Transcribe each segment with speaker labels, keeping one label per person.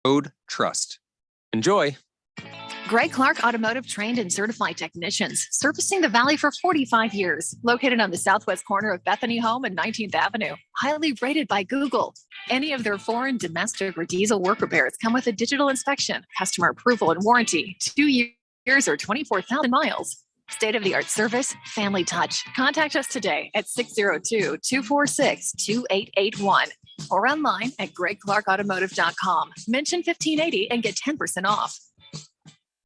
Speaker 1: Code Trust. Enjoy.
Speaker 2: Greg Clark Automotive trained and certified technicians, servicing the Valley for 45 years. Located on the southwest corner of Bethany Home and 19th Avenue. Highly rated by Google. Any of their foreign, domestic, or diesel work repairs come with a digital inspection, customer approval, and warranty. 2 years or 24,000 miles. State-of-the-art service, family touch. Contact us today at 602-246-2881 or online at gregclarkautomotive.com. Mention 1580 and get 10% off.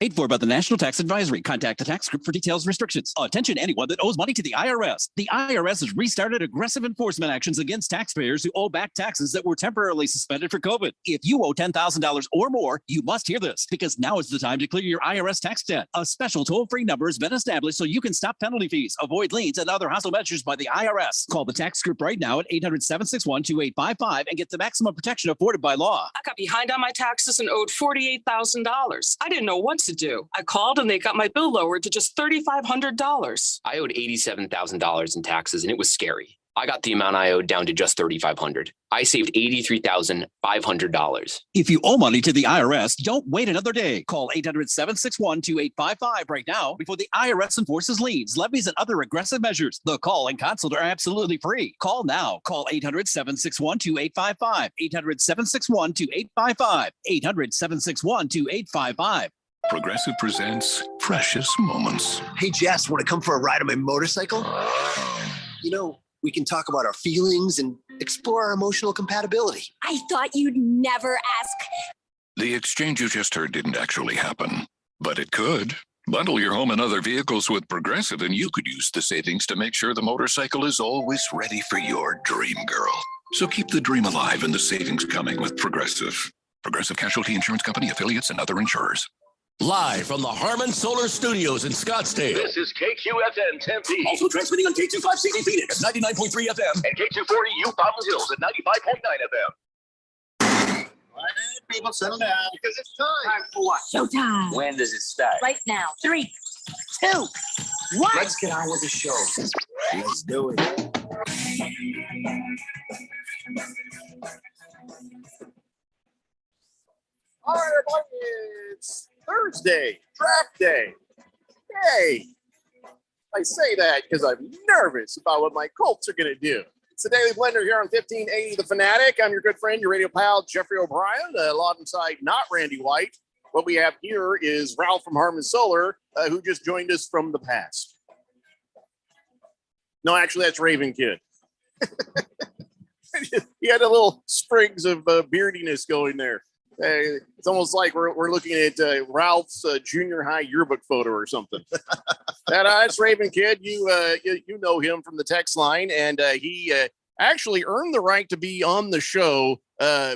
Speaker 3: Paid for by the National Tax Advisory. Contact the tax group for details and restrictions. Attention anyone that owes money to the IRS. The IRS has restarted aggressive enforcement actions against taxpayers who owe back taxes that were temporarily suspended for COVID. If you owe $10,000 or more, you must hear this because now is the time to clear your IRS tax debt. A special toll-free number has been established so you can stop penalty fees, avoid liens, and other hostile measures by the IRS. Call the tax group right now at 800-761-2855 and get the maximum protection afforded by law.
Speaker 4: I got behind on my taxes and owed $48,000. I didn't know what to do. I called and they got my bill lowered to just $3,500.
Speaker 5: I owed $87,000 in taxes and it was scary. I got the amount I owed down to just $3,500. I saved $83,500.
Speaker 3: If you owe money to the IRS, don't wait another day. Call 800-761-2855 right now before the IRS enforces liens, levies, and other aggressive measures. The call and consult are absolutely free. Call now. Call 800-761-2855. 800-761-2855. 800-761-2855.
Speaker 6: Progressive presents Precious Moments.
Speaker 7: Hey, Jess, want to come for a ride on my motorcycle? You know, we can talk about our feelings and explore our emotional compatibility.
Speaker 8: I thought you'd never ask.
Speaker 6: The exchange you just heard didn't actually happen, but it could. Bundle your home and other vehicles with Progressive, and you could use the savings to make sure the motorcycle is always ready for your dream girl. So keep the dream alive and the savings coming with Progressive. Progressive Casualty Insurance Company, affiliates, and other insurers.
Speaker 9: Live from the Harmon Solar Studios in Scottsdale.
Speaker 10: This is KQFN Tempe.
Speaker 9: Also transmitting on K256 Phoenix at 99.3 FM.
Speaker 10: And K240U Fountain Hills at 95.9 FM. All right, people, settle down because it's time.
Speaker 8: Time for what? Showtime.
Speaker 5: When does it start?
Speaker 8: Right now. 3, 2, 1.
Speaker 7: Let's get on with the show. Let's do it.
Speaker 10: All right, everybody, it's Thursday, draft day. Hey, I say that because I'm nervous about what my Colts are going to do. It's the Daily Blender here on 1580 The Fanatic. I'm your good friend, your radio pal, Jeffrey O'Brien, alongside not Randy White. What we have here is Ralph from Harmon Solar, who just joined us from the past. No, actually, that's Raven Kid. He had a little sprigs of beardiness going there. It's almost like we're looking at Ralph's junior high yearbook photo or something. That's Raven Kid. You know him from the text line, and he actually earned the right to be on the show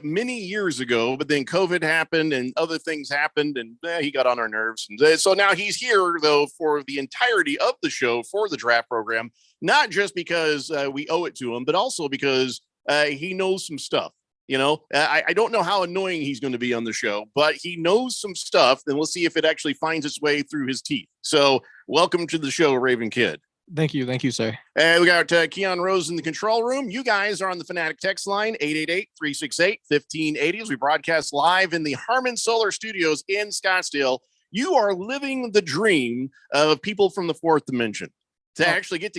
Speaker 10: many years ago, but then COVID happened and other things happened, and he got on our nerves. And so now he's here, though, for the entirety of the show for the draft program, not just because we owe it to him, but also because he knows some stuff. You know, I don't know how annoying he's going to be on the show, but he knows some stuff, and we'll see if it actually finds its way through his teeth. So welcome to the show, Raven Kid.
Speaker 11: Thank you, sir.
Speaker 10: We got Keon Rose in the control room. You guys are on the Fanatic text line, 888-368-1580, as we broadcast live in the Harmon Solar Studios in Scottsdale. You are living the dream of people from the fourth dimension to actually get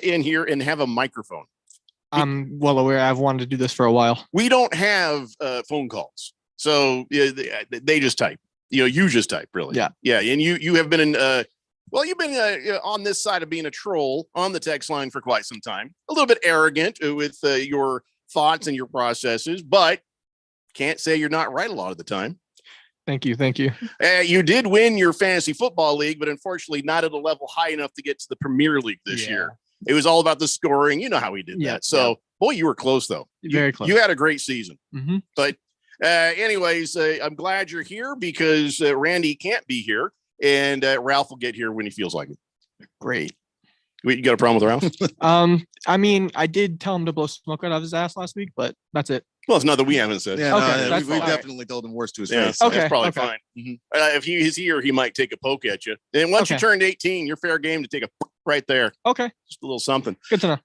Speaker 10: in here and have a microphone.
Speaker 11: I'm well aware. I've wanted to do this for a while.
Speaker 10: We don't have phone calls, so they just type. You just type, really. Yeah. And you have been in. You've been on this side of being a troll on the text line for quite some time. A little bit arrogant with your thoughts and your processes, but can't say you're not right a lot of the time.
Speaker 11: Thank you.
Speaker 10: You did win your fantasy football league, but unfortunately not at a level high enough to get to the Premier League this year. It was all about the scoring. You know how he did that. So, boy, you were close, though.
Speaker 11: Very close.
Speaker 10: You had a great season.
Speaker 11: Mm-hmm.
Speaker 10: But anyways, I'm glad you're here because Randy can't be here, and Ralph will get here when he feels like it.
Speaker 11: Great.
Speaker 10: You got a problem with Ralph?
Speaker 11: I mean, I did tell him to blow smoke out of his ass last week, but that's it.
Speaker 10: Well, it's nothing we haven't said.
Speaker 12: Yeah,
Speaker 11: okay,
Speaker 12: we've definitely told him worse to his face.
Speaker 10: Okay, that's probably fine. Mm-hmm. If he is here, he might take a poke at you. And once you turned 18, you're fair game to take a right there.
Speaker 11: Okay.
Speaker 10: Just a little something.
Speaker 11: Good to know.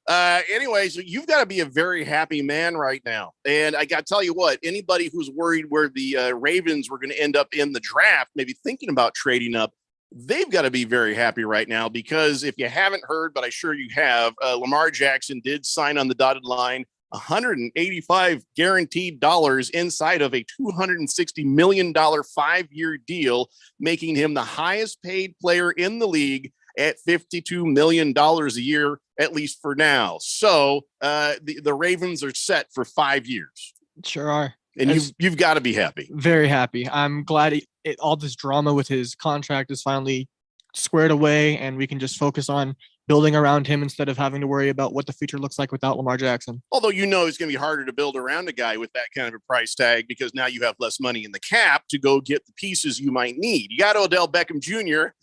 Speaker 10: Anyway, so you've got to be a very happy man right now. And I got to tell you what, anybody who's worried where the Ravens were going to end up in the draft, maybe thinking about trading up, they've got to be very happy right now, because if you haven't heard, but I'm sure you have, Lamar Jackson did sign on the dotted line $185 guaranteed dollars inside of a $260 million 5-year deal, making him the highest paid player in the league at $52 million a year, at least for now. So the Ravens are set for 5 years.
Speaker 11: Sure are.
Speaker 10: And you've got to be happy.
Speaker 11: Very happy. I'm glad all this drama with his contract is finally squared away, and we can just focus on building around him instead of having to worry about what the future looks like without Lamar Jackson.
Speaker 10: Although it's going to be harder to build around a guy with that kind of a price tag, because now you have less money in the cap to go get the pieces you might need. You got Odell Beckham Jr.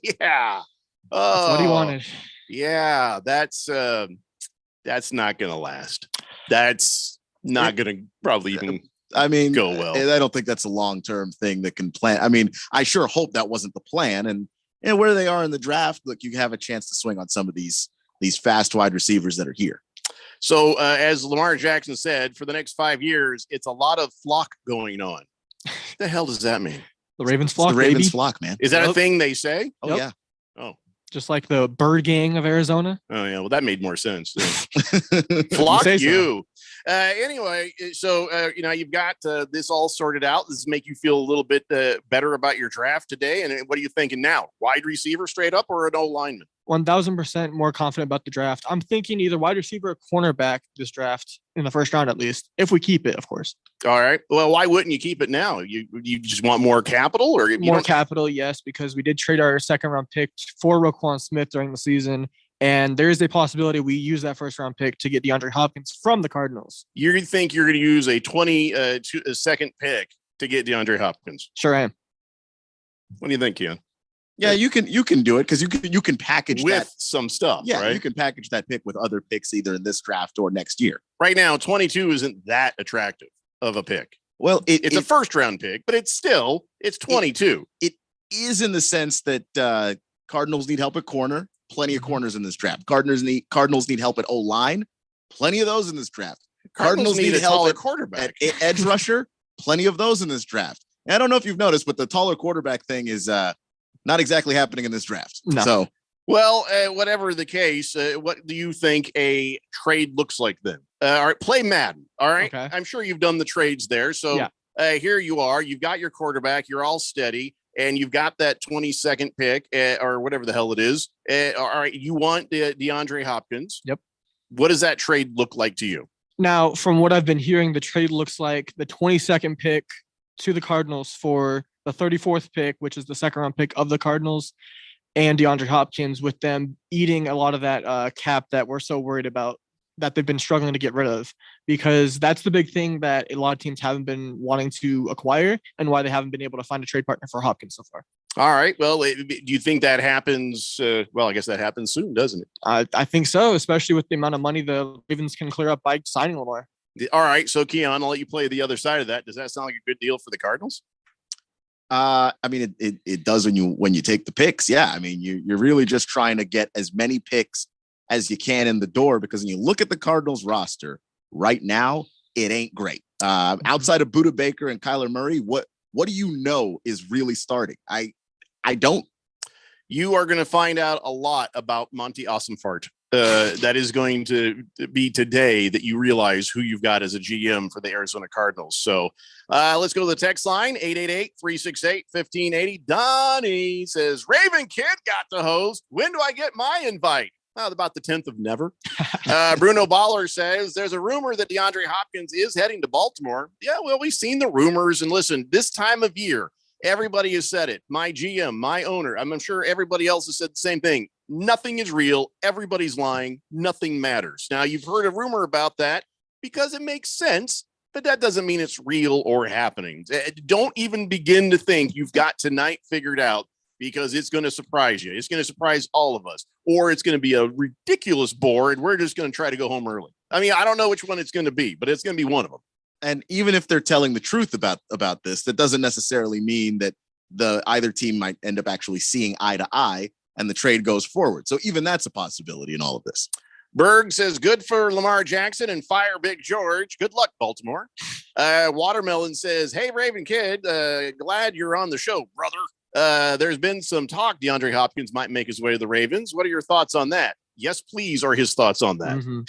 Speaker 10: Yeah. Oh,
Speaker 11: that's what he wanted.
Speaker 10: Yeah, that's not going to last. That's not going to probably even go well.
Speaker 12: I don't think that's a long-term thing that can plan. I mean, I sure hope that wasn't the plan. And where they are in the draft, look, you have a chance to swing on some of these fast wide receivers that are here.
Speaker 10: So as Lamar Jackson said, for the next 5 years, it's a lot of flock going on. What the hell does that mean?
Speaker 11: The Ravens flock,
Speaker 12: the Ravens
Speaker 11: baby.
Speaker 12: flock, man.
Speaker 10: Is that a thing they say?
Speaker 12: Oh, yeah.
Speaker 10: Oh,
Speaker 11: just like the bird gang of Arizona.
Speaker 10: Oh, yeah. Well, that made more sense. Flock you. Anyway, so, you've got this all sorted out. Does this make you feel a little bit better about your draft today? And what are you thinking now? Wide receiver straight up or an O-lineman?
Speaker 11: 1,000% more confident about the draft. I'm thinking either wide receiver or cornerback this draft in the first round, at least, if we keep it, of course.
Speaker 10: All right. Well, why wouldn't you keep it now? You just want more capital, or
Speaker 11: more capital? Yes, because we did trade our second round pick for Roquan Smith during the season. And there is a possibility we use that first round pick to get DeAndre Hopkins from the Cardinals.
Speaker 10: You think you're going to use a 22nd pick to get DeAndre Hopkins?
Speaker 11: Sure am.
Speaker 10: What do you think, Keon?
Speaker 12: Yeah, you can do it because you can package
Speaker 10: with
Speaker 12: that,
Speaker 10: some stuff.
Speaker 12: Yeah,
Speaker 10: right?
Speaker 12: You can package that pick with other picks either in this draft or next year.
Speaker 10: Right now, 22 isn't that attractive of a pick.
Speaker 12: Well,
Speaker 10: it's a first round pick, but it's 22.
Speaker 12: It is in the sense that Cardinals need help at corner. Plenty of corners in this draft. Cardinals need help at O-line. Plenty of those in this draft.
Speaker 10: Cardinals need help at quarterback.
Speaker 12: At edge rusher. Plenty of those in this draft. And I don't know if you've noticed, but the taller quarterback thing is not exactly happening in this draft.
Speaker 11: No.
Speaker 12: So,
Speaker 10: well, whatever the case, what do you think a trade looks like then? All right, play Madden. All right. Okay. I'm sure you've done the trades there. So here you are. You've got your quarterback. You're all steady. And you've got that 22nd pick or whatever the hell it is. All right. You want DeAndre Hopkins.
Speaker 11: Yep.
Speaker 10: What does that trade look like to you?
Speaker 11: Now, from what I've been hearing, the trade looks like the 22nd pick to the Cardinals for the 34th pick, which is the second round pick of the Cardinals, and DeAndre Hopkins, with them eating a lot of that cap that we're so worried about, that they've been struggling to get rid of, because that's the big thing that a lot of teams haven't been wanting to acquire and why they haven't been able to find a trade partner for Hopkins so far.
Speaker 10: All right. Well, do you think that happens? Well, I guess that happens soon, doesn't it?
Speaker 11: I think so, especially with the amount of money the Ravens can clear up by signing Lamar.
Speaker 10: All right. So, Keon, I'll let you play the other side of that. Does that sound like a good deal for the Cardinals?
Speaker 12: I mean, it does when you take the picks. Yeah. I mean, you're really just trying to get as many picks as you can in the door, because when you look at the Cardinals roster right now, it ain't great. Outside of Budda Baker and Kyler Murray, what do you know is really starting? I don't.
Speaker 10: You are going to find out a lot about Monty Awesomefart. That is going to be today that you realize who you've got as a GM for the Arizona Cardinals. So let's go to the text line, 888-368-1580. Donnie says, Raven Kid got the host. When do I get my invite? About the 10th of never. Bruno Baller says, there's a rumor that DeAndre Hopkins is heading to Baltimore. Yeah, well, we've seen the rumors. And listen, this time of year, everybody has said it. My GM, my owner, I'm sure everybody else has said the same thing. Nothing is real. Everybody's lying. Nothing matters. Now, you've heard a rumor about that because it makes sense, but that doesn't mean it's real or happening. Don't even begin to think you've got tonight figured out, because it's going to surprise you. It's going to surprise all of us, or it's going to be a ridiculous bore, and we're just going to try to go home early. I mean, I don't know which one it's going to be, but it's going to be one of them.
Speaker 12: And even if they're telling the truth about this, that doesn't necessarily mean that either team might end up actually seeing eye to eye. and the trade goes forward. So even that's a possibility in all of this.
Speaker 10: Berg says, good for Lamar Jackson and fire Big George. Good luck, Baltimore. Watermelon says, hey, Raven Kid, glad you're on the show, brother. There's been some talk DeAndre Hopkins might make his way to the Ravens. What are your thoughts on that? Yes, please, are his thoughts on that.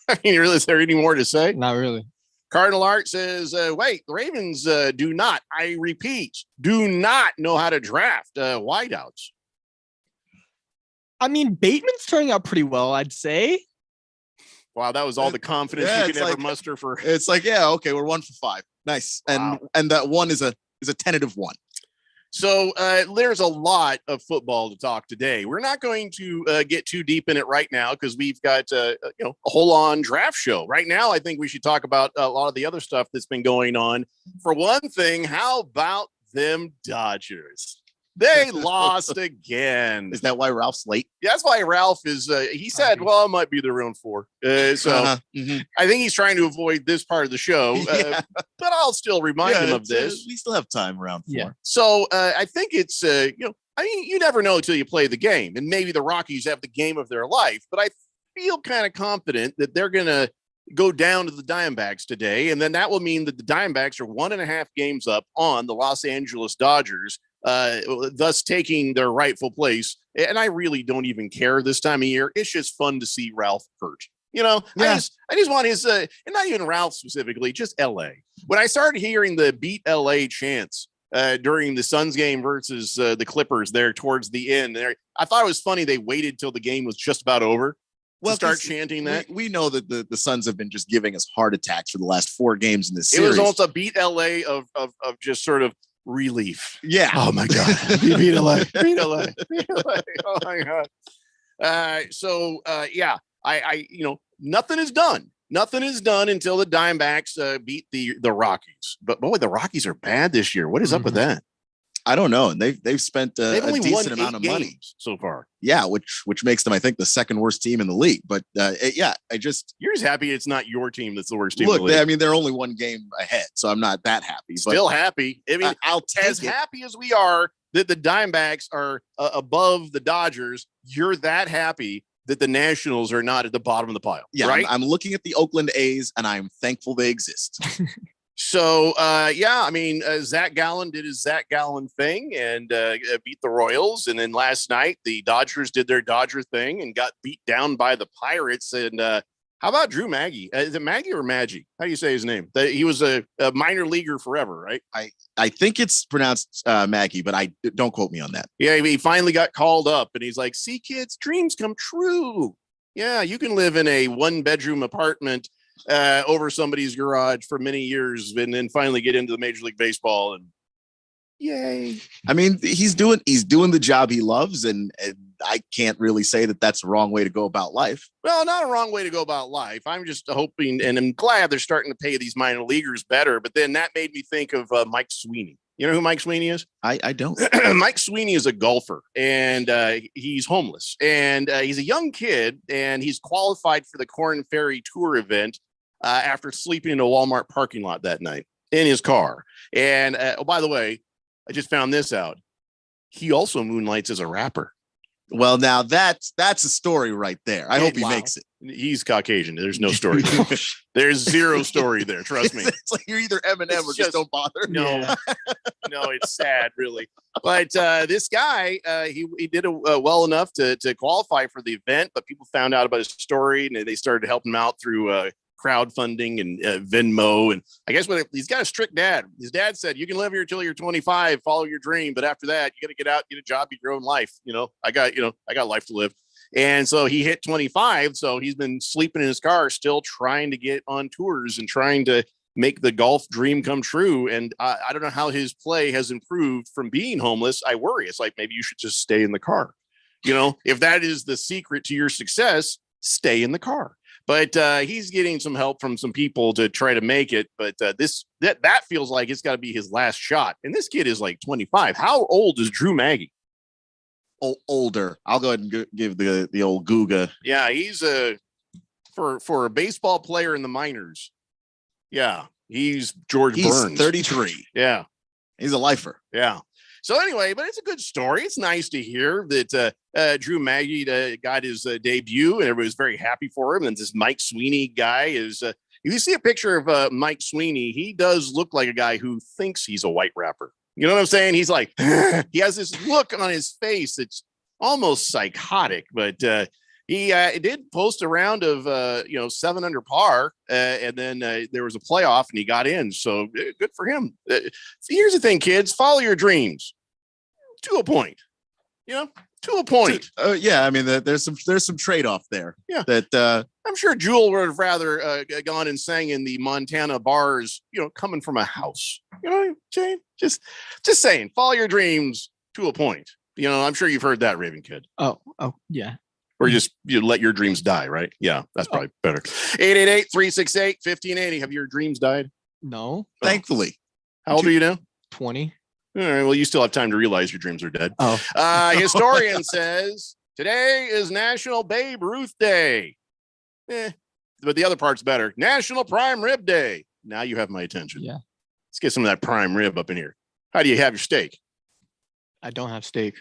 Speaker 10: I mean, really, is there any more to say?
Speaker 11: Not really.
Speaker 10: Cardinal Art says, wait, the Ravens do not, I repeat, do not know how to draft wideouts.
Speaker 11: I mean, Bateman's turning out pretty well, I'd say.
Speaker 10: Wow, that was all the confidence you could ever muster for.
Speaker 12: It's like, yeah, okay, we're 1 for 5. Nice.
Speaker 10: Wow.
Speaker 12: And that one is a tentative one.
Speaker 10: So there's a lot of football to talk today. We're not going to get too deep in it right now because we've got a whole on draft show. Right now, I think we should talk about a lot of the other stuff that's been going on. For one thing, how about them Dodgers? They lost again.
Speaker 12: Is that why Ralph's late?
Speaker 10: Yeah, that's why Ralph is. He said, "Well, it might be the round 4." I think he's trying to avoid this part of the show, but I'll still remind him of this.
Speaker 12: We still have time around 4.
Speaker 10: Yeah. So I think it's I mean, you never know until you play the game, and maybe the Rockies have the game of their life. But I feel kind of confident that they're going to go down to the Diamondbacks today, and then that will mean that the Diamondbacks are 1.5 games up on the Los Angeles Dodgers. Thus taking their rightful place. And I really don't even care this time of year. It's just fun to see Ralph hurt. I just want his, and not even Ralph specifically, just LA. When I started hearing the beat LA chants during the Suns game versus the Clippers there towards the end, I thought it was funny they waited till the game was just about over to start chanting that.
Speaker 12: We know that the Suns have been just giving us heart attacks for the last 4 games in this series.
Speaker 10: It was almost a beat LA of just sort of relief.
Speaker 12: Yeah.
Speaker 10: Oh my God. Beat LA. Beat LA. Beat LA. Oh my God. I nothing is done. Nothing is done until the Diamondbacks beat the Rockies. But boy, the Rockies are bad this year. What is up with that?
Speaker 12: I don't know. And they've spent a decent amount of money
Speaker 10: so far.
Speaker 12: Yeah, which makes them, I think, the second worst team in the league. But you're just
Speaker 10: happy it's not your team that's the worst team.
Speaker 12: Look,
Speaker 10: in the league.
Speaker 12: I mean, they're only 1 game ahead, so I'm not that happy.
Speaker 10: Still happy. I mean,
Speaker 12: I'll take
Speaker 10: as happy as we are that the Diamondbacks are above the Dodgers. You're that happy that the Nationals are not at the bottom of the pile.
Speaker 12: Yeah,
Speaker 10: right?
Speaker 12: I'm looking at the Oakland A's, and I'm thankful they exist.
Speaker 10: So, I mean, Zach Gallen did his Zach Gallen thing and beat the Royals. And then last night, the Dodgers did their Dodger thing and got beat down by the Pirates. And how about Drew Maggi? Is it Maggie or Maggie? How do you say his name? He was a minor leaguer forever, right?
Speaker 12: I think it's pronounced Maggie, but I don't quote me on that.
Speaker 10: Yeah, he finally got called up and he's like, see, kids, dreams come true. Yeah, you can live in a 1-bedroom apartment over somebody's garage for many years and then finally get into the Major League Baseball and yay.
Speaker 12: I mean, he's doing the job he loves, and I can't really say that that's the wrong way to go about life.
Speaker 10: Well, not a wrong way to go about life. I'm just hoping, and I'm glad they're starting to pay these minor leaguers better, but then that made me think of Mike Sweeney. You know who Mike Sweeney is?
Speaker 12: I don't.
Speaker 10: Mike Sweeney is a golfer, and he's homeless, and he's a young kid, and he's qualified for the Corn Ferry Tour event after sleeping in a Walmart parking lot that night in his car. And by the way, I just found this out. He also moonlights as a rapper.
Speaker 12: Well, now that's a story right there. I hope he makes it.
Speaker 10: He's Caucasian. There's no story there. There's zero story there. Trust me.
Speaker 12: It's like you're either Eminem or just don't bother.
Speaker 10: No, no, it's sad, really. But this guy, he did well enough to qualify for the event, but people found out about his story and they started helping him out through crowdfunding and Venmo. And I guess he's got a strict dad. His dad said, you can live here till you're 25, follow your dream. But after that, you got to get out, get a job, get your own life. I got life to live. And so he hit 25. So he's been sleeping in his car, still trying to get on tours and trying to make the golf dream come true. And I don't know how his play has improved from being homeless. I worry. It's like, maybe you should just stay in the car. If that is the secret to your success, stay in the car. But he's getting some help from some people to try to make it. But that feels like it's got to be his last shot. And this kid is like 25. How old is Drew Maggi?
Speaker 12: Older. I'll go ahead and give the old Googa.
Speaker 10: Yeah, he's for a baseball player in the minors. Yeah, he's George Burns.
Speaker 12: 33.
Speaker 10: Yeah,
Speaker 12: he's a lifer.
Speaker 10: Yeah. So anyway, but it's a good story. It's nice to hear that Drew Maggi got his debut, and everybody was very happy for him. And this Mike Sweeney guy is. If you see a picture of Mike Sweeney, he does look like a guy who thinks he's a white rapper. You know what I'm saying? He's like, he has this look on his face that's almost psychotic, but he did post a round of 7 under par, and then there was a playoff, and he got in. So good for him. So here's the thing, kids: follow your dreams to a point. To a point.
Speaker 12: Yeah, I mean, there's some trade off there.
Speaker 10: Yeah,
Speaker 12: that
Speaker 10: I'm sure Jewel would have rather gone and sang in the Montana bars. Coming from a house. Jane. Just saying, follow your dreams to a point. I'm sure you've heard that, Raven Kid.
Speaker 11: Oh, yeah.
Speaker 10: Or just let your dreams die, right? Yeah, that's probably better. 888-368-1580. Have your dreams died?
Speaker 11: No.
Speaker 12: Thankfully.
Speaker 10: How old are you now?
Speaker 11: 20.
Speaker 10: All right, well, you still have time to realize your dreams are dead.
Speaker 11: Oh.
Speaker 10: Historian says today is National Babe Ruth Day. But the other part's better. National Prime Rib Day. Now you have my attention.
Speaker 11: Yeah.
Speaker 10: Let's get some of that prime rib up in here. How do you have your steak?
Speaker 11: I don't have steak.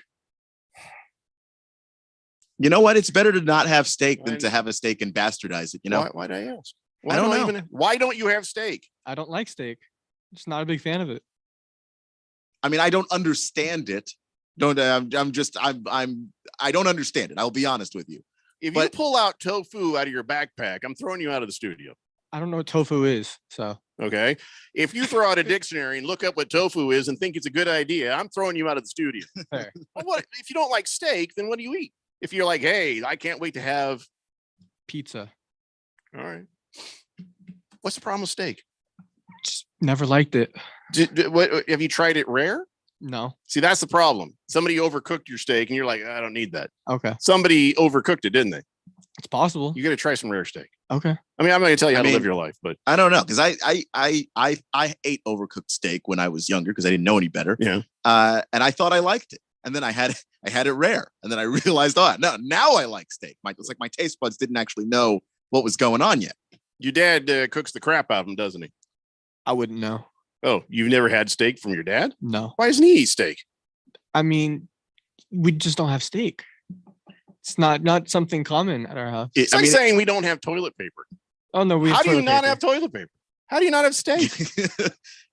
Speaker 12: You know what? It's better to not have steak than to have a steak and bastardize it.
Speaker 10: Why'd I ask?
Speaker 12: I don't know.
Speaker 10: Why don't you have steak?
Speaker 11: I don't like steak. Just not a big fan of it.
Speaker 12: I mean, I don't understand it. I don't understand it. I'll be honest with you.
Speaker 10: If you pull out tofu out of your backpack, I'm throwing you out of the studio.
Speaker 11: I don't know what tofu is. So,
Speaker 10: okay. If you throw out a dictionary and look up what tofu is and think it's a good idea, I'm throwing you out of the studio.
Speaker 11: Fair.
Speaker 10: Well, what if you don't like steak, then what do you eat? If you're like, hey, I can't wait to have
Speaker 11: pizza.
Speaker 10: All right. What's the problem with steak?
Speaker 11: Just never liked it.
Speaker 10: Have you tried it rare?
Speaker 11: No.
Speaker 10: See, that's the problem. Somebody overcooked your steak and you're like, I don't need that.
Speaker 11: Okay.
Speaker 10: Somebody overcooked it, didn't they?
Speaker 11: It's possible.
Speaker 10: You got to try some rare steak.
Speaker 11: Okay.
Speaker 10: I mean, I'm not going to tell you how to live your life, but
Speaker 12: I don't know, because I ate overcooked steak when I was younger because I didn't know any better.
Speaker 10: Yeah.
Speaker 12: And I thought I liked it, and then I had it rare, and then I realized, no, now I like steak. It's like my taste buds didn't actually know what was going on yet.
Speaker 10: Your dad cooks the crap out of them, doesn't he?
Speaker 11: I wouldn't know.
Speaker 10: Oh, you've never had steak from your dad?
Speaker 11: No.
Speaker 10: Why doesn't he eat steak?
Speaker 11: I mean, we just don't have steak. It's not something common at our house.
Speaker 10: It's like saying we don't have toilet paper.
Speaker 11: Oh no, we.
Speaker 10: How do you not have toilet paper? How do you not have steak?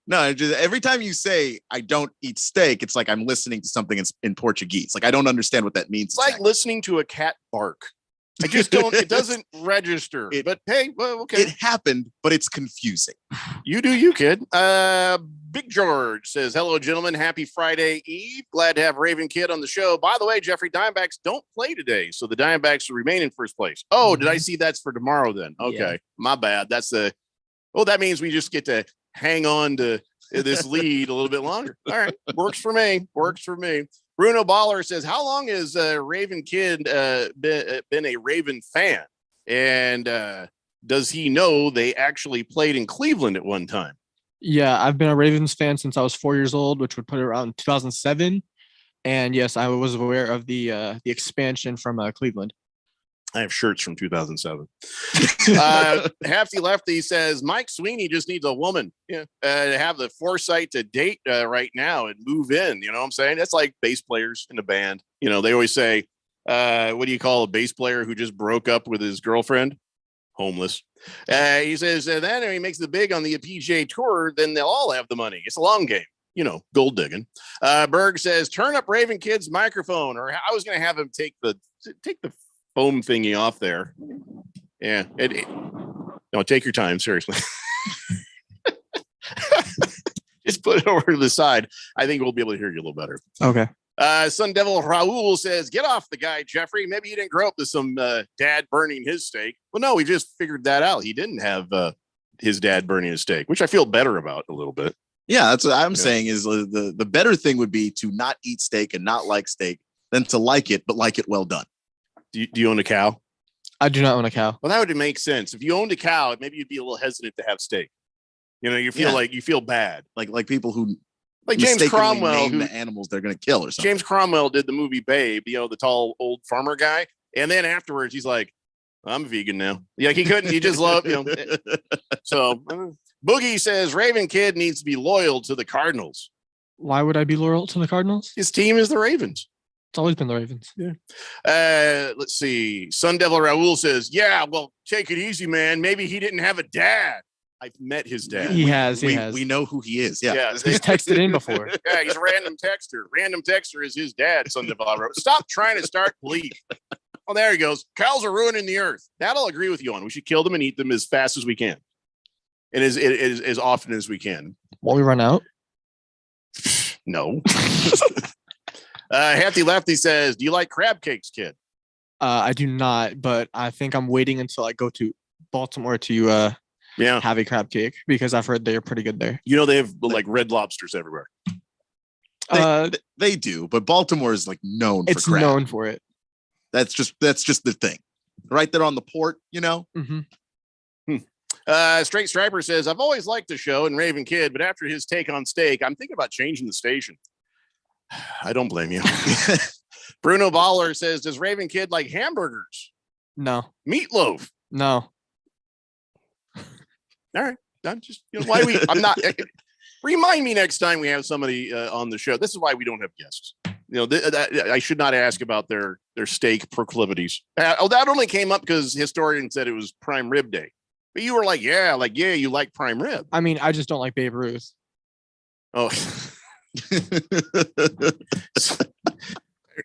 Speaker 12: No, just every time you say I don't eat steak, it's like I'm listening to something in Portuguese. Like I don't understand what that means.
Speaker 10: It's like listening to a cat bark. I just don't. It doesn't register. But hey, well, okay.
Speaker 12: It happened, but it's confusing.
Speaker 10: You do you, kid. Big George says, hello, gentlemen. Happy Friday Eve. Glad to have Raven Kid on the show. By the way, Jeffrey, Diamondbacks don't play today, so the Diamondbacks will remain in first place. Oh, did I see that's for tomorrow then? Okay, yeah. My bad. That's that means we just get to hang on to this lead a little bit longer. All right. Works for me. Bruno Baller says, how long has Raven Kid been a Raven fan? And does he know they actually played in Cleveland at one time?
Speaker 11: Yeah, I've been a Ravens fan since I was 4 years old, which would put it around 2007. And yes, I was aware of the expansion from Cleveland.
Speaker 10: I have shirts from 2007. Hefty Lefty says Mike Sweeney just needs a woman to have the foresight to date right now and move in. You know what I'm saying? That's like bass players in a band. You know, they always say, what do you call a bass player who just broke up with his girlfriend? Homeless. He says, then he makes the big on the PGA Tour, then they'll all have the money. It's a long game. You know, gold digging. Berg says, turn up Raven Kid's microphone, or I was going to have him take the foam thingy off there. Yeah. No, take your time. Seriously. Just put it over to the side. I think we'll be able to hear you a little better.
Speaker 11: Okay.
Speaker 10: Sun Devil Raul says, get off the guy, Jeffrey. Maybe you didn't grow up with some dad burning his steak. Well, no, we just figured that out. He didn't have his dad burning his steak, which I feel better about a little bit.
Speaker 12: Yeah, that's what I'm saying is the better thing would be to not eat steak and not like steak than to like it, but like it well done.
Speaker 10: Do you own a cow?
Speaker 11: I do not own a cow.
Speaker 10: Well, that would make sense. If you owned a cow, maybe you'd be a little hesitant to have steak. You know, you feel bad.
Speaker 12: Like people who
Speaker 10: James Cromwell,
Speaker 12: name the animals they're going to kill or something.
Speaker 10: James Cromwell did the movie Babe, you know, the tall old farmer guy. And then afterwards, he's like, I'm vegan now. Yeah, he couldn't. He just loved, you know. So Boogie says Raven Kid needs to be loyal to the Cardinals.
Speaker 11: Why would I be loyal to the Cardinals?
Speaker 10: His team is the Ravens.
Speaker 11: It's always been the Ravens.
Speaker 10: Yeah. Let's see. Sun Devil Raul says, yeah, well, take it easy, man. Maybe he didn't have a dad. I've met his dad.
Speaker 11: He has.
Speaker 12: We know who he is. Yeah.
Speaker 11: He's texted in before.
Speaker 10: Yeah, he's a random texter. Random texter is his dad, Sun Devil Raul. Stop trying to start belief. Oh, there he goes. Cows are ruining the earth. That I'll agree with you on. We should kill them and eat them as fast as we can. And as often as we can.
Speaker 11: Won't we run out?
Speaker 10: No. Hefty Lefty says, do you like crab cakes, kid?
Speaker 11: I do not, but I think I'm waiting until I go to Baltimore to have a crab cake because I've heard they're pretty good there.
Speaker 10: You know, they have like Red Lobsters everywhere.
Speaker 12: They do, but Baltimore is like known for crab.
Speaker 11: It's known for it.
Speaker 12: That's just the thing. Right there on the port, you know?
Speaker 11: Mm-hmm.
Speaker 10: Straight Striper says, I've always liked the show and Raven Kid, but after his take on steak, I'm thinking about changing the station. I don't blame you. Bruno Baller says, does Raven Kid like hamburgers?
Speaker 11: No.
Speaker 10: Meatloaf?
Speaker 11: No.
Speaker 10: All right. I'm just, I'm not. Remind me next time we have somebody on the show. This is why we don't have guests. I should not ask about their steak proclivities. That only came up because historians said it was prime rib day. But you were like, yeah, you like prime rib.
Speaker 11: I mean, I just don't like Babe Ruth.
Speaker 10: Oh.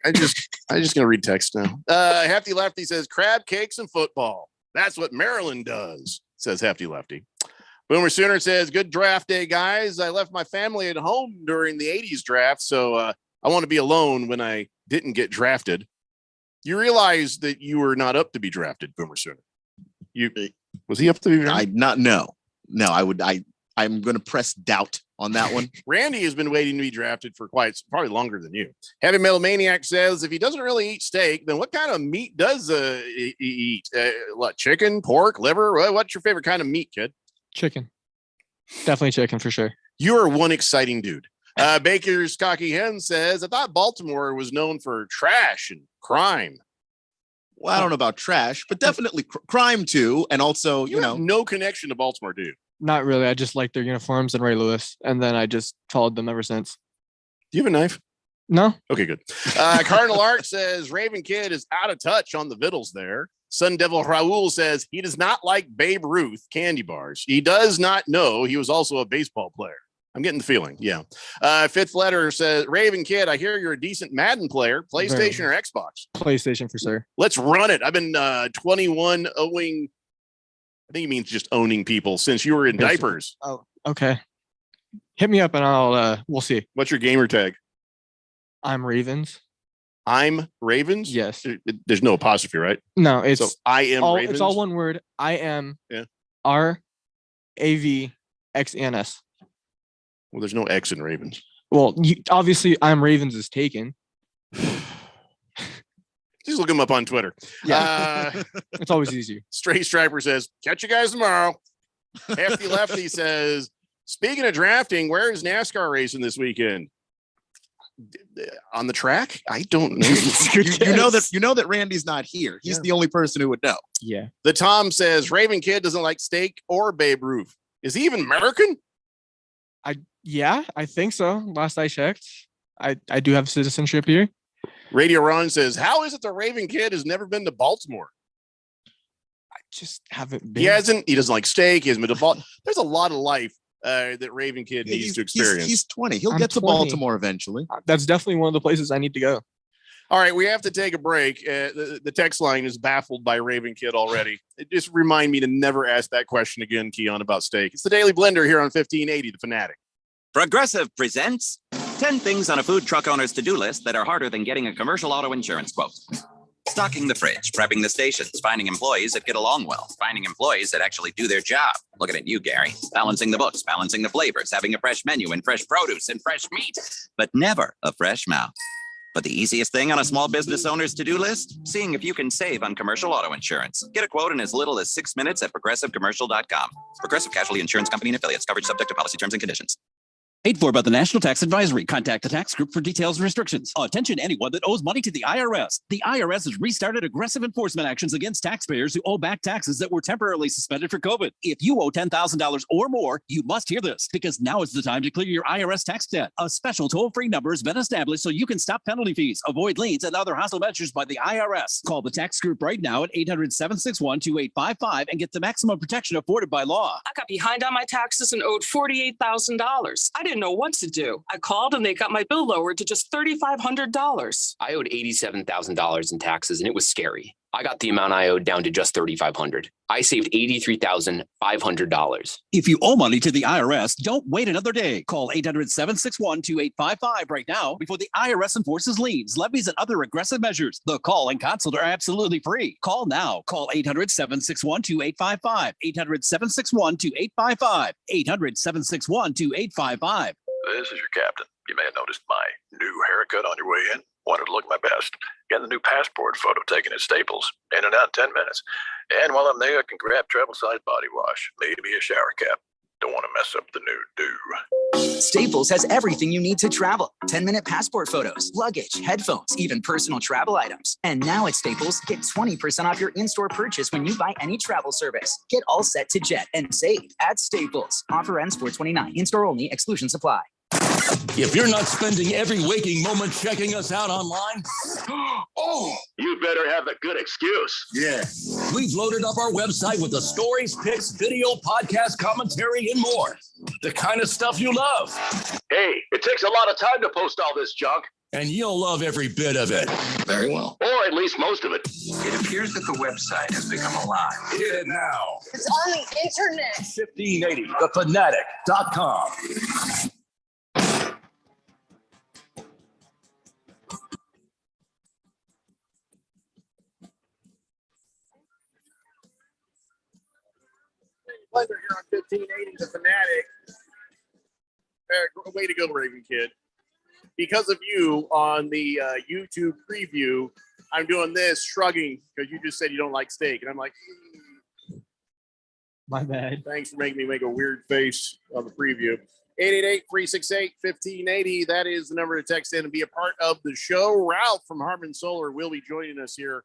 Speaker 10: I'm just gonna read text now. Hefty Lefty says crab cakes and football. That's what Maryland does, says Hefty Lefty. Boomer Sooner says, good draft day, guys. I left my family at home during the 80s draft, so I want to be alone when I didn't get drafted. You realize that you were not up to be drafted, Boomer Sooner. Was he up to be drafted?
Speaker 12: No. I'm going to press doubt on that one.
Speaker 10: Randy has been waiting to be drafted for probably longer than you. Heavy Metal Maniac says, if he doesn't really eat steak, then what kind of meat does he eat? What, chicken, pork, liver? What's your favorite kind of meat, kid?
Speaker 11: Chicken. Definitely chicken for sure.
Speaker 10: You are one exciting dude. Baker's Cocky Hen says, I thought Baltimore was known for trash and crime.
Speaker 12: Well, I don't know about trash, but definitely crime too. And also,
Speaker 10: you have no connection to Baltimore, do you?
Speaker 11: Not really. I just like their uniforms and Ray Lewis. And then I just followed them ever since.
Speaker 10: Do you have a knife?
Speaker 11: No.
Speaker 10: Okay, good. Cardinal Art says Raven Kid is out of touch on the vittles there. Sun Devil Raul says he does not like Babe Ruth candy bars. He does not know he was also a baseball player. I'm getting the feeling. Yeah. Fifth Letter says, Raven Kid, I hear you're a decent Madden player. PlayStation or Xbox?
Speaker 11: PlayStation for sure.
Speaker 10: Let's run it. I've been 21 owing. I think he means just owning people since you were in diapers.
Speaker 11: Oh, okay. Hit me up and we'll see.
Speaker 10: What's your gamer tag?
Speaker 11: I'm Ravens.
Speaker 10: I'm Ravens?
Speaker 11: Yes.
Speaker 10: There's no apostrophe, right?
Speaker 11: No, it's
Speaker 10: so I am Ravens.
Speaker 11: It's all one word. I am RAVXNS.
Speaker 10: Well, there's no X in Ravens.
Speaker 11: Well, obviously I'm Ravens is taken.
Speaker 10: Just look him up on Twitter.
Speaker 11: Yeah. It's always easier.
Speaker 10: Straight Striper says, catch you guys tomorrow. Hefty Lefty says, speaking of drafting, where is NASCAR racing this weekend? On the track? I don't know.
Speaker 12: you know that Randy's not here. He's the only person who would know.
Speaker 11: Yeah.
Speaker 10: The Tom says Raven Kid doesn't like steak or Babe Ruth. Is he even American?
Speaker 11: I think so. Last I checked. I do have citizenship here.
Speaker 10: Radio Ron says, how is it the Raven Kid has never been to Baltimore?
Speaker 11: I just haven't been.
Speaker 10: He hasn't. He doesn't like steak. He hasn't been to Baltimore. There's a lot of life that Raven Kid needs to experience.
Speaker 12: He's 20. He'll get to 20. Baltimore eventually.
Speaker 11: That's definitely one of the places I need to go.
Speaker 10: All right, we have to take a break. The text line is baffled by Raven Kid already. Just remind me to never ask that question again, Keon, about steak. It's the Daily Blender here on 1580, The Fanatic.
Speaker 13: Progressive presents 10 things on a food truck owner's to-do list that are harder than getting a commercial auto insurance quote. Stocking the fridge, prepping the stations, finding employees that get along well, finding employees that actually do their job. Looking at you, Gary. Balancing the books, balancing the flavors, having a fresh menu and fresh produce and fresh meat, but never a fresh mouth. But the easiest thing on a small business owner's to-do list? Seeing if you can save on commercial auto insurance. Get a quote in as little as 6 minutes at progressivecommercial.com. Progressive Casualty Insurance Company and Affiliates. Coverage subject to policy terms and conditions.
Speaker 3: Paid for by the National Tax Advisory. Contact the tax group for details and restrictions. Attention anyone that owes money to the IRS. The IRS has restarted aggressive enforcement actions against taxpayers who owe back taxes that were temporarily suspended for COVID. If you owe $10,000 or more, you must hear this because now is the time to clear your IRS tax debt. A special toll-free number has been established so you can stop penalty fees, avoid liens, and other hostile measures by the IRS. Call the tax group right now at 800-761-2855 and get the maximum protection afforded by law.
Speaker 4: I got behind on my taxes and owed $48,000. I didn't know what to do. I called and they got my bill lowered to just $3,500.
Speaker 5: I owed $87,000 in taxes and it was scary. I got the amount I owed down to just $3,500. I saved $83,500.
Speaker 3: If you owe money to the IRS, don't wait another day. Call 800-761-2855 right now before the IRS enforces liens, levies, and other aggressive measures. The call and consult are absolutely free. Call now. Call 800-761-2855. 800-761-2855. 800-761-2855.
Speaker 14: This is your captain. You may have noticed my new haircut on your way in. Wanted to look my best. Getting the new passport photo taken at Staples. In and out in 10 minutes. And while I'm there, I can grab travel-size body wash. Maybe a shower cap. Don't want to mess up the new do.
Speaker 15: Staples has everything you need to travel. 10-minute passport photos, luggage, headphones, even personal travel items. And now at Staples, get 20% off your in-store purchase when you buy any travel service. Get all set to jet and save at Staples. Offer ends 4/29. In-store only. Exclusions apply.
Speaker 9: If you're not spending every waking moment checking us out online,
Speaker 14: You better have a good excuse.
Speaker 9: yeah, we've loaded up our website with the stories, pics, video, podcast commentary, and more. The kind of stuff you love.
Speaker 14: Hey, it takes a lot of time to post all this junk.
Speaker 9: And you'll love every bit of it.
Speaker 14: Very well. Or at least most of it.
Speaker 16: It appears that the website has become alive.
Speaker 9: Hit it now.
Speaker 8: It's on the internet.
Speaker 9: 1580thefanatic.com.
Speaker 10: Pleasure here on 1580 The Fanatic. Way to go, Raven Kid. Because of you on the YouTube preview, I'm doing this, shrugging, because you just said you don't like steak. And I'm like,
Speaker 11: My bad.
Speaker 10: thanks for making me make a weird face on the preview. 888-368-1580. That is the number to text in and be a part of the show. Ralph from Harmon Solar will be joining us here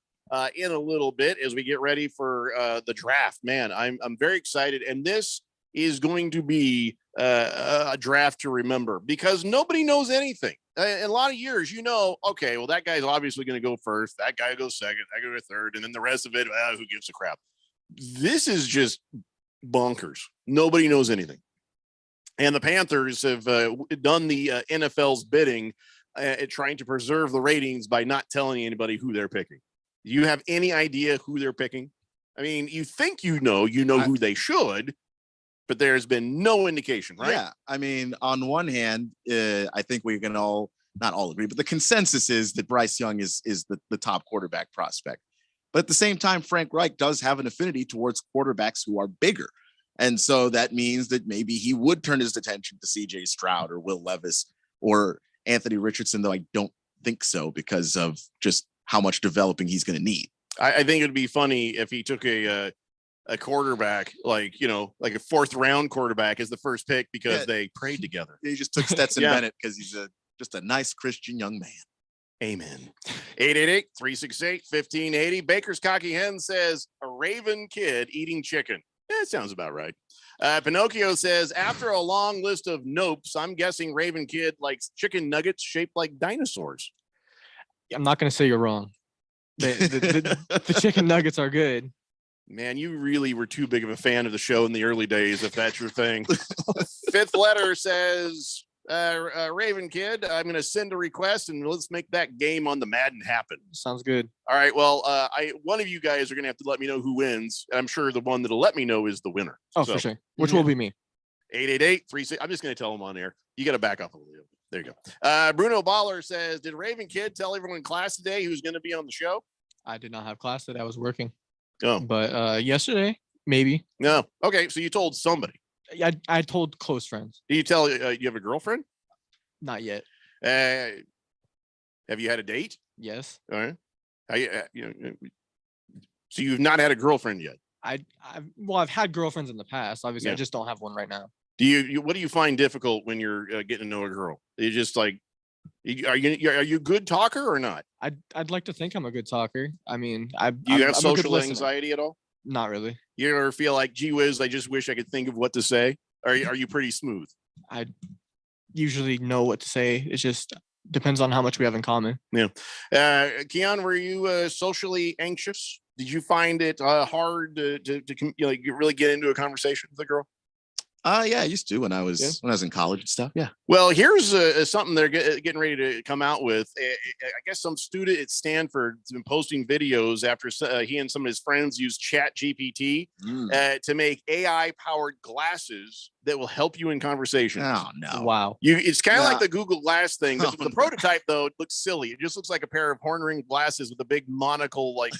Speaker 10: in a little bit as we get ready for the draft. Man, I'm very excited. And this is going to be a draft to remember because nobody knows anything. In a lot of years, okay, well, that guy's obviously going to go first. That guy goes second. I go to third. And then the rest of it, who gives a crap? This is just bonkers. Nobody knows anything. And the Panthers have done the NFL's bidding at trying to preserve the ratings by not telling anybody who they're picking. Do you have any idea who they're picking? I mean, you think you know who they should, but there's been no indication, right?
Speaker 12: Yeah. I mean, on one hand, I think we can all, not all agree, but the consensus is that Bryce Young is the top quarterback prospect. But at the same time, Frank Reich does have an affinity towards quarterbacks who are bigger. And so that means that maybe he would turn his attention to CJ Stroud or Will Levis or Anthony Richardson, though I don't think so because of just how much developing he's going to need.
Speaker 10: I think it'd be funny if he took a quarterback, like a fourth round quarterback as the first pick because they prayed together.
Speaker 12: He just took Stetson Bennett because he's just a nice Christian young man.
Speaker 10: Amen. 888-368-1580. Baker's Cocky Hen says a Raven kid eating chicken. It sounds about right. Pinocchio says, after a long list of nopes, I'm guessing Raven Kid likes chicken nuggets shaped like dinosaurs.
Speaker 11: I'm not going to say you're wrong. The chicken nuggets are good.
Speaker 10: Man, you really were too big of a fan of the show in the early days, if that's your thing. Fifth letter says, Raven Kid, I'm going to send a request and let's make that game on the Madden happen.
Speaker 11: Sounds good.
Speaker 10: All right. Well, one of you guys are going to have to let me know who wins. And I'm sure the one that'll let me know is the winner.
Speaker 11: Oh, for sure. Which will be me.
Speaker 10: 888-36. I'm just going to tell them on air. You got to back off a little bit. There you go. Bruno Baller says, did Raven Kid tell everyone in class today who's going to be on the show?
Speaker 11: I did not have class today. I was working.
Speaker 10: Oh.
Speaker 11: But yesterday, maybe.
Speaker 10: No. Okay. So you told somebody.
Speaker 11: I told close friends.
Speaker 10: Do you tell you have a girlfriend?
Speaker 11: Not yet.
Speaker 10: Have you had a date?
Speaker 11: Yes.
Speaker 10: All right. So you've not had a girlfriend yet?
Speaker 11: I've had girlfriends in the past. Obviously, I just don't have one right now.
Speaker 10: Do what do you find difficult when you're getting to know a girl? You just like, are you a good talker or not?
Speaker 11: I'd like to think I'm a good talker. I mean,
Speaker 10: Do you
Speaker 11: I'm
Speaker 10: have
Speaker 11: a good
Speaker 10: social
Speaker 11: listener.
Speaker 10: anxiety at all?
Speaker 11: Not really.
Speaker 10: You ever feel like, gee whiz, I just wish I could think of what to say? Are you pretty smooth?
Speaker 11: I usually know what to say. It just depends on how much we have in common.
Speaker 10: Yeah. Keon, were you socially anxious? Did you find it hard to really get into a conversation with a girl?
Speaker 12: Yeah, I used to when I was in college and stuff. Yeah.
Speaker 10: Well, here's something they're getting ready to come out with. I guess some student at Stanford has been posting videos after he and some of his friends use Chat GPT to make AI-powered glasses that will help you in conversations.
Speaker 12: Oh no!
Speaker 11: Wow.
Speaker 10: It's kind of like the Google Glass thing. The prototype, though, it looks silly. It just looks like a pair of horn-rimmed glasses with a big monocle, like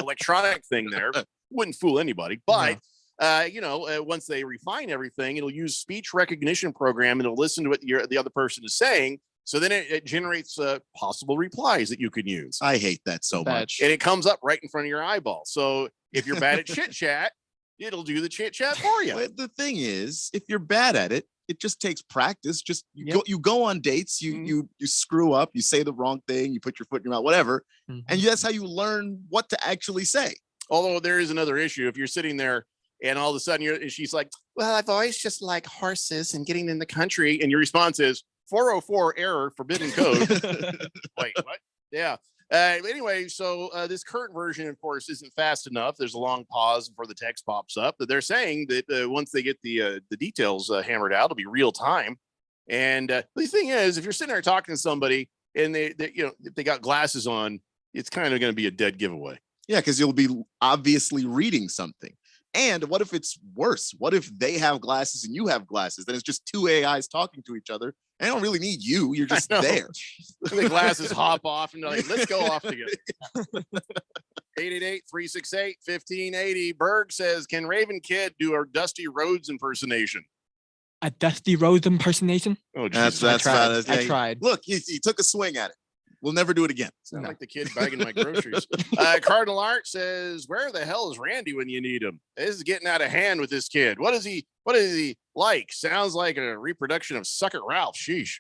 Speaker 10: electronic thing there. Wouldn't fool anybody, but. No. Once they refine everything, it'll use speech recognition program and it'll listen to what the other person is saying. So then it generates possible replies that you can use.
Speaker 12: I hate that so much.
Speaker 10: And it comes up right in front of your eyeball. So if you're bad at chit chat, it'll do the chit chat for you.
Speaker 12: But the thing is, if you're bad at it, it just takes practice. Just you go on dates, you screw up, you say the wrong thing, you put your foot in your mouth, whatever, and that's how you learn what to actually say.
Speaker 10: Although there is another issue. If you're sitting there and all of a sudden she's like, well, I've always just liked horses and getting in the country. And your response is 404 error, forbidden code. Wait, what? Yeah. Anyway, so this current version, of course, isn't fast enough. There's a long pause before the text pops up. But they're saying that once they get the details hammered out, it'll be real time. And the thing is, if you're sitting there talking to somebody and they if they got glasses on, it's kind of going to be a dead giveaway.
Speaker 12: Yeah, because you'll be obviously reading something. And what if it's worse? What if they have glasses and you have glasses? Then it's just two AIs talking to each other. They don't really need you. You're just there.
Speaker 10: The glasses hop off and they're like, let's go off together. 888-368-1580. Berg says, can Raven Kid do a Dusty Rhodes impersonation?
Speaker 11: A Dusty Rhodes impersonation?
Speaker 10: Oh,
Speaker 12: that's
Speaker 11: I tried.
Speaker 12: Look, he took a swing at it. We'll never do it again.
Speaker 10: Sound like the kid bagging my groceries. Cardinal Art says, where the hell is Randy when you need him? This is getting out of hand with this kid. What is he like? Sounds like a reproduction of Sucker Ralph. Sheesh.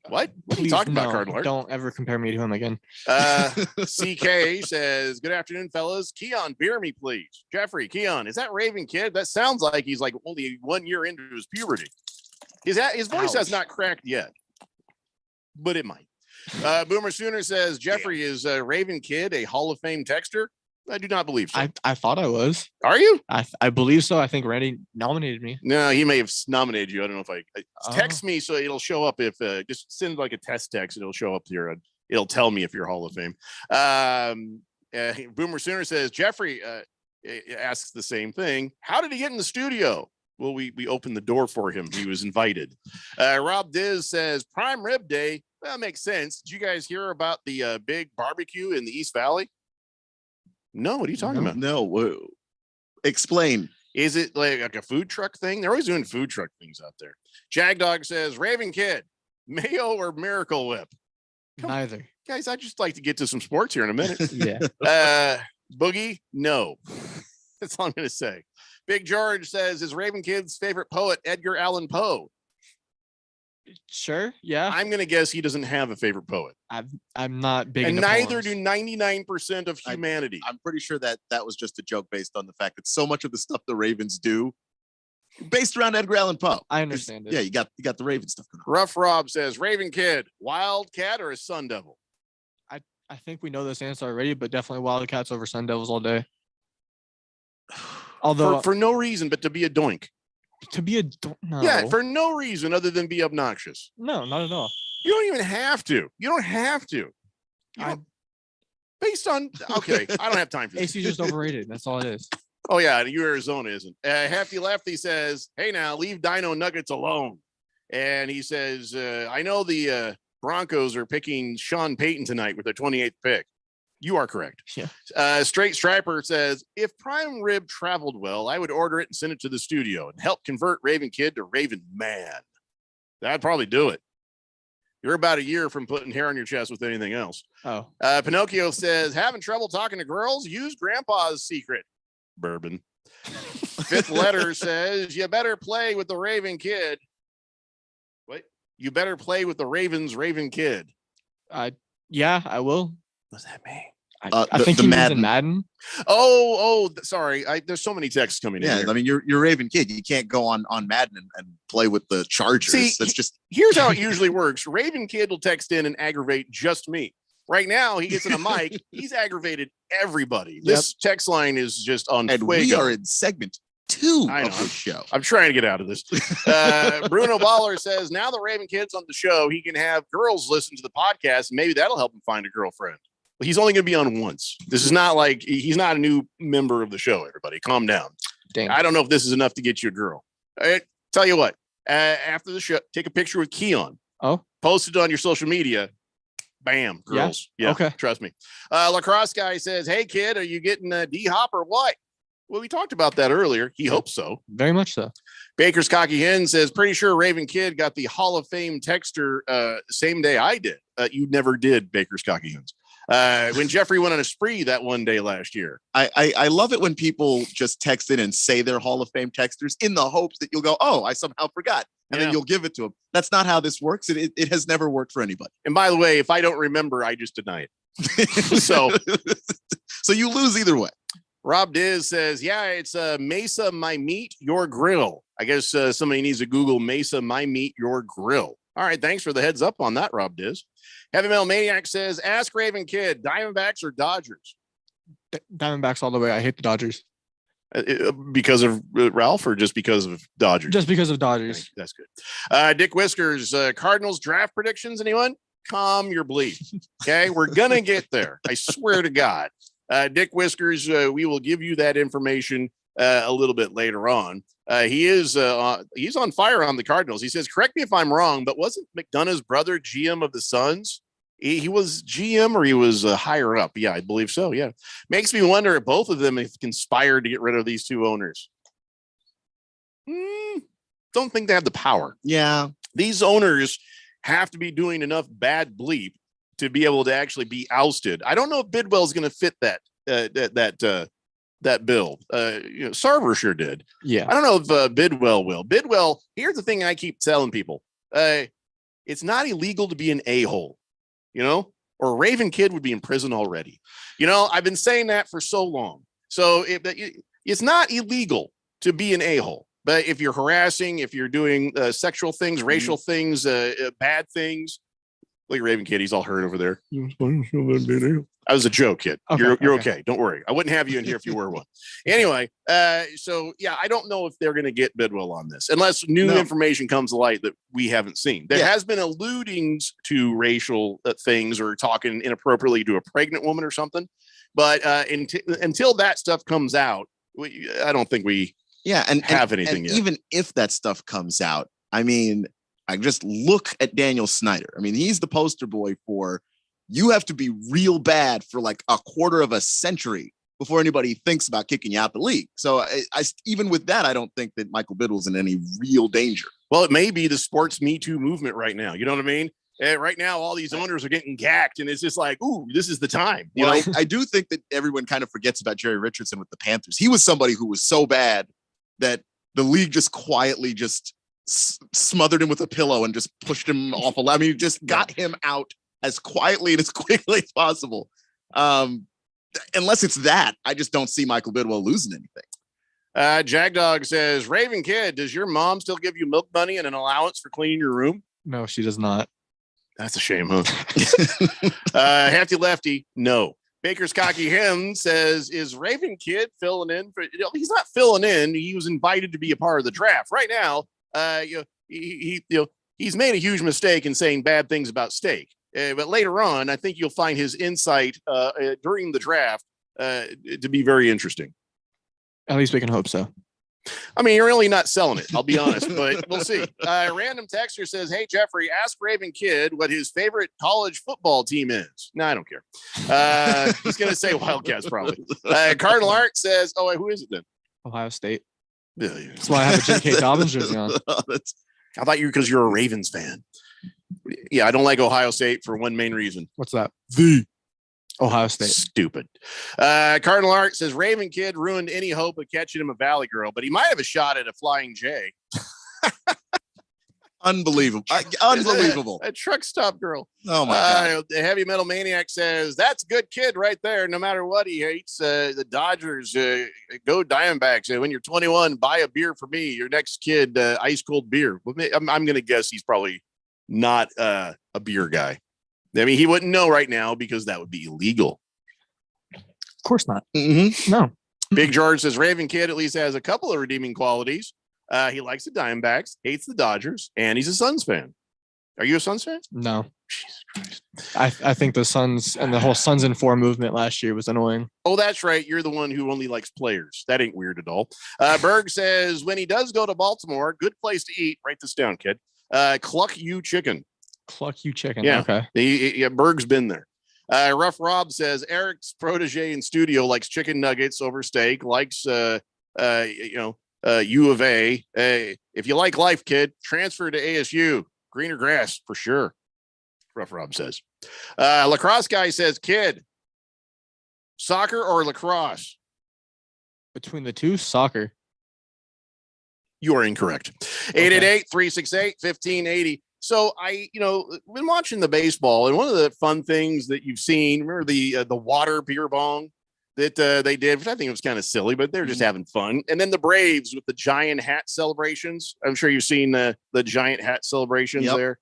Speaker 10: What are you talking about, Cardinal Art?
Speaker 11: Don't ever compare me to him again.
Speaker 10: CK says, good afternoon, fellas. Keon, beer me, please. Jeffrey, Keon, is that Raven Kid? That sounds like he's like only 1 year into his puberty. His voice has not cracked yet, but it might. Boomer Sooner says, Jeffrey, is Raven Kid a Hall of Fame texter? I do not believe so.
Speaker 11: I thought I was.
Speaker 10: Are you?
Speaker 11: I believe so. I think Randy nominated me.
Speaker 10: No, he may have nominated you. I don't know if I text me so it'll show up if just send like a test text and it'll show up here. It'll tell me if you're Hall of Fame. Boomer Sooner says, Jeffrey asks the same thing. How did he get in the studio? Well, we opened the door for him. He was invited. Rob Diz says, Prime Rib Day. That makes sense. Did you guys hear about the big barbecue in the East Valley? No, what are you talking about?
Speaker 12: No, explain.
Speaker 10: Is it like a food truck thing? They're always doing food truck things out there. Jagdog says, Raven Kid, Mayo or Miracle Whip?
Speaker 11: Neither.
Speaker 10: Guys, I'd just like to get to some sports here in a minute.
Speaker 11: Yeah.
Speaker 10: Boogie, no. That's all I'm going to say. Big George says, is Raven Kid's favorite poet Edgar Allan Poe?
Speaker 11: Sure. Yeah.
Speaker 10: I'm going to guess he doesn't have a favorite poet.
Speaker 11: I'm not big.
Speaker 10: And
Speaker 11: into
Speaker 10: neither
Speaker 11: poems.
Speaker 10: do 99% of humanity.
Speaker 12: I'm pretty sure that was just a joke based on the fact that so much of the stuff the Ravens do based around Edgar Allan Poe.
Speaker 11: I understand it.
Speaker 12: Yeah, you got the Raven stuff going on.
Speaker 10: Rough Rob says, Raven Kid, Wildcat or a Sun Devil?
Speaker 11: I think we know this answer already, but definitely Wildcats over Sun Devils all day. Although
Speaker 10: for no reason but to be a doink.
Speaker 11: To be no.
Speaker 10: Yeah, for no reason other than be obnoxious.
Speaker 11: No, not at all.
Speaker 10: You don't even have to. You don't have to. Based on okay, I don't have time for this.
Speaker 11: AC's just overrated. That's all it is.
Speaker 10: Oh yeah, Arizona isn't. Hefty Lefty says, "Hey now, leave Dino Nuggets alone." And he says, "I know the Broncos are picking Sean Payton tonight with their 28th pick." You are correct.
Speaker 11: Yeah.
Speaker 10: Straight Striper says, if Prime Rib traveled well, I would order it and send it to the studio and help convert Raven Kid to Raven Man. That'd probably do it. You're about a year from putting hair on your chest with anything else.
Speaker 11: Oh.
Speaker 10: Pinocchio says, having trouble talking to girls? Use Grandpa's secret. Bourbon. Fifth letter says, you better play with the Raven Kid. What? You better play with the Ravens Raven Kid.
Speaker 11: Yeah, I will.
Speaker 10: What does that mean?
Speaker 11: I think he means in Madden.
Speaker 10: Sorry. There's so many texts coming in.
Speaker 12: Yeah,
Speaker 10: Here.
Speaker 12: I mean, you're Raven Kid. You can't go on Madden and play with the Chargers.
Speaker 10: See,
Speaker 12: That's just
Speaker 10: here's how it usually works. Raven Kid will text in and aggravate just me. Right now, he gets in a mic. He's aggravated everybody. This text line is just on
Speaker 12: and
Speaker 10: fuego.
Speaker 12: we are in segment 2
Speaker 10: I know.
Speaker 12: of the show.
Speaker 10: I'm trying to get out of this. Bruno Baller says, now the Raven Kid's on the show, he can have girls listen to the podcast. And maybe that'll help him find a girlfriend. But he's only going to be on once. This is not like he's not a new member of the show. Everybody, calm down.
Speaker 11: Damn.
Speaker 10: I don't know if this is enough to get you a girl. Tell you what, after the show, take a picture with Keon.
Speaker 11: Oh,
Speaker 10: post it on your social media. Bam, girls. Yeah.
Speaker 11: Okay.
Speaker 10: Trust me. Lacrosse guy says, hey, kid, are you getting a D-Hop or what? Well, we talked about that earlier. He hopes so.
Speaker 11: Very much so.
Speaker 10: Baker's Cocky Hen says, pretty sure Raven Kid got the Hall of Fame texter same day I did. You never did, Baker's Cocky Hens. When Jeffrey went on a spree that one day last year.
Speaker 12: I love it when people just text in and say they're Hall of Fame texters in the hopes that you'll go, oh, I somehow forgot. And then you'll give it to them. That's not how this works. It has never worked for anybody.
Speaker 10: And by the way, if I don't remember, I just deny it. So
Speaker 12: you lose either way.
Speaker 10: Rob Diz says, yeah, it's Mesa My Meat Your Grill. I guess somebody needs to Google Mesa My Meat Your Grill. All right, thanks for the heads up on that, Rob Diz. Heavy Metal Maniac says, ask Raven Kid, Diamondbacks or Dodgers?
Speaker 11: Diamondbacks all the way. I hate the Dodgers.
Speaker 10: Because of Ralph or just because of Dodgers?
Speaker 11: Just because of Dodgers.
Speaker 10: That's good. Dick Whiskers, Cardinals draft predictions, anyone? Calm your bleep. Okay, we're going to get there. I swear to God. Dick Whiskers, we will give you that information a little bit later on. He's on fire on the Cardinals. He says, correct me if I'm wrong, but wasn't McDonough's brother GM of the Suns? He was GM or he was higher up. Yeah, I believe so. Yeah. Makes me wonder if both of them have conspired to get rid of these two owners. Don't think they have the power.
Speaker 12: Yeah.
Speaker 10: These owners have to be doing enough bad bleep to be able to actually be ousted. I don't know if Bidwell is going to fit that bill. Sarver sure did.
Speaker 11: Yeah.
Speaker 10: I don't know if Bidwell will. Bidwell, here's the thing I keep telling people. It's not illegal to be an a-hole, or Raven Kid would be in prison already. I've been saying that for so long. So it's not illegal to be an a-hole. But if you're harassing, if you're doing sexual things, racial things, bad things, look at Raven Kid. He's all hurt over there. I was a joke, kid.
Speaker 11: Okay,
Speaker 10: you're okay. Don't worry. I wouldn't have you in here if you were one. Anyway, so yeah, I don't know if they're going to get Bidwell on this unless new information comes to light that we haven't seen. There has been alludings to racial things or talking inappropriately to a pregnant woman or something. But until that stuff comes out, I don't think we have anything yet.
Speaker 12: Even if that stuff comes out, I mean, I just look at Daniel Snyder. I mean, he's the poster boy for you have to be real bad for like a quarter of a century before anybody thinks about kicking you out the league. So I even with that, I don't think that Michael Bidwell's in any real danger.
Speaker 10: Well, it may be the sports Me Too movement right now. You know what I mean? Right now, all these owners are getting gacked, and it's just like, ooh, this is the time. You know?
Speaker 12: I do think that everyone kind of forgets about Jerry Richardson with the Panthers. He was somebody who was so bad that the league just quietly just smothered him with a pillow and just pushed him off. I mean, just got him out as quietly and as quickly as possible. Unless it's that, I just don't see Michael Bidwell losing anything.
Speaker 10: Jagdog says, Raven Kid, does your mom still give you milk money and an allowance for cleaning your room?
Speaker 11: No, she does not.
Speaker 10: That's a shame, huh? Hefty Lefty, no. Baker's Cocky Him says, is Raven Kid filling in for, he's not filling in. He was invited to be a part of the draft. Right now, he's made a huge mistake in saying bad things about steak. But later on, I think you'll find his insight during the draft to be very interesting.
Speaker 11: At least we can hope so.
Speaker 10: I mean, you're really not selling it, I'll be honest, but we'll see. Random texter says, hey, Jeffrey, ask Raven Kid what his favorite college football team is. No, I don't care. He's going to say Wildcats probably. Cardinal Art says, oh, wait, who is it then?
Speaker 11: Ohio State.
Speaker 10: Yeah.
Speaker 11: That's why I have a J.K. Dobbins jersey on.
Speaker 10: I thought because you're a Ravens fan. Yeah, I don't like Ohio State for one main reason.
Speaker 11: What's that?
Speaker 10: The
Speaker 11: Ohio State.
Speaker 10: Stupid. Cardinal Art says Raven Kid ruined any hope of catching him a Valley Girl, but he might have a shot at a Flying J.
Speaker 12: Unbelievable. Unbelievable.
Speaker 10: A truck stop girl.
Speaker 12: Oh my God.
Speaker 10: The Heavy Metal Maniac says that's a good kid right there. No matter what he hates, the Dodgers go Diamondbacks. When you're 21, buy a beer for me. Your next kid, ice cold beer. I'm going to guess he's probably not a beer guy. I mean, he wouldn't know right now because that would be illegal.
Speaker 11: Of course not.
Speaker 10: Mm-hmm.
Speaker 11: No.
Speaker 10: Big George says Raven Kid at least has a couple of redeeming qualities. He likes the Diamondbacks, hates the Dodgers, and he's a Suns fan. Are you a Suns fan?
Speaker 11: No. Jesus Christ. I think the Suns and the whole Suns in 4 movement last year was annoying.
Speaker 10: Oh, that's right. You're the one who only likes players. That ain't weird at all. Berg says when he does go to Baltimore, good place to eat. Write this down, kid. Cluck You Chicken.
Speaker 11: Cluck You Chicken.
Speaker 10: Yeah.
Speaker 11: Okay.
Speaker 10: Berg's been there. Rough Rob says Eric's protege in studio likes chicken nuggets over steak, likes U of A. If you like life, kid, transfer to ASU. Greener grass for sure. Rough Rob says. Lacrosse guy says, kid, soccer or lacrosse?
Speaker 11: Between the two, soccer.
Speaker 10: You are incorrect. 888-368-1580. So been watching the baseball, and one of the fun things that you've seen, remember the water beer bong that they did, which I think it was kind of silly, but they're just having fun. And then the Braves with the giant hat celebrations. I'm sure you've seen the giant hat celebrations there.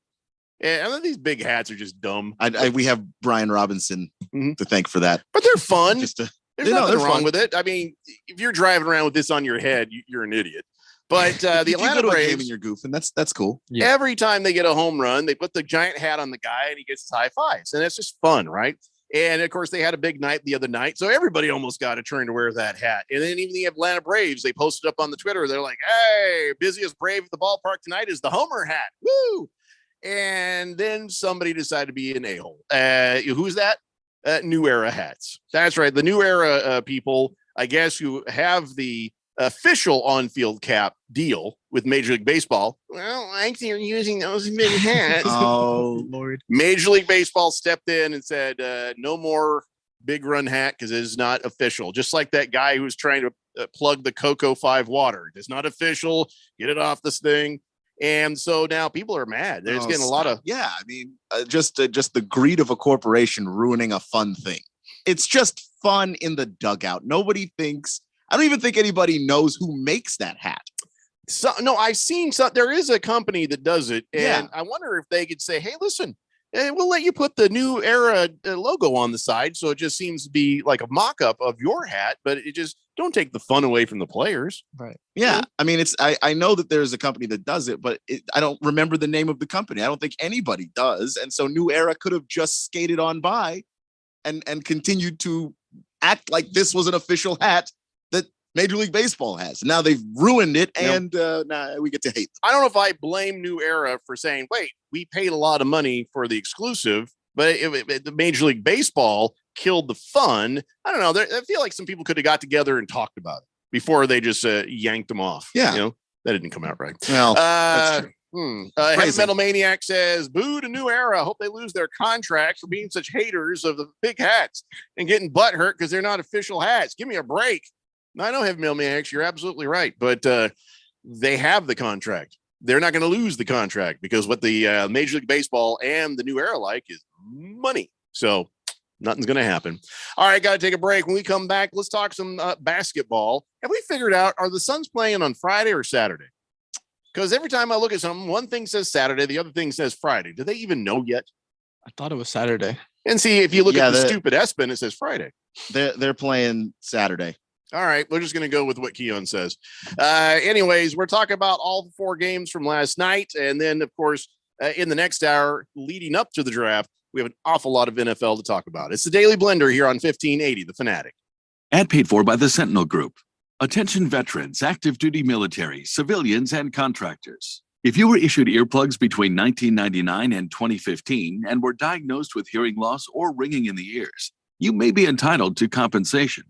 Speaker 10: And these big hats are just dumb.
Speaker 12: We have Brian Robinson to thank for that.
Speaker 10: But they're fun. There's nothing wrong
Speaker 12: fun
Speaker 10: with it. I mean, if you're driving around with this on your head, you're an idiot. But the Atlanta Braves,
Speaker 12: and you're goofing. That's cool.
Speaker 11: Yeah.
Speaker 10: Every time they get a home run, they put the giant hat on the guy and he gets his high fives. And it's just fun, right? And of course, they had a big night the other night. So everybody almost got a turn to wear that hat. And then even the Atlanta Braves, they posted up on the Twitter. They're like, hey, busiest Brave at the ballpark tonight is the Homer hat. Woo! And then somebody decided to be an a-hole. Who's that? New Era hats. That's right. The New Era people, I guess, who have the official on-field cap deal with Major League Baseball. Well, I think they're using those big hats.
Speaker 11: Oh, Lord.
Speaker 10: Major League Baseball stepped in and said, no more big run hat because it is not official. Just like that guy who was trying to plug the Cocoa 5 water. It's not official. Get it off this thing. And so now people are mad. They're just getting a lot of...
Speaker 12: Yeah, I mean, just the greed of a corporation ruining a fun thing. It's just fun in the dugout. Nobody thinks... I don't even think anybody knows who makes that hat.
Speaker 10: So no, I've seen some. There is a company that does it, and
Speaker 12: Yeah.
Speaker 10: I wonder if they could say, "Hey, listen, we'll let you put the New Era logo on the side, so it just seems to be like a mock-up of your hat, but it just don't take the fun away from the players."
Speaker 11: Right.
Speaker 12: Yeah, I mean, I know that there's a company that does it, but I don't remember the name of the company. I don't think anybody does, and so New Era could have just skated on by, and continued to act like this was an official hat that Major League Baseball has. Now they've ruined it, and now we get to hate them.
Speaker 10: I don't know if I blame New Era for saying, "Wait, we paid a lot of money for the exclusive," but the Major League Baseball killed the fun. I don't know. I feel like some people could have got together and talked about it before they just yanked them off.
Speaker 12: Yeah.
Speaker 10: That didn't come out right.
Speaker 12: Well, that's true.
Speaker 10: Heavy Metal Maniac says, boo to New Era. Hope they lose their contract for being such haters of the big hats and getting butthurt because they're not official hats. Give me a break. I know Heavy Metal Maniacs, you're absolutely right, but they have the contract. They're not going to lose the contract because what the Major League Baseball and the New Era like is money. So nothing's going to happen. All right, got to take a break. When we come back, let's talk some basketball. Have we figured out, are the Suns playing on Friday or Saturday? Because every time I look at something, one thing says Saturday, the other thing says Friday. Do they even know yet?
Speaker 11: I thought it was Saturday.
Speaker 10: And see, if you look at the stupid ESPN, it says Friday.
Speaker 12: They're playing Saturday.
Speaker 10: All right, we're just going to go with what Keon says. Anyways, we're talking about all 4 games from last night. And then, of course, in the next hour leading up to the draft, we have an awful lot of NFL to talk about. It's the Daily Blender here on 1580, The Fanatic.
Speaker 17: Ad paid for by the Sentinel Group. Attention veterans, active duty military, civilians, and contractors. If you were issued earplugs between 1999 and 2015 and were diagnosed with hearing loss or ringing in the ears, you may be entitled to compensation.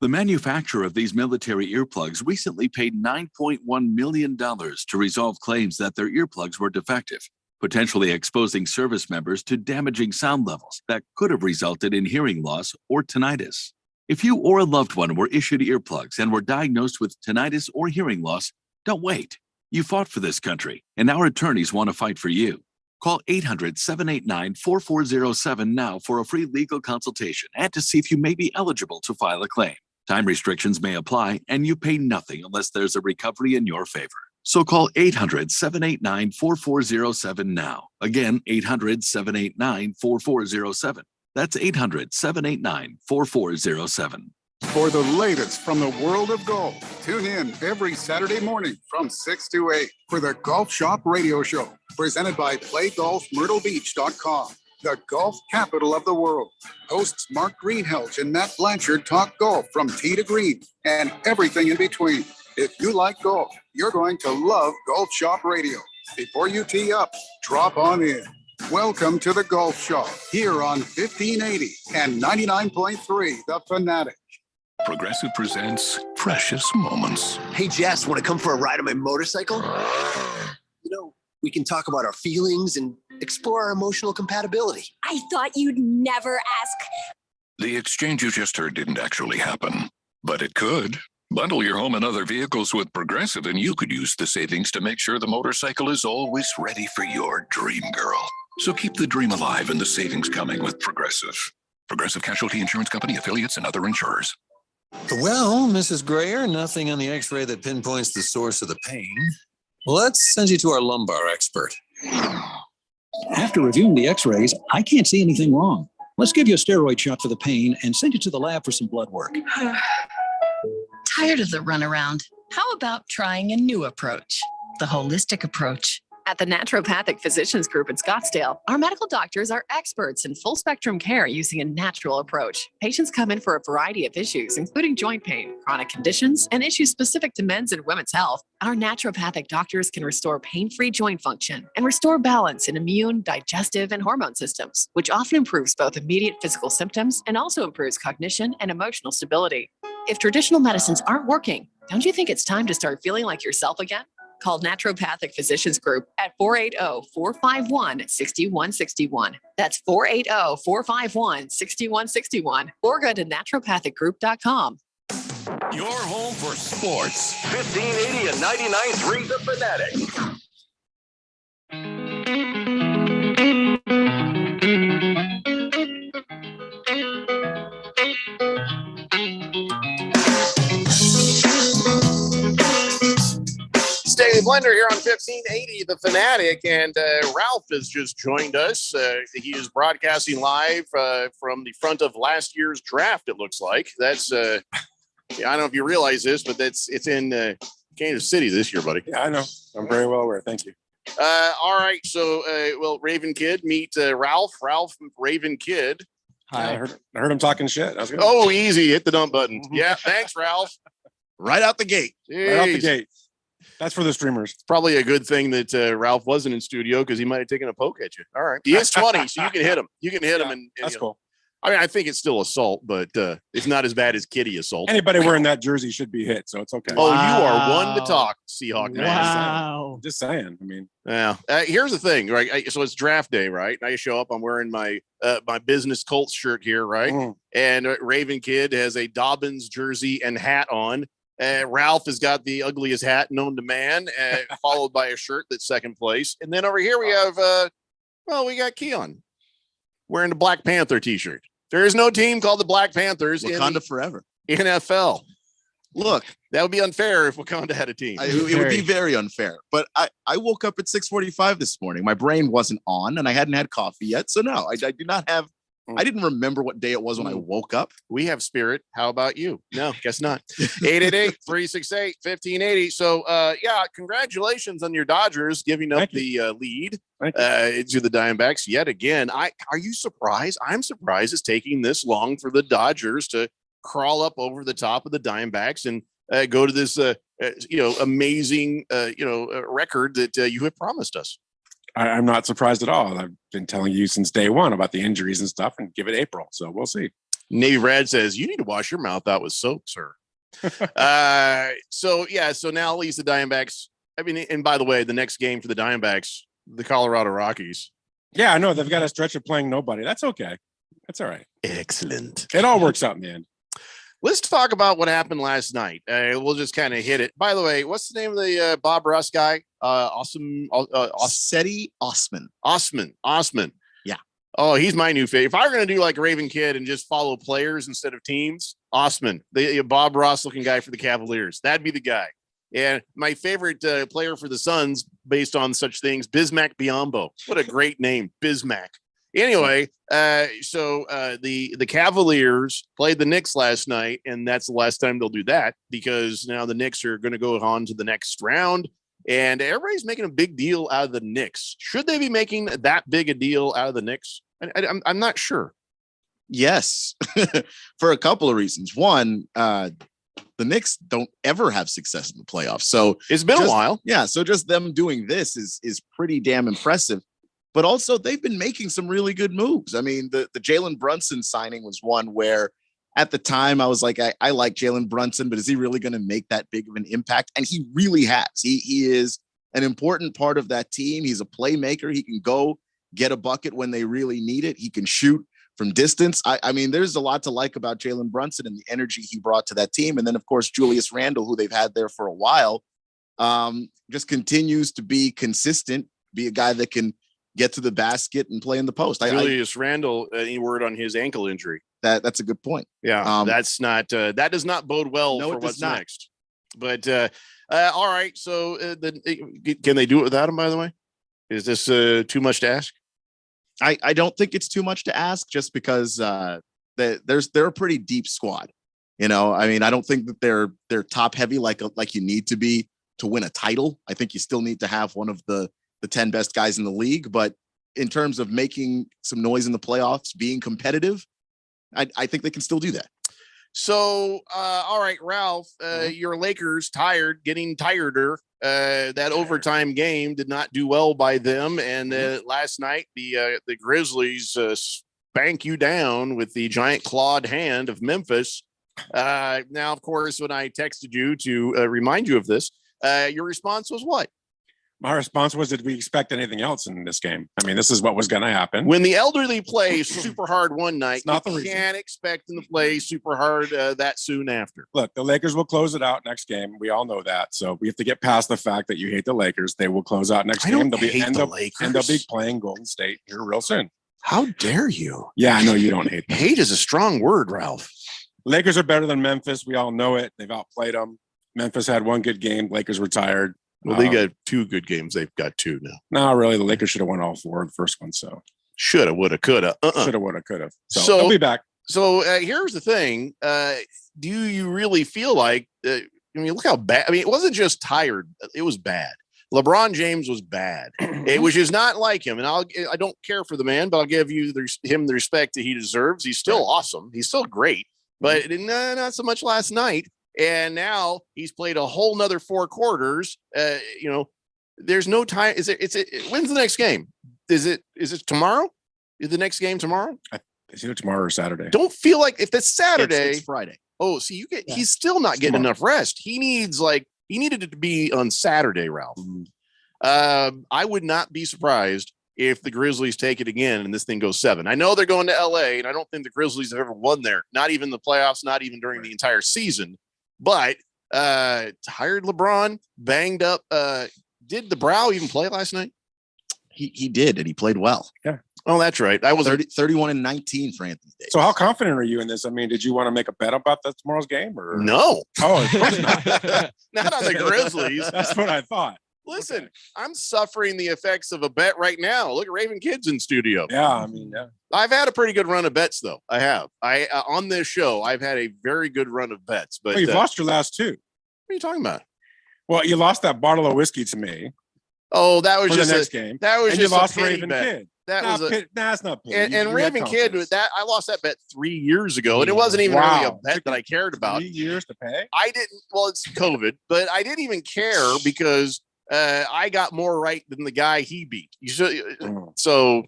Speaker 17: The manufacturer of these military earplugs recently paid $9.1 million to resolve claims that their earplugs were defective. potentially exposing service members to damaging sound levels that could have resulted in hearing loss or tinnitus. If you or a loved one were issued earplugs and were diagnosed with tinnitus or hearing loss, don't wait. You fought for this country, and our attorneys want to fight for you. Call 800-789-4407 now for a free legal consultation and to see if you may be eligible to file a claim. Time restrictions may apply, and you pay nothing unless there's a recovery in your favor. So call 800-789-4407 now. Again, 800-789-4407. That's 800-789-4407.
Speaker 18: For the latest from the world of golf, tune in every Saturday morning from 6 to 8 for the Golf Shop Radio Show, presented by PlayGolfMyrtleBeach.com, the golf capital of the world. Hosts Mark Greenhelch and Matt Blanchard talk golf from tee to green and everything in between. If you like golf, you're going to love Golf Shop Radio. Before you tee up, drop on in. Welcome to the Golf Shop here on 1580 and 99.3 The Fanatic.
Speaker 6: Progressive presents Precious Moments.
Speaker 7: Hey, Jess, want to come for a ride on my motorcycle? We can talk about our feelings and explore our emotional compatibility.
Speaker 8: I thought you'd never ask.
Speaker 6: The exchange you just heard didn't actually happen, but it could. Bundle your home and other vehicles with Progressive, and you could use the savings to make sure the motorcycle is always ready for your dream girl. So keep the dream alive and the savings coming with Progressive. Progressive Casualty Insurance Company, affiliates, and other insurers.
Speaker 19: Well, Mrs. Grayer, nothing on the x-ray that pinpoints the source of the pain. Let's send you to our lumbar expert.
Speaker 20: After reviewing the x-rays, I can't see anything wrong. Let's give you a steroid shot for the pain and send you to the lab for some blood work.
Speaker 21: Tired of the runaround? How about trying a new approach? The holistic approach.
Speaker 2: At the Naturopathic Physicians Group in Scottsdale, our medical doctors are experts in full spectrum care using a natural approach. Patients come in for a variety of issues, including joint pain, chronic conditions, and issues specific to men's and women's health. Our naturopathic doctors can restore pain-free joint function and restore balance in immune, digestive, and hormone systems, which often improves both immediate physical symptoms and also improves cognition and emotional stability. If traditional medicines aren't working, don't you think it's time to start feeling like yourself again? Call Naturopathic Physicians Group at 480-451-6161. That's 480-451-6161. Or go to naturopathicgroup.com.
Speaker 9: Your home for sports. 1580 and 99.3 The Fanatic.
Speaker 10: Daily Blender here on 1580 The Fanatic, and Ralph has just joined us. He is broadcasting live from the front of last year's draft, it looks like. That's I don't know if you realize this, but it's in Kansas City this year, buddy.
Speaker 22: Yeah, I know. I'm very well aware. Thank you.
Speaker 10: All right, so Raven Kid, meet Ralph Raven Kid.
Speaker 22: Hi. I heard him talking shit. That was good.
Speaker 10: Oh, easy, hit the dump button. Yeah, thanks, Ralph.
Speaker 12: Right out the gate.
Speaker 10: Jeez.
Speaker 22: Right out the gate. That's for the streamers.
Speaker 10: It's probably a good thing that Ralph wasn't in studio because he might have taken a poke at you. All right. He is 20, so you can hit him. You can hit him. And
Speaker 22: that's cool.
Speaker 10: I mean, I think it's still assault, but it's not as bad as kitty assault.
Speaker 22: Anybody wearing that jersey should be hit, so it's okay.
Speaker 10: Oh, you are one to talk, Seahawk man.
Speaker 22: Wow. Just saying. I mean,
Speaker 10: yeah. Here's the thing, right? So it's draft day, right? I show up. I'm wearing my my business Colts shirt here, right? And Raven Kid has a Dobbins jersey and hat on. Ralph has got the ugliest hat known to man, followed by a shirt that's second place. And then over here we have, we got Keon wearing the Black Panther t-shirt. There is no team called the Black Panthers
Speaker 12: Wakanda forever.
Speaker 10: NFL.
Speaker 12: Look,
Speaker 10: that would be unfair if Wakanda had a team.
Speaker 12: It would be very unfair. But I woke up at 6:45 this morning. My brain wasn't on, and I hadn't had coffee yet. So no, I do not have. I didn't remember what day it was when I woke up.
Speaker 10: We have spirit. How about you? No, guess not. 888-368-1580. So, congratulations on your Dodgers giving up the lead to the Diamondbacks yet again. Are you surprised? I'm surprised it's taking this long for the Dodgers to crawl up over the top of the Diamondbacks and go to this, amazing, record that you have promised us.
Speaker 22: I'm not surprised at all. I've been telling you since day one about the injuries and stuff, and give it April. So we'll see.
Speaker 10: Navy Brad says, you need to wash your mouth out with soap, sir. So now at least the Diamondbacks, I mean, and by the way, the next game for the Diamondbacks, the Colorado Rockies.
Speaker 22: Yeah, I know they've got a stretch of playing nobody. That's okay. That's all right.
Speaker 10: Excellent.
Speaker 22: It all works out in the end.
Speaker 10: Let's talk about what happened last night. We'll just kind of hit it. By the way, what's the name of the Bob Ross guy?
Speaker 12: Seti Osman.
Speaker 10: Osman.
Speaker 12: Yeah.
Speaker 10: Oh, he's my new favorite. If I were going to do like Raven Kid and just follow players instead of teams, Osman, the Bob Ross looking guy for the Cavaliers, that'd be the guy. And my favorite player for the Suns, based on such things, Bismack Biyombo. What a great name, Bismack. Anyway, so the Cavaliers played the Knicks last night, and that's the last time they'll do that because now the Knicks are going to go on to the next round, and everybody's making a big deal out of the Knicks. Should they be making that big a deal out of the Knicks? I'm not sure.
Speaker 12: Yes, for a couple of reasons. One, the Knicks don't ever have success in the playoffs, so
Speaker 10: it's been a while.
Speaker 12: Yeah, so just them doing this is pretty damn impressive. But also, they've been making some really good moves. I mean, the Jalen Brunson signing was one where at the time I was like, I like Jalen Brunson, but is he really going to make that big of an impact? And he really has. He is an important part of that team. He's a playmaker. He can go get a bucket when they really need it. He can shoot from distance. I mean, there's a lot to like about Jalen Brunson and the energy he brought to that team. And then, of course, Julius Randle, who they've had there for a while, just continues to be consistent, be a guy that can get to the basket and play in the post.
Speaker 10: Julius Randle, any word on his ankle injury?
Speaker 12: That's a good point.
Speaker 10: Yeah, that's not that does not bode well for what's next. But all right, so can they do it without him? By the way, is this too much to ask?
Speaker 12: I don't think it's too much to ask, just because they're a pretty deep squad. You know, I mean, I don't think that they're top heavy like you need to be to win a title. I think you still need to have one of the 10 best guys in the league, but in terms of making some noise in the playoffs, being competitive, I think they can still do that.
Speaker 10: So, all right, Ralph, your Lakers getting tireder. That overtime game did not do well by them. And last night, the Grizzlies spank you down with the giant clawed hand of Memphis. Now, of course, when I texted you to remind you of this, your response was what?
Speaker 22: My response was, did we expect anything else in this game? I mean, this is what was going to happen.
Speaker 10: When the elderly play super hard one night, you can't expect them to play super hard that soon after.
Speaker 22: Look, the Lakers will close it out next game. We all know that. So we have to get past the fact that you hate the Lakers. They will close out next game. They'll be playing Golden State here real soon.
Speaker 10: How dare you?
Speaker 22: Yeah, I know you don't hate them.
Speaker 10: Hate is a strong word, Ralph.
Speaker 22: Lakers are better than Memphis. We all know it. They've outplayed them. Memphis had one good game. Lakers retired.
Speaker 10: Well, they got two good games. They've got two now.
Speaker 22: No, really, the Lakers should have won all four of the first one. So
Speaker 10: shoulda, woulda, coulda.
Speaker 22: Shoulda, woulda, coulda. So they'll be back.
Speaker 10: So here's the thing. Do you really feel like? I mean, look how bad. I mean, it wasn't just tired. It was bad. LeBron James was bad. It was just not like him. And I don't care for the man, but I'll give him the respect that he deserves. He's still awesome. He's still great. But not so much last night. And now he's played a whole nother 4 quarters. There's no time. When's the next game? Is it tomorrow? Is the next game tomorrow?
Speaker 22: It's either tomorrow or Saturday.
Speaker 10: Don't feel like if it's Saturday,
Speaker 12: it's Friday.
Speaker 10: Oh, see, he's still not getting enough rest. He needed it to be on Saturday, Ralph. I would not be surprised if the Grizzlies take it again and this thing goes 7. I know they're going to LA, and I don't think the Grizzlies have ever won there. Not even the playoffs, not even during the entire season. But tired LeBron, banged up. Did the Brow even play last night?
Speaker 12: He did, and he played well.
Speaker 22: Yeah.
Speaker 10: Oh, that's right. I was
Speaker 12: 31 and 19 for Anthony Davis.
Speaker 22: So how confident are you in this? I mean, did you want to make a bet about tomorrow's game? Or
Speaker 10: no?
Speaker 22: Oh, of course not.
Speaker 10: Not on the Grizzlies.
Speaker 22: That's what I thought.
Speaker 10: Listen, okay. I'm suffering the effects of a bet right now. Look at Raven Kids in studio.
Speaker 22: Yeah, I mean, yeah.
Speaker 10: I've had a pretty good run of bets, though. I have. On this show, I've had a very good run of bets. But
Speaker 22: you've lost your last 2.
Speaker 10: What are you talking about?
Speaker 22: Well, you lost that bottle of whiskey to me.
Speaker 10: Oh, that was just
Speaker 22: the next game.
Speaker 10: That was
Speaker 22: and
Speaker 10: just
Speaker 22: you lost
Speaker 10: a
Speaker 22: Raven
Speaker 10: bet.
Speaker 22: Kid.
Speaker 10: That's
Speaker 22: not pity.
Speaker 10: And Raven Kid, that I lost that bet 3 years ago, and it wasn't even really a bet that I cared about.
Speaker 22: 3 years to pay?
Speaker 10: I didn't. Well, it's COVID, but I didn't even care because I got more right than the guy he beat. So,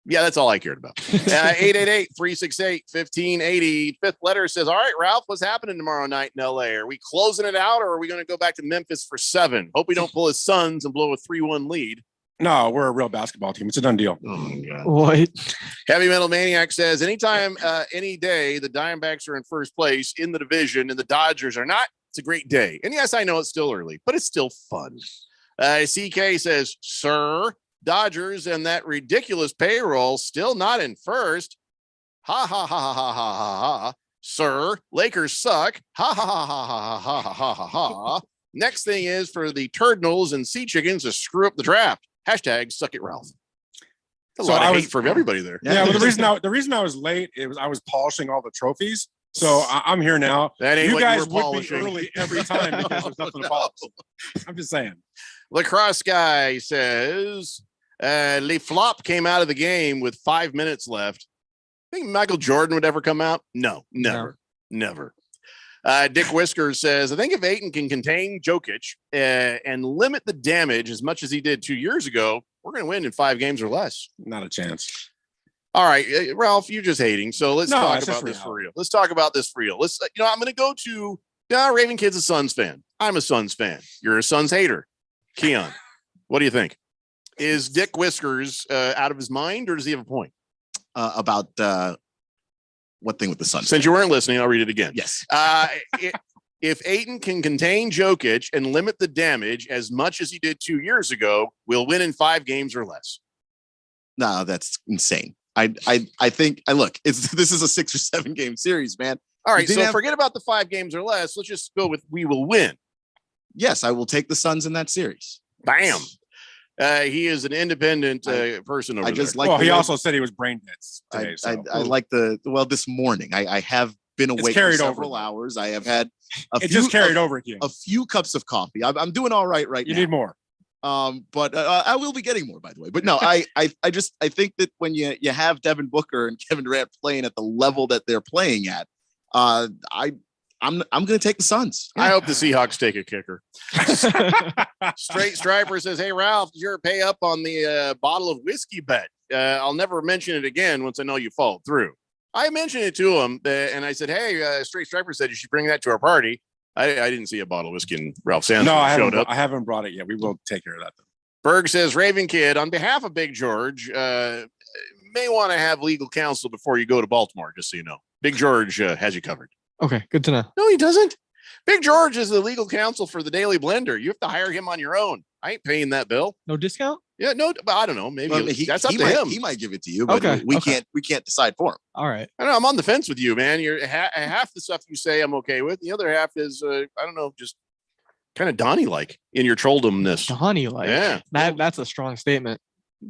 Speaker 10: yeah, that's all I cared about. 888-368-1580. Fifth letter says, all right, Ralph, what's happening tomorrow night in LA? Are we closing it out, or are we going to go back to Memphis for 7? Hope we don't pull his Suns and blow a 3-1 lead.
Speaker 22: No, we're a real basketball team. It's a done deal.
Speaker 12: Oh my God.
Speaker 11: What?
Speaker 10: Heavy Metal Maniac says, anytime, any day, the Diamondbacks are in first place in the division and the Dodgers are not, it's a great day. And yes, I know it's still early, but it's still fun. CK says, sir, Dodgers and that ridiculous payroll still not in first. Ha ha ha ha ha ha ha ha. Sir, Lakers suck. Ha ha ha ha ha ha ha ha ha. Next thing is for the Turdnals and Sea Chickens to screw up the draft. Hashtag suck it, Ralph. A lot of hate from everybody there.
Speaker 22: Yeah, well, the reason I was late I was polishing all the trophies. So I'm here now.
Speaker 10: That ain't
Speaker 22: you
Speaker 10: what
Speaker 22: guys
Speaker 10: you were
Speaker 22: would be
Speaker 10: polishing.
Speaker 22: early every time because there's nothing to polish. I'm just saying.
Speaker 10: Lacrosse guy says Le Flop came out of the game with 5 minutes left. Think Michael Jordan would ever come out? No, never. Dick Whiskers says, I think if Ayton can contain Jokic and limit the damage as much as he did 2 years ago, we're going to win in 5 games or less.
Speaker 22: Not a chance.
Speaker 10: All right, Ralph, you're just hating. So let's talk about this for real. Let's talk about this for real. Let's, I'm going to go to Raven Kid's a Suns fan. I'm a Suns fan. You're a Suns hater. Keon, what do you think? Is Dick Whiskers out of his mind, or does he have a point?
Speaker 12: About what thing with the Suns?
Speaker 10: Since you weren't listening, I'll read it again.
Speaker 12: Yes.
Speaker 10: If Ayton can contain Jokic and limit the damage as much as he did 2 years ago, we'll win in 5 games or less.
Speaker 12: No, that's insane. I think look, this is a 6 or 7 game series, man.
Speaker 10: All right, so forget about the 5 games or less. Let's just go with we will win.
Speaker 12: Yes, I will take the Suns in that series.
Speaker 10: Bam. He is an independent person over there.
Speaker 22: Well, he also said he was brain dead today.
Speaker 12: I like this morning. I have been awake for several hours. I have had a few cups of coffee. I'm doing all right now.
Speaker 22: You need more.
Speaker 12: But I will be getting more, by the way. But no, I think that when you have Devin Booker and Kevin Durant playing at the level that they're playing at, I'm going to take the Suns.
Speaker 10: I hope the Seahawks take a kicker. Straight Striper says, hey, Ralph, did you ever pay up on the bottle of whiskey bet? I'll never mention it again once I know you followed through. I mentioned it to him, and I said, hey, Straight Striper said you should bring that to our party. I didn't see a bottle of whiskey and Ralph Sands showed up.
Speaker 22: I haven't brought it yet. We will take care of that.
Speaker 10: Berg says, Raven Kid, on behalf of Big George, may want to have legal counsel before you go to Baltimore, just so you know. Big George has you covered.
Speaker 11: Okay, good to know.
Speaker 10: No, he doesn't. Big George is the legal counsel for the Daily Blender. You have to hire him on your own. I ain't paying that bill.
Speaker 11: No discount?
Speaker 10: Yeah, no, but I don't know. Maybe that's up to him.
Speaker 12: He might give it to you, but we can't decide for him.
Speaker 11: All right.
Speaker 10: I don't know. I'm on the fence with you, man. You're half the stuff you say I'm okay with. The other half is I don't know, just kind of Donnie-like in your trolldomness.
Speaker 11: Donnie-like.
Speaker 10: Yeah.
Speaker 11: That's a strong statement.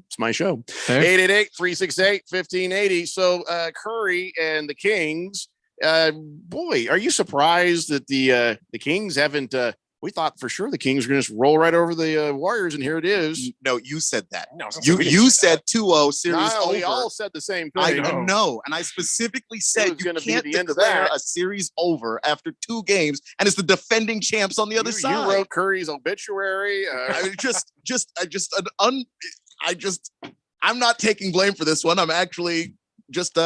Speaker 10: It's my show. 888-368-1580. So Curry and the Kings. Boy, are you surprised that the Kings haven't? We thought for sure the Kings were going to just roll right over the Warriors, and here it is.
Speaker 12: No, you said that.
Speaker 10: No,
Speaker 12: you said 2-0 series over.
Speaker 10: We all said the same thing.
Speaker 12: I know, and I specifically said you can't declare a series over after 2 games, and it's the defending champs on the other side.
Speaker 10: You wrote Curry's obituary.
Speaker 12: I'm not taking blame for this one. I'm actually just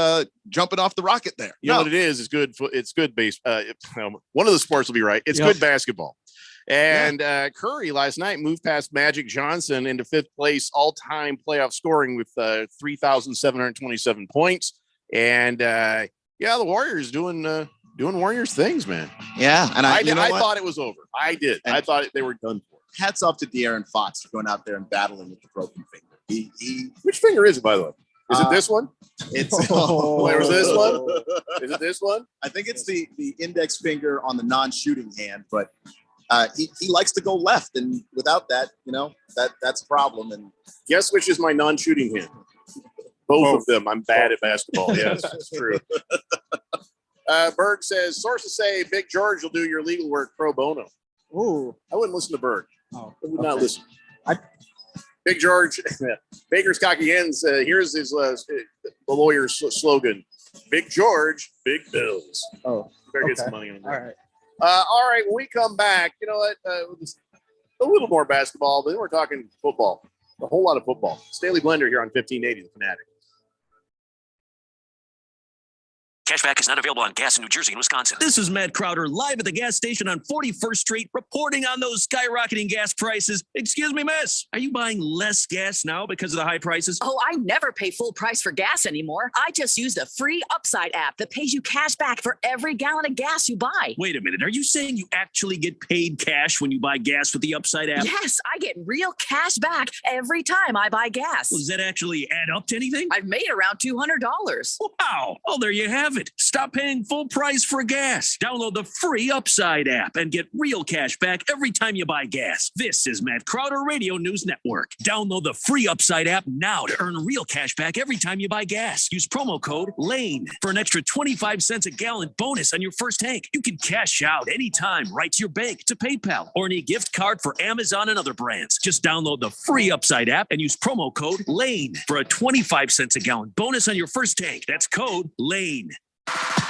Speaker 12: jumping off the rocket there.
Speaker 10: You know what it is? It's good. It's good base. One of the sports will be right. It's good basketball. And Curry last night moved past Magic Johnson into 5th place all-time playoff scoring with 3,727 points. And the Warriors doing Warriors things, man.
Speaker 12: Yeah, and
Speaker 10: I thought it was over. I did. And I thought they were done for.
Speaker 12: Hats off to De'Aaron Fox for going out there and battling with the broken finger.
Speaker 10: Which finger is it, by the way? Is it this one?
Speaker 12: It's
Speaker 10: where's this one? Is it this one?
Speaker 12: I think it's the index finger on the non-shooting hand, but he likes to go left, and without that, that's a problem. And
Speaker 10: guess which is my non-shooting hand? Both of them. I'm bad at basketball. Yes, it's true. Berg says sources say Big George will do your legal work pro bono.
Speaker 11: Oh,
Speaker 10: I wouldn't listen to Berg. I would not listen.
Speaker 11: I
Speaker 10: Big George, Baker's Cocky Ends. Here's his the lawyer's slogan: Big George, big bills.
Speaker 11: Oh,
Speaker 10: better get some money on that.
Speaker 11: All right.
Speaker 10: All right. When we come back, you know what? A little more basketball, but then we're talking football. A whole lot of football. Staley Blender here on 1580, The Fanatic.
Speaker 1: Cashback is not available on gas in New Jersey and Wisconsin.
Speaker 13: This is Matt Crowder live at the gas station on 41st Street reporting on those skyrocketing gas prices. Excuse me, miss. Are you buying less gas now because of the high prices?
Speaker 23: Oh, I never pay full price for gas anymore. I just use the free Upside app that pays you cash back for every gallon of gas you buy.
Speaker 13: Wait a minute. Are you saying you actually get paid cash when you buy gas with the Upside app?
Speaker 23: Yes, I get real cash back every time I buy gas.
Speaker 13: Well, does that actually add up to anything?
Speaker 23: I've made around $200.
Speaker 13: Wow. Well, there you have it. Stop paying full price for gas. Download the free Upside app and get real cash back every time you buy gas. This is Matt Crowder Radio News Network. Download the free Upside app now to earn real cash back every time you buy gas. Use promo code LANE for an extra 25 cents a gallon bonus on your first tank. You can cash out anytime right to your bank, to PayPal, or any gift card for Amazon and other brands. Just download the free Upside app and use promo code LANE for a 25 cents a gallon bonus on your first tank. That's code LANE.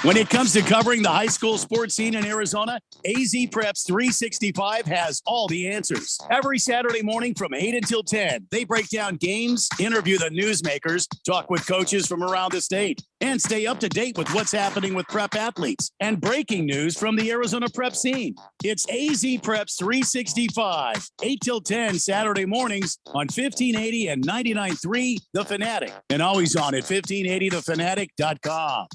Speaker 24: When it comes to covering the high school sports scene in Arizona, AZ Preps 365 has all the answers. Every Saturday morning from 8 until 10, they break down games, interview the newsmakers, talk with coaches from around the state, and stay up to date with what's happening with prep athletes and breaking news from the Arizona prep scene. It's AZ Preps 365, 8 till 10 Saturday mornings on 1580 and 99.3 The Fanatic, and always on at 1580thefanatic.com.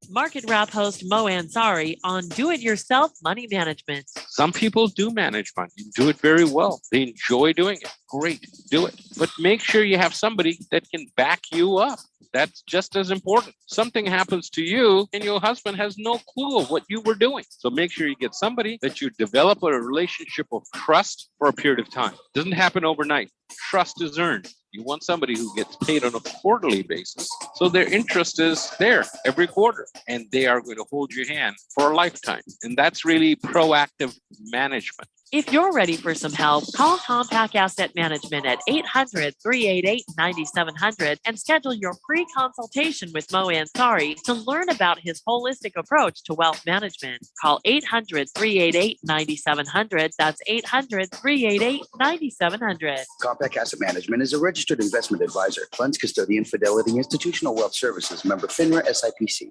Speaker 25: Market Wrap host Mo Ansari on Do-It-Yourself Money Management.
Speaker 26: Some people do manage money, do it very well. They enjoy doing it. Great, do it. But make sure you have somebody that can back you up. That's just as important. Something happens to you and your husband has no clue of what you were doing. So make sure you get somebody that you develop a relationship of trust for a period of time. It doesn't happen overnight. Trust is earned. You want somebody who gets paid on a quarterly basis. So their interest is there every quarter and they are going to hold your hand for a lifetime. And that's really proactive management.
Speaker 25: If you're ready for some help, call Compact Asset Management at 800-388-9700 and schedule your free consultation with Mo Ansari to learn about his holistic approach to wealth management. Call 800-388-9700. That's 800-388-9700.
Speaker 27: Compact Asset Management is a registered investment advisor. Funds custodian, Fidelity Institutional Wealth Services, member FINRA SIPC.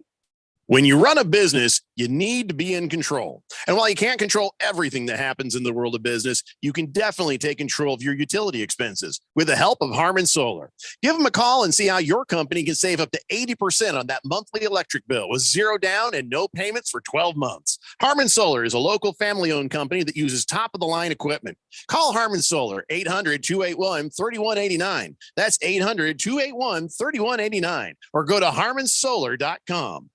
Speaker 10: When you run a business, you need to be in control. And while you can't control everything that happens in the world of business, you can definitely take control of your utility expenses with the help of Harmon Solar. Give them a call and see how your company can save up to 80% on that monthly electric bill with zero down and no payments for 12 months. Harmon Solar is a local family-owned company that uses top-of-the-line equipment. Call Harmon Solar, 800-281-3189. That's 800-281-3189. Or go to harmonsolar.com.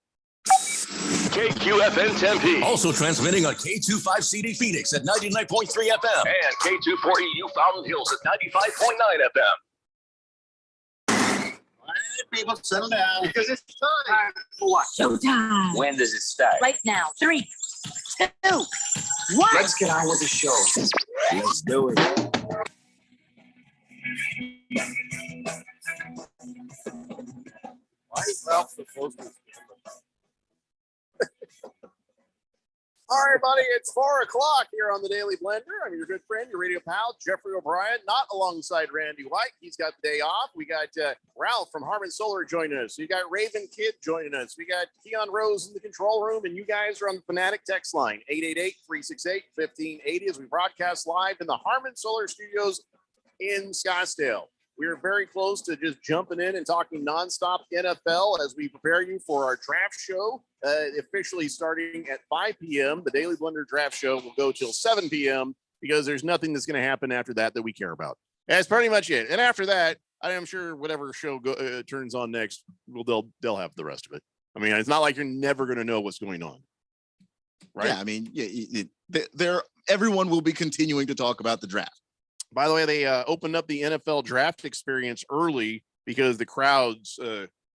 Speaker 9: KQFN Tempe. Also transmitting on K25CD Phoenix at 99.3 FM.
Speaker 14: And K240U Fountain Hills at 95.9 FM.
Speaker 7: All right, people, settle down because it's time.
Speaker 23: What? Showtime.
Speaker 16: When does it start?
Speaker 23: Right now. 3, 2, 1.
Speaker 16: Let's get on with the show. Let's do it.
Speaker 10: Why is Ralph supposed to? All right, everybody, it's 4 o'clock here on the Daily Blender. I'm your good friend, your radio pal, Jeffrey O'Brien, not alongside Randy White. He's got the day off. We got Ralph from Harmon Solar joining us. We got Raven Kidd joining us. We got Keon Rose in the control room, and you guys are on the Fanatic text line, 888-368-1580, as we broadcast live in the Harmon Solar Studios in Scottsdale. We are very close to just jumping in and talking nonstop NFL as we prepare you for our draft show, officially starting at 5 p.m. The Daily Blender draft show will go till 7 p.m. because there's nothing that's going to happen after that we care about. That's pretty much it. And after that, I am sure whatever show turns on next, they'll have the rest of it. I mean, it's not like you're never going to know what's going on. Right?
Speaker 12: Yeah, I mean, everyone will be continuing to talk about the draft.
Speaker 10: By the way, they opened up the NFL draft experience early because the crowd's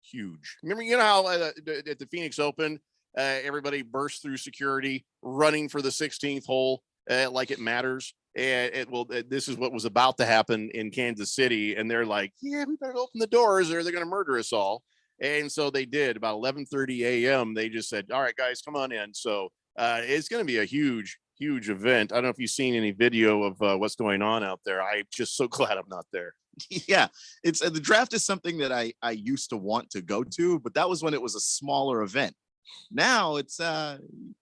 Speaker 10: huge. Remember, you know how at the Phoenix Open, everybody burst through security, running for the 16th hole like it matters. And this is what was about to happen in Kansas City. And they're like, yeah, we better open the doors or they're going to murder us all. And so they did. About 11:30 a.m., they just said, all right, guys, come on in. So it's going to be a huge event. I don't know if you've seen any video of what's going on out there. I'm just so glad I'm not there.
Speaker 12: Yeah, it's the draft is something that I used to want to go to, but that was when it was a smaller event. Now it's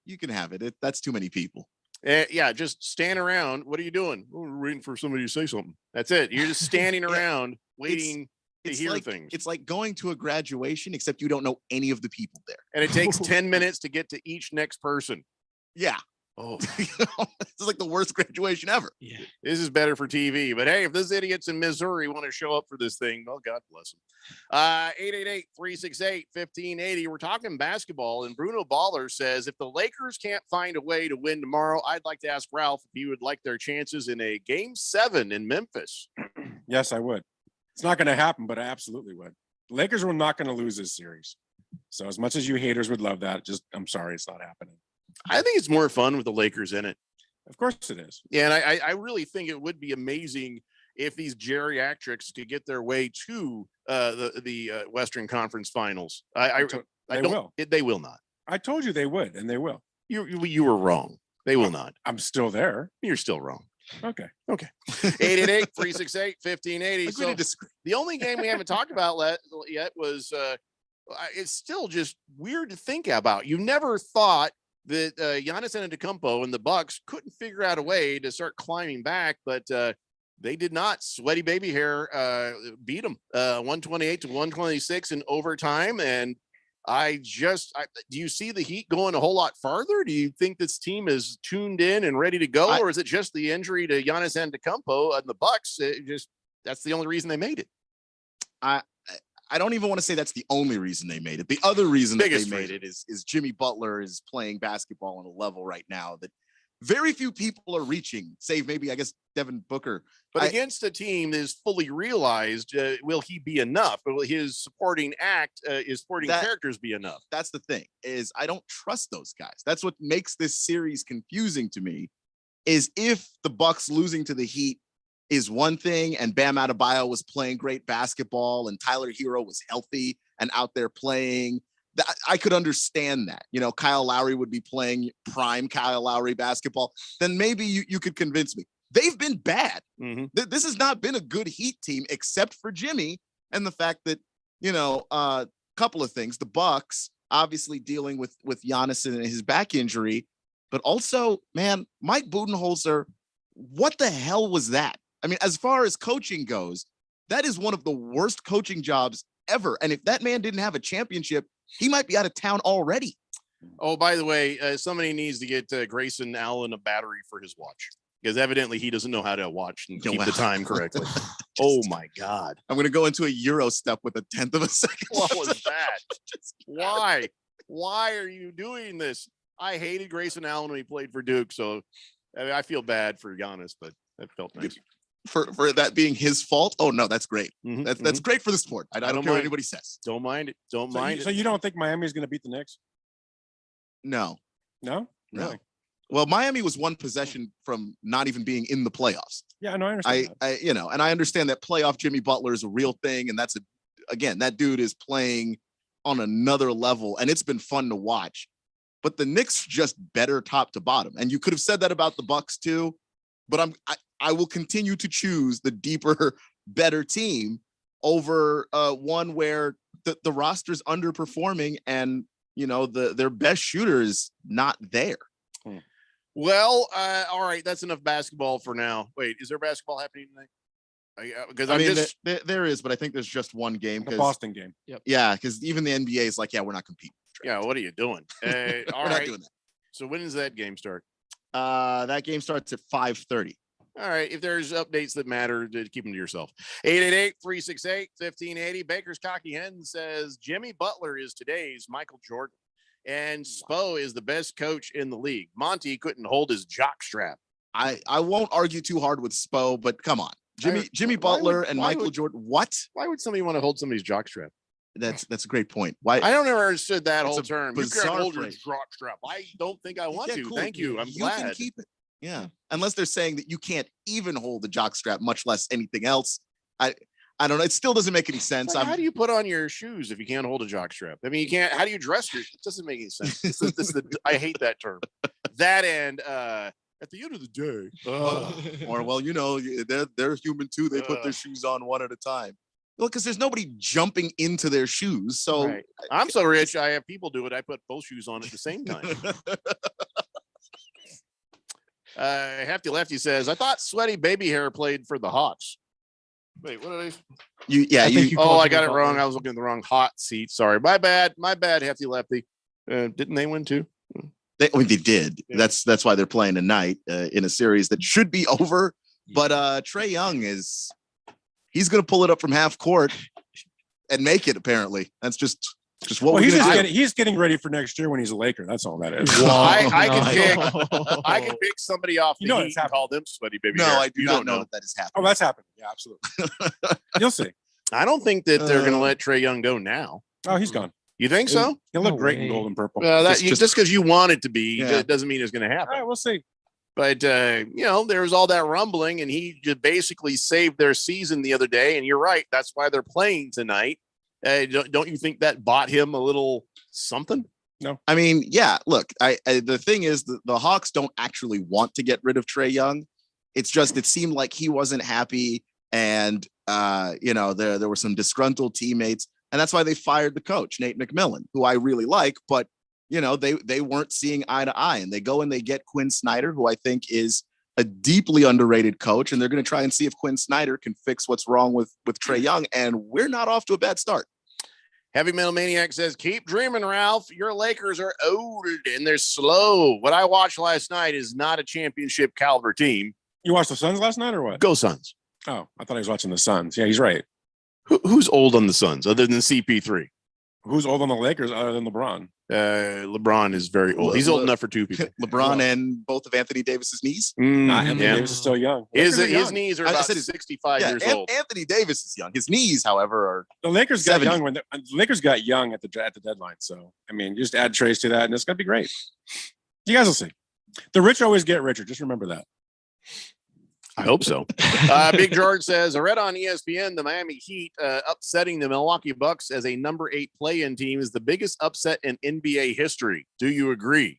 Speaker 12: you can have it. That's too many people.
Speaker 10: Yeah, just stand around. What are you doing? Oh, we're waiting for somebody to say something. That's it. You're just standing around waiting to hear things.
Speaker 12: It's like going to a graduation, except you don't know any of the people there.
Speaker 10: And it takes 10 minutes to get to each next person.
Speaker 12: Yeah.
Speaker 10: Oh,
Speaker 12: this is like the worst graduation ever.
Speaker 10: Yeah. This is better for TV. But hey, if those idiots in Missouri want to show up for this thing, well, God bless them. 888-368-1580. We're talking basketball, and Bruno Baller says if the Lakers can't find a way to win tomorrow, I'd like to ask Ralph if he would like their chances in a Game 7 in Memphis.
Speaker 22: Yes, I would. It's not going to happen, but I absolutely would. The Lakers were not going to lose this series. So as much as you haters would love that, I'm sorry, it's not happening.
Speaker 10: I think it's more fun with the Lakers in it.
Speaker 22: Of course it is.
Speaker 10: Yeah, and I really think it would be amazing if these geriatrics could get their way to the Western Conference Finals. They will not.
Speaker 22: I told you they would, and they will.
Speaker 10: You were wrong. They will not.
Speaker 22: I'm still there.
Speaker 10: You're still wrong.
Speaker 22: Okay.
Speaker 10: 888-368-1580. So the only game we haven't talked about yet was it's still just weird to think about. You never thought that Giannis Antetokounmpo and the Bucks couldn't figure out a way to start climbing back, but they did not. Sweaty baby hair beat them 128-126 in overtime. And do you see the Heat going a whole lot farther? Do you think this team is tuned in and ready to go, or is it just the injury to Giannis Antetokounmpo and the Bucks? That's the only reason they made it.
Speaker 12: I don't even want to say that's the only reason they made it. The other reason that they made it is Jimmy Butler is playing basketball on a level right now that very few people are reaching, save maybe, I guess, Devin Booker.
Speaker 10: But against a team that is fully realized, will he be enough? Will his supporting characters be enough?
Speaker 12: That's the thing, is I don't trust those guys. That's what makes this series confusing to me, is if the Bucks losing to the Heat is one thing, and Bam Adebayo was playing great basketball, and Tyler Hero was healthy and out there playing, I could understand that. You know, Kyle Lowry would be playing prime Kyle Lowry basketball. Then maybe you could convince me. They've been bad.
Speaker 10: Mm-hmm.
Speaker 12: This has not been a good Heat team, except for Jimmy and the fact that, a couple of things. The Bucks obviously dealing with Giannis and his back injury, but also, man, Mike Budenholzer, what the hell was that? I mean, as far as coaching goes, that is one of the worst coaching jobs ever. And if that man didn't have a championship, he might be out of town already.
Speaker 10: Oh, by the way, somebody needs to get Grayson Allen a battery for his watch, because evidently he doesn't know how to watch and keep the time correctly. Oh my God.
Speaker 12: I'm going to go into a Euro step with a 10th of a second.
Speaker 10: What was that? Why? Why are you doing this? I hated Grayson Allen when he played for Duke. So I feel bad for Giannis, but that felt nice.
Speaker 12: For that being his fault. Oh no, that's great.
Speaker 10: Mm-hmm,
Speaker 12: that's great for the sport. I don't care what anybody says.
Speaker 10: Don't mind it. Don't mind it.
Speaker 22: So you don't think Miami's going to beat the Knicks?
Speaker 12: No.
Speaker 22: Really?
Speaker 12: Well, Miami was one possession from not even being in the playoffs.
Speaker 22: Yeah, no, I understand.
Speaker 12: And I understand that playoff Jimmy Butler is a real thing, and that dude is playing on another level, and it's been fun to watch. But the Knicks just better top to bottom, and you could have said that about the Bucks too. But I will continue to choose the deeper, better team over one where the roster's underperforming and their best shooter is not there.
Speaker 10: Well, all right, that's enough basketball for now. Wait, is there basketball happening tonight? Because
Speaker 12: there is, but I think there's just one game.
Speaker 22: The Boston game.
Speaker 12: Yep. Yeah, because even the NBA is like, yeah, we're not competing.
Speaker 10: Yeah, what are you doing? All
Speaker 12: we're
Speaker 10: right.
Speaker 12: not doing that.
Speaker 10: So when does that game start?
Speaker 12: That game starts at 5:30.
Speaker 10: All right. If there's updates that matter, keep them to yourself. 888-368-1580. Baker's Cocky Hen says Jimmy Butler is today's Michael Jordan, and Spo is the best coach in the league. Monty couldn't hold his jock strap.
Speaker 12: I won't argue too hard with Spo, but come on, Jimmy Butler and Michael Jordan. What?
Speaker 10: Why would somebody want to hold somebody's jock strap?
Speaker 12: That's a great point. Why?
Speaker 10: I don't ever understood that whole term. You can't hold your
Speaker 12: phrase.
Speaker 10: jock strap. I don't think I want to.
Speaker 12: Cool.
Speaker 10: Thank you. I'm
Speaker 12: you
Speaker 10: glad.
Speaker 12: You can keep it. Yeah, unless they're saying that you can't even hold the jock strap, much less anything else. I don't know. It still doesn't make any sense.
Speaker 10: Like, how do you put on your shoes if you can't hold a jock strap? I mean, you can't. How do you dress your? It doesn't make any sense. I hate that term. That and At the end of the day,
Speaker 12: or well, they're human too. They put their shoes on one at a time. Well, because there's nobody jumping into their shoes. So
Speaker 10: right. I'm so rich, I have people do it. I put both shoes on at the same time. Hefty Lefty says, I thought Sweaty Baby Hair played for the Hawks. Wait, what are they? I got it wrong. I was looking at the wrong hot seat. Sorry. My bad, Hefty Lefty. Didn't they win too?
Speaker 12: They did. Yeah. That's why they're playing tonight in a series that should be over. But Trae Young he's going to pull it up from half court and make it. Apparently, that's just what
Speaker 22: he's getting ready for next year when he's a Laker. That's all that is.
Speaker 10: I can pick somebody off the Heat and call them Sweaty Baby.
Speaker 12: No,
Speaker 10: hair.
Speaker 12: I do not know that is happening.
Speaker 22: Oh, that's happening. Yeah, absolutely. You'll see.
Speaker 10: I don't think that they're going to let Trae Young go now.
Speaker 22: Oh, he's gone.
Speaker 10: You think so?
Speaker 22: He'll look great in gold and purple.
Speaker 10: Just because you want it to be, doesn't mean it's going to happen.
Speaker 22: All right, we'll see.
Speaker 10: But, there was all that rumbling, and he just basically saved their season the other day. And you're right. That's why they're playing tonight. Don't you think that bought him a little something?
Speaker 22: No.
Speaker 12: I mean, yeah, look, the thing is the Hawks don't actually want to get rid of Trae Young. It's just it seemed like he wasn't happy. And, there were some disgruntled teammates. And that's why they fired the coach, Nate McMillan, who I really like. But, they weren't seeing eye to eye. And they go and they get Quinn Snyder, who I think is a deeply underrated coach. And they're going to try and see if Quinn Snyder can fix what's wrong with Trae Young. And we're not off to a bad start.
Speaker 10: Heavy Metal Maniac says, keep dreaming, Ralph. Your Lakers are old and they're slow. What I watched last night is not a championship caliber team.
Speaker 22: You watched the Suns last night or what?
Speaker 10: Go Suns.
Speaker 22: Oh, I thought he was watching the Suns. Yeah, he's right.
Speaker 10: Who's old on the Suns other than CP3?
Speaker 22: Who's old on the Lakers other than LeBron?
Speaker 10: LeBron is very old. He's old enough for two people.
Speaker 12: LeBron and both of Anthony Davis's knees.
Speaker 22: Anthony Davis is still young.
Speaker 10: His knees are about 65 years old.
Speaker 12: Anthony Davis is young. His knees, however, are
Speaker 22: the Lakers 70. Got young when the Lakers got young at the deadline. So I mean, just add Trace to that, and it's gonna be great. You guys will see. The rich always get richer. Just remember that.
Speaker 10: I hope so. Big George says, I read on ESPN the Miami Heat upsetting the Milwaukee Bucks as a number 8 play-in team is the biggest upset in NBA history. Do you agree?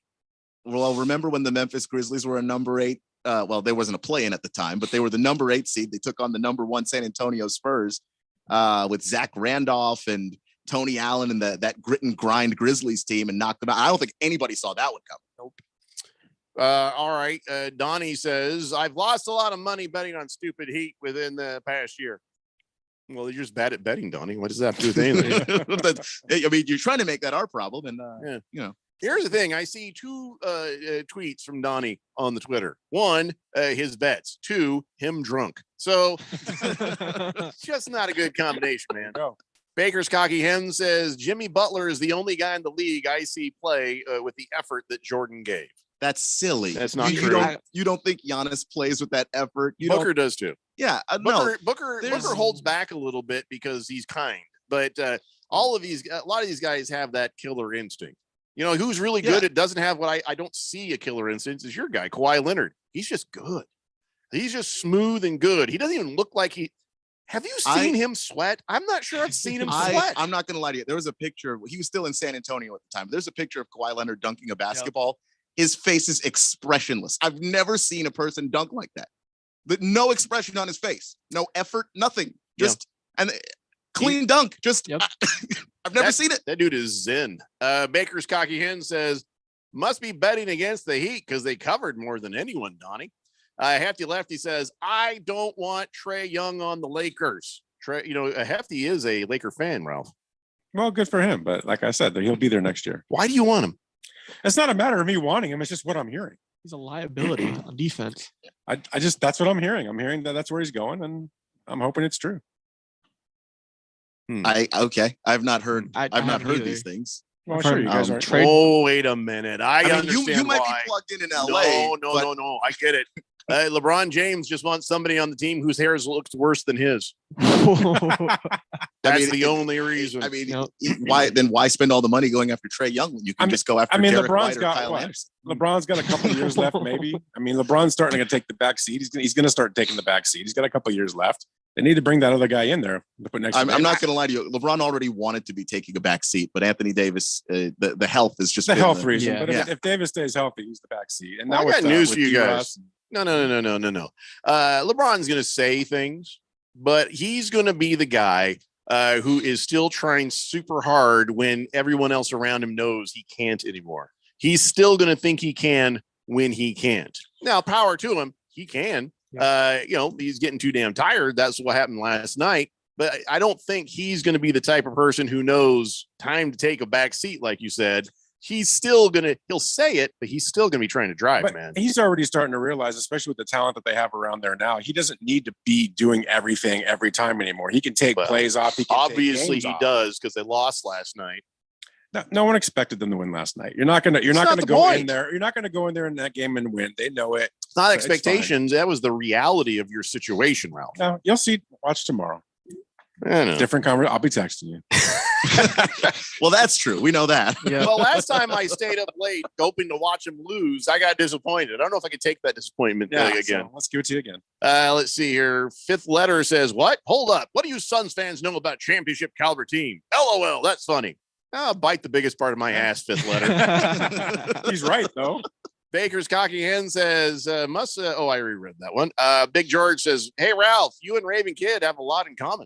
Speaker 12: Well, remember when the Memphis Grizzlies were a number 8? There wasn't a play-in at the time, but they were the number 8 seed. They took on the number 1 San Antonio Spurs with Zach Randolph and Tony Allen and that grit and grind Grizzlies team and knocked them out. I don't think anybody saw that one coming. Nope.
Speaker 10: All right. Donnie says, I've lost a lot of money betting on stupid Heat within the past year. Well, you're just bad at betting, Donnie. What does that have to do with anything?
Speaker 12: I mean, you're trying to make that our problem. And,
Speaker 10: Here's the thing. I see 2 tweets from Donnie on the Twitter. 1, his bets. 2, him drunk. So it's just not a good combination, man.
Speaker 22: No.
Speaker 10: Baker's Cocky Hen says, Jimmy Butler is the only guy in the league I see play with the effort that Jordan gave.
Speaker 12: That's silly.
Speaker 10: That's not true.
Speaker 12: You don't think Giannis plays with that effort?
Speaker 10: Booker does too.
Speaker 12: Yeah,
Speaker 10: Booker holds back a little bit because he's kind, but a lot of these guys have that killer instinct. Who's really good? It doesn't have what I don't see a killer instinct is your guy Kawhi Leonard. He's just good. He's just smooth and good. He doesn't even look like he. Have you seen him sweat? I'm not sure I've seen him sweat.
Speaker 12: I'm not going to lie to you. There was a picture. He was still in San Antonio at the time. There's a picture of Kawhi Leonard dunking a basketball. Yep. His face is expressionless. I've never seen a person dunk like that. No expression on his face, no effort, nothing. Just and clean dunk. Just I've never seen it.
Speaker 10: That dude is zen. Baker's Cocky Hen says, must be betting against the Heat because they covered more than anyone, Donnie. Hefty Lefty says, I don't want Trae Young on the Lakers. Hefty is a Laker fan, Ralph.
Speaker 22: Well, good for him. But like I said, he'll be there next year.
Speaker 10: Why do you want him?
Speaker 22: It's not a matter of me wanting him. It's just what I'm hearing.
Speaker 11: He's a liability on defense.
Speaker 22: That's what I'm hearing. I'm hearing that's where he's going, and I'm hoping it's true.
Speaker 12: I've not heard. I've not heard these things.
Speaker 22: Well, sure, you guys aren't.
Speaker 10: Wait a minute. I understand
Speaker 12: you might
Speaker 10: why.
Speaker 12: be plugged in LA.
Speaker 10: No. I get it. LeBron James just wants somebody on the team whose hair looks worse than his. That's the only reason.
Speaker 12: I mean, why spend all the money going after Trae Young when you can just go after Derek White or Kyle Anderson?
Speaker 22: LeBron's got a couple of years left, maybe. I mean, LeBron's starting to take the back seat. He's going to start taking the back seat. He's got a couple of years left. They need to bring that other guy in there to put next.
Speaker 12: I'm not going to lie to you. LeBron already wanted to be taking a back seat, but Anthony Davis, the health is just
Speaker 22: the health reason. But if Davis stays healthy, he's the back seat. And
Speaker 10: I got news for you guys. No. LeBron's going to say things, but he's going to be the guy who is still trying super hard when everyone else around him knows he can't anymore. He's still going to think he can when he can't. Now, power to him. He can. He's getting too damn tired. That's what happened last night. But I don't think he's going to be the type of person who knows time to take a back seat, like you said. He's still he'll say it, but he's still going to be trying to drive, man.
Speaker 22: He's already starting to realize, especially with the talent that they have around there now, he doesn't need to be doing everything every time anymore. He can take plays off.
Speaker 10: Obviously he does, because they lost last night.
Speaker 22: No one expected them to win last night. You're not going to go in there. You're not going to go in there in that game and win. They know it.
Speaker 10: It's not expectations. That was the reality of your situation, Ralph.
Speaker 22: No, you'll see. Watch tomorrow.
Speaker 10: I know.
Speaker 22: Different conversation. I'll be texting you.
Speaker 12: Well, that's true. We know that.
Speaker 10: Yeah. Well, last time I stayed up late hoping to watch him lose, I got disappointed. I don't know if I could take that disappointment again.
Speaker 22: So let's give it to you again.
Speaker 10: Let's see here. Fifth letter says, what? Hold up. What do you Suns fans know about championship caliber team? LOL. That's funny. I'll bite the biggest part of my ass, fifth letter.
Speaker 22: He's right, though.
Speaker 10: Baker's cocky hen says, I already read that one. Big George says, hey, Ralph, you and Raven Kid have a lot in common.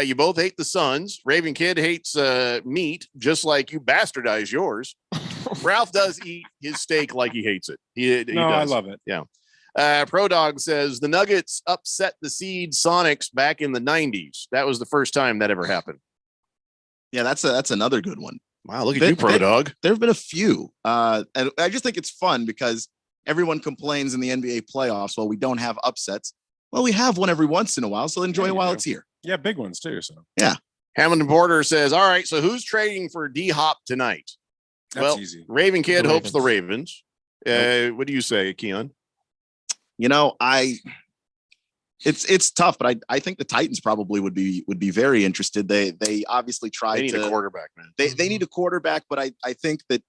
Speaker 10: You both hate the Suns. Raven Kid hates meat, just like you bastardize yours. Ralph does eat his steak like he hates it. He does.
Speaker 22: I love it.
Speaker 10: Yeah. Pro Dog says, the Nuggets upset the Seed Sonics back in the 90s. That was the first time that ever happened.
Speaker 12: Yeah, that's another good one.
Speaker 10: Wow, look at you, Pro Dog.
Speaker 12: There have been a few. And I just think it's fun because everyone complains in the NBA playoffs, well, we don't have upsets. Well, we have one every once in a while, so enjoy it while it's here.
Speaker 22: Yeah, big ones too. So
Speaker 12: yeah.
Speaker 10: Hamilton Porter says, all right, so who's trading for D-Hop tonight?
Speaker 22: That's easy.
Speaker 10: Raven Kid hopes the Ravens. What do you say, Keon?
Speaker 12: It's tough, but I think the Titans probably would be very interested. They obviously tried
Speaker 10: to need a quarterback, man.
Speaker 12: They need a quarterback, but I think that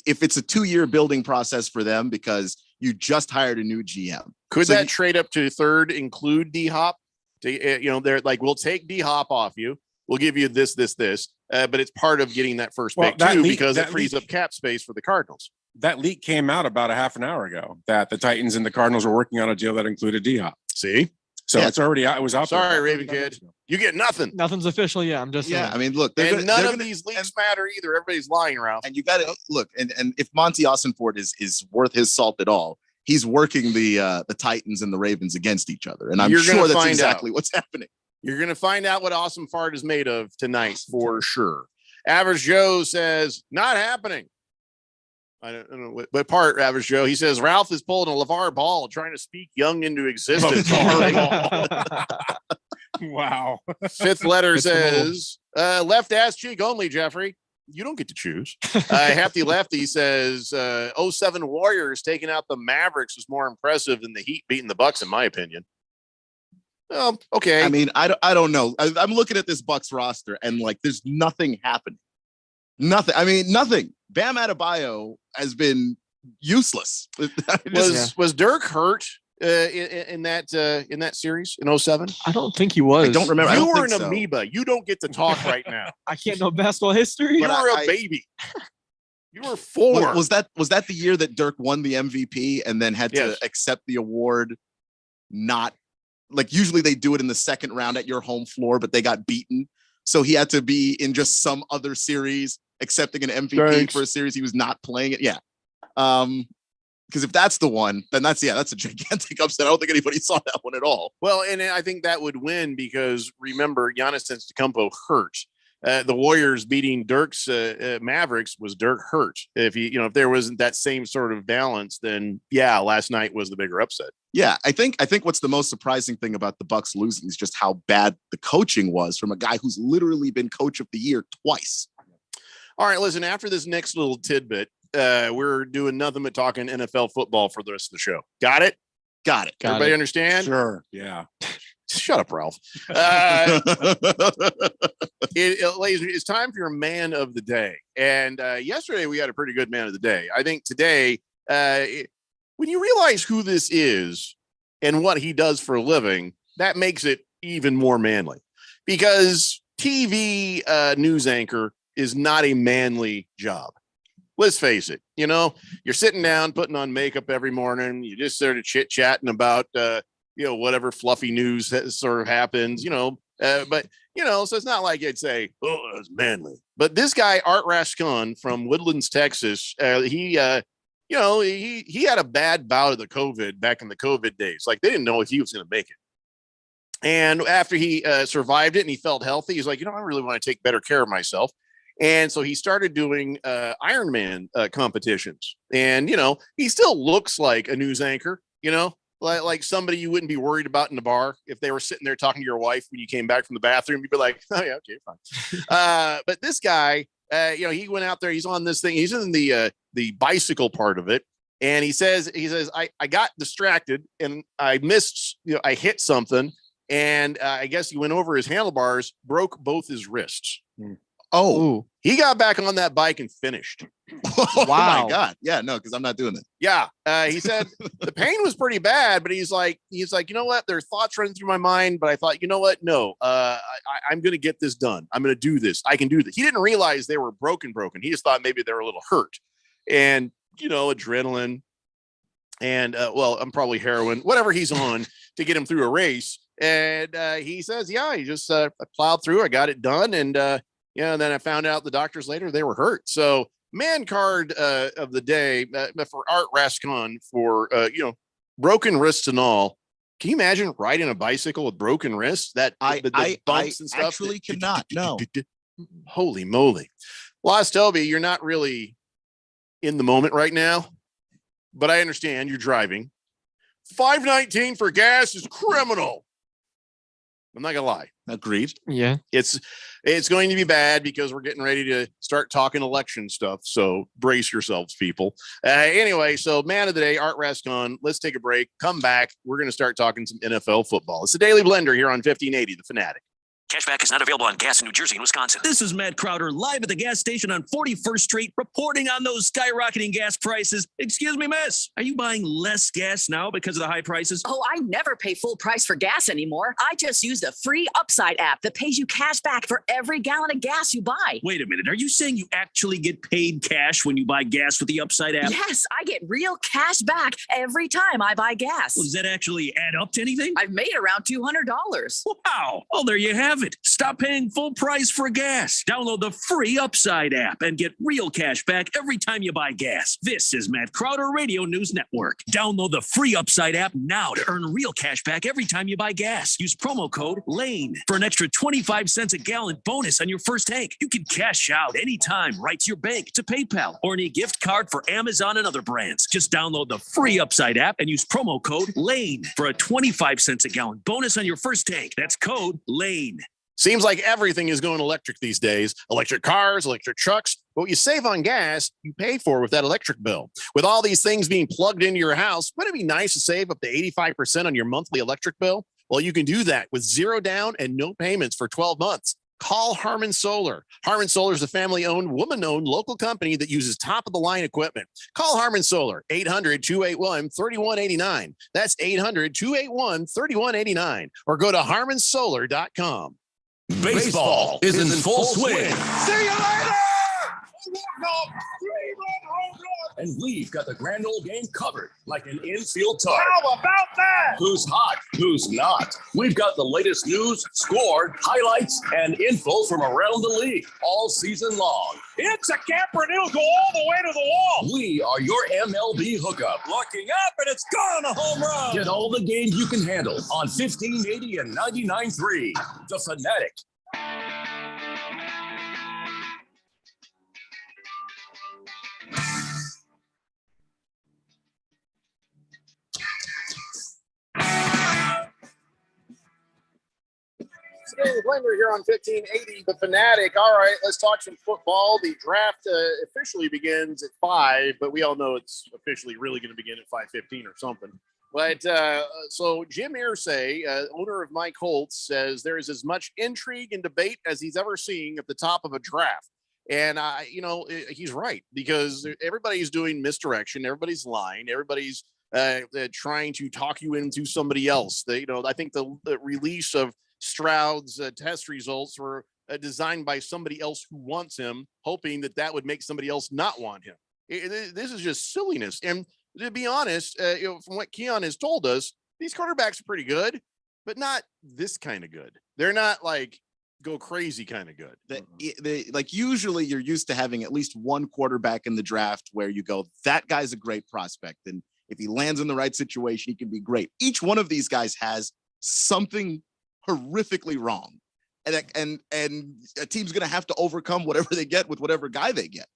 Speaker 12: if it's a 2-year building process for them because you just hired a new GM.
Speaker 10: Could that trade up to third include D-Hop? They're like, we'll take D-Hop off you. We'll give you this, but it's part of getting that first pick too, because it frees up cap space for the Cardinals.
Speaker 22: That leak came out about a half an hour ago that the Titans and the Cardinals were working on a deal that included D-Hop.
Speaker 10: See?
Speaker 22: So it's already out. It was out.
Speaker 10: Sorry, Raven Kid. You get nothing.
Speaker 11: Nothing's official. Yeah, I'm just saying.
Speaker 12: I mean, look,
Speaker 10: none of these leaks matter either. Everybody's lying around.
Speaker 12: And you got to look. And if Monty Austinford is worth his salt at all, he's working the Titans and the Ravens against each other. And I'm sure that's exactly what's happening.
Speaker 10: You're going to find out what Awesome Fart is made of tonight for sure. Average Joe says, not happening. I don't know what part, Average Joe. He says, Ralph is pulling a LeVar Ball, trying to speak young into existence.
Speaker 22: Wow.
Speaker 10: Fifth letter says, left ass cheek only, Jeffrey. You don't get to choose. Hefty Lefty says, 07 Warriors taking out the Mavericks was more impressive than the Heat beating the Bucks, in my opinion. Okay.
Speaker 12: I mean, I don't know. I'm looking at this Bucks roster and like, there's nothing happening. Nothing. I mean, nothing. Bam Adebayo has been useless.
Speaker 10: Was Dirk hurt in that series in 07?
Speaker 11: I don't think he was.
Speaker 12: I don't remember.
Speaker 10: You were an amoeba. You don't get to talk right now.
Speaker 11: I can't know basketball history.
Speaker 10: You were a baby. You were 4.
Speaker 12: Was that the year that Dirk won the MVP and then had to accept the award? Not like usually they do it in the second round at your home floor, but they got beaten. So he had to be in just some other series accepting an MVP for a series he was not playing it. Yeah. Because if that's the one, then that's a gigantic upset. I don't think anybody saw that one at all.
Speaker 10: Well, and I think that would win because remember, Giannis Antetokounmpo hurt. The Warriors beating Dirk's Mavericks was Dirk hurt. If there wasn't that same sort of balance, then last night was the bigger upset.
Speaker 12: Yeah, I think what's the most surprising thing about the Bucks losing is just how bad the coaching was from a guy who's literally been coach of the year twice.
Speaker 10: All right, listen, after this next little tidbit, we're doing nothing but talking NFL football for the rest of the show. Got it?
Speaker 12: Got it.
Speaker 10: Everybody understand?
Speaker 22: Sure. Yeah.
Speaker 10: Shut up, Ralph. It's time for your man of the day. And yesterday we had a pretty good man of the day. I think today, when you realize who this is and what he does for a living, that makes it even more manly, because TV news anchor is not a manly job. Let's face it. You're sitting down, putting on makeup every morning. You just sort of chit chatting about, whatever fluffy news that sort of happens, but so it's not like I'd say, oh, it's manly. But this guy, Art Raskin from Woodlands, Texas, he had a bad bout of the COVID back in the COVID days. Like, they didn't know if he was going to make it. And after he survived it and he felt healthy, he's like, I really want to take better care of myself. And so he started doing Ironman competitions. And, he still looks like a news anchor, like somebody you wouldn't be worried about in the bar. If they were sitting there talking to your wife when you came back from the bathroom, you'd be like, oh yeah, okay, fine. But this guy, he went out there, he's on this thing, he's in the bicycle part of it. And he says, I got distracted and I missed, I hit something. And I guess he went over his handlebars, broke both his wrists.
Speaker 12: Oh,
Speaker 10: he got back on that bike and finished.
Speaker 12: Wow. Oh my God. Yeah, no, because I'm not doing it.
Speaker 10: Yeah. He said the pain was pretty bad, but he's like, you know what? There are thoughts running through my mind, but I thought, you know what? No, I'm going to get this done. I'm going to do this. I can do this. He didn't realize they were broken. He just thought maybe they were a little hurt, and, adrenaline and, I'm probably heroin, whatever he's on to get him through a race. And he says, yeah, he just plowed through. I got it done. And, and then I found out the doctors later they were hurt. So man card of the day for Art Raskin for, broken wrists and all. Can you imagine riding a bicycle with broken wrists? That the bumps and stuff?
Speaker 12: Actually cannot. No.
Speaker 10: Holy moly. Lost Toby, you're not really in the moment right now, but I understand you're driving. $5.19 for gas is criminal. I'm not gonna lie.
Speaker 12: Agreed.
Speaker 11: Yeah.
Speaker 10: It's going to be bad because we're getting ready to start talking election stuff. So brace yourselves, people. Anyway, so man of the day, Art Raskin. Let's take a break. Come back. We're going to start talking some NFL football. It's the Daily Blender here on 1580, The Fanatic.
Speaker 1: Cashback is not available on gas in New Jersey and Wisconsin.
Speaker 13: This is Matt Crowder live at the gas station on 41st Street, reporting on those skyrocketing gas prices. Excuse me, miss. Are you buying less gas now because of the high prices?
Speaker 23: Oh, I never pay full price for gas anymore. I just use the free Upside app that pays you cash back for every gallon of gas you buy.
Speaker 13: Wait a minute. Are you saying you actually get paid cash when you buy gas with the Upside app?
Speaker 23: Yes, I get real cash back every time I buy gas.
Speaker 13: Well, does that actually add up to anything?
Speaker 23: I've made around $200.
Speaker 13: Wow. Well, there you have it. Stop paying full price for gas. Download the free Upside app and get real cash back every time you buy gas. This is Matt Crowder Radio News Network. Download the free Upside app now to earn real cash back every time you buy gas. Use promo code LANE for an extra 25 cents a gallon bonus on your first tank. You can cash out anytime right to your bank, to PayPal, or any gift card for Amazon and other brands. Just download the free Upside app and use promo code LANE for a 25 cents a gallon bonus on your first tank. That's code LANE.
Speaker 10: Seems like everything is going electric these days. Electric cars, electric trucks. But what you save on gas, you pay for with that electric bill. With all these things being plugged into your house, wouldn't it be nice to save up to 85% on your monthly electric bill? Well, you can do that with zero down and no payments for 12 months. Call Harmon Solar. Harmon Solar is a family-owned, woman-owned local company that uses top-of-the-line equipment. Call Harmon Solar, 800-281-3189. That's 800-281-3189. Or go to harmonsolar.com.
Speaker 9: Baseball is in full swing.
Speaker 16: See you later!
Speaker 9: And we've got the grand old game covered like an infield tart.
Speaker 16: How about that?
Speaker 9: Who's hot? Who's not? We've got the latest news, score, highlights, and info from around the league all season long.
Speaker 16: It's a camper and it'll go all the way to the wall.
Speaker 9: We are your MLB hookup.
Speaker 16: Looking up and it's gone, a home run.
Speaker 9: Get all the games you can handle on 1580 and 99.3. The Fanatic.
Speaker 10: Daily Blender here on 1580, The Fanatic. All right, let's talk some football. The draft officially begins at 5, but we all know it's officially really going to begin at 5:15 or something. But so Jim Irsay, owner of Mike Holtz, says there is as much intrigue and debate as he's ever seen at the top of a draft. And, he's right, because everybody's doing misdirection. Everybody's lying. Everybody's trying to talk you into somebody else. I think the release of Stroud's test results were designed by somebody else who wants him, hoping that would make somebody else not want him. This is just silliness. And to be honest, from what Keon has told us, these quarterbacks are pretty good, but not this kind of good. They're not like go crazy kind of good.
Speaker 12: Like usually you're used to having at least one quarterback in the draft where you go, that guy's a great prospect. And if he lands in the right situation, he can be great. Each one of these guys has something horrifically wrong. And a team's going to have to overcome whatever they get with whatever guy they get.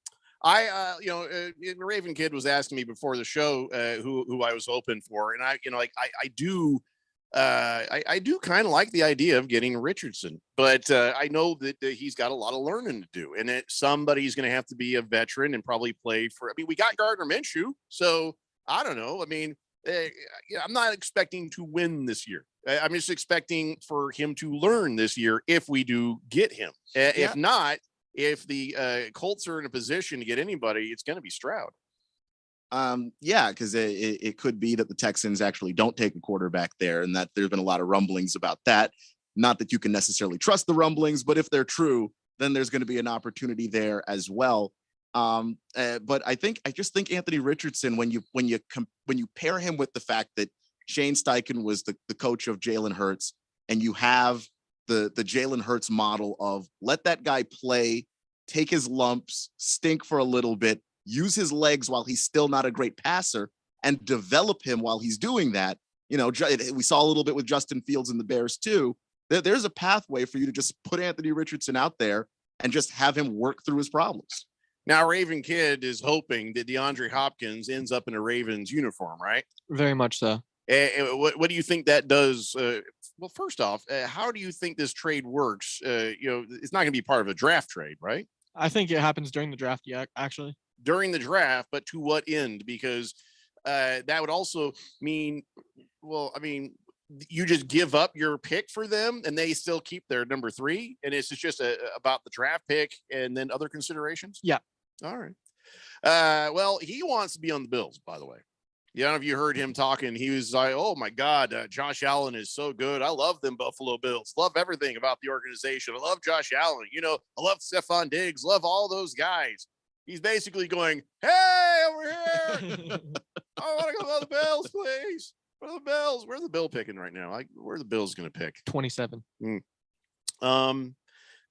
Speaker 10: Raven Kid was asking me before the show who I was hoping for, and I do kind of like the idea of getting Richardson, but I know that he's got a lot of learning to do, and somebody's going to have to be a veteran and probably play for. I mean, we got Gardner Minshew, so I don't know. I mean, I'm not expecting to win this year. I'm just expecting for him to learn this year if we do get him. If not. If the Colts are in a position to get anybody, it's going to be Stroud.
Speaker 12: Because it could be that the Texans actually don't take a quarterback there, and that there's been a lot of rumblings about that. Not that you can necessarily trust the rumblings, but if they're true, then there's going to be an opportunity there as well. But I just think Anthony Richardson, when you pair him with the fact that Shane Steichen was the coach of Jalen Hurts, and you have the Jalen Hurts model of let that guy play, take his lumps, stink for a little bit, use his legs while he's still not a great passer, and develop him while he's doing that. We saw a little bit with Justin Fields and the Bears too. There's a pathway for you to just put Anthony Richardson out there and just have him work through his problems.
Speaker 10: Now, Raven Kid is hoping that DeAndre Hopkins ends up in a Ravens uniform, right?
Speaker 11: Very much so.
Speaker 10: What do you think that does? Well, first off, how do you think this trade works? It's not going to be part of a draft trade, right?
Speaker 11: I think it happens during the draft. Yeah, actually.
Speaker 10: During the draft, but to what end? Because that would also mean, you just give up your pick for them and they still keep their number 3. And it's just about the draft pick and then other considerations.
Speaker 11: Yeah.
Speaker 10: All right. Well, he wants to be on the Bills, by the way. Yeah, I don't know if you heard him talking. He was like, oh, my God, Josh Allen is so good. I love them Buffalo Bills. Love everything about the organization. I love Josh Allen. I love Stephon Diggs. Love all those guys. He's basically going, hey, over here. I want to go to the Bills, please. Where are the Bills? Where's the Bill picking right now? Where are the Bills going to pick?
Speaker 11: 27.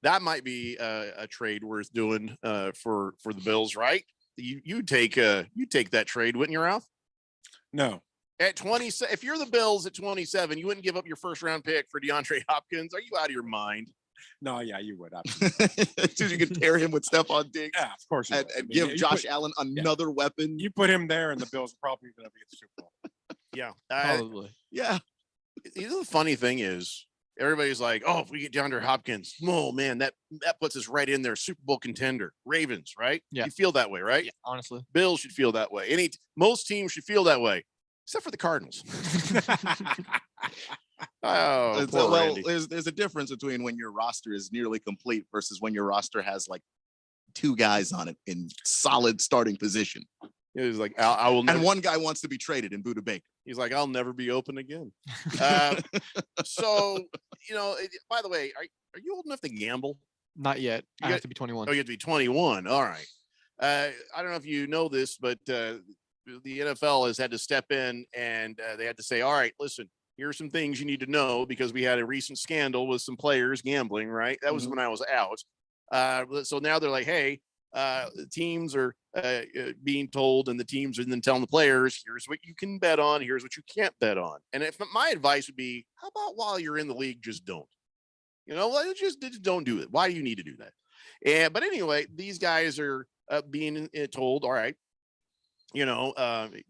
Speaker 10: That might be a trade worth doing for the Bills, right? You take that trade, wouldn't you, Ralph?
Speaker 22: No.
Speaker 10: At 20, if you're the Bills at 27, you wouldn't give up your first round pick for DeAndre Hopkins. Are you out of your mind?
Speaker 22: No, yeah, you would.
Speaker 12: So you could pair him with Stephon Diggs.
Speaker 22: Yeah, of course.
Speaker 12: And give Josh Allen another weapon.
Speaker 22: You put him there, and the Bills are probably going to be at the Super Bowl.
Speaker 10: Yeah,
Speaker 11: probably.
Speaker 12: Yeah.
Speaker 10: The funny thing is, everybody's like, "Oh, if we get DeAndre Hopkins, oh man, that puts us right in there, Super Bowl contender, Ravens, right?
Speaker 11: Yeah,
Speaker 10: you feel that way, right?
Speaker 11: Yeah, honestly,
Speaker 10: Bills should feel that way. Most teams should feel that way, except for the Cardinals." Oh,
Speaker 12: well, there's a difference between when your roster is nearly complete versus when your roster has like 2 guys on it in solid starting position.
Speaker 10: It was like I will.
Speaker 12: And one guy wants to be traded in Budda Baker.
Speaker 10: He's like, I'll never be open again. So, by the way, are you old enough to gamble?
Speaker 11: Not yet. I have to be 21.
Speaker 10: Oh, you have to be 21. All right. I don't know if you know this, but the NFL has had to step in and they had to say, all right, listen, here's some things you need to know because we had a recent scandal with some players gambling, right? That was when I was out. So now they're like, hey, the teams are being told, and the teams are then telling the players, here's what you can bet on, here's what you can't bet on. And if my advice would be, how about while you're in the league, just don't. Just don't do it. Why do you need to do that? But anyway, these guys are being told, all right,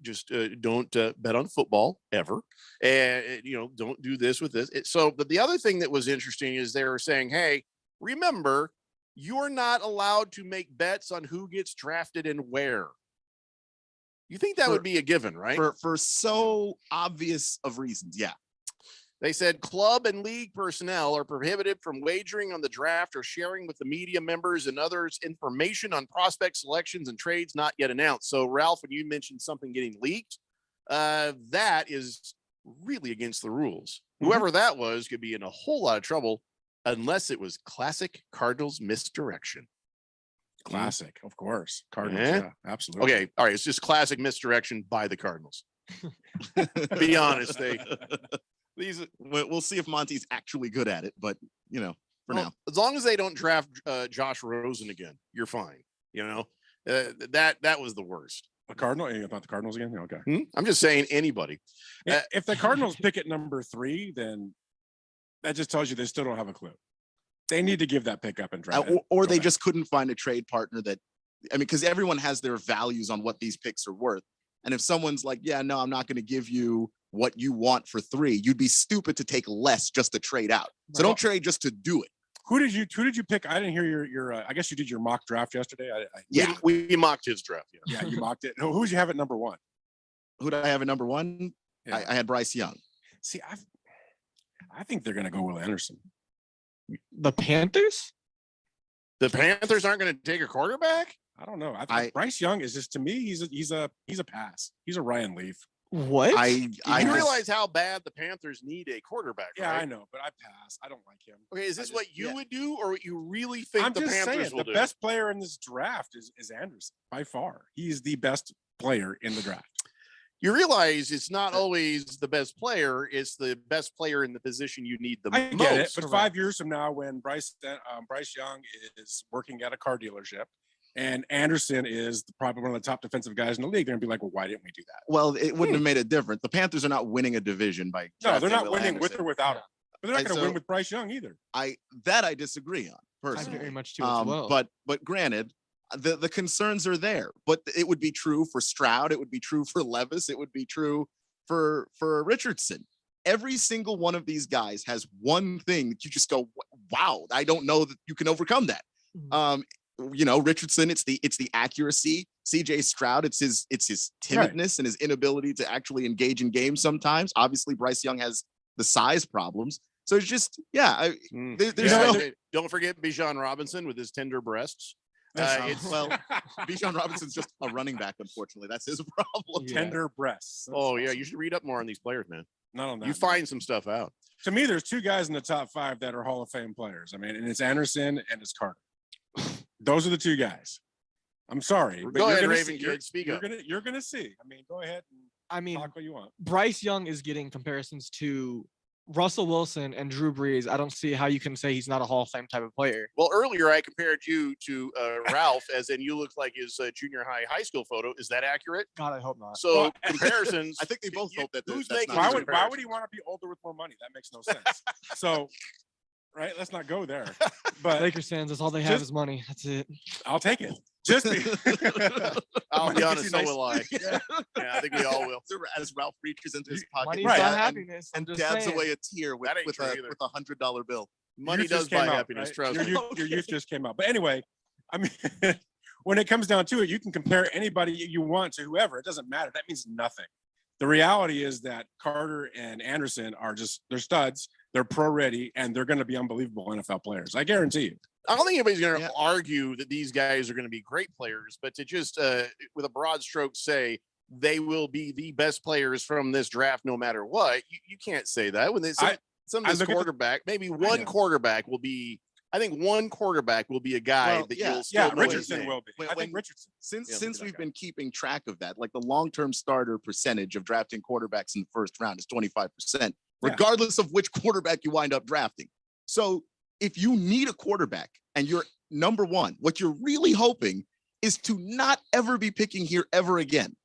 Speaker 10: just don't bet on football ever. And, don't do this with this. But the other thing that was interesting is they were saying, hey, remember, you're not allowed to make bets on who gets drafted and where. You think that would be a given, right?
Speaker 12: For so obvious of reasons. Yeah.
Speaker 10: They said club and league personnel are prohibited from wagering on the draft or sharing with the media members and others information on prospect selections and trades not yet announced. So, Ralph, when you mentioned something getting leaked, that is really against the rules. Whoever that was could be in a whole lot of trouble unless it was classic Cardinals misdirection.
Speaker 22: Classic, of course. Cardinals,
Speaker 10: Eh?
Speaker 22: yeah, absolutely.
Speaker 10: Okay, all right. It's just classic misdirection by the Cardinals. Be honest,
Speaker 12: we'll see if Monty's actually good at it, but for now,
Speaker 10: as long as they don't draft Josh Rosen again, you're fine. That was the worst.
Speaker 22: The Cardinal, about the Cardinals again? Okay.
Speaker 10: I'm just saying anybody.
Speaker 22: If the Cardinals pick at number 3, then that just tells you they still don't have a clue. They need to give that pick up and draft.
Speaker 12: or they just couldn't find a trade partner that, because everyone has their values on what these picks are worth. And if someone's like, yeah, no, I'm not going to give you what you want for 3, you'd be stupid to take less just to trade out. So don't trade just to do it.
Speaker 22: Who did you pick? I didn't hear your I guess you did your mock draft yesterday.
Speaker 10: Yeah, we mocked his draft.
Speaker 12: Yeah,
Speaker 22: you mocked it. Who did you have at number 1?
Speaker 12: Who did I have at number 1?
Speaker 22: Yeah.
Speaker 12: I had Bryce Young.
Speaker 22: See, I think they're going to go Will Anderson.
Speaker 11: The Panthers?
Speaker 10: The Panthers aren't going to take a quarterback?
Speaker 22: I don't know. I think Bryce Young is just, to me, he's a pass. He's a Ryan Leaf.
Speaker 11: What?
Speaker 10: I realize how bad the Panthers need a quarterback.
Speaker 22: Yeah,
Speaker 10: right?
Speaker 22: I know, but I pass. I don't like him.
Speaker 10: Okay, is this what you would do, or what you really think
Speaker 22: I'm
Speaker 10: the
Speaker 22: just
Speaker 10: Panthers
Speaker 22: saying,
Speaker 10: will
Speaker 22: the
Speaker 10: do?
Speaker 22: best player in this draft is Anderson by far. He's the best player in the draft.
Speaker 10: You realize it's not always the best player; it's the best player in the position you need the
Speaker 22: I
Speaker 10: most.
Speaker 22: get it, but 5 years from now, when Bryce Young is working at a car dealership, and Anderson is probably one of the top defensive guys in the league, they're gonna be like, well, why didn't we do that?
Speaker 12: Well, it wouldn't have made a difference. The Panthers are not winning a division by.
Speaker 22: No, they're not
Speaker 12: Will
Speaker 22: winning
Speaker 12: Anderson.
Speaker 22: with or without him. But they're not going to
Speaker 12: So-
Speaker 22: win with Bryce Young either.
Speaker 12: I disagree on personally.
Speaker 11: very much too as well.
Speaker 12: But granted, the concerns are there. But it would be true for Stroud. It would be true for Levis. It would be true for Richardson. Every single one of these guys has one thing that you just go, wow, I don't know that you can overcome that. Richardson, it's the accuracy. CJ Stroud, it's his timidness and his inability to actually engage in games sometimes. Obviously, Bryce Young has the size problems. So it's just, there's
Speaker 10: Don't forget Bijan Robinson with his tender breasts.
Speaker 12: Bijan Robinson's just a running back, unfortunately. That's his problem.
Speaker 22: Tender breasts.
Speaker 10: Oh, yeah. You should read up more on these players, man.
Speaker 22: Not on that.
Speaker 10: You find some stuff out.
Speaker 22: To me, there's 2 guys in the top 5 that are Hall of Fame players. I mean, and it's Anderson and it's Carter. Those are the 2 guys. I'm sorry.
Speaker 10: Go ahead, Raven Kid. Speak up.
Speaker 22: You're gonna see. I mean, go ahead and talk what you want.
Speaker 11: Bryce Young is getting comparisons to Russell Wilson and Drew Brees. I don't see how you can say he's not a Hall of Fame type of player.
Speaker 10: Well, earlier I compared you to Ralph, as in you look like his junior high school photo. Is that accurate?
Speaker 11: God, I hope not.
Speaker 10: So comparisons.
Speaker 12: I think they both hope that.
Speaker 10: Who's
Speaker 12: that's
Speaker 10: making?
Speaker 12: not
Speaker 22: Why would he want to be older with more money? That makes no sense. So, right? Let's not go there. But
Speaker 11: Lakers fans, that's all they have is money. That's it.
Speaker 22: I'll take it. Just be.
Speaker 10: I'll be honest, so
Speaker 22: Nice.
Speaker 10: will I. Yeah, I think we all will.
Speaker 12: As Ralph reaches into his pocket,
Speaker 11: Money's not happiness.
Speaker 12: and
Speaker 11: I'm just
Speaker 12: dabs
Speaker 11: saying.
Speaker 12: away a tear with
Speaker 10: That ain't true
Speaker 12: a
Speaker 10: either.
Speaker 12: $100 bill.
Speaker 10: Money
Speaker 22: Youth
Speaker 10: does
Speaker 22: just came
Speaker 10: buy
Speaker 22: out,
Speaker 10: happiness.
Speaker 22: right?
Speaker 10: Trust
Speaker 22: Your
Speaker 10: me.
Speaker 22: your youth just came out. But anyway, I mean, when it comes down to it, you can compare anybody you want to whoever. It doesn't matter. That means nothing. The reality is that Carter and Anderson they're studs. They're pro ready, and they're going to be unbelievable NFL players. I guarantee you.
Speaker 10: I don't think anybody's going to argue that these guys are going to be great players, but to just, with a broad stroke, say they will be the best players from this draft, no matter what. You can't say that when some of this quarterback, maybe one quarterback will be. I think one quarterback will be a guy that you'll still know his
Speaker 22: Richardson
Speaker 10: name.
Speaker 22: will be. I think Richardson.
Speaker 12: Since we've been keeping track of that, like the long-term starter percentage of drafting quarterbacks in the first round is 25%, regardless of which quarterback you wind up drafting. So if you need a quarterback and you're number 1, what you're really hoping is to not ever be picking here ever again.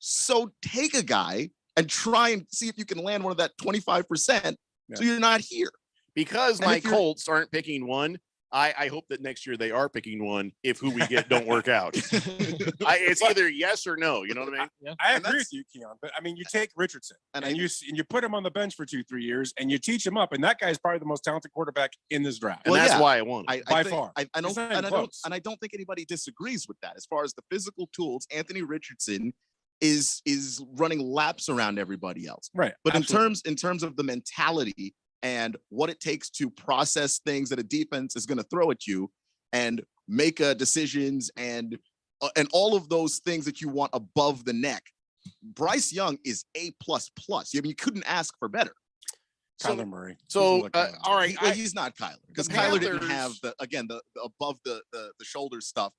Speaker 12: So take a guy and try and see if you can land one of that 25%. So you're not here.
Speaker 10: Because
Speaker 12: And
Speaker 10: my
Speaker 12: if you're-
Speaker 10: Colts aren't picking one, I hope that next year they are picking one if who we get don't work out. It's either yes or no. You know what I mean?
Speaker 22: I agree with you, Keon. But I mean, you take Richardson and you put him on the bench for 2-3 years and you teach him up, and that guy's probably the most talented quarterback in this draft.
Speaker 10: And that's why I won
Speaker 22: by
Speaker 12: think-
Speaker 22: far.
Speaker 12: I
Speaker 22: It's not even
Speaker 12: don't,
Speaker 22: close.
Speaker 12: and I don't think anybody disagrees with that. As far as the physical tools, Anthony Richardson is running laps around everybody else.
Speaker 22: Right.
Speaker 12: But
Speaker 22: absolutely.
Speaker 12: in terms of the mentality and what it takes to process things that a defense is going to throw at you and make decisions and all of those things that you want above the neck, Bryce Young is A++. I mean, you couldn't ask for better.
Speaker 22: Kyler Murray.
Speaker 10: So, all right,
Speaker 12: He's not Kyler because
Speaker 10: the
Speaker 12: Kyler didn't
Speaker 10: Panthers-
Speaker 12: have the above the shoulder stuff.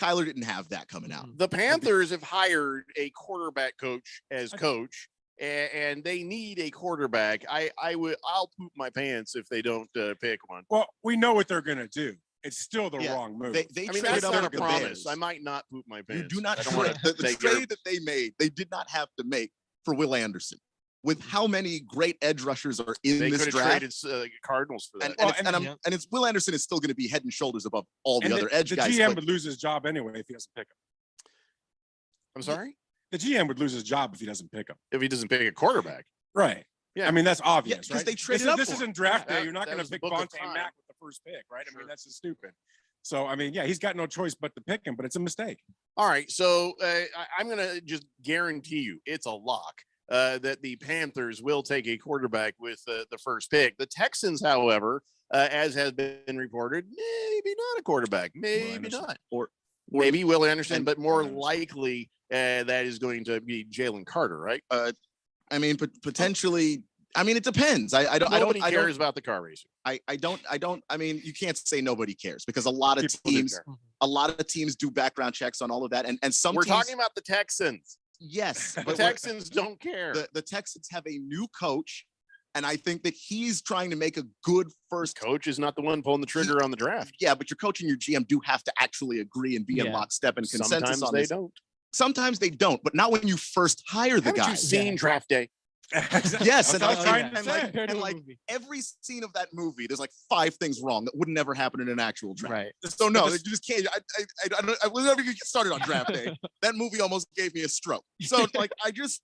Speaker 12: Kyler didn't have that coming out.
Speaker 10: The Panthers have hired a quarterback coach as coach, and they need a quarterback. I'll poop my pants if they don't pick one.
Speaker 22: Well, we know what they're going to do. It's still the wrong move.
Speaker 12: They
Speaker 10: I mean,
Speaker 12: traded
Speaker 10: that's
Speaker 12: up
Speaker 10: not a
Speaker 12: with the
Speaker 10: promise.
Speaker 12: Bears.
Speaker 10: I might not poop my pants.
Speaker 12: You do not
Speaker 10: I don't
Speaker 12: trade
Speaker 10: wanna
Speaker 12: the
Speaker 10: take your-
Speaker 12: trade that they made. They did not have to make for Will Anderson. With how many great edge rushers are in
Speaker 10: They
Speaker 12: this
Speaker 10: could have
Speaker 12: draft,
Speaker 10: traded Cardinals for that.
Speaker 12: and it's Will Anderson is still going to be head and shoulders above all the
Speaker 22: And
Speaker 12: other edge
Speaker 22: the
Speaker 12: guys.
Speaker 22: GM
Speaker 12: but-
Speaker 22: would lose his job anyway if he doesn't pick him.
Speaker 10: I'm sorry?
Speaker 22: The GM would lose his job if he doesn't pick him.
Speaker 10: If he doesn't pick a quarterback.
Speaker 22: Right.
Speaker 10: Yeah.
Speaker 22: I mean, that's obvious,
Speaker 12: because
Speaker 22: right?
Speaker 12: they traded
Speaker 22: this,
Speaker 12: up
Speaker 22: this
Speaker 12: for
Speaker 22: isn't
Speaker 12: him.
Speaker 22: draft
Speaker 10: Yeah,
Speaker 22: day. You're not
Speaker 10: that
Speaker 22: going
Speaker 10: was
Speaker 22: to
Speaker 10: the
Speaker 22: pick
Speaker 10: book of
Speaker 22: Vontae
Speaker 10: time.
Speaker 22: Mack with the first pick, right? I mean, that's just stupid. So, I mean, yeah, he's got no choice but to pick him, but it's a mistake.
Speaker 10: All right. So I'm going to just guarantee you it's a lock that the Panthers will take a quarterback with the first pick. The Texans, however, as has been reported, maybe not a quarterback, maybe not.
Speaker 12: Or
Speaker 10: maybe Will Anderson,
Speaker 12: and-
Speaker 10: but more likely that is going to be Jalen Carter, right?
Speaker 12: I mean, potentially. I mean, it depends.
Speaker 10: Nobody
Speaker 12: I
Speaker 10: cares
Speaker 12: don't,
Speaker 10: about the car racing.
Speaker 12: I don't. I mean, you can't say nobody cares because a lot of
Speaker 10: People do
Speaker 12: teams,
Speaker 10: care.
Speaker 12: a lot of teams do background checks on all of that, and some
Speaker 10: We're
Speaker 12: teams,
Speaker 10: talking about the Texans.
Speaker 12: yes,
Speaker 10: The
Speaker 12: but
Speaker 10: Texans don't care.
Speaker 12: the Texans have a new coach, and I think that he's trying to make a good first.
Speaker 10: Coach is not the one pulling the trigger on the draft.
Speaker 12: Yeah, but your coach and your GM do have to actually agree and be in
Speaker 10: Yeah.
Speaker 12: lockstep and consensus
Speaker 10: Sometimes
Speaker 12: on
Speaker 10: they
Speaker 12: this.
Speaker 10: don't.
Speaker 12: Sometimes they don't, but not when you first hire the
Speaker 10: Haven't
Speaker 12: guy.
Speaker 10: you seen Draft Day?
Speaker 12: Yes,
Speaker 22: That's
Speaker 12: and,
Speaker 22: what I was trying to
Speaker 12: and
Speaker 22: say.
Speaker 12: like, and like every scene of that movie, there's like 5 things wrong that would never happen in an actual draft.
Speaker 11: Right.
Speaker 12: So no, you just can't. I will never get started on draft day. That movie almost gave me a stroke. So like, I just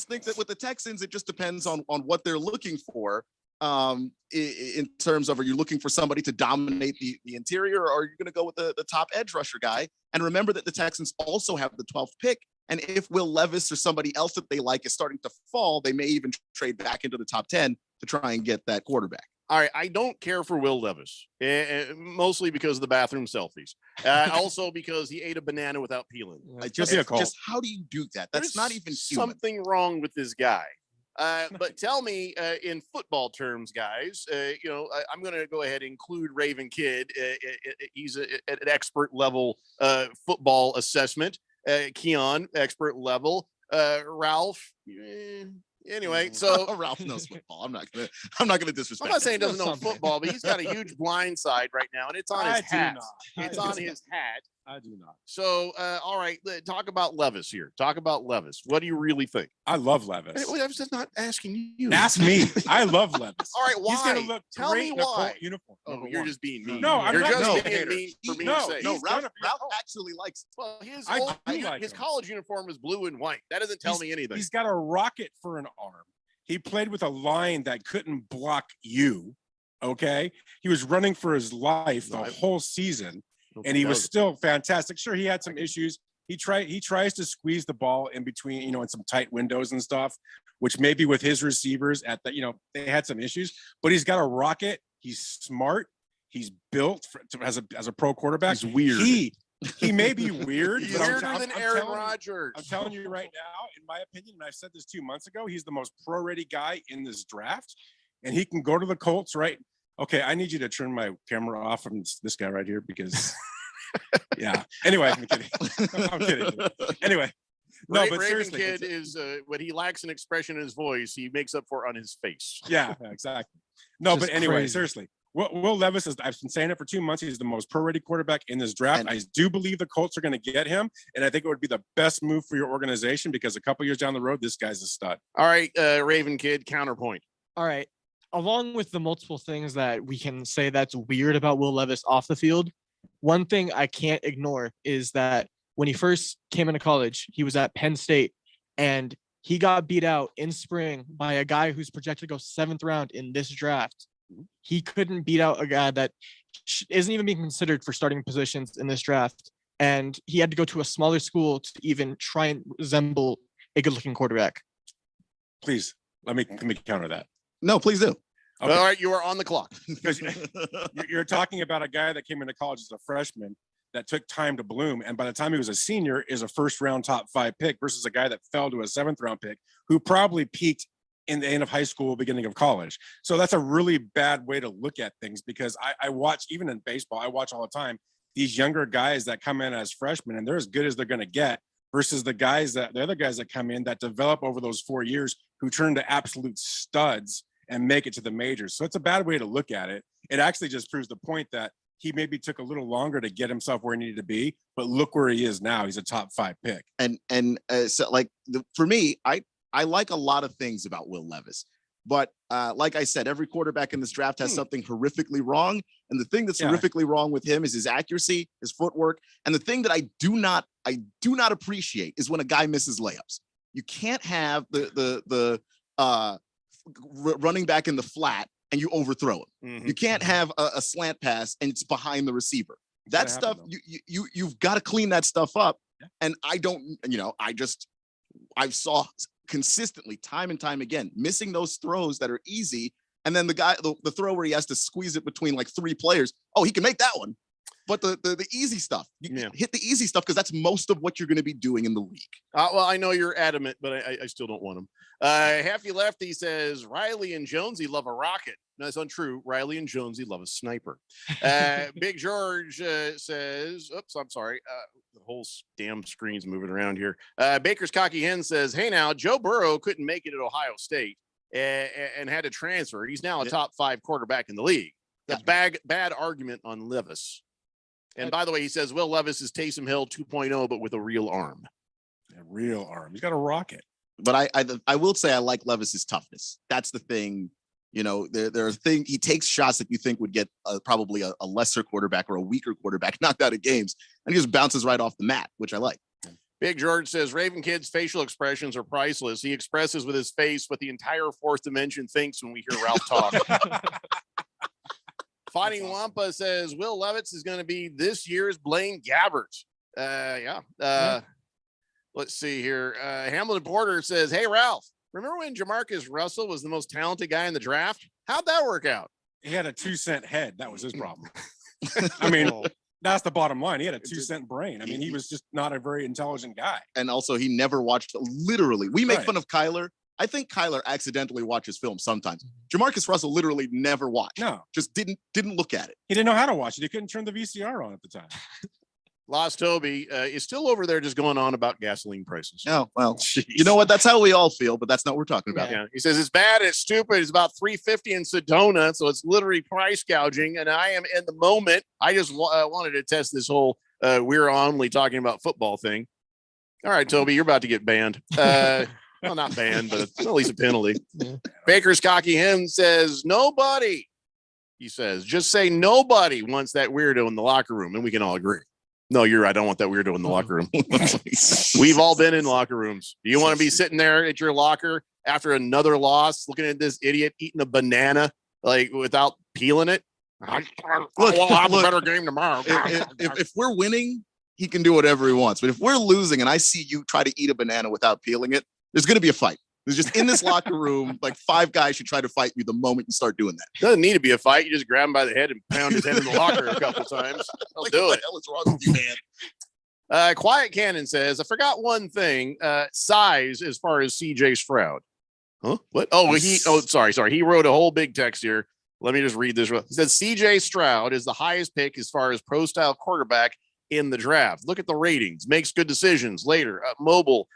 Speaker 12: think that with the Texans, it just depends on what they're looking for. In terms of, are you looking for somebody to dominate the interior, or are you going to go with the top edge rusher guy? And remember that the Texans also have the 12th pick. And if Will Levis or somebody else that they like is starting to fall, they may even trade back into the top 10 to try and get that quarterback.
Speaker 10: All right, I don't care for Will Levis, mostly because of the bathroom selfies. Also because he ate a banana without peeling.
Speaker 12: Just how do you do that? That's
Speaker 10: There's
Speaker 12: not even human.
Speaker 10: something wrong with this guy. But tell me, in football terms, guys, I'm going to go ahead and include Raven Kidd. He's at an expert level football assessment. Keon, expert level. Ralph. Anyway, so
Speaker 12: Ralph knows football. I'm not gonna disrespect.
Speaker 10: I'm not saying he doesn't know
Speaker 12: Something.
Speaker 10: football, but he's got a huge blind side right now, and it's on his
Speaker 22: I do
Speaker 10: hat.
Speaker 22: not.
Speaker 10: It's
Speaker 22: I
Speaker 10: on
Speaker 22: do
Speaker 10: his hat.
Speaker 22: I do not.
Speaker 10: So, all right, talk about Levis here. Talk about Levis. What do you really think?
Speaker 22: I love Levis.
Speaker 10: I was just not asking you.
Speaker 22: Ask me. I love Levis.
Speaker 10: All right, why?
Speaker 22: He's gonna look
Speaker 10: Tell
Speaker 22: great
Speaker 10: me
Speaker 22: in a Colt
Speaker 10: why.
Speaker 22: uniform.
Speaker 10: Oh,
Speaker 22: number
Speaker 10: you're
Speaker 22: one.
Speaker 10: just being mean.
Speaker 22: No, I'm
Speaker 10: you're
Speaker 22: not
Speaker 10: just
Speaker 22: being
Speaker 10: being mean for me
Speaker 22: no,
Speaker 10: to say.
Speaker 12: No,
Speaker 22: he's
Speaker 12: Ralph
Speaker 22: gonna be-
Speaker 12: actually likes it.
Speaker 10: Well, his
Speaker 22: I
Speaker 10: old-
Speaker 22: do like
Speaker 10: his
Speaker 22: him.
Speaker 10: college uniform is blue and white. That doesn't tell me anything.
Speaker 22: He's got a rocket for an arm. He played with a line that couldn't block you. Okay. He was running for his life the whole season, and he was still fantastic. Sure, he had some issues. He tries to squeeze the ball in between, in some tight windows and stuff, which maybe with his receivers they had some issues, but he's got a rocket. He's smart. He's built as a pro quarterback.
Speaker 10: He's weird.
Speaker 22: He may be weird.
Speaker 10: He's
Speaker 22: but
Speaker 10: weirder than
Speaker 22: I'm
Speaker 10: Aaron
Speaker 22: telling you-
Speaker 10: Rodgers.
Speaker 22: I'm telling you right now, in my opinion, and I said this 2 months ago, he's the most pro-ready guy in this draft, and he can go to the Colts, right? Okay, I need you to turn my camera off from this guy right here because, yeah. Anyway, I'm kidding. I'm kidding. Anyway, no, but
Speaker 10: Raven
Speaker 22: seriously,
Speaker 10: Kid is when he lacks an expression in his voice, he makes up for it on his face.
Speaker 22: yeah, exactly. No,
Speaker 11: Just
Speaker 22: but anyway,
Speaker 11: crazy.
Speaker 22: seriously. Will Levis is, I've been saying it for 2 months. He's the most pro-ready quarterback in this draft. I do believe the Colts are going to get him, and I think it would be the best move for your organization because a couple years down the road, this guy's a stud.
Speaker 10: All right, Raven Kid, counterpoint.
Speaker 11: All right. Along with the multiple things that we can say that's weird about Will Levis off the field, one thing I can't ignore is that when he first came into college, he was at Penn State, and he got beat out in spring by a guy who's projected to go 7th round in this draft. He couldn't beat out a guy that isn't even being considered for starting positions in this draft. And he had to go to a smaller school to even try and resemble a good-looking quarterback.
Speaker 22: Please, let me counter that.
Speaker 12: No, please do.
Speaker 10: All right, you are on the clock.
Speaker 22: Because you're talking about a guy that came into college as a freshman that took time to bloom. And by the time he was a senior, is a first round top 5 pick versus a guy that fell to a 7th round pick who probably peaked in the end of high school, beginning of college. So that's a really bad way to look at things, because I watch, even in baseball, I watch all the time, these younger guys that come in as freshmen and they're as good as they're going to get versus the other guys that come in that develop over those 4 years who turn to absolute studs and make it to the majors. So it's a bad way to look at it. It actually just proves the point that he maybe took a little longer to get himself where he needed to be, but look where he is now. He's a top 5 pick.
Speaker 12: So like for me, I like a lot of things about Will Levis, but like I said, every quarterback in this draft has something horrifically wrong. And the thing that's horrifically wrong with him is his accuracy, his footwork. And the thing that I do not appreciate is when a guy misses layups. You can't have the running back in the flat and you overthrow him.
Speaker 10: Mm-hmm.
Speaker 12: You can't have a slant pass and it's behind the receiver. That stuff, you've got to clean that stuff up. Yeah. And I saw consistently time and time again, missing those throws that are easy. And then the throw where he has to squeeze it between like 3 players. Oh, he can make that one. But the easy stuff, hit the easy stuff, because that's most of what you're going to be doing in the league.
Speaker 10: Well, I know you're adamant, but I still don't want him. Happy Lefty says Riley and Jonesy love a rocket. No, that's untrue. Riley and Jonesy love a sniper. Big George says, oops, I'm sorry. The whole damn screen's moving around here. Baker's Cocky Hen says, hey, now, Joe Burrow couldn't make it at Ohio State and had to transfer. He's now a top 5 quarterback in the league. That's bad argument on Levis. And by the way, he says Will Levis is Taysom Hill 2.0, but with a real arm.
Speaker 22: A real arm. He's got a rocket.
Speaker 12: But I will say I like Levis's toughness. That's the thing. You know, there are things, he takes shots that you think would get probably a lesser quarterback or a weaker quarterback knocked out of games, and he just bounces right off the mat, which I like.
Speaker 10: Big George says Raven Kid's facial expressions are priceless. He expresses with his face what the entire 4th dimension thinks when we hear Ralph talk. Fighting Wampa says Will Levis is going to be this year's Blaine Gabbert. Let's see here. Hamilton Porter says, hey, Ralph, remember when Jamarcus Russell was the most talented guy in the draft? How'd that work out?
Speaker 22: He had a 2-cent head. That was his problem. I mean, that's the bottom line. He had a 2-cent brain. I mean, he was just not a very intelligent guy.
Speaker 12: And also, he never watched, literally. We make fun of Kyler. I think Kyler accidentally watches film sometimes. Jamarcus Russell literally never watched.
Speaker 22: No.
Speaker 12: Just didn't look at it.
Speaker 22: He didn't know how to watch it. He couldn't turn the VCR on at the time.
Speaker 10: Lost Toby is still over there just going on about gasoline prices.
Speaker 12: Oh, well, you know what? That's how we all feel, but that's not what we're talking about.
Speaker 10: Yeah. He says it's bad, it's stupid. It's about $3.50 in Sedona, so it's literally price gouging. And I am in the moment. I just wanted to test this whole we're only talking about football thing. All right, Toby, you're about to get banned. Well, not banned, but at least a penalty. Yeah. Baker's Cocky Hen says nobody. He says just say nobody wants that weirdo in the locker room, and we can all agree. No, you're right. I don't want that weirdo in the locker room. We've all been in locker rooms. Do you want to be sitting there at your locker after another loss, looking at this idiot eating a banana like without peeling it? We'll have a better game tomorrow.
Speaker 12: If we're winning, he can do whatever he wants. But if we're losing and I see you try to eat a banana without peeling it, there's going to be a fight. There's just in this locker room, like 5 guys should try to fight you the moment you start doing that.
Speaker 10: Doesn't need to be a fight. You just grab him by the head and pound his head in the locker a couple times. I'll do it.
Speaker 12: What the hell is wrong with you, man?
Speaker 10: Quiet Cannon says, I forgot one thing. Size as far as CJ Stroud. Huh? What? Sorry. He wrote a whole big text here. Let me just read this. He says CJ Stroud is the highest pick as far as pro style quarterback in the draft. Look at the ratings. Makes good decisions later. Mobile.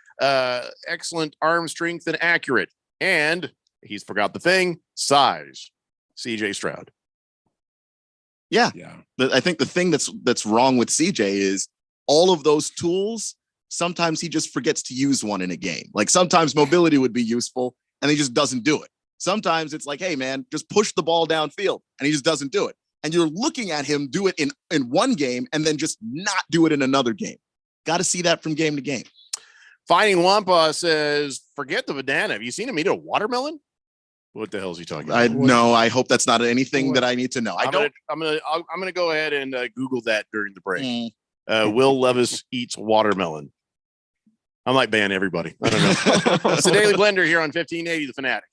Speaker 10: Excellent arm strength and accurate. And he's forgot the thing, size. CJ Stroud.
Speaker 12: Yeah. I think the thing that's wrong with CJ is all of those tools. Sometimes he just forgets to use one in a game. Like sometimes mobility would be useful and he just doesn't do it. Sometimes it's like, hey man, just push the ball downfield, and he just doesn't do it. And you're looking at him do it in one game and then just not do it in another game. Got to see that from game to game.
Speaker 10: Finding Wampa says, forget the banana. Have you seen him eat a watermelon? What the hell is he talking about?
Speaker 12: No, I hope that's not anything that I need to know. I'm
Speaker 10: gonna go ahead and Google that during the break. Will Levis eats watermelon. I might ban everybody. I don't know. It's the Daily Blender here on 1580 The Fanatic.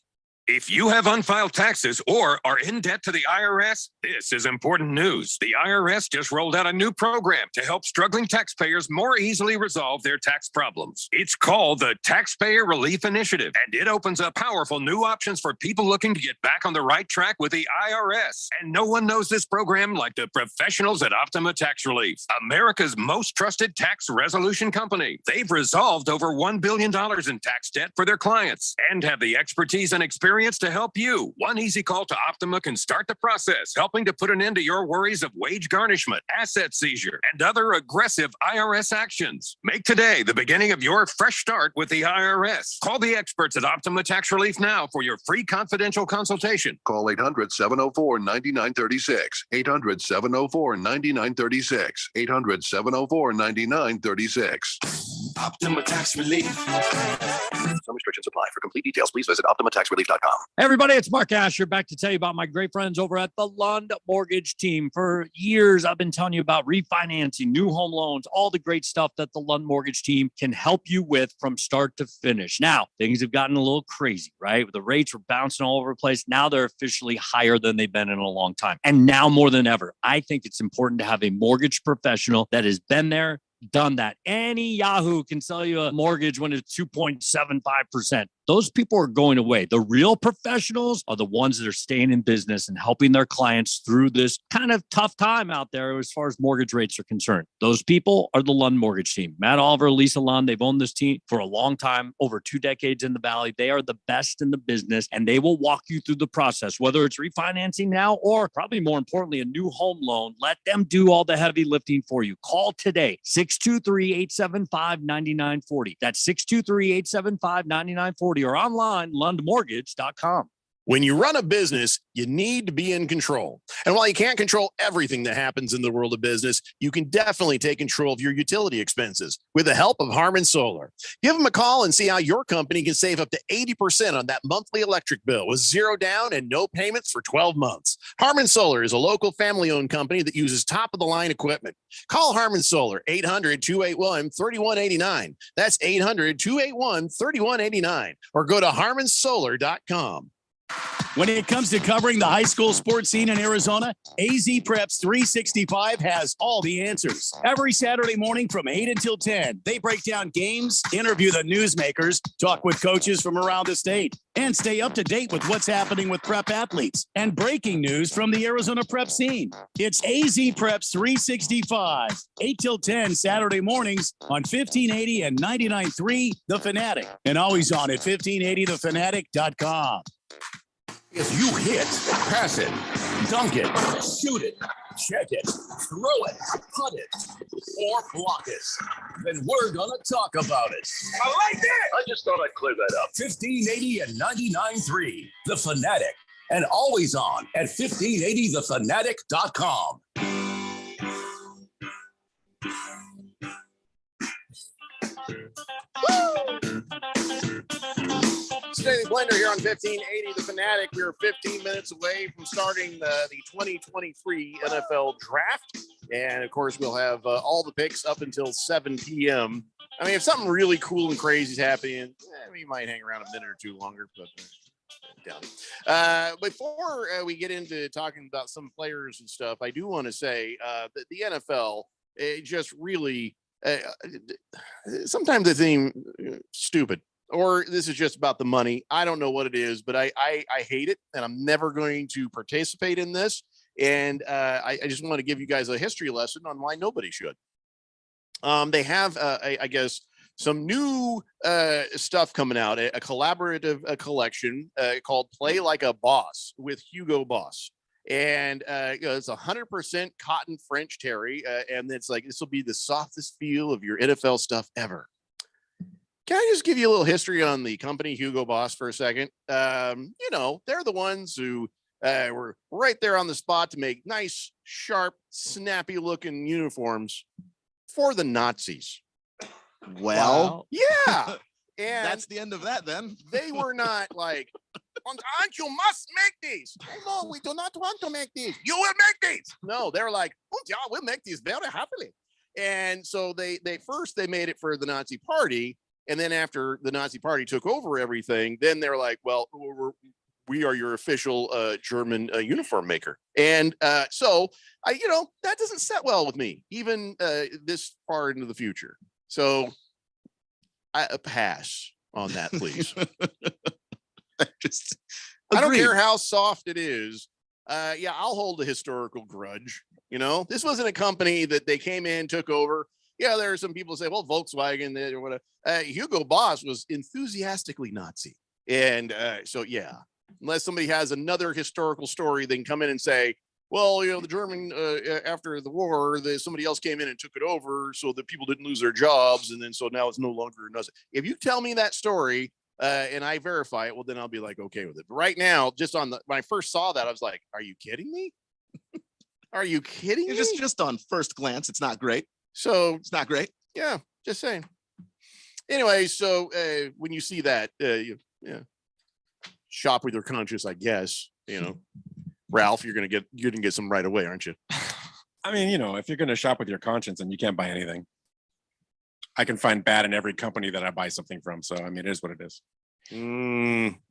Speaker 3: If you have unfiled taxes or are in debt to the IRS, this is important news. The IRS just rolled out a new program to help struggling taxpayers more easily resolve their tax problems. It's called the Taxpayer Relief Initiative, and it opens up powerful new options for people looking to get back on the right track with the IRS. And no one knows this program like the professionals at Optima Tax Relief, America's most trusted tax resolution company. They've resolved over $1 billion in tax debt for their clients and have the expertise and experience to help you. One easy call to Optima can start the process, helping to put an end to your worries of wage garnishment, asset seizure, and other aggressive IRS actions. Make today the beginning of your fresh start with the IRS. Call the experts at Optima Tax Relief now for your free confidential consultation.
Speaker 4: Call 800-704-9936. 800-704-9936. 800-704-9936.
Speaker 14: Optima Tax Relief. Some restrictions apply. For complete details, please visit OptimaTaxRelief.com.
Speaker 5: Hey everybody, it's Mark Asher back to tell you about my great friends over at the Lund Mortgage Team. For years, I've been telling you about refinancing, new home loans, all the great stuff that the Lund Mortgage Team can help you with from start to finish. Now, things have gotten a little crazy, right? The rates were bouncing all over the place. Now they're officially higher than they've been in a long time. And now more than ever, I think it's important to have a mortgage professional that has been there, done that. Any Yahoo can sell you a mortgage when it's 2.75%. Those people are going away. The real professionals are the ones that are staying in business and helping their clients through this kind of tough time out there as far as mortgage rates are concerned. Those people are the Lund Mortgage Team. Matt Oliver, Lisa Lund, they've owned this team for a long time, over 2 decades in the Valley. They are the best in the business, and they will walk you through the process, whether it's refinancing now or probably more importantly, a new home loan. Let them do all the heavy lifting for you. Call today, 623-875-9940. That's 623-875-9940. or online, lundmortgage.com.
Speaker 10: When you run a business, you need to be in control. And while you can't control everything that happens in the world of business, you can definitely take control of your utility expenses with the help of Harmon Solar. Give them a call and see how your company can save up to 80% on that monthly electric bill with zero down and no payments for 12 months. Harmon Solar is a local family-owned company that uses top-of-the-line equipment. Call Harmon Solar, 800-281-3189. That's 800-281-3189. Or go to harmonsolar.com.
Speaker 24: When it comes to covering the high school sports scene in Arizona, AZ Preps 365 has all the answers. Every Saturday morning from 8 until 10, they break down games, interview the newsmakers, talk with coaches from around the state, and stay up to date with what's happening with prep athletes and breaking news from the Arizona prep scene. It's AZ Preps 365, 8 till 10 Saturday mornings on 1580 and 99.3 The Fanatic, and always on at 1580thefanatic.com.
Speaker 9: If you hit, pass it, dunk it, shoot it, check it, throw it, putt it, or block it, then we're going to talk about it.
Speaker 14: I like that. I just thought I'd clear that up.
Speaker 9: 1580 and 99.3 The Fanatic, and always on at 1580thefanatic.com.
Speaker 10: Daily Blender here on 1580 The Fanatic. We are 15 minutes away from starting the 2023 NFL Draft. And, of course, we'll have all the picks up until 7 p.m. I mean, if something really cool and crazy is happening, we might hang around a minute or two longer. But before we get into talking about some players and stuff, I do want to say that the NFL, it just really, sometimes they seem stupid. Or this is just about the money. I don't know what it is, but I hate it, and I'm never going to participate in this. And I just want to give you guys a history lesson on why nobody should. They have, I guess, some new stuff coming out, a collaborative collection called Play Like a Boss with Hugo Boss. And it's 100% cotton French terry. And it's like, this will be the softest feel of your NFL stuff ever. Can I just give you a little history on the company Hugo Boss for a second? You know, they're the ones who were right there on the spot to make nice, sharp, snappy looking uniforms for the Nazis.
Speaker 12: Well,
Speaker 10: yeah. And
Speaker 12: that's the end of that then.
Speaker 10: They were not like, you must make these. Oh, no, we do not want to make these. You will make these. No, they were like, yeah, we'll make these very happily. And so they made it for the Nazi Party. And then after the Nazi Party took over everything, then they're like, well, we are your official German uniform maker. And so that doesn't set well with me, even this far into the future. So I pass on that, please. I don't care how soft it is. I'll hold a historical grudge. This wasn't a company that they came in, took over. Yeah, there are some people who say, well, Volkswagen or whatever. Hugo Boss was enthusiastically Nazi. And unless somebody has another historical story, they can come in and say, well, the German, after the war, somebody else came in and took it over so that people didn't lose their jobs. And then so now it's no longer a Nazi. If you tell me that story and I verify it, well, then I'll be like, okay with it. But right now, just when I first saw that, I was like, are you kidding me? Are you kidding me?
Speaker 12: Just on first glance, it's not great.
Speaker 10: So
Speaker 12: it's not great.
Speaker 10: Yeah, just saying. Anyway, so when you see that, shop with your conscience, I guess. Ralph, you're gonna get some right away, aren't you?
Speaker 22: I mean, if you're gonna shop with your conscience and you can't buy anything, I can find bad in every company that I buy something from. So I mean, it is what it is.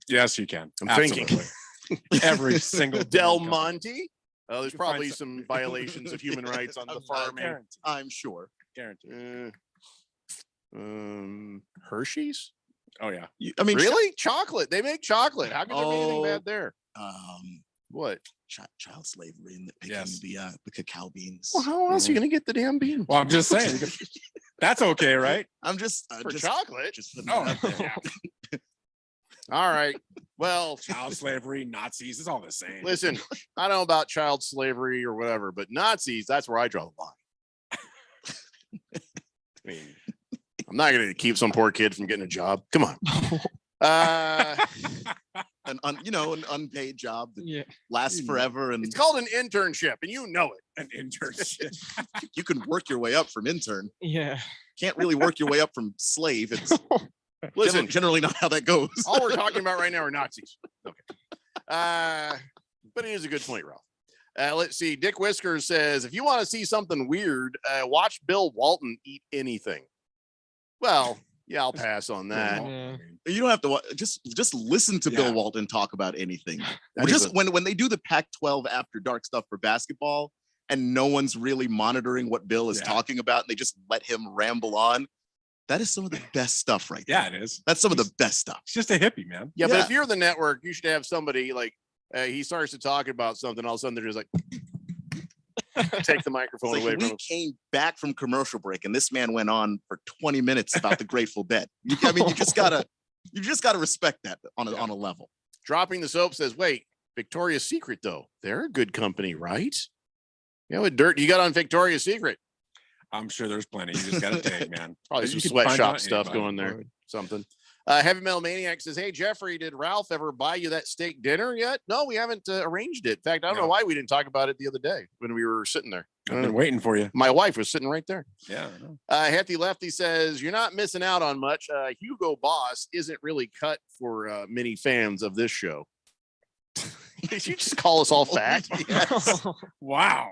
Speaker 22: Yes, you can.
Speaker 10: I'm thinking
Speaker 22: every single
Speaker 10: Del Monte. Oh, there's probably some violations of human rights on the farm.
Speaker 12: I'm sure.
Speaker 22: Guaranteed.
Speaker 10: Hershey's.
Speaker 22: Oh yeah.
Speaker 10: Really? Chocolate. They make chocolate. How could there be anything bad there? What?
Speaker 12: Child slavery in the cacao beans.
Speaker 10: Well, how else are you gonna get the damn beans?
Speaker 22: Well, I'm just saying. That's okay, right?
Speaker 12: I'm just
Speaker 10: for chocolate.
Speaker 22: Yeah.
Speaker 10: All right. Well,
Speaker 22: child slavery, Nazis, it's all the same.
Speaker 10: Listen, I don't know about child slavery or whatever, but Nazis, that's where I draw the line. I mean, I'm not going to keep some poor kid from getting a job. Come on.
Speaker 12: An unpaid job that lasts forever. And
Speaker 10: it's called an internship, and you know it.
Speaker 22: An internship.
Speaker 12: You can work your way up from intern.
Speaker 11: Yeah.
Speaker 12: Can't really work your way up from slave. It's
Speaker 10: Listen,
Speaker 12: generally not how that goes.
Speaker 10: All we're talking about right now are Nazis. Okay. But it is a good point, Ralph. Let's see. Dick Whiskers says, if you want to see something weird, watch Bill Walton eat anything. Well, yeah, I'll pass on that.
Speaker 12: You don't have to just listen to Bill Walton talk about anything. When they do the Pac-12 after dark stuff for basketball and no one's really monitoring what Bill is talking about and they just let him ramble on. That is some of the best stuff right there.
Speaker 22: Yeah, it is.
Speaker 12: That's some of the best stuff.
Speaker 22: It's just a hippie, man.
Speaker 10: Yeah, but if you're the network, you should have somebody like he starts to talk about something, all of a sudden they're just like take the microphone away from him.
Speaker 12: We came back from commercial break and this man went on for 20 minutes about the Grateful Dead. You just gotta respect that on a level.
Speaker 10: Dropping the Soap says, wait, Victoria's Secret though. They're a good company, right? What dirt you got on Victoria's Secret?
Speaker 22: I'm sure there's plenty. You just got to take, man.
Speaker 10: Probably some sweatshop stuff going there. Something. Heavy Metal Maniac says, hey, Jeffrey, did Ralph ever buy you that steak dinner yet? No, we haven't arranged it. In fact, I don't know why we didn't talk about it the other day when we were sitting there.
Speaker 22: I've been waiting for you.
Speaker 10: My wife was sitting right there.
Speaker 22: Yeah.
Speaker 10: Hefty Lefty says, you're not missing out on much. Hugo Boss isn't really cut for many fans of this show. Did you just call us all fat?
Speaker 12: Yes.
Speaker 22: Wow.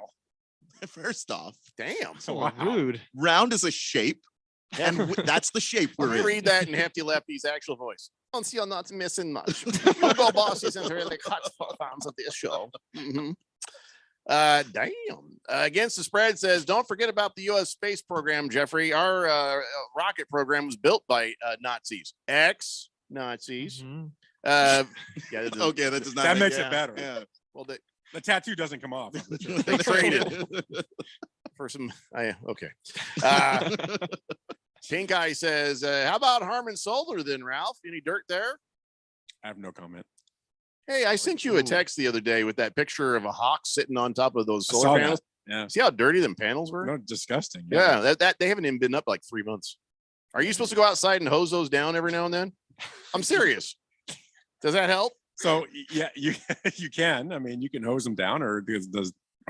Speaker 12: First off,
Speaker 10: damn,
Speaker 11: so rude.
Speaker 12: Round is a shape, and that's the shape we're in.
Speaker 10: Read that in Hefty Lefty's actual voice. You're not missing much. Hugo Boss isn't really cut for fans of this show. Mm-hmm. Damn. Against the Spread says, don't forget about the U.S. space program, Jeffrey. Our rocket program was built by Nazis, ex-Nazis.
Speaker 22: Mm-hmm.
Speaker 12: Okay, that does not.
Speaker 22: That makes it better.
Speaker 10: Yeah. Well,
Speaker 22: the tattoo doesn't come off.
Speaker 10: They traded for some. Okay. Pink Eye says, how about Harmon Solar then, Ralph? Any dirt there?
Speaker 22: I have no comment.
Speaker 10: Hey, I sent you a text the other day with that picture of a hawk sitting on top of those solar panels.
Speaker 22: Yeah.
Speaker 10: See how dirty them panels were?
Speaker 22: No, disgusting.
Speaker 10: Yeah, that they haven't even been up like 3 months. Are you supposed to go outside and hose those down every now and then? I'm serious. Does that help?
Speaker 22: So yeah, you can. I mean, you can hose them down, or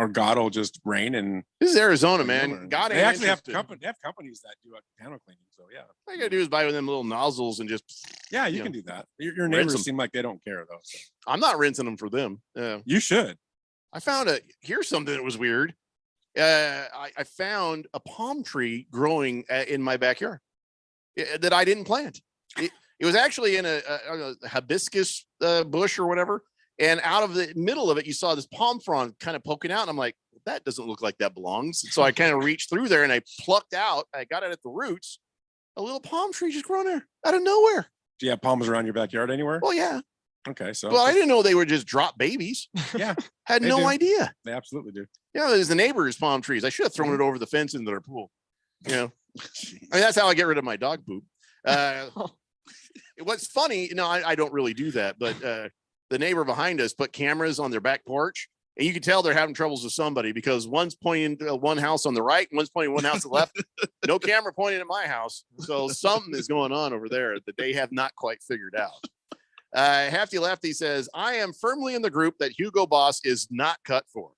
Speaker 22: God will just rain. And
Speaker 10: this is Arizona, man. God,
Speaker 22: they actually have companies that do panel cleaning. So yeah,
Speaker 10: all you gotta do is buy them little nozzles and just
Speaker 22: you can do that. Your neighbors seem like they don't care though. So.
Speaker 10: I'm not rinsing them for them.
Speaker 22: You should.
Speaker 10: I found here's something that was weird. I found a palm tree growing in my backyard that I didn't plant. It was actually in a hibiscus bush or whatever. And out of the middle of it, you saw this palm frond kind of poking out. And I'm like, that doesn't look like that belongs. And so I kind of reached through there and I plucked out, I got it at the roots, a little palm tree just growing there out of nowhere.
Speaker 22: Do you have palms around your backyard anywhere?
Speaker 10: Well, yeah.
Speaker 22: Okay. So,
Speaker 10: well, I didn't know they were just drop babies.
Speaker 22: Yeah.
Speaker 10: Had no idea.
Speaker 22: They absolutely do.
Speaker 10: Yeah. There's the neighbor's palm trees. I should have thrown it over the fence into their pool. You know, I mean, that's how I get rid of my dog poop. What's funny, I don't really do that, but the neighbor behind us put cameras on their back porch, and you can tell they're having troubles with somebody because one's pointing to one house on the right and one's pointing one house to the left. No camera pointing at my house. So something is going on over there that they have not quite figured out. Hefty Lefty says, I am firmly in the group that Hugo Boss is not cut for.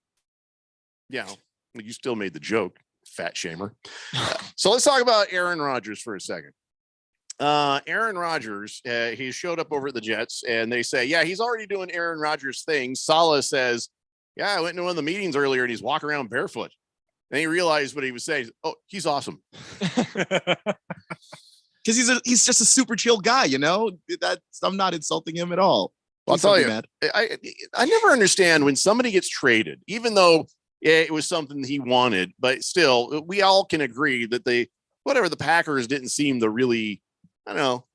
Speaker 10: Yeah, you still made the joke, fat shamer. So let's talk about Aaron Rodgers for a second. Aaron Rodgers, he showed up over at the Jets and they say, yeah, he's already doing Aaron Rodgers things. Saleh says, yeah, I went to one of the meetings earlier and he's walking around barefoot. And he realized what he was saying. Oh, he's awesome.
Speaker 12: Because he's just a super chill guy, I'm not insulting him at all.
Speaker 10: I'll tell you, I never understand when somebody gets traded, even though it was something he wanted, but still, we all can agree that the Packers didn't seem to really,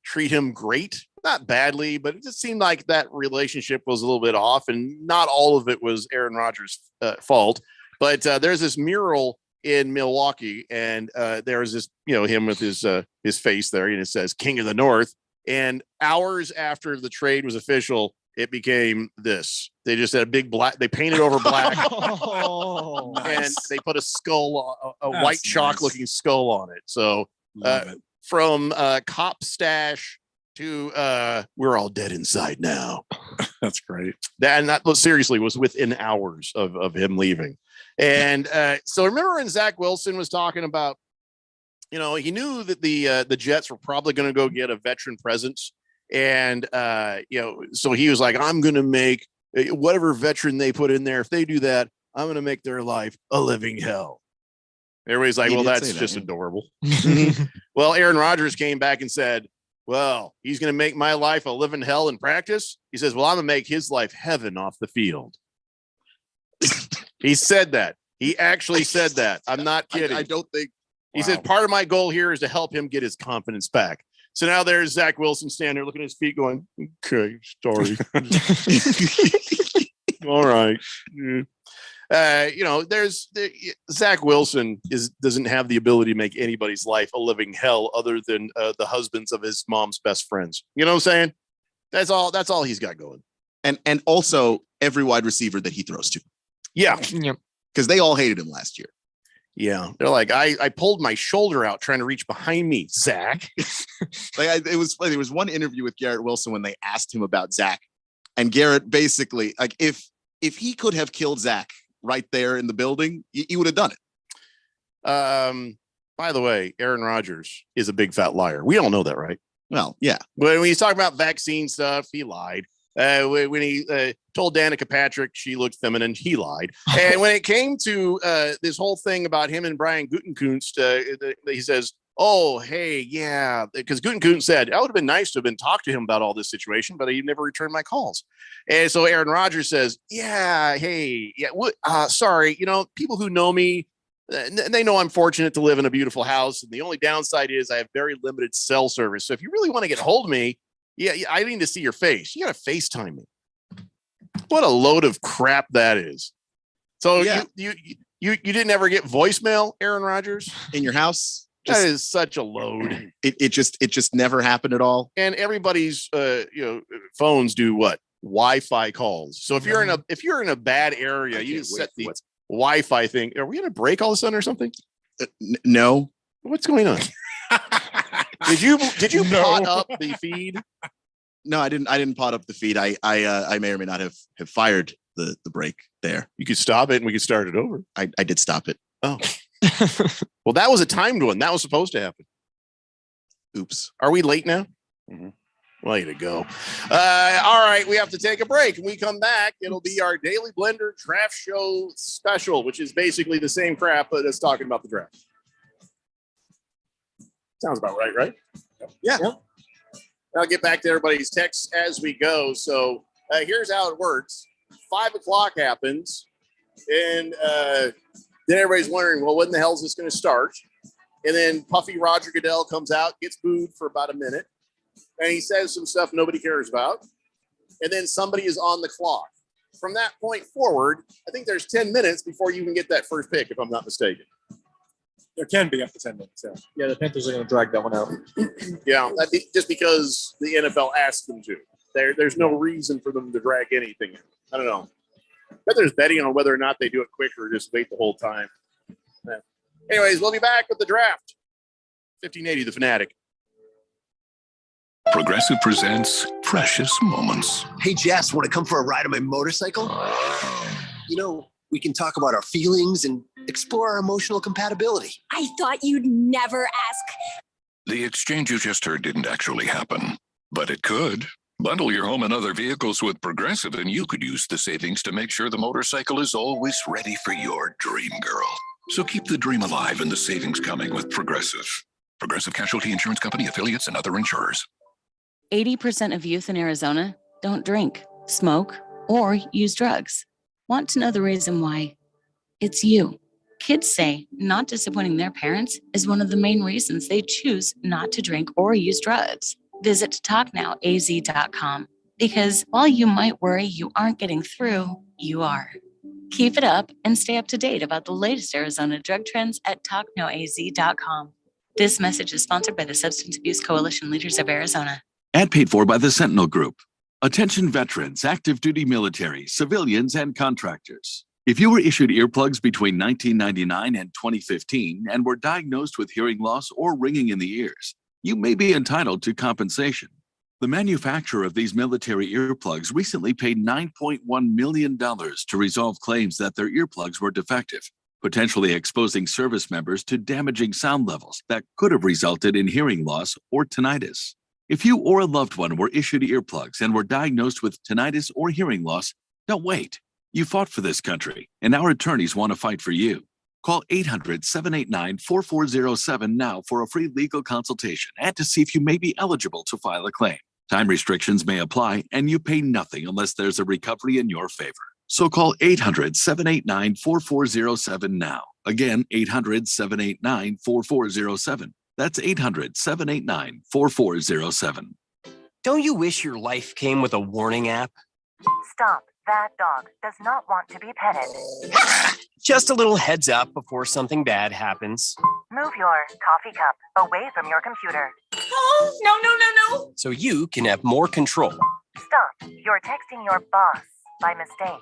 Speaker 10: treat him great, not badly, but it just seemed like that relationship was a little bit off, and not all of it was Aaron Rodgers' fault. But there's this mural in Milwaukee, and there's this, him with his face there, and it says "King of the North." And hours after the trade was official, it became this. They just had a big black. They painted over black, and they put a skull, a white chalk-looking skull on it. So from cop stash to we're all dead inside now.
Speaker 22: That's great.
Speaker 10: That seriously was within hours of him leaving. And so remember when Zach Wilson was talking about, he knew that the Jets were probably going to go get a veteran presence. And, so he was like, I'm going to make whatever veteran they put in there. If they do that, I'm going to make their life a living hell. Everybody's like, well, that's just adorable. Well, Aaron Rodgers came back and said, well, he's going to make my life a living hell in practice. He says, well, I'm going to make his life heaven off the field. He said that. He actually said that. I'm not kidding.
Speaker 12: I don't think.
Speaker 10: He said, part of my goal here is to help him get his confidence back. So now there's Zach Wilson standing there looking at his feet going, okay, sorry. All right. There's Zach Wilson doesn't have the ability to make anybody's life a living hell other than the husbands of his mom's best friends. You know what I'm saying? That's all he's got going.
Speaker 12: And also every wide receiver that he throws to.
Speaker 10: Yeah.
Speaker 12: Because they all hated him last year.
Speaker 10: Yeah. They're like, I pulled my shoulder out trying to reach behind me, Zach.
Speaker 12: It was funny. There was one interview with Garrett Wilson when they asked him about Zach. And Garrett basically, like, if he could have killed Zach right there in the building, he would have done it.
Speaker 10: By the way, Aaron Rodgers is a big fat liar. We all know that, right?
Speaker 12: Well, yeah.
Speaker 10: When he's talking about vaccine stuff, he lied. When he told Danica Patrick she looked feminine, he lied. And when it came to this whole thing about him and Brian Gutekunst, he says, oh, hey, yeah, because Gutekunst said, I would have been nice to have been talked to him about all this situation, but he never returned my calls. And so Aaron Rodgers says, yeah, hey, yeah, sorry, people who know me, they know I'm fortunate to live in a beautiful house. And the only downside is I have very limited cell service. So if you really want to get a hold of me, yeah, I need to see your face. You got to FaceTime me. What a load of crap that is. So yeah. you didn't ever get voicemail, Aaron Rodgers,
Speaker 12: in your house?
Speaker 10: That is such a load.
Speaker 12: It just never happened at all.
Speaker 10: And everybody's phones do what? Wi-Fi calls. So if you're in a bad area, you set the Wi-Fi thing. Are we going to break all of a sudden or something?
Speaker 12: No.
Speaker 10: What's going on? Did you pot up the feed?
Speaker 12: No, I didn't pot up the feed. I may or may not have fired the break there.
Speaker 10: You could stop it and we could start it over.
Speaker 12: I did stop it.
Speaker 10: Oh. Well, that was a timed one. That was supposed to happen.
Speaker 12: Oops.
Speaker 10: Are we late now?
Speaker 12: Mm-hmm.
Speaker 10: Way to go. All right, we have to take a break. When we come back, it'll be our Daily Blender Draft Show special, which is basically the same crap, but it's talking about the draft. Sounds about right?
Speaker 12: Yeah.
Speaker 10: I'll get back to everybody's texts as we go. So here's how it works. 5 o'clock happens, and then everybody's wondering, well, when the hell is this going to start? And then Puffy Roger Goodell comes out, gets booed for about a minute, and he says some stuff nobody cares about. And then somebody is on the clock. From that point forward, I think there's 10 minutes before you can get that first pick, if I'm not mistaken.
Speaker 22: There can be up to 10 minutes. Yeah, the Panthers are going to drag that one out.
Speaker 10: Yeah, just because the NFL asked them to. There's no reason for them to drag anything in. I don't know. But there's betting on whether or not they do it quick or just wait the whole time. Yeah. Anyways, we'll be back with the draft. 1580, The Fanatic.
Speaker 4: Progressive presents Precious Moments.
Speaker 7: Hey, Jess, want to come for a ride on my motorcycle? You know, we can talk about our feelings and explore our emotional compatibility.
Speaker 6: I thought you'd never ask.
Speaker 4: The exchange you just heard didn't actually happen, but it could. Bundle your home and other vehicles with Progressive, and you could use the savings to make sure the motorcycle is always ready for your dream girl. So keep the dream alive and the savings coming with Progressive. Progressive Casualty Insurance Company, affiliates, and other insurers.
Speaker 8: 80% of youth in Arizona don't drink, smoke, or use drugs. Want to know the reason why? It's you. Kids say not disappointing their parents is one of the main reasons they choose not to drink or use drugs. Visit TalkNowAZ.com, because while you might worry you aren't getting through, you are. Keep it up and stay up to date about the latest Arizona drug trends at TalkNowAZ.com. This message is sponsored by the Substance Abuse Coalition Leaders of Arizona.
Speaker 15: Ad paid for by the Sentinel Group. Attention veterans, active duty military, civilians, and contractors. If you were issued earplugs between 1999 and 2015 and were diagnosed with hearing loss or ringing in the ears, you may be entitled to compensation. The manufacturer of these military earplugs recently paid $9.1 million to resolve claims that their earplugs were defective, potentially exposing service members to damaging sound levels that could have resulted in hearing loss or tinnitus. If you or a loved one were issued earplugs and were diagnosed with tinnitus or hearing loss, don't wait. You fought for this country, and our attorneys want to fight for you. Call 800-789-4407 now for a free legal consultation and to see if you may be eligible to file a claim. Time restrictions may apply, and you pay nothing unless there's a recovery in your favor. So call 800-789-4407 now. Again, 800-789-4407. That's 800-789-4407.
Speaker 17: Don't you wish your life came with a warning app?
Speaker 18: Stop. That dog does not want to be petted.
Speaker 17: Just a little heads up before something bad happens.
Speaker 18: Move your coffee cup away from your computer.
Speaker 6: Oh, no.
Speaker 17: So you can have more control.
Speaker 18: Stop. You're texting your boss by mistake.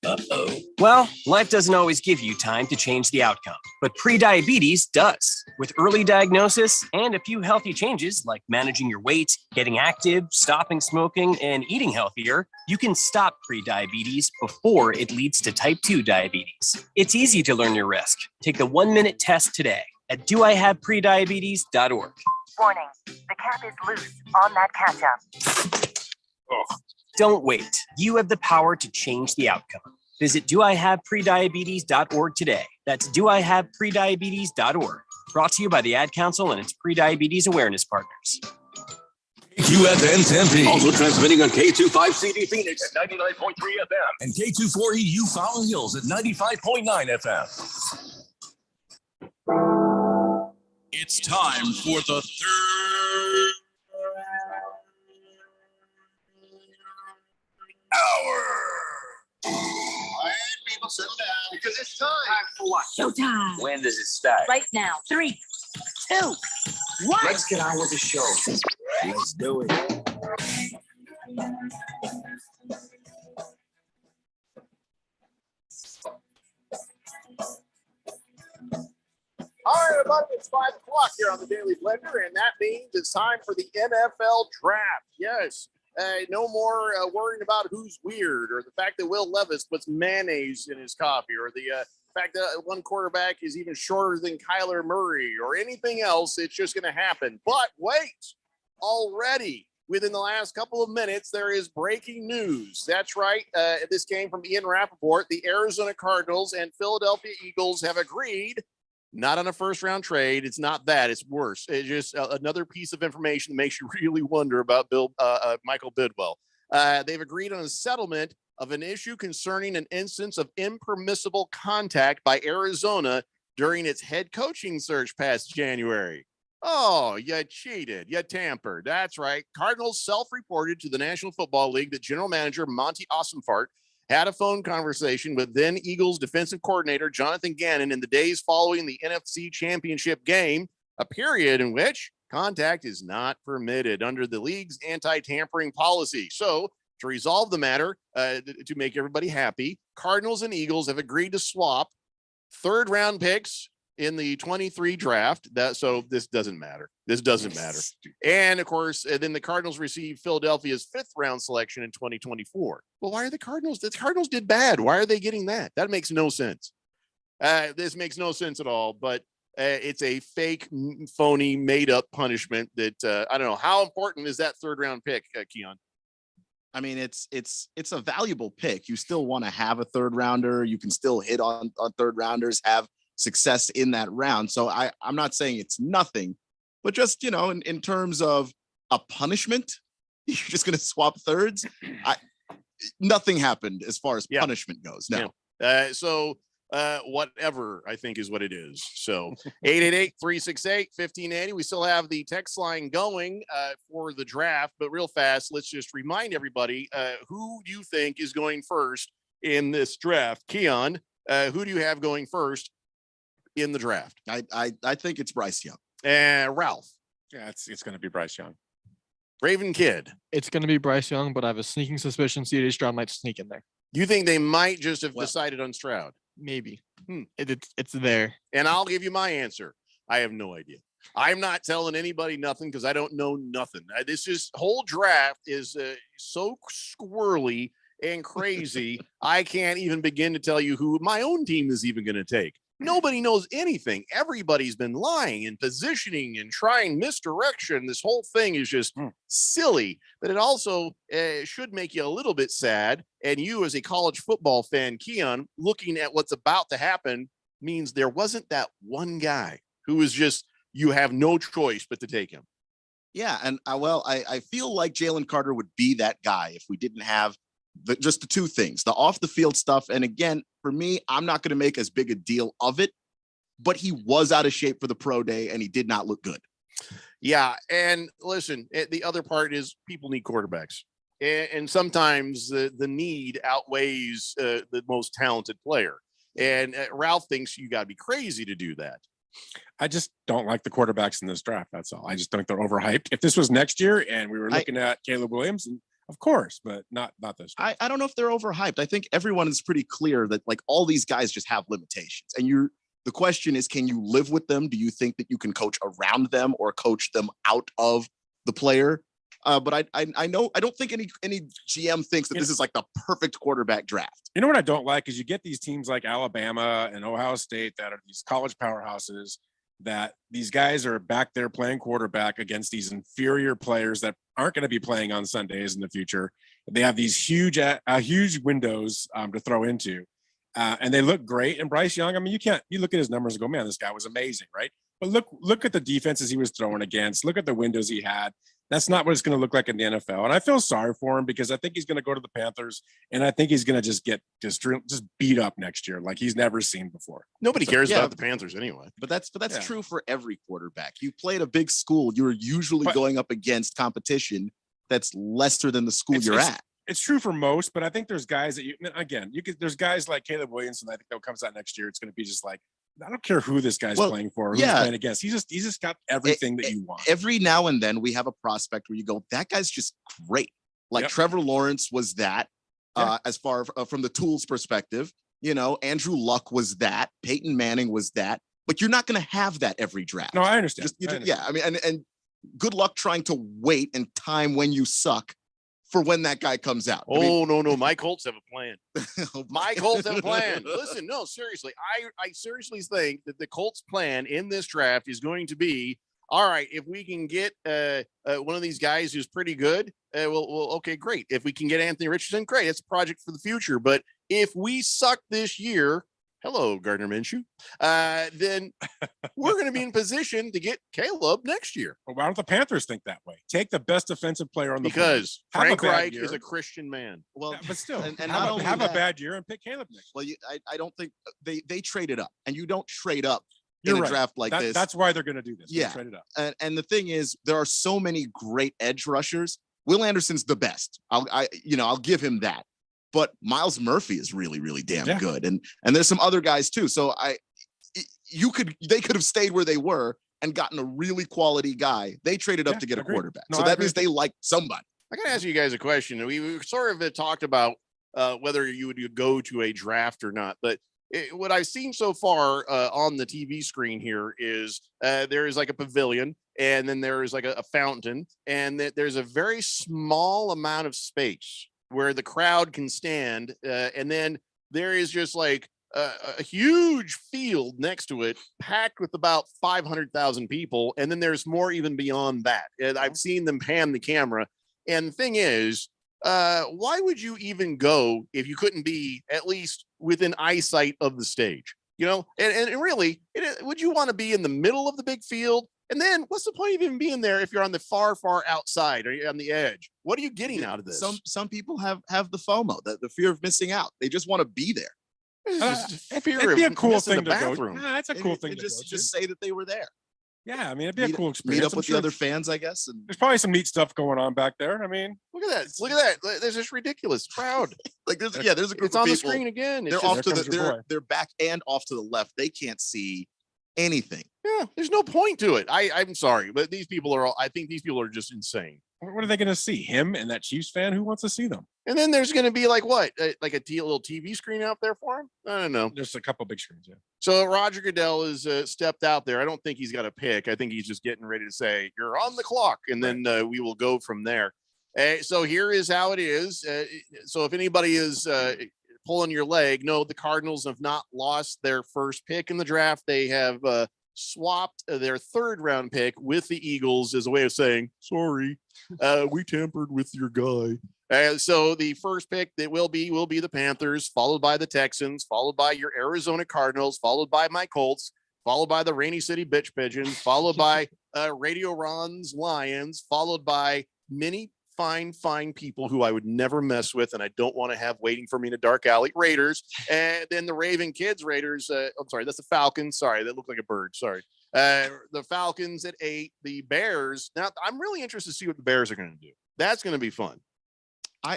Speaker 17: Uh-oh. Well, life doesn't always give you time to change the outcome, but prediabetes does. With early diagnosis and a few healthy changes like managing your weight, getting active, stopping smoking, and eating healthier, you can stop prediabetes before it leads to type 2 diabetes. It's easy to learn your risk. Take the 1-minute test today at doihaveprediabetes.org.
Speaker 18: Warning. The cap is loose on that catch-up.
Speaker 17: Don't wait. You have the power to change the outcome. Visit doihaveprediabetes.org today. That's doihaveprediabetes.org. Brought to you by the Ad Council and its Prediabetes Awareness Partners.
Speaker 9: QFN Tempe.
Speaker 14: Also transmitting on K25CD Phoenix at 99.3 FM.
Speaker 9: And K240U Fountain Hills at 95.9 FM.
Speaker 24: It's time for the third
Speaker 9: hour.
Speaker 7: All right, people, settle down because it's time.
Speaker 6: For what? Showtime.
Speaker 14: When does it start?
Speaker 6: Right now. 3, 2, 1.
Speaker 16: Let's get on with the show.
Speaker 14: Let's do it.
Speaker 10: All right, everybody, it's 5 o'clock here on the Daily Blender, and that means it's time for the NFL Draft. Yes, no more worrying about who's weird or the fact that Will Levis puts mayonnaise in his coffee or the fact that one quarterback is even shorter than Kyler Murray or anything else. It's just going to happen. But wait, already within the last couple of minutes, there is breaking news. That's right. This came from Ian Rappaport. The Arizona Cardinals and Philadelphia Eagles have agreed not on a first round trade. It's not that. It's worse. It's just another piece of information that makes you really wonder about Michael Bidwell. They've agreed on a settlement of an issue concerning an instance of impermissible contact by Arizona during its head coaching search past January. Oh, you cheated. You tampered. That's right. Cardinals self-reported to the National Football League that general manager Monty Ossenfart had a phone conversation with then Eagles defensive coordinator Jonathan Gannon in the days following the NFC Championship game, a period in which contact is not permitted under the league's anti-tampering policy. So, to resolve the matter, to make everybody happy, Cardinals and Eagles have agreed to swap third-round picks in the 23 draft. So this doesn't matter. This doesn't matter. And of course, then the Cardinals received Philadelphia's 5th round selection in 2024. Well, why are the Cardinals did bad? Why are they getting that? That makes no sense. This makes no sense at all, but it's a fake, phony, made up punishment that I don't know. How important is that 3rd round pick, Keon?
Speaker 12: I mean, it's a valuable pick. You still want to have a 3rd rounder. You can still hit on 3rd rounders, have success in that round. So I'm not saying it's nothing, but just, in terms of a punishment, you're just going to swap thirds. Nothing happened as far as punishment goes. No.
Speaker 10: So whatever, I think is what it is. So 888-368-1580. We still have the text line going for the draft, but real fast, let's just remind everybody who do you think is going first in this draft? Keon, who do you have going first in the draft?
Speaker 12: I think it's Bryce Young.
Speaker 10: And Ralph.
Speaker 22: Yeah, it's going to be Bryce Young.
Speaker 10: Raven Kid.
Speaker 11: It's going to be Bryce Young, but I have a sneaking suspicion C.J. Stroud might sneak in there.
Speaker 10: You think they might just have decided on Stroud?
Speaker 11: Maybe. It's there.
Speaker 10: And I'll give you my answer. I have no idea. I'm not telling anybody nothing because I don't know nothing. This whole draft is so squirrely and crazy. I can't even begin to tell you who my own team is even going to take. Nobody knows anything. Everybody's been lying and positioning and trying misdirection. This whole thing is just silly, but it also should make you a little bit sad. And you, as a college football fan, Keon, looking at what's about to happen means there wasn't that one guy who was just, you have no choice but to take him.
Speaker 12: Yeah. And I feel like Jalen Carter would be that guy if we didn't have just the two things, the off the field stuff. And again, for me, I'm not going to make as big a deal of it, but he was out of shape for the pro day and he did not look good.
Speaker 10: Yeah. And listen, the other part is people need quarterbacks. And sometimes the need outweighs the most talented player. And Ralph thinks you got to be crazy to do that.
Speaker 22: I just don't like the quarterbacks in this draft. That's all. I just think they're overhyped. If this was next year and we were looking at Caleb Williams, of course, but not this.
Speaker 12: I don't know if they're overhyped. I think everyone is pretty clear that like all these guys just have limitations. And the question is, can you live with them? Do you think that you can coach around them or coach them out of the player? But I know I don't think any GM thinks that this is like the perfect quarterback draft.
Speaker 22: You know what I don't like is you get these teams like Alabama and Ohio State that are these college powerhouses that these guys are back there playing quarterback against these inferior players that aren't going to be playing on Sundays in the future. They have these huge windows to throw into, and they look great. And Bryce Young, I mean, you look at his numbers and go, man, this guy was amazing, right? But look at the defenses he was throwing against. Look at the windows he had. That's not what it's going to look like in the NFL. And I feel sorry for him because I think he's going to go to the Panthers, and I think he's going to just get just beat up next year like he's never seen before.
Speaker 10: Nobody cares about the Panthers anyway.
Speaker 12: But that's true for every quarterback. You play at a big school, you're usually going up against competition that's lesser than the school you're at.
Speaker 22: It's true for most, but I think there's guys that there's guys like Caleb Williamson. I think that comes out next year. It's going to be just like, I don't care who this guy's playing for, who's playing against. He's just got everything that you want.
Speaker 12: Every now and then we have a prospect where you go, that guy's just great. Like Trevor Lawrence was that, as far from the tools perspective. Andrew Luck was that. Peyton Manning was that. But you're not going to have that every draft.
Speaker 22: No, I understand.
Speaker 12: Yeah, I mean, and good luck trying to wait and time when you suck for when that guy comes out.
Speaker 10: No. My Colts have a plan. My Colts have a plan. Listen, no, seriously. I seriously think that the Colts plan in this draft is going to be, all right, if we can get one of these guys who's pretty good, well, okay, great. If we can get Anthony Richardson, great. It's a project for the future. But if we suck this year, hello, Gardner Minshew, then we're going to be in position to get Caleb next year.
Speaker 22: Well, why don't the Panthers think that way? Take the best defensive player on the
Speaker 10: because
Speaker 22: board.
Speaker 10: Frank Reich is a Christian man.
Speaker 12: Well,
Speaker 22: but still,
Speaker 12: and
Speaker 22: have,
Speaker 12: not
Speaker 22: a,
Speaker 12: only
Speaker 22: have
Speaker 12: that,
Speaker 22: a bad year and pick Caleb next.
Speaker 12: Well, I don't think they traded up, and you don't trade up
Speaker 22: You're
Speaker 12: in a
Speaker 22: right.
Speaker 12: draft like this.
Speaker 22: That's why they're going to do this.
Speaker 12: Yeah.
Speaker 22: Trade it up.
Speaker 12: And the thing is, there are so many great edge rushers. Will Anderson's the best. I'll give him that. But Miles Murphy is really, really damn good. And there's some other guys too. So they could have stayed where they were and gotten a really quality guy. They traded up to get a quarterback.
Speaker 10: No,
Speaker 12: so
Speaker 10: I
Speaker 12: that
Speaker 10: agree.
Speaker 12: means they like somebody.
Speaker 10: I got to ask you guys a question. We sort of talked about whether you would go to a draft or not, but what I've seen so far on the TV screen here is there is like a pavilion, and then there is like a fountain, and there's a very small amount of space where the crowd can stand, and then there is just like a huge field next to it, packed with about 500,000 people, and then there's more even beyond that. And I've seen them pan the camera, and the thing is, why would you even go if you couldn't be at least within eyesight of the stage? You know, and really, would you want to be in the middle of the big field? And then what's the point of even being there if you're on the far outside or you're on the edge? What are you getting out of this?
Speaker 12: Some people have the FOMO, the fear of missing out. They just want to be there.
Speaker 22: It'd be a cool thing to go. That's a cool thing to
Speaker 12: just say that they were there.
Speaker 22: Yeah, I mean, it'd be a cool experience.
Speaker 12: Meet up with the other fans, I guess. And
Speaker 22: there's probably some neat stuff going on back there. I mean,
Speaker 10: look at that! Look at that! There's this ridiculous crowd.
Speaker 12: there's a group
Speaker 10: It's
Speaker 12: of
Speaker 10: on the
Speaker 12: people.
Speaker 10: screen again.
Speaker 12: They're off to they're back and off to the left. They can't see anything.
Speaker 10: Yeah, there's no point to it. I'm sorry, but these people are. I think these people are just insane.
Speaker 22: What are they going to see? Him and that Chiefs fan? Who wants to see them?
Speaker 10: And then there's going to be like what, like a little TV screen out there for him? I don't know.
Speaker 22: There's a couple big screens. Yeah.
Speaker 10: So Roger Goodell has stepped out there. I don't think he's got a pick. I think he's just getting ready to say, "You're on the clock," and then we will go from there. So here is how it is. So if anybody is pulling your leg, no, the Cardinals have not lost their first pick in the draft. They have swapped their third round pick with the Eagles as a way of saying, sorry, we tampered with your guy. So the first pick that will be the Panthers, followed by the Texans, followed by your Arizona Cardinals, followed by my Colts, followed by the Rainy City Bitch Pigeons, followed by Radio Ron's Lions, followed by many fine people who I would never mess with, and I don't want to have waiting for me in a dark alley, Raiders, and then the Raven Kids Raiders. I'm sorry, that's the Falcons. Sorry, that looked like a bird. Sorry. The Falcons at 8, the Bears. Now, I'm really interested to see what the Bears are going to do. That's going to be fun.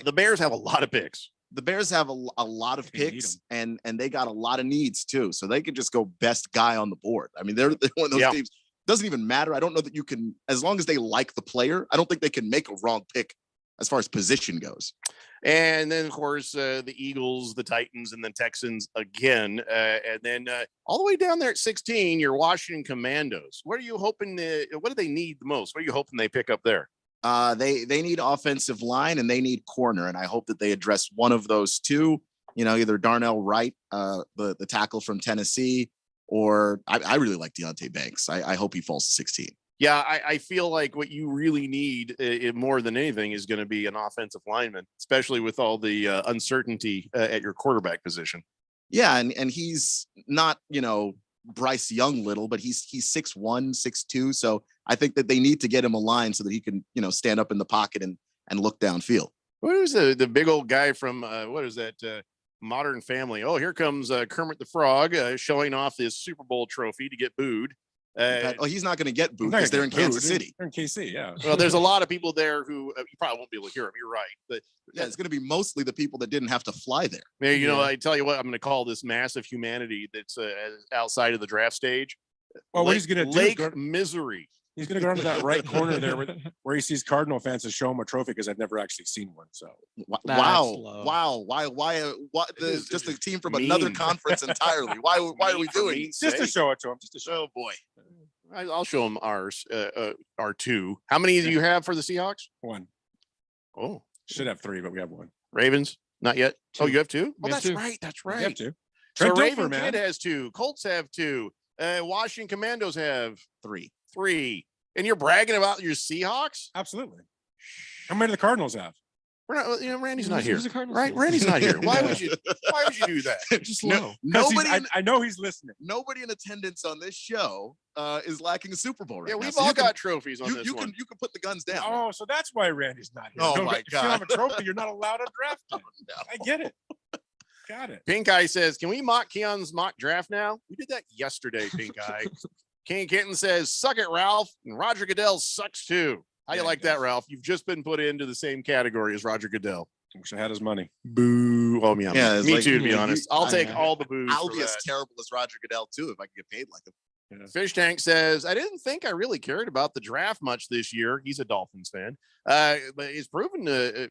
Speaker 10: The Bears have a lot of picks.
Speaker 12: The Bears have a lot of picks, and they got a lot of needs too. So they could just go best guy on the board. I mean, they're one of those teams. Doesn't even matter. I don't know that you can, as long as they like the player, I don't think they can make a wrong pick as far as position goes.
Speaker 10: And then, of course, the Eagles, the Titans, and the Texans again. And then all the way down there at 16, your Washington Commandos. What are you hoping? What do they need the most? What are you hoping they pick up there?
Speaker 12: They need offensive line and they need corner. And I hope that they address one of those two, either Darnell Wright, the tackle from Tennessee, or I really like Deonte Banks. I hope he falls to 16.
Speaker 10: Yeah, I feel like what you really need more than anything is going to be an offensive lineman, especially with all the uncertainty at your quarterback position.
Speaker 12: Yeah, and he's not, Bryce Young little, but he's 6'1", 6'2". So I think that they need to get him a line so that he can, stand up in the pocket and look downfield.
Speaker 10: What is the big old guy from what is that? Modern Family. Oh, here comes Kermit the Frog showing off his Super Bowl trophy to get booed.
Speaker 12: He's not going to get booed because they're in Kansas City.
Speaker 22: They're in KC, yeah.
Speaker 10: Well, there's a lot of people there who you probably won't be able to hear him. You're right, but
Speaker 12: yeah, it's going to be mostly the people that didn't have to fly there.
Speaker 10: Maybe, I tell you what, I'm going to call this massive humanity that's outside of the draft stage.
Speaker 22: Well, what he's going to do?
Speaker 10: Lake Misery.
Speaker 22: He's going to go into that right corner there where he sees Cardinal fans and show him a trophy because I've never actually seen one. So
Speaker 12: wow, why? Just a team from another conference entirely. Why are we doing this?
Speaker 22: Just to show it to him. Just to show.
Speaker 10: Oh boy, I'll show him ours. Our 2. How many do you have for the Seahawks?
Speaker 22: 1.
Speaker 10: Oh,
Speaker 22: should have 3, but we have 1.
Speaker 10: Ravens, not yet.
Speaker 22: 2.
Speaker 10: Oh, you have 2? Oh, that's
Speaker 22: 2.
Speaker 10: right. That's
Speaker 22: We
Speaker 10: right.
Speaker 22: have 2.
Speaker 10: So Raven Kid has 2. Colts have 2. Washington Commandos have
Speaker 12: 3.
Speaker 10: And you're bragging about your Seahawks?
Speaker 22: Absolutely. How many do the Cardinals have?
Speaker 10: We're not, Randy's not
Speaker 11: Who's
Speaker 10: here,
Speaker 11: the Cardinals
Speaker 10: right?
Speaker 11: fan?
Speaker 10: Randy's not here. Why would you do that?
Speaker 11: Just
Speaker 12: No-
Speaker 11: low.
Speaker 12: nobody,
Speaker 22: I know he's listening.
Speaker 12: nobody in attendance on this show is lacking a Super Bowl right
Speaker 10: Yeah,
Speaker 12: now.
Speaker 10: we've
Speaker 12: So
Speaker 10: all
Speaker 12: you can-
Speaker 10: got trophies on this
Speaker 12: you
Speaker 10: one.
Speaker 12: can put the guns down.
Speaker 22: Oh, so that's why Randy's not here.
Speaker 12: Oh
Speaker 22: No,
Speaker 12: my
Speaker 22: if you don't have a
Speaker 12: God.
Speaker 22: trophy, you're not allowed to draft him. I get it. Got it.
Speaker 10: Pink Eye says, can we mock Keon's mock draft now? We did that yesterday, Pink Eye. King Kitten says, suck it, Ralph. And Roger Goodell sucks too. How do you like that, Ralph? You've just been put into the same category as Roger Goodell.
Speaker 22: Wish I had his money.
Speaker 10: Boo. Oh, yeah.
Speaker 12: Yeah, it's
Speaker 10: Me
Speaker 12: like,
Speaker 10: too, to be
Speaker 12: you know,
Speaker 10: honest.
Speaker 12: you-
Speaker 10: I'll
Speaker 12: I
Speaker 10: take
Speaker 12: know.
Speaker 10: all the boos.
Speaker 12: I'll
Speaker 10: for
Speaker 12: be as
Speaker 10: that.
Speaker 12: terrible as Roger Goodell too if I could get paid like him.
Speaker 10: Fish Tank says, I didn't think I really cared about the draft much this year. He's a Dolphins fan. But he's proven to,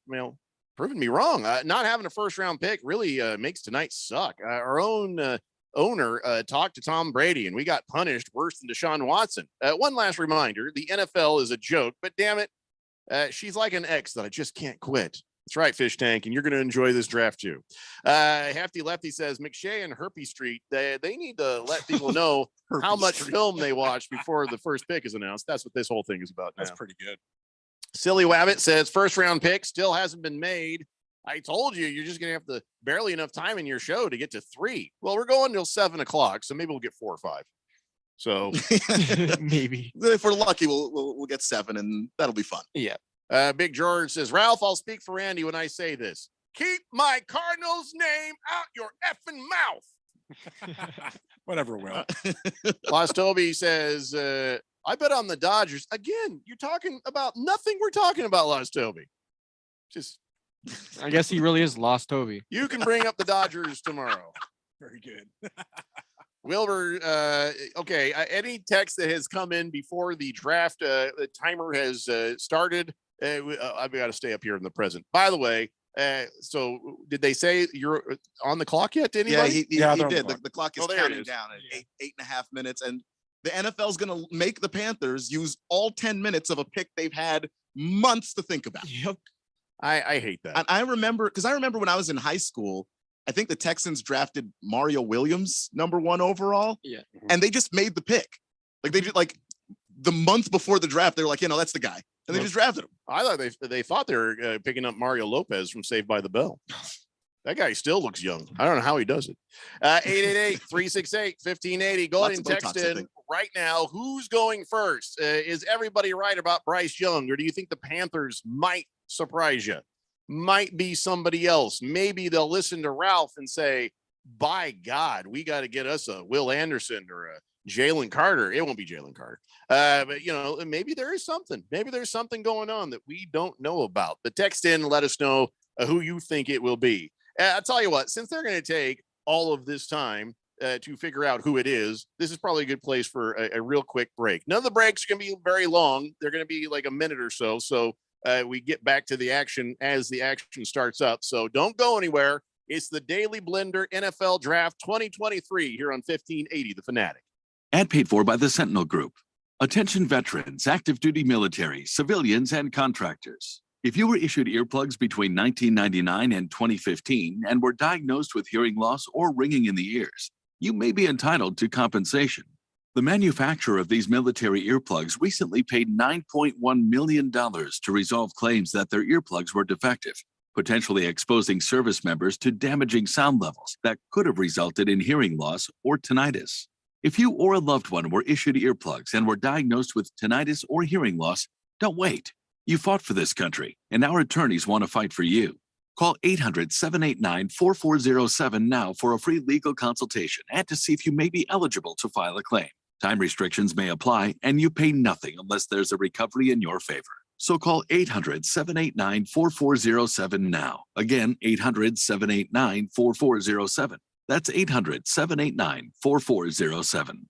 Speaker 10: proven me wrong. Not having a first round pick really makes tonight suck. Our own owner talked to Tom Brady and we got punished worse than Deshaun Watson. One last reminder, the NFL is a joke, but damn it, she's like an ex that I just can't quit. That's right, Fish Tank, and you're going to enjoy this draft too. Hefty Lefty says McShay and Herpes Street, they need to let people know how much film they watch before the first pick is announced. That's what this whole thing is about now.
Speaker 22: That's pretty good.
Speaker 10: Silly Wabbit says first round pick still hasn't been made. I told you, you're just going to have to barely enough time in your show to get to 3. Well, we're going till 7 o'clock, so maybe we'll get 4 or 5. So
Speaker 11: Maybe.
Speaker 12: If we're lucky, we'll get 7, and that'll be fun.
Speaker 10: yeah. Big George says, Ralph, I'll speak for Randy when I say this. Keep my Cardinals name out your effing mouth.
Speaker 22: Whatever, Will.
Speaker 10: Lost Toby says, I bet on the Dodgers. Again, you're talking about nothing we're talking about, Lost Toby. Just
Speaker 11: I guess he really is lost Toby.
Speaker 10: you can bring up the Dodgers tomorrow.
Speaker 22: Very good.
Speaker 10: Wilbur, okay, any text that has come in before the draft the timer has started, I've got to stay up here in the present. By the way, so did they say you're on the clock yet? Did
Speaker 12: Yeah,
Speaker 10: anybody?
Speaker 12: he
Speaker 22: they're on
Speaker 12: did.
Speaker 22: the
Speaker 12: The clock is
Speaker 10: Oh, there it
Speaker 12: counting
Speaker 10: is.
Speaker 12: down at 8.5 minutes, and the NFL is going to make the Panthers use all 10 minutes of a pick they've had months to think about.
Speaker 11: Yep.
Speaker 10: I hate that.
Speaker 12: And I remember when I was in high school, I think the Texans drafted Mario Williams #1 overall.
Speaker 11: Yeah.
Speaker 12: And they just made the pick. Like they did, like the month before the draft, they were like, that's the guy. And they just drafted him.
Speaker 10: I thought they thought they were picking up Mario Lopez from Saved by the Bell. That guy still looks young. I don't know how he does it. 888-368-1580. Go ahead and
Speaker 12: Lots of
Speaker 10: text
Speaker 12: Botox, I
Speaker 10: in
Speaker 12: think.
Speaker 10: right now. Who's going first? Is everybody right about Bryce Young, or do you think the Panthers might surprise you? Might be somebody else. Maybe they'll listen to Ralph and say, by God, we got to get us a Will Anderson or a Jalen Carter. It won't be Jalen Carter. But, maybe there is something. Maybe there's something going on that we don't know about. But text in and let us know who you think it will be. I'll tell you what, since they're going to take all of this time to figure out who it is, this is probably a good place for a real quick break. None of the breaks are going to be very long. They're going to be like a minute or so. So we get back to the action as the action starts up. So don't go anywhere. It's the Daily Blender NFL Draft 2023 here on 1580 The Fanatic.
Speaker 15: Ad paid for by the Sentinel Group. Attention veterans, active duty military, civilians, and contractors. If you were issued earplugs between 1999 and 2015 and were diagnosed with hearing loss or ringing in the ears, you may be entitled to compensation. The manufacturer of these military earplugs recently paid $9.1 million to resolve claims that their earplugs were defective, potentially exposing service members to damaging sound levels that could have resulted in hearing loss or tinnitus. If you or a loved one were issued earplugs and were diagnosed with tinnitus or hearing loss, don't wait. You fought for this country, and our attorneys want to fight for you. Call 800-789-4407 now for a free legal consultation and to see if you may be eligible to file a claim. Time restrictions may apply, and you pay nothing unless there's a recovery in your favor. So call 800-789-4407 now. Again, 800-789-4407. That's 800-789-4407.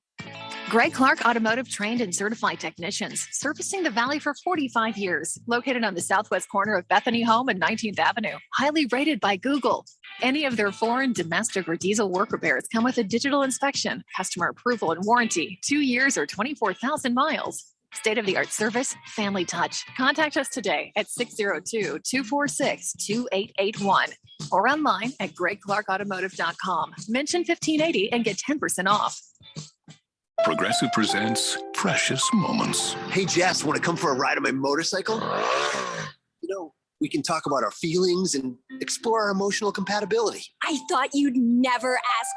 Speaker 18: Greg Clark Automotive trained and certified technicians, servicing the Valley for 45 years. Located on the southwest corner of Bethany Home and 19th Avenue. Highly rated by Google. Any of their foreign, domestic, or diesel work repairs come with a digital inspection, customer approval, and warranty. 2 years or 24,000 miles. State-of-the-art service, family touch. Contact us today at 602-246-2881 or online at gregclarkautomotive.com. Mention 1580 and get 10% off.
Speaker 4: Progressive presents Precious Moments.
Speaker 7: Hey, Jess, want to come for a ride on my motorcycle? we can talk about our feelings and explore our emotional compatibility.
Speaker 6: I thought you'd never ask.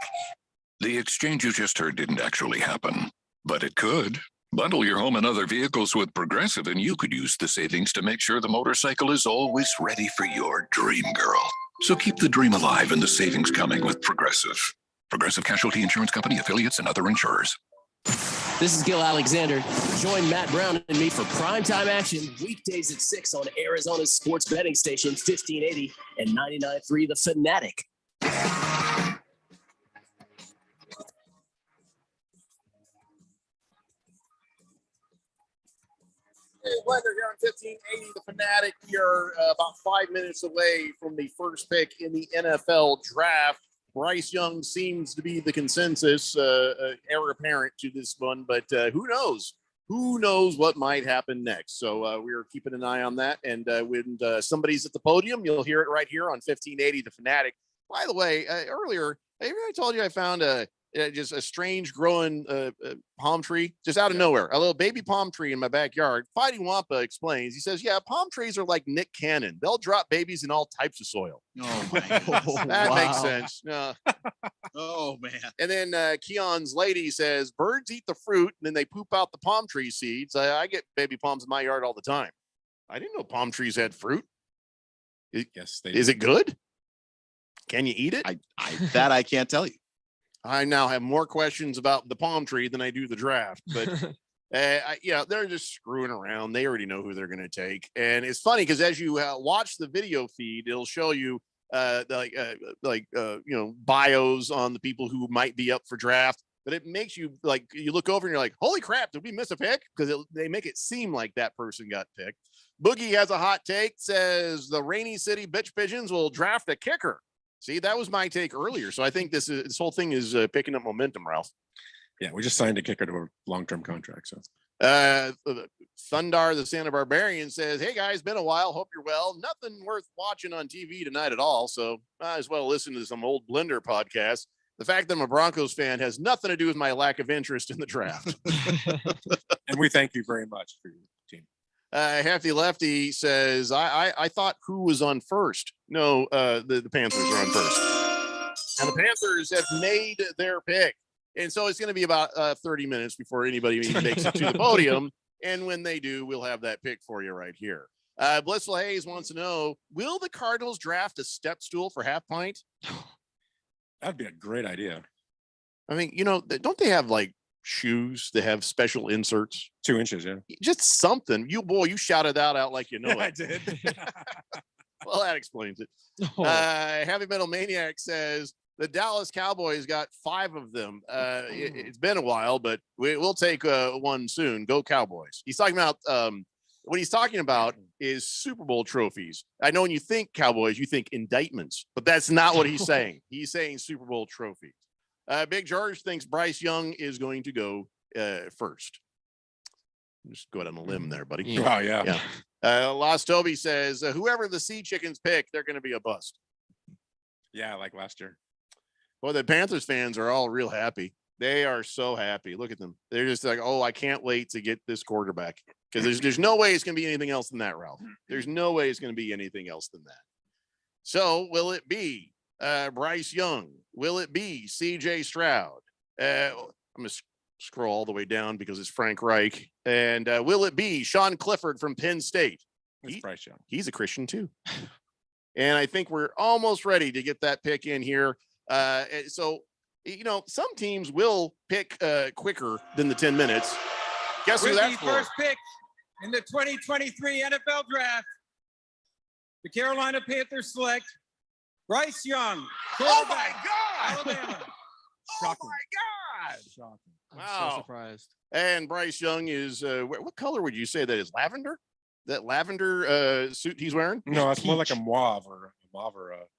Speaker 4: The exchange you just heard didn't actually happen, but it could. Bundle your home and other vehicles with Progressive, and you could use the savings to make sure the motorcycle is always ready for your dream girl. So keep the dream alive and the savings coming with Progressive. Progressive Casualty Insurance Company, affiliates, and other insurers.
Speaker 2: This is Gil Alexander. Join Matt Brown and me for primetime action weekdays at 6 on Arizona's sports betting station 1580 and 99.3 The Fanatic.
Speaker 10: Hey, weather here on 1580 The Fanatic. We are about 5 minutes away from the first pick in the NFL draft. Bryce Young seems to be the consensus heir apparent to this one, but who knows? Who knows what might happen next? So we are keeping an eye on that. And when somebody's at the podium, you'll hear it right here on 1580 The Fanatic. By the way, earlier, maybe I told you I found just a strange growing palm tree just out of nowhere, a little baby palm tree in my backyard. Fighting Wampa explains. He says, yeah, palm trees are like Nick Cannon. They'll drop babies in all types of soil.
Speaker 12: Oh, my.
Speaker 10: That makes sense.
Speaker 12: Oh, man.
Speaker 10: And then Keon's lady says, birds eat the fruit and then they poop out the palm tree seeds. I get baby palms in my yard all the time. I didn't know palm trees had fruit.
Speaker 22: Yes, they
Speaker 10: Is
Speaker 22: do.
Speaker 10: it good? Can you eat it?
Speaker 12: I can't tell you.
Speaker 10: I now have more questions about the palm tree than I do the draft, but they're just screwing around. They already know who they're going to take. And it's funny because as you watch the video feed, it'll show you bios on the people who might be up for draft, but it makes you you look over and you're like, holy crap, did we miss a pick? Because they make it seem like that person got picked. Boogie has a hot take, says the Rainy City Bitch Pigeons will draft a kicker. See, that was my take earlier. So I think this whole thing is picking up momentum, Ralph.
Speaker 22: Yeah, we just signed a kicker to a long-term contract. So
Speaker 10: Thundar, the Santa Barbarian, says, hey guys, been a while. Hope you're well. Nothing worth watching on TV tonight at all. So might as well listen to some old Blender podcast. The fact that I'm a Broncos fan has nothing to do with my lack of interest in the draft.
Speaker 22: and we thank you very much for your team.
Speaker 10: Hefty Lefty says, I thought who was on first? No, the Panthers are on first. And the Panthers have made their pick. And so it's going to be about 30 minutes before anybody even makes it to the podium. And when they do, we'll have that pick for you right here. Blissful Hayes wants to know, will the Cardinals draft a step stool for Half Pint?
Speaker 22: That'd be a great idea.
Speaker 10: I mean, don't they have shoes that have special inserts?
Speaker 22: 2 inches, yeah.
Speaker 10: Just something. You shouted that out like you know it.
Speaker 22: I did.
Speaker 10: Well, that explains it. Heavy Metal Maniac says the Dallas Cowboys got 5 of them. It's been a while, but we'll take one soon. Go Cowboys. He's talking about what he's talking about is Super Bowl trophies. I know when you think Cowboys, you think indictments, but that's not what he's saying. He's saying Super Bowl trophies. Big George thinks Bryce Young is going to go first. Just go out on a limb there, buddy.
Speaker 22: Oh, yeah.
Speaker 10: Lost Toby says, whoever the Sea Chickens pick, they're going to be a bust.
Speaker 22: Yeah, like last year.
Speaker 10: Well, the Panthers fans are all real happy. They are so happy. Look at them. They're just like, oh, I can't wait to get this quarterback. Because there's no way it's going to be anything else than that, Ralph. There's no way it's going to be anything else than that. So will it be Bryce Young? Will it be CJ Stroud? I'm going to scroll all the way down because it's Frank Reich. And will it be Sean Clifford from Penn State?
Speaker 22: Bryce Young.
Speaker 10: He's a Christian too. And I think we're almost ready to get that pick in here. So, some teams will pick quicker than the 10 minutes. Guess who
Speaker 19: With
Speaker 10: that's
Speaker 19: the
Speaker 10: for?
Speaker 19: first pick in the 2023 NFL Draft, the Carolina Panthers select Bryce Young.
Speaker 10: Oh my God!
Speaker 19: Alabama.
Speaker 10: Oh my God!
Speaker 11: Shocking. I'm
Speaker 10: Wow.
Speaker 11: so surprised.
Speaker 10: And Bryce Young is what color would you say that is? Lavender? That lavender suit he's wearing?
Speaker 22: No, it's more like a mauve or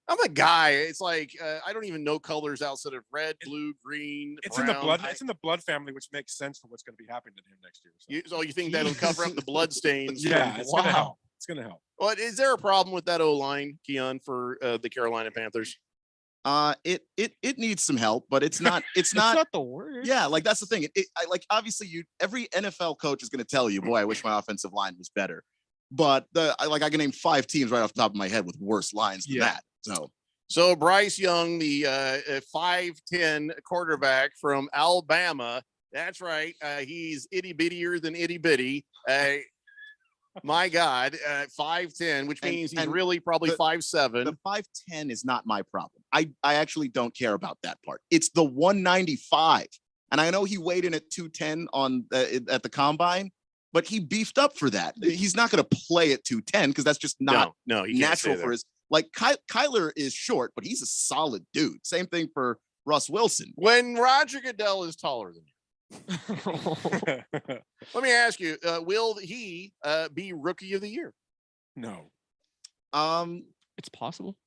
Speaker 10: I'm a guy. It's like I don't even know colors outside of red, blue, green.
Speaker 22: It's
Speaker 10: brown.
Speaker 22: in the blood. It's in the blood family, which makes sense for what's going to be happening to him next year.
Speaker 10: So you think that'll cover up the blood stains?
Speaker 22: Yeah, it's gonna help. It's going to help.
Speaker 10: Well, is there a problem with that O-line, Keon, for the Carolina Panthers?
Speaker 12: It needs some help, but it's not
Speaker 11: It's not the worst.
Speaker 12: yeah, that's the thing. Obviously every NFL coach is going to tell you, boy, I wish my offensive line was better. but I can name 5 teams right off the top of my head with worse lines than that.
Speaker 10: So Bryce Young, the 5'10" quarterback from Alabama. That's right. He's itty bittier than itty bitty. My God, 5'10", which means he's really probably 5'7".
Speaker 12: The 5'10" is not my problem. I actually don't care about that part. It's the 195. And I know he weighed in at 210 at the combine, but he beefed up for that. He's not going to play at 210 because that's just not natural for his. Like Kyler is short, but he's a solid dude. Same thing for Russ Wilson.
Speaker 10: When Roger Goodell is taller than you. Let me ask you, will he be rookie of the year?
Speaker 22: No.
Speaker 11: It's possible.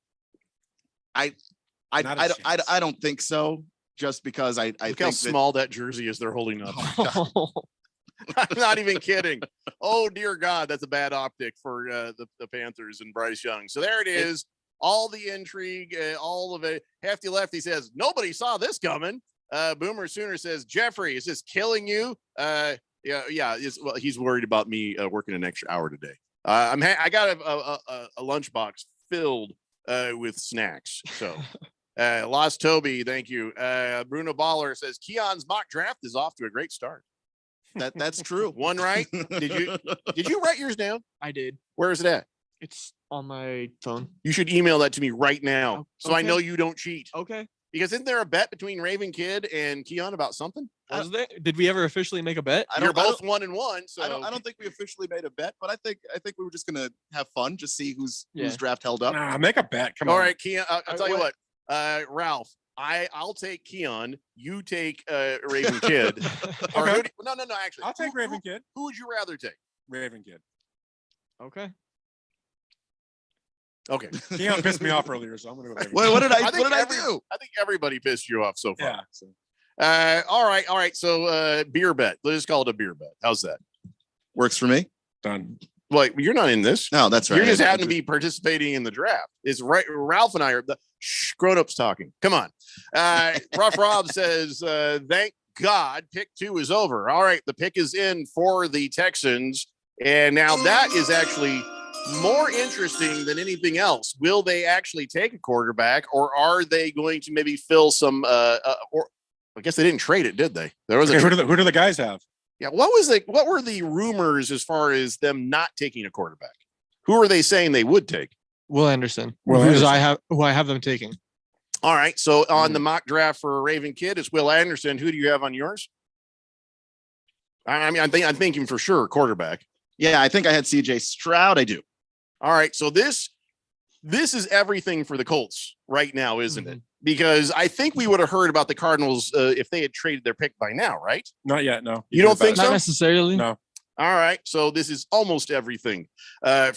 Speaker 12: I don't think so. Just because I
Speaker 10: Look
Speaker 12: think
Speaker 10: how small that jersey is they're holding up. I'm not even kidding. Oh dear God, that's a bad optic for the Panthers and Bryce Young. So there it is. All the intrigue, all of it. Hefty Lefty says nobody saw this coming. Boomer Sooner says, Jeffrey, is this killing you? Yeah. Well, he's worried about me working an extra hour today. I got a lunchbox filled with snacks. So, Lost Toby, thank you. Bruno Baller says Keon's mock draft is off to a great start.
Speaker 12: That's true.
Speaker 10: One right? Did you write yours down?
Speaker 11: I did.
Speaker 10: Where is it at?
Speaker 11: It's on my phone.
Speaker 10: You should email that to me right now, so I
Speaker 11: okay.
Speaker 10: know you don't cheat.
Speaker 11: Okay.
Speaker 10: Because isn't there a bet between Raven Kid and Keon about something?
Speaker 11: Was there? Did we ever officially make a bet?
Speaker 10: You're both 1-1. So
Speaker 12: I don't think we officially made a bet, but I think we were just gonna have fun, just see whose draft held up.
Speaker 22: Nah, make a bet. Come on.
Speaker 10: All right, Keon. I'll tell you what. Ralph, I'll take Keon. You take Raven Kid. Or
Speaker 22: Okay.
Speaker 10: no. Actually,
Speaker 22: I'll take Raven Kid.
Speaker 10: Who would you rather take?
Speaker 22: Raven Kid.
Speaker 11: Okay.
Speaker 10: Okay.
Speaker 22: Keon pissed me off earlier, so I'm gonna go. Raven
Speaker 12: What did I
Speaker 10: think
Speaker 12: do?
Speaker 10: I think everybody pissed you off so far.
Speaker 22: Yeah.
Speaker 10: So. All right. So beer bet. Let's just call it a beer bet. How's that?
Speaker 12: Works for me.
Speaker 22: Done.
Speaker 10: Well, you're not in this.
Speaker 12: No, that's right.
Speaker 10: You just happen to be participating in the draft. It's right. Ralph and I are the grown-ups talking. Come on. Rough Rob says, thank God pick 2 is over. All right. The pick is in for the Texans. And now that is actually more interesting than anything else. Will they actually take a quarterback, or are they going to maybe fill some or I guess they didn't trade it, did they? There was
Speaker 22: who do the guys have?
Speaker 10: Yeah, what were the rumors as far as them not taking a quarterback? Who are they saying they would take?
Speaker 11: Will Anderson.
Speaker 22: Will
Speaker 11: who
Speaker 22: Anderson.
Speaker 11: I have them taking.
Speaker 10: All right. So on the mock draft for Raven Kid, it's Will Anderson. Who do you have on yours? I mean, I'm thinking for sure quarterback.
Speaker 12: Yeah, I think I had CJ Stroud. I do.
Speaker 10: All right. So this is everything for the Colts right now, isn't it? Because I think we would have heard about the Cardinals if they had traded their pick by now, right?
Speaker 22: Not yet. No.
Speaker 10: You don't think so?
Speaker 11: Not necessarily.
Speaker 22: No.
Speaker 10: All right. So this is almost everything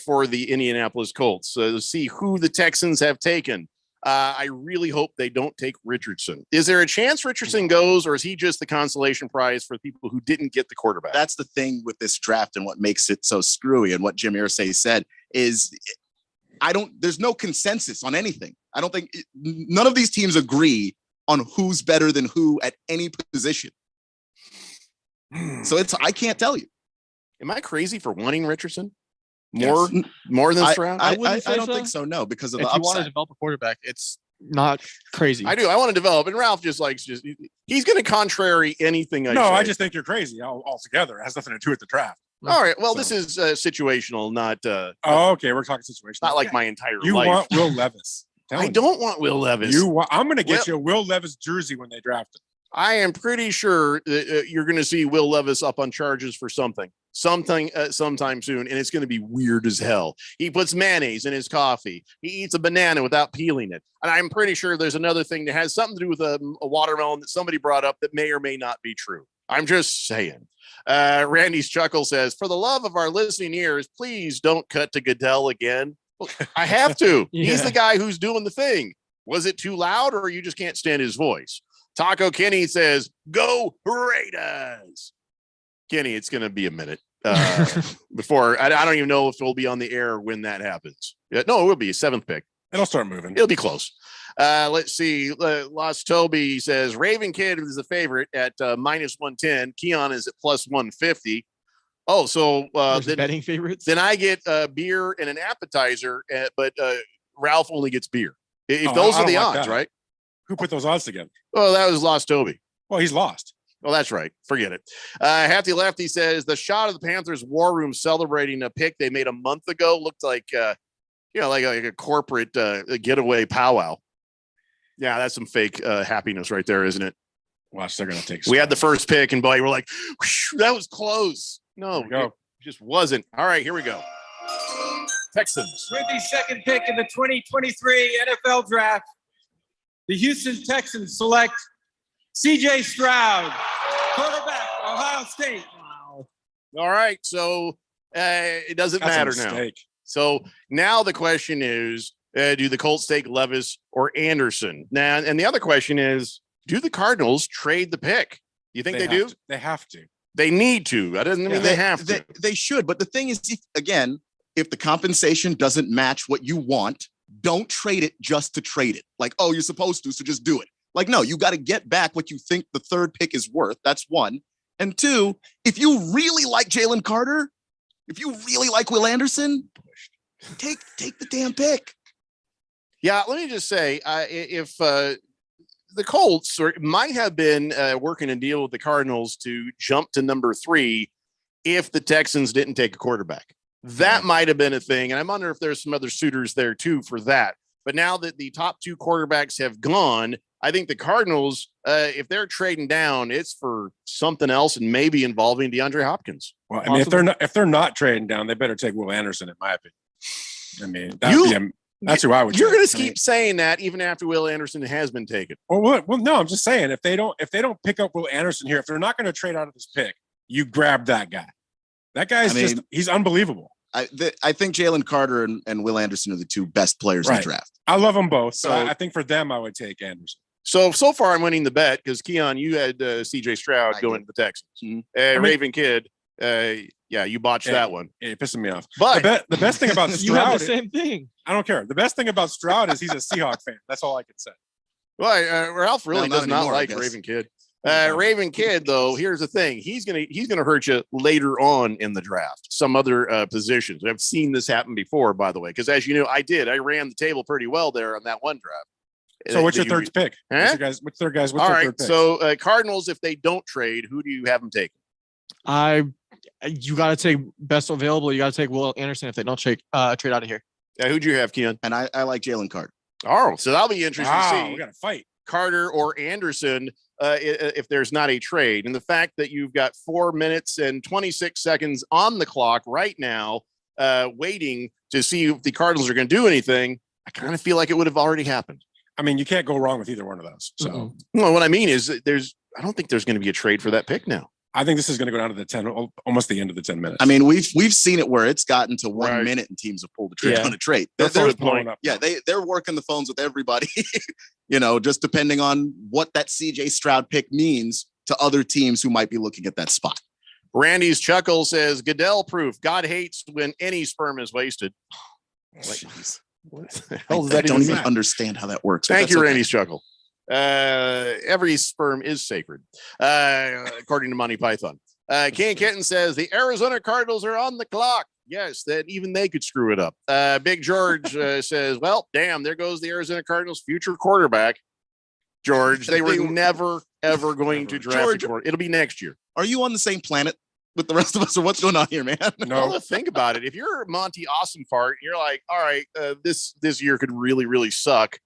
Speaker 10: for the Indianapolis Colts. To see who the Texans have taken. I really hope they don't take Richardson. Is there a chance Richardson goes, or is he just the consolation prize for people who didn't get the quarterback?
Speaker 12: That's the thing with this draft and what makes it so screwy. And what Jim Irsay said is there's no consensus on anything. I don't think none of these teams agree on who's better than who at any position. So I can't tell you.
Speaker 10: Am I crazy for wanting Richardson? More than Stroud?
Speaker 12: I don't think so. No, because of the
Speaker 11: if you want to
Speaker 12: upside.
Speaker 11: develop a quarterback, it's not crazy.
Speaker 10: I do. I want to develop, and Ralph just he's going to contrary anything I say.
Speaker 22: I just think you're crazy altogether. It has nothing to do with the draft.
Speaker 10: All right. Well, this is situational, not.
Speaker 22: Okay, we're talking situational.
Speaker 10: Not like my entire
Speaker 22: You
Speaker 10: life.
Speaker 22: want Will Levis?
Speaker 10: I don't want Will Levis.
Speaker 22: I'm going to get you a Will Levis jersey when they draft him.
Speaker 10: I am pretty sure that you're going to see Will Levis up on charges for sometime soon, and it's going to be weird as hell. He puts mayonnaise in his coffee. He eats a banana without peeling it, and I'm pretty sure there's another thing that has something to do with a watermelon that somebody brought up that may or may not be true. I'm just saying. Randy's chuckle says, "For the love of our listening ears, please don't cut to Goodell again." Well, I have to. He's the guy who's doing the thing. Was it too loud, or you just can't stand his voice? Taco Kenny says, "Go Raiders." Kenny, it's going to be a minute before I don't even know if we'll be on the air when that happens. No, it will be a 7th pick.
Speaker 22: It'll start moving.
Speaker 10: It'll be close. Let's see. Lost Toby says Raven Kid is the favorite at -110. Keon is at +150. Oh, so
Speaker 11: Versus betting favorites.
Speaker 10: Then I get beer and an appetizer, but Ralph only gets beer. If
Speaker 22: Oh,
Speaker 10: those
Speaker 22: I
Speaker 10: are the
Speaker 22: don't like
Speaker 10: odds,
Speaker 22: that.
Speaker 10: right?
Speaker 22: Who put those odds together?
Speaker 10: Oh, that was Lost Toby.
Speaker 22: Well, he's lost.
Speaker 10: Well, that's right. Forget it. Hefty Lefty says the shot of the Panthers war room celebrating a pick they made a month ago looked like, like a corporate getaway powwow. Yeah, that's some fake happiness right there, isn't it?
Speaker 22: Watch, they're going to take.
Speaker 10: We had the first pick, and boy, we're like, that was close. No, it just wasn't. All right, here we go. Texans.
Speaker 19: With the second pick in the 2023 NFL Draft, the Houston Texans select C.J. Stroud, quarterback, Ohio State.
Speaker 10: Wow. All right, so it doesn't
Speaker 22: That's
Speaker 10: matter now. So now the question is, do the Colts take Levis or Anderson? Now, and the other question is, do the Cardinals trade the pick? Do you think they do?
Speaker 22: They have to.
Speaker 10: They need to. That doesn't mean they have to.
Speaker 12: They should. But the thing is, if the compensation doesn't match what you want, don't trade it just to trade it. Like, oh, you're supposed to, so just do it. Like, no, you got to get back what you think the third pick is worth. That's one. And two, if you really like Jalen Carter, if you really like Will Anderson, take the damn pick.
Speaker 10: Yeah, let me just say, if the Colts might have been working a deal with the Cardinals to jump to number 3 if the Texans didn't take a quarterback. That might have been a thing. And I wonder if there's some other suitors there too for that. But now that the top 2 quarterbacks have gone, I think the Cardinals, if they're trading down, it's for something else and maybe involving DeAndre Hopkins.
Speaker 22: Well, I mean, if they're not trading down, they better take Will Anderson, in my opinion. I mean, that's who I would.
Speaker 10: You're
Speaker 22: take.
Speaker 10: going to keep saying that even after Will Anderson has been taken.
Speaker 22: Well, no, I'm just saying if they don't pick up Will Anderson here, if they're not going to trade out of this pick, you grab that guy. That guy's he's unbelievable.
Speaker 12: I think Jalen Carter and Will Anderson are the 2 best players in the draft.
Speaker 22: I love them both. So I think for them, I would take Anderson.
Speaker 10: So far I'm winning the bet because Keon, you had CJ Stroud going to the Texans.
Speaker 22: Mm-hmm.
Speaker 10: Raven Kid, you botched that one.
Speaker 22: It pissing me off.
Speaker 10: But
Speaker 22: the best thing about Stroud,
Speaker 11: you have the same thing.
Speaker 22: I don't care. The best thing about Stroud is he's a Seahawk fan. That's all I can say.
Speaker 10: Well, Ralph really does not
Speaker 12: anymore,
Speaker 10: like Raven Kid. Raven Kid, though, here's the thing: he's gonna hurt you later on in the draft. Some other positions. I've seen this happen before, by the way, because as you know, I ran the table pretty well there on that one draft.
Speaker 22: So what's your third pick?
Speaker 10: Huh?
Speaker 22: What's their guys? What's
Speaker 10: all
Speaker 22: their
Speaker 10: right.
Speaker 22: third pick?
Speaker 10: So Cardinals, if they don't trade, who do you have them taking?
Speaker 11: You got to take best available. You got to take Will Anderson if they don't trade out of here.
Speaker 10: Yeah, who'd you have, Keon?
Speaker 12: And I like Jalen Carter.
Speaker 10: Oh, so that'll be interesting to see.
Speaker 22: We got to fight
Speaker 10: Carter or Anderson if there's not a trade. And the fact that you've got 4 minutes and 26 seconds on the clock right now, waiting to see if the Cardinals are going to do anything, I kind of feel like it would have already happened.
Speaker 22: I mean, you can't go wrong with either one of those. So,
Speaker 10: well, what I mean is I don't think there's going to be a trade for that pick now.
Speaker 22: I think this is going to go down to the 10, almost the end of the 10 minutes.
Speaker 12: I mean, we've seen it where it's gotten to 1 minute and teams have pulled the trigger on a trade.
Speaker 22: They're blowing up.
Speaker 12: Yeah, they're working the phones with everybody, just depending on what that CJ Stroud pick means to other teams who might be looking at that spot.
Speaker 10: Randy's chuckle says Goodell proof. God hates when any sperm is wasted.
Speaker 12: What the hell I don't even understand how that works.
Speaker 10: Thank you, Randy's chuckle. Every sperm is sacred, according to Monty Python. King Kitten says the Arizona Cardinals are on the clock. Yes, that even they could screw it up. Big George says, well, damn, there goes the Arizona Cardinals' future quarterback. George, they were never, ever going to draft a quarterback. It'll be next year.
Speaker 12: Are you on the same planet with the rest of us, or what's going on here, man?
Speaker 10: No, well, think about it. If you're Monty Awesome Fart, you're like, all right, this year could really, really suck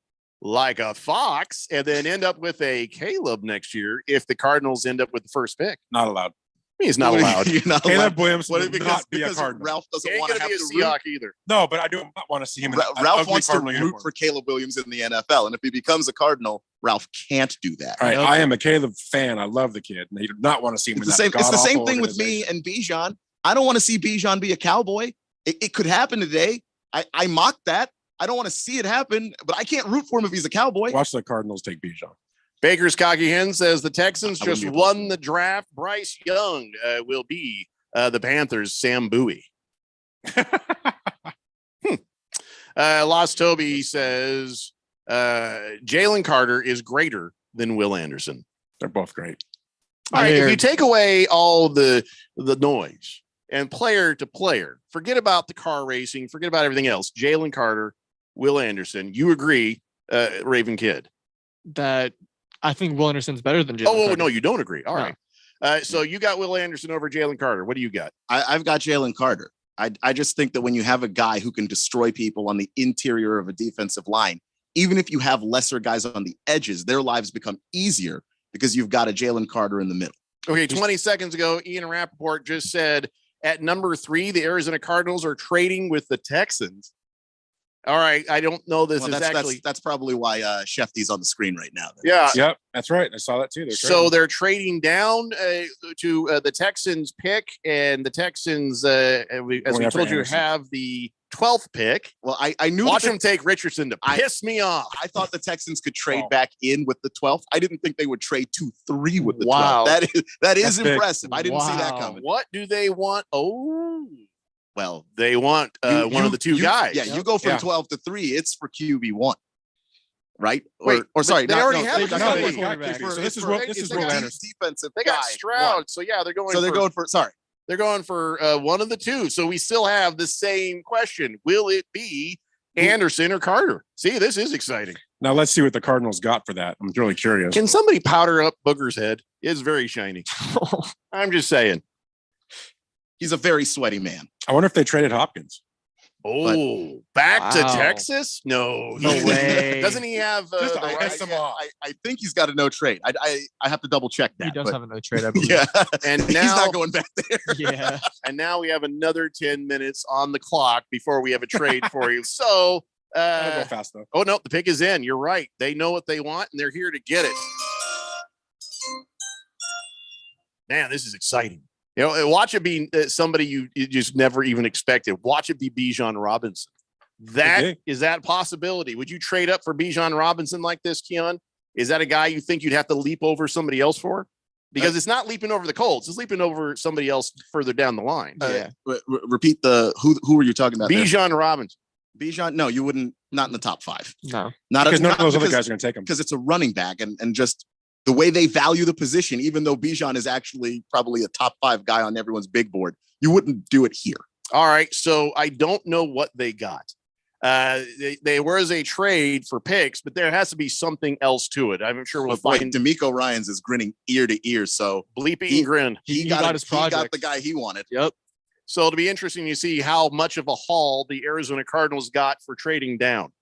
Speaker 10: like a fox, and then end up with a Caleb next year if the Cardinals end up with the first pick.
Speaker 22: Not allowed.
Speaker 10: I mean, he's not allowed.
Speaker 22: Caleb Williams
Speaker 12: will
Speaker 22: not be a Cardinal.
Speaker 12: Ralph doesn't want to have
Speaker 10: be a
Speaker 12: to
Speaker 10: Seahawk either.
Speaker 22: No, but I do not want to see him.
Speaker 12: Ralph wants to root for Caleb Williams in the NFL, and if he becomes a Cardinal, Ralph can't do that.
Speaker 22: All right, I am a Caleb fan. I love the kid, and I do not want to see him.
Speaker 12: It's the same thing with me and Bijan. I don't want to see Bijan be a Cowboy. It could happen today. I mock that. I don't want to see it happen, but I can't root for him if he's a Cowboy.
Speaker 22: Watch the Cardinals take Bijan.
Speaker 10: Baker's Cocky Hen says the Texans just won the draft. Bryce Young will be the Panthers' Sam Bowie. Lost Toby says Jalen Carter is greater than Will Anderson.
Speaker 22: They're both great.
Speaker 10: All right, if you take away all the noise, and player to player, forget about the car racing, forget about everything else. Jalen Carter, Will Anderson, you agree, Raven Kid?
Speaker 11: That I think Will Anderson's better than Jalen.
Speaker 10: Oh,
Speaker 11: Carter.
Speaker 10: no, you don't agree. All right. So you got Will Anderson over Jalen Carter. What do you got?
Speaker 12: I've got Jalen Carter. I just think that when you have a guy who can destroy people on the interior of a defensive line, even if you have lesser guys on the edges, their lives become easier because you've got a Jalen Carter in the middle.
Speaker 10: Okay, 20 seconds ago, Ian Rappaport just said at number 3, the Arizona Cardinals are trading with the Texans. All right, I don't know this
Speaker 12: that's probably why Shefty's on the screen right now.
Speaker 10: Yeah.
Speaker 22: Yep, that's right. I saw that too.
Speaker 10: They're trading down to the Texans pick, and the Texans, as we told you, have the 12th pick.
Speaker 12: Well, I knew.
Speaker 10: Watch them take Richardson to piss me off.
Speaker 12: I thought the Texans could trade back in with the 12th. I didn't think they would trade 2-3 with the 12th. That is impressive. I didn't see that coming.
Speaker 10: What do they want? Oh, well, they want one of the two guys.
Speaker 12: Yeah, you go from 12 to 3. It's for QB1, right?
Speaker 10: Or sorry,
Speaker 12: they
Speaker 10: already
Speaker 12: have
Speaker 10: a
Speaker 12: quarterback.
Speaker 22: So this is Will Anderson.
Speaker 12: Defensive.
Speaker 10: They got Stroud, so yeah, they're going.
Speaker 12: So they're going for. Sorry,
Speaker 10: they're going for one of the two. So we still have the same question: will it be Anderson or Carter? See, this is exciting.
Speaker 22: Now let's see what the Cardinals got for that. I'm really curious.
Speaker 10: Can somebody powder up Booger's head? It's very shiny. I'm just saying.
Speaker 12: He's a very sweaty man.
Speaker 22: I wonder if they traded Hopkins.
Speaker 10: Oh, back to Texas? No
Speaker 11: way.
Speaker 10: Doesn't he have
Speaker 12: I think he's got a no trade. I have to double check that.
Speaker 11: He does have a no trade, I believe.
Speaker 12: Yeah.
Speaker 10: And now
Speaker 12: he's not going back there.
Speaker 11: Yeah.
Speaker 10: And now we have another 10 minutes on the clock before we have a trade for you. So
Speaker 22: I'll go fast though.
Speaker 10: Oh no, the pick is in. You're right. They know what they want and they're here to get it. Man, this is exciting. You know, watch it be somebody you just never even expected. Watch it be Bijan Robinson. Is that a possibility? Would you trade up for Bijan Robinson like this, Keon? Is that a guy you think you'd have to leap over somebody else for? Because it's not leaping over the Colts; it's leaping over somebody else further down the line.
Speaker 12: Repeat who were you talking about?
Speaker 10: Bijan Robinson.
Speaker 12: Bijan? No, you wouldn't. Not in the top 5.
Speaker 11: No,
Speaker 22: because none of those other guys are going to take him.
Speaker 12: Because it's a running back, and just the way they value the position, even though Bijan is actually probably a top 5 guy on everyone's big board, you wouldn't do it here.
Speaker 10: All right. So I don't know what they got. There was a trade for picks, but there has to be something else to it. I'm sure we'll find.
Speaker 12: D'Amico Ryans is grinning ear to ear. So
Speaker 10: bleeping grin.
Speaker 12: He got his project. He got the guy he wanted.
Speaker 11: Yep.
Speaker 10: So it'll be interesting to see how much of a haul the Arizona Cardinals got for trading down.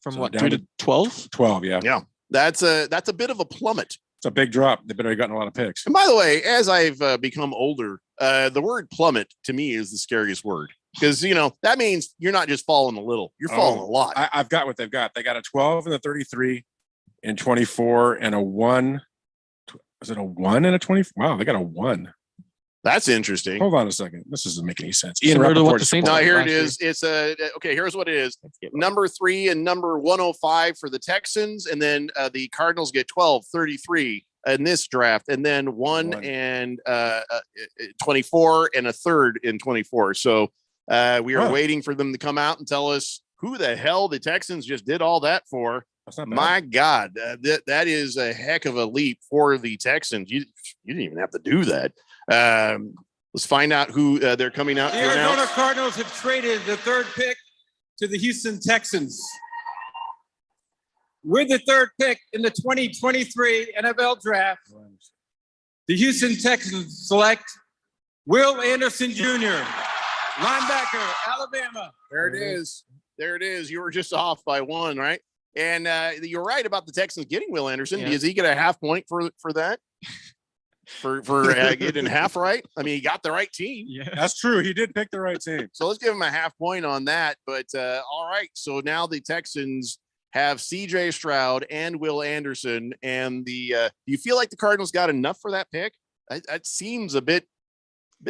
Speaker 11: From what, 2 to 12?
Speaker 22: 12, yeah.
Speaker 10: Yeah. That's a bit of a plummet.
Speaker 22: It's a big drop. They better have gotten a lot of picks.
Speaker 10: And by the way, as I've become older, the word plummet to me is the scariest word because, you know, that means you're not just falling a little, you're falling a lot.
Speaker 22: I've got what they've got. They got a 12 and a 33 and 24 and a 1. Was it a 1 and a 20? Wow, they got a 1.
Speaker 10: That's interesting.
Speaker 22: Hold on a second. This doesn't make any sense.
Speaker 10: Ian Rappaport. No, here it is. It's okay. Here's what it is. Number 3 and number 105 for the Texans. And then the Cardinals get 12, 33 in this draft. And then 1 and 24 and a third in 24. So we are waiting for them to come out and tell us who the hell the Texans just did all that for.
Speaker 22: That's not bad.
Speaker 10: My God, that is a heck of a leap for the Texans. You didn't even have to do that. Let's find out who they're coming out.
Speaker 19: The Arizona Cardinals have traded the 3rd pick to the Houston Texans. With the 3rd pick in the 2023 NFL Draft, the Houston Texans select Will Anderson Jr., linebacker, Alabama.
Speaker 10: There it is. There it is. You were just off by 1, right? And you're right about the Texans getting Will Anderson. Yeah. Does he get a half point for that? For getting half right? I mean, he got the right team.
Speaker 22: Yeah, that's true. He did pick the right team.
Speaker 10: So let's give him a half point on that. But all right. So now the Texans have CJ Stroud and Will Anderson. And do you feel like the Cardinals got enough for that pick? That seems a bit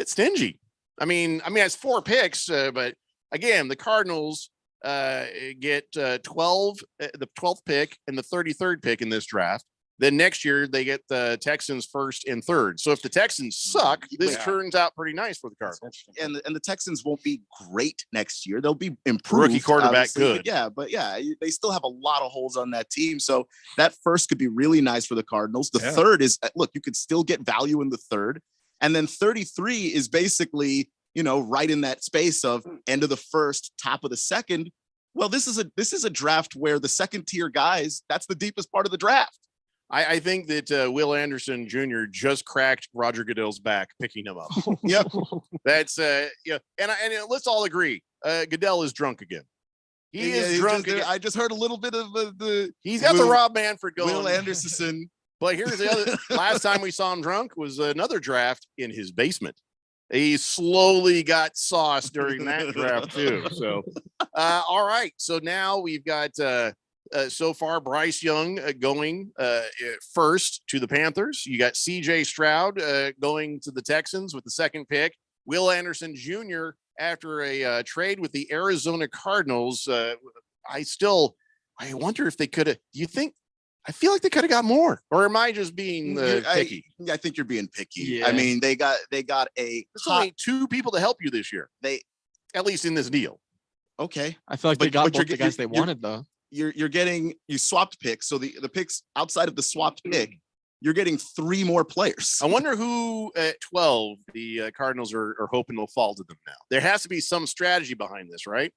Speaker 10: stingy. I mean, it's 4 picks, but again, the Cardinals get 12, the 12th pick and the 33rd pick in this draft. Then next year they get the Texans 1st and 3rd. So if the Texans suck, this turns out pretty nice for the Cardinals.
Speaker 12: And the Texans won't be great next year. They'll be improved.
Speaker 10: Rookie quarterback,
Speaker 12: good. But they still have a lot of holes on that team. So that 1st could be really nice for the Cardinals. The 3rd is, look, you could still get value in the 3rd. And then 33 is basically right in that space of end of the first, top of the second. Well, this is a draft where the second tier guys, that's the deepest part of the draft.
Speaker 10: I think that Will Anderson Jr. just cracked Roger Goodell's back picking him up.
Speaker 12: Yep.
Speaker 10: That's and let's all agree, Goodell is drunk again. He is drunk again.
Speaker 12: I just heard a little bit of the.
Speaker 10: He's got the Rob Manfred going.
Speaker 12: Will Anderson.
Speaker 10: But here's the other. Last time we saw him drunk was another draft in his basement. He slowly got sauce during that draft too. So, all right. So now we've got so far Bryce Young going first to the Panthers. You got C.J. Stroud going to the Texans with the second pick. Will Anderson Jr. after a trade with the Arizona Cardinals. I wonder if they could have. Do you think? I feel like they could have got more, or am I just being picky?
Speaker 12: I think you're being picky.
Speaker 10: Yeah.
Speaker 12: I mean, they got a.
Speaker 10: There's only 2 people to help you this year. At least in this deal.
Speaker 12: Okay,
Speaker 11: I feel like they got both the guys they wanted though.
Speaker 12: You swapped picks, so the picks outside of the swapped pick, you're getting 3 more players.
Speaker 10: I wonder who at 12 the Cardinals are hoping will fall to them now. There has to be some strategy behind this, right?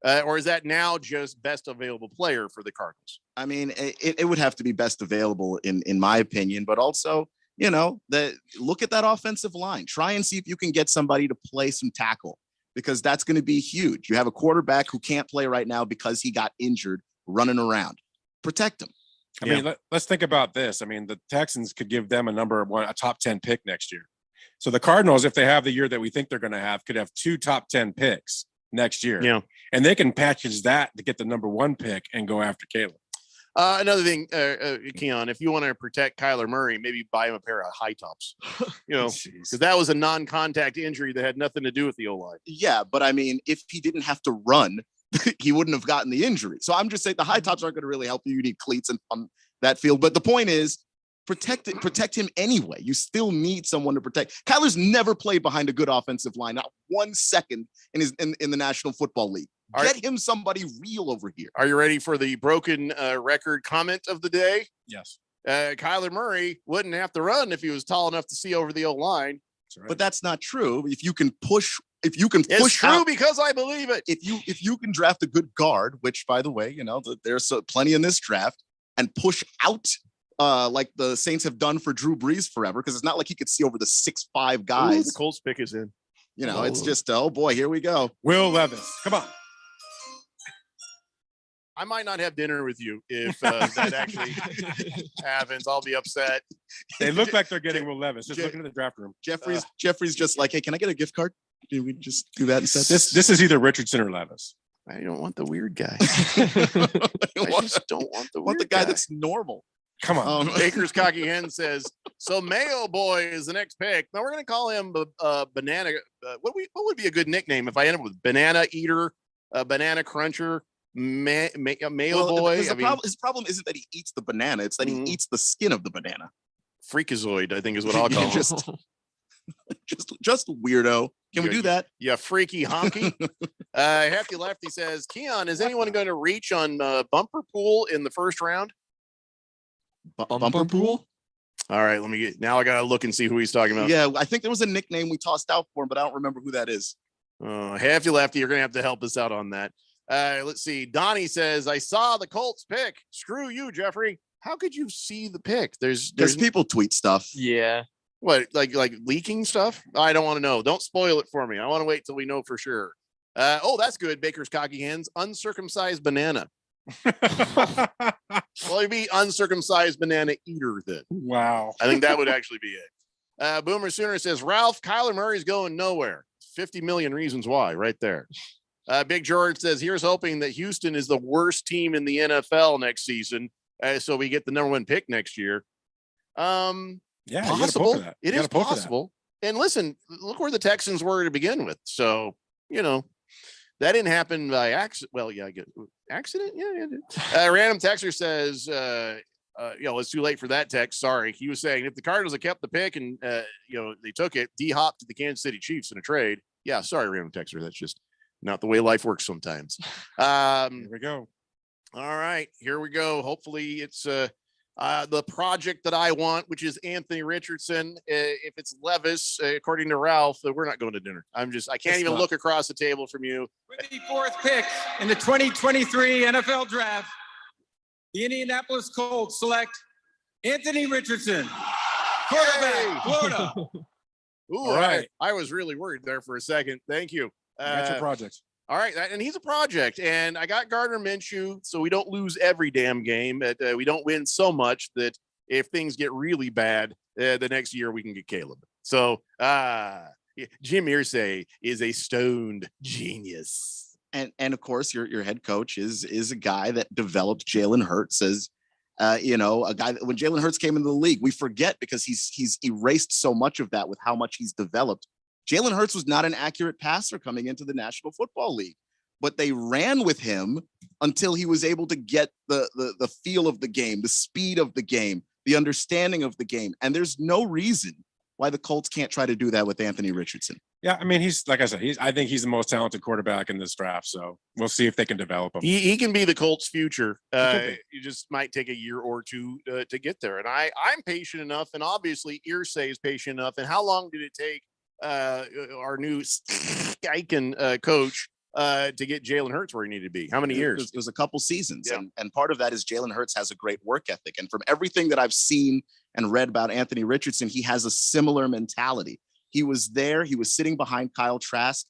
Speaker 10: Or is that now just best available player for the Cardinals?
Speaker 12: I mean, it would have to be best available in my opinion, but also, look at that offensive line. Try and see if you can get somebody to play some tackle, because that's going to be huge. You have a quarterback who can't play right now because he got injured running around. Protect him.
Speaker 22: I mean, let's think about this. I mean, the Texans could give them a top 10 pick next year. So the Cardinals, if they have the year that we think they're going to have, could have 2 top 10 picks next year.
Speaker 10: Yeah.
Speaker 22: And they can package that to get the number 1 pick and go after Caleb.
Speaker 10: Another thing, Keon, if you want to protect Kyler Murray, maybe buy him a pair of high tops, because that was a non-contact injury that had nothing to do with the O-line.
Speaker 12: Yeah, but I mean, if he didn't have to run, he wouldn't have gotten the injury. So I'm just saying the high tops aren't going to really help you. You need cleats on that field. But the point is, protect him anyway. You still need someone to protect. Kyler's never played behind a good offensive line, not 1 second in the National Football League. Get him somebody real over here.
Speaker 10: Are you ready for the broken record comment of the day?
Speaker 22: Yes.
Speaker 10: Kyler Murray wouldn't have to run if he was tall enough to see over the O-line.
Speaker 12: Right. But that's not true. If you can push
Speaker 10: it's true out, because I believe it.
Speaker 12: If you can draft a good guard, which by the way, there's plenty in this draft, and push out like the Saints have done for Drew Brees forever, because it's not like he could see over the 6'5" guys.
Speaker 10: Ooh, the Colts pick is in.
Speaker 12: It's just, oh boy, here we go.
Speaker 22: Will Levis, come on.
Speaker 10: I might not have dinner with you if that actually happens. I'll be upset.
Speaker 22: They look like they're getting Will Levis. Just looking at the draft room.
Speaker 12: Jeffrey's just like, hey, can I get a gift card? Can we just do that instead?
Speaker 22: This is either Richardson or Levis.
Speaker 10: I don't want the weird guy. I just don't want the
Speaker 12: guy that's normal.
Speaker 22: Come on.
Speaker 10: Baker's Cocky Hen says, so Mayo Boy is the next pick. Now we're going to call him Banana. What would be a good nickname if I end up with Banana Eater, Banana Cruncher, Mayo Boy?
Speaker 12: His problem isn't that he eats the banana. It's that he eats the skin of the banana.
Speaker 10: Freakazoid, I think is what I'll call him.
Speaker 12: Just weirdo. Can we do that?
Speaker 10: Yeah, freaky honky. Hefty Lefty says, Keon, is anyone going to reach on Bumper Pool in the first round?
Speaker 12: Bumper Pool?
Speaker 10: All right, now I got to look and see who he's talking about.
Speaker 12: Yeah, I think there was a nickname we tossed out for him, but I don't remember who that is.
Speaker 10: Hefty Lefty, you're going to have to help us out on that. Let's see. Donnie says, I saw the Colts pick. Screw you, Jeffrey. How could you see the pick? There's
Speaker 12: people tweet stuff.
Speaker 11: Yeah.
Speaker 10: What, like leaking stuff? I don't want to know. Don't spoil it for me. I want to wait till we know for sure. That's good. Baker's Cocky Hands. Uncircumcised banana. Well, it'd be uncircumcised banana eater then.
Speaker 22: Wow.
Speaker 10: I think that would actually be it. Boomer Sooner says, Ralph, Kyler Murray's going nowhere. 50 million reasons why right there. Big George says, here's hoping that Houston is the worst team in the NFL next season. So we get the number 1 pick next year.
Speaker 22: Yeah,
Speaker 10: possible. It is possible. And listen, look where the Texans were to begin with. So, that didn't happen by accident. Well, yeah, I get accident. Yeah, it did. Random Texter says, it's too late for that text. Sorry. He was saying if the Cardinals had kept the pick and, they took it, D-Hop to the Kansas City Chiefs in a trade. Yeah, sorry, Random Texter. That's just not the way life works sometimes.
Speaker 22: Here we go.
Speaker 10: All right, here we go. Hopefully it's the project that I want, which is Anthony Richardson. If it's Levis, according to Ralph, we're not going to dinner. I can't even look across the table from you.
Speaker 19: With the 4th pick in the 2023 NFL Draft, the Indianapolis Colts select Anthony Richardson, quarterback, Florida.
Speaker 10: Ooh,
Speaker 22: All right.
Speaker 10: I was really worried there for a second. Thank you.
Speaker 22: That's your project.
Speaker 10: All right, and he's a project, and I got Gardner Minshew, so we don't lose every damn game. But we don't win so much that if things get really bad, the next year we can get Caleb. So Jim Irsay is a stoned genius,
Speaker 12: and of course your head coach is a guy that developed Jalen Hurts as a guy that when Jalen Hurts came into the league, we forget because he's erased so much of that with how much he's developed. Jalen Hurts was not an accurate passer coming into the National Football League, but they ran with him until he was able to get the feel of the game, the speed of the game, the understanding of the game. And there's no reason why the Colts can't try to do that with Anthony Richardson.
Speaker 22: Yeah, I mean, he's like I said, I think he's the most talented quarterback in this draft. So we'll see if they can develop him.
Speaker 10: He can be the Colts' future. You just might take a year or two to get there. And I'm patient enough, and obviously Irsay is patient enough. And how long did it take our new Steichen coach to get Jalen Hurts where he needed to be? How many years?
Speaker 12: It was a couple seasons. Yeah. And part of that is Jalen Hurts has a great work ethic. And from everything that I've seen and read about Anthony Richardson, he has a similar mentality. He was there. He was sitting behind Kyle Trask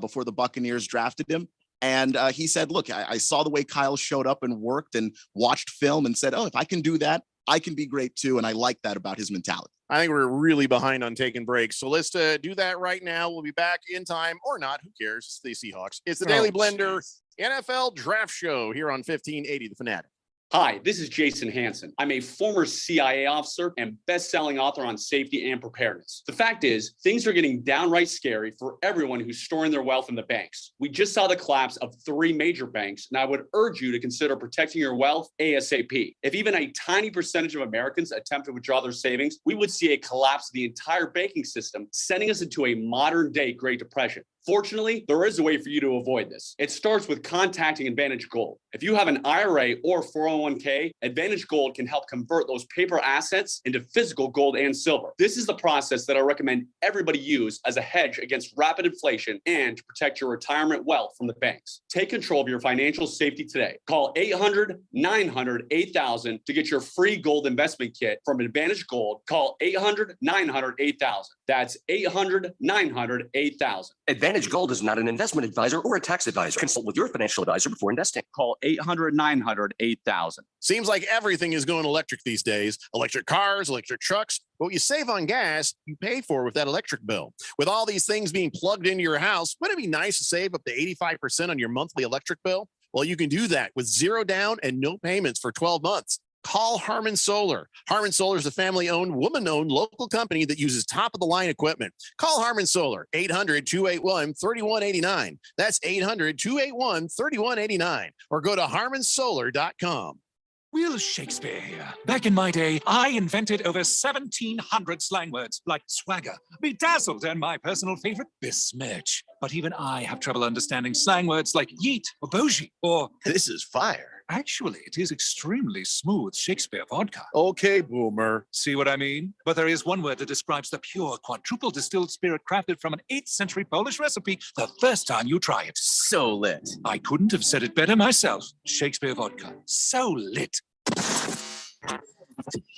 Speaker 12: before the Buccaneers drafted him. And he said, look, I saw the way Kyle showed up and worked and watched film and said, oh, if I can do that, I can be great too. And I like that about his mentality.
Speaker 10: I think we're really behind on taking breaks. So let's do that right now. We'll be back in time or not. Who cares? It's the Seahawks. It's the Daily Blender NFL Draft Show here on 1580 The Fanatic.
Speaker 1: Hi, this is Jason Hansen. I'm a former CIA officer and best-selling author on safety and preparedness. The fact is, things are getting downright scary for everyone who's storing their wealth in the banks. We just saw the collapse of 3 major banks, and I would urge you to consider protecting your wealth ASAP. If even a tiny percentage of Americans attempt to withdraw their savings, we would see a collapse of the entire banking system, sending us into a modern-day Great Depression. Fortunately, there is a way for you to avoid this. It starts with contacting Advantage Gold. If you have an IRA or 401k, Advantage Gold can help convert those paper assets into physical gold and silver. This is the process that I recommend everybody use as a hedge against rapid inflation and to protect your retirement wealth from the banks. Take control of your financial safety today. Call 800-900-8000 to get your free gold investment kit from Advantage Gold. Call 800-900-8000. That's 800-900-8000.
Speaker 20: Advantage Gold is not an investment advisor or a tax advisor. Consult with your financial advisor before investing.
Speaker 1: Call 800-900-8000.
Speaker 10: Seems like everything is going electric these days. Electric cars, electric trucks. But what you save on gas, you pay for with that electric bill. With all these things being plugged into your house, wouldn't it be nice to save up to 85% on your monthly electric bill? Well, you can do that with 0 down and no payments for 12 months. Call Harmon Solar. Harmon Solar is a family-owned, woman-owned local company that uses top-of-the-line equipment. Call Harmon Solar, 800-281-3189. That's 800-281-3189. Or go to harmonsolar.com.
Speaker 21: Will Shakespeare here. Back in my day, I invented over 1,700 slang words like swagger, bedazzled, and my personal favorite, besmirch. But even I have trouble understanding slang words like yeet or bougie or
Speaker 10: this is fire.
Speaker 21: Actually, it is extremely smooth Shakespeare vodka.
Speaker 10: Okay, boomer.
Speaker 21: See what I mean? But there is one word that describes the pure quadruple distilled spirit crafted from an 8th century Polish recipe the first time you try it.
Speaker 20: So lit.
Speaker 21: I couldn't have said it better myself. Shakespeare vodka. So lit.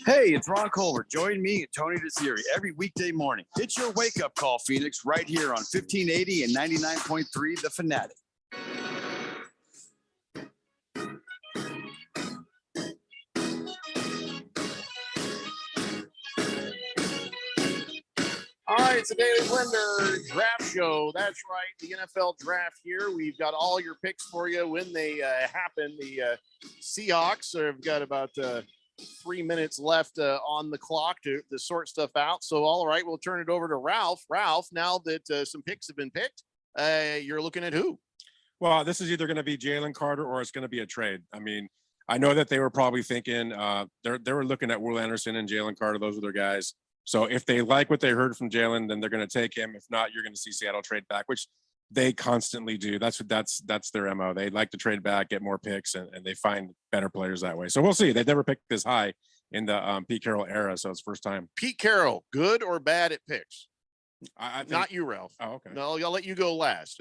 Speaker 23: Hey, it's Ron Kohler. Join me and Tony Desiri every weekday morning. It's your wake-up call, Phoenix, right here on 1580 and 99.3 The Fanatic.
Speaker 10: All right, it's the Daily Blender Draft Show. That's right, the NFL Draft here. We've got all your picks for you when they happen. The Seahawks have got about 3 minutes left on the clock to sort stuff out. So, all right, we'll turn it over to Ralph. Ralph, now that some picks have been picked, you're looking at who?
Speaker 22: Well, this is either going to be Jalen Carter or it's going to be a trade. I mean, I know that they were probably thinking they were looking at Will Anderson and Jalen Carter. Those are their guys. So if they like what they heard from Jalen, then they're going to take him. If not, you're going to see Seattle trade back, which they constantly do. That's their MO. They like to trade back, get more picks, and they find better players that way. So we'll see. They've never picked this high in the Pete Carroll era, so it's first time.
Speaker 10: Pete Carroll, good or bad at picks?
Speaker 22: I think,
Speaker 10: Not you, Ralph.
Speaker 22: Oh, okay.
Speaker 10: No, I'll let you go last.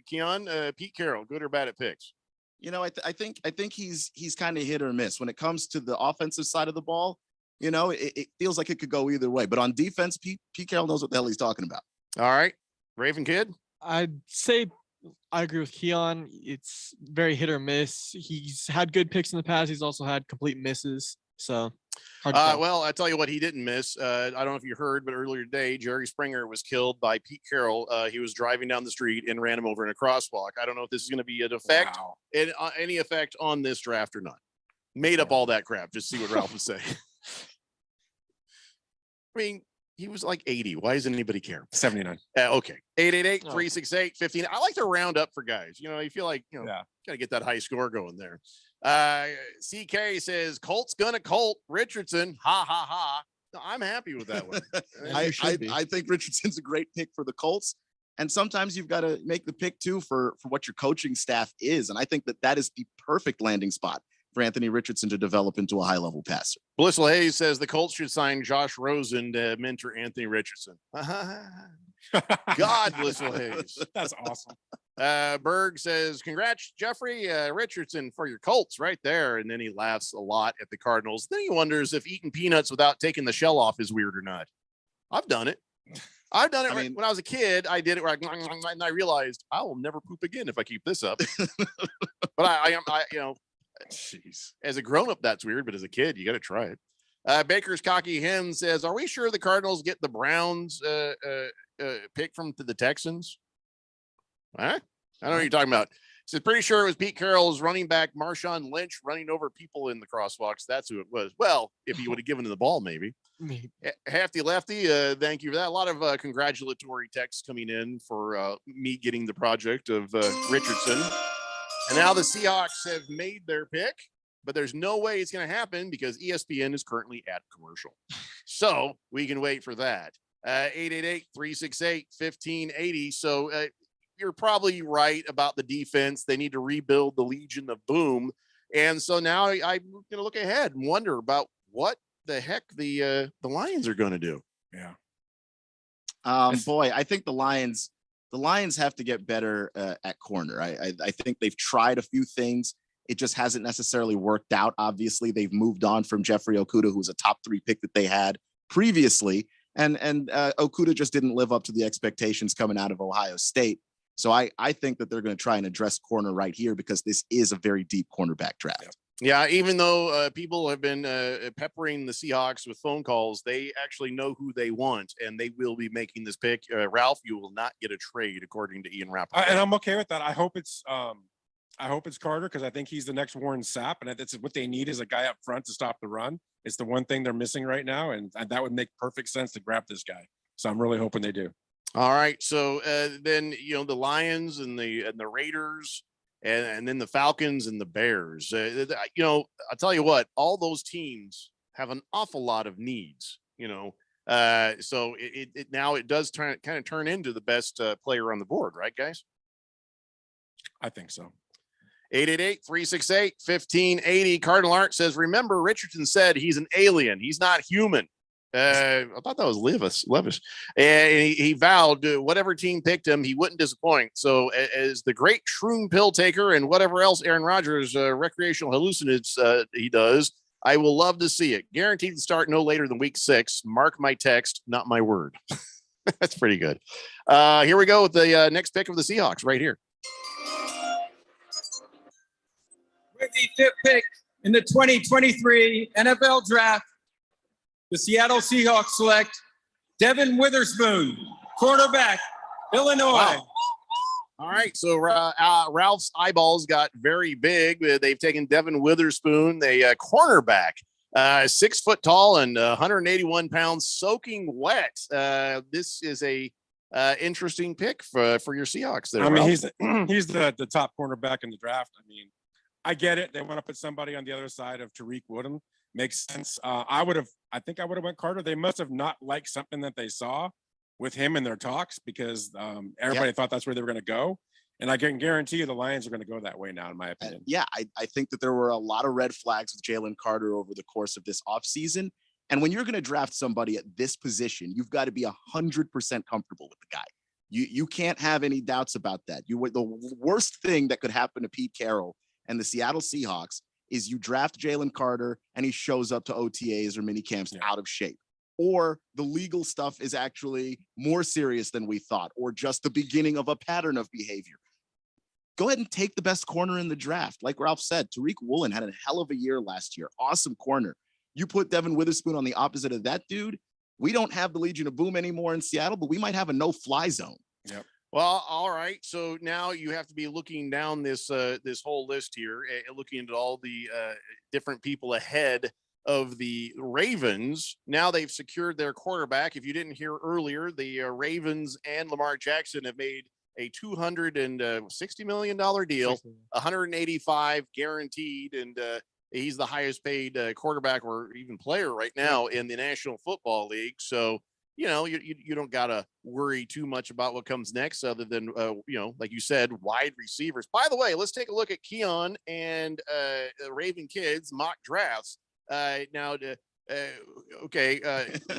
Speaker 10: Keon, Pete Carroll, good or bad at picks?
Speaker 12: You know, I think he's kind of hit or miss when it comes to the offensive side of the ball. You know, it feels like it could go either way. But on defense, Pete Carroll knows what the hell he's talking about.
Speaker 10: All right, Raven Kid.
Speaker 11: I'd say I agree with Keon. It's very hit or miss. He's had good picks in the past. He's also had complete misses. So, hard to tell.
Speaker 10: Well, I tell you what, he didn't miss. I don't know if you heard, but earlier today, Jerry Springer was killed by Pete Carroll. He was driving down the street and ran him over in a crosswalk. I don't know if this is going to be an effect, any effect on this draft or not. Made up all that crap. Just see what Ralph would say. I mean, he was like 80. Why does anybody care?
Speaker 22: 79.
Speaker 10: Okay. 888-368-15. I like to round up for guys. You know, you feel like, got to get that high score going there. CK says, Colt's gonna Colt Richardson. Ha, ha, ha. No, I'm happy with that one.
Speaker 12: I think Richardson's a great pick for the Colts. And sometimes you've got to make the pick too for what your coaching staff is. And I think that is the perfect landing spot for Anthony Richardson to develop into a high-level passer.
Speaker 10: Blissful Hayes says the Colts should sign Josh Rosen to mentor Anthony Richardson. God, Blissful Hayes.
Speaker 22: That's awesome.
Speaker 10: Berg says, congrats, Jeffrey Richardson, for your Colts right there. And then he laughs a lot at the Cardinals. Then he wonders if eating peanuts without taking the shell off is weird or not. I've done it. When I was a kid. I did it where and I realized I will never poop again if I keep this up. But I jeez. As a grown-up, that's weird, but as a kid, you got to try it. Baker's Cocky Hen says, are we sure the Cardinals get the Browns pick from the Texans? Huh? I don't know what you're talking about. So pretty sure it was Pete Carroll's running back, Marshawn Lynch, running over people in the crosswalks. That's who it was. Well, if he would have given him the ball, maybe. Hefty Lefty, thank you for that. A lot of congratulatory texts coming in for me getting the project of Richardson. And now the Seahawks have made their pick, but there's no way it's going to happen because ESPN is currently at commercial. So we can wait for that. 888-368-1580. So you're probably right about the defense. They need to rebuild the Legion of Boom. And so now I'm going to look ahead and wonder about what the heck the Lions are going to do.
Speaker 22: Yeah.
Speaker 12: Boy, I think the Lions have to get better at corner. I think they've tried a few things. It just hasn't necessarily worked out. Obviously, they've moved on from Jeffrey Okudah, who was a top 3 pick that they had previously. And Okudah just didn't live up to the expectations coming out of Ohio State. So I think that they're going to try and address corner right here because this is a very deep cornerback draft.
Speaker 10: Yeah, even though people have been peppering the Seahawks with phone calls, they actually know who they want, and they will be making this pick. Ralph, you will not get a trade, according to Ian Rappaport.
Speaker 22: And I'm okay with that. I hope it's Carter because I think he's the next Warren Sapp, and that's what they need is a guy up front to stop the run. It's the one thing they're missing right now, and that would make perfect sense to grab this guy. So I'm really hoping they do.
Speaker 10: All right, so then the Lions and the Raiders. And then the Falcons and the Bears. I'll tell you what, all those teams have an awful lot of needs, so it now it does kind of turn into the best player on the board, right, guys?
Speaker 22: I think so.
Speaker 10: 888-368-1580. Cardinal Art says, remember, Richardson said he's an alien. He's not human. I thought that was Levis. And he vowed whatever team picked him, he wouldn't disappoint. So as the great shroom pill taker and whatever else Aaron Rodgers recreational hallucinates he does, I will love to see it. Guaranteed to start no later than week 6. Mark my text, not my word. That's pretty good. Here we go with the next pick of the Seahawks right here.
Speaker 19: With the 5th pick in the 2023 NFL Draft, the Seattle Seahawks select Devin Witherspoon, cornerback, Illinois.
Speaker 10: Wow. All right, so Ralph's eyeballs got very big. They've taken Devin Witherspoon, the cornerback, 6 foot tall and 181 pounds, soaking wet. This is a interesting pick for your Seahawks there.
Speaker 22: I mean, he's the top cornerback in the draft. I mean, I get it. They want to put somebody on the other side of Tariq Woolen. Makes sense. I think I would have went Carter. They must have not liked something that they saw with him in their talks because everybody thought that's where they were going to go. And I can guarantee you the Lions are going to go that way now, in my opinion.
Speaker 12: Yeah, I think that there were a lot of red flags with Jalen Carter over the course of this offseason. And when you're going to draft somebody at this position, you've got to be 100% comfortable with the guy. You can't have any doubts about that. The worst thing that could happen to Pete Carroll and the Seattle Seahawks is you draft Jalen Carter and he shows up to OTAs or mini camps out of shape. Or the legal stuff is actually more serious than we thought, or just the beginning of a pattern of behavior. Go ahead and take the best corner in the draft. Like Ralph said, Tariq Woolen had a hell of a year last year. Awesome corner. You put Devin Witherspoon on the opposite of that dude, we don't have the Legion of Boom anymore in Seattle, but we might have a no-fly zone.
Speaker 22: Yep.
Speaker 10: Well, all right. So now you have to be looking down this this whole list here, looking at all the different people ahead of the Ravens. Now they've secured their quarterback. If you didn't hear earlier, the Ravens and Lamar Jackson have made a $260 million deal, 185 guaranteed, and he's the highest paid quarterback or even player right now in the National Football League. So, you know, you don't got to worry too much about what comes next other than, you know, like you said, wide receivers. By the way, let's take a look at Keon and Raven Kids mock drafts.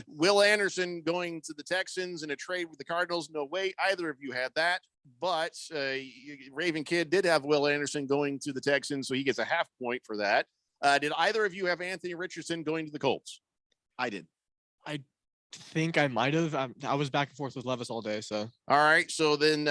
Speaker 10: Will Anderson going to the Texans in a trade with the Cardinals. No way either of you had that, but Raven Kid did have Will Anderson going to the Texans, so he gets a half point for that. Did either of you have Anthony Richardson going to the Colts?
Speaker 12: I did.
Speaker 11: I think I might have. I was back and forth with Levis all day. So
Speaker 10: all right. So then,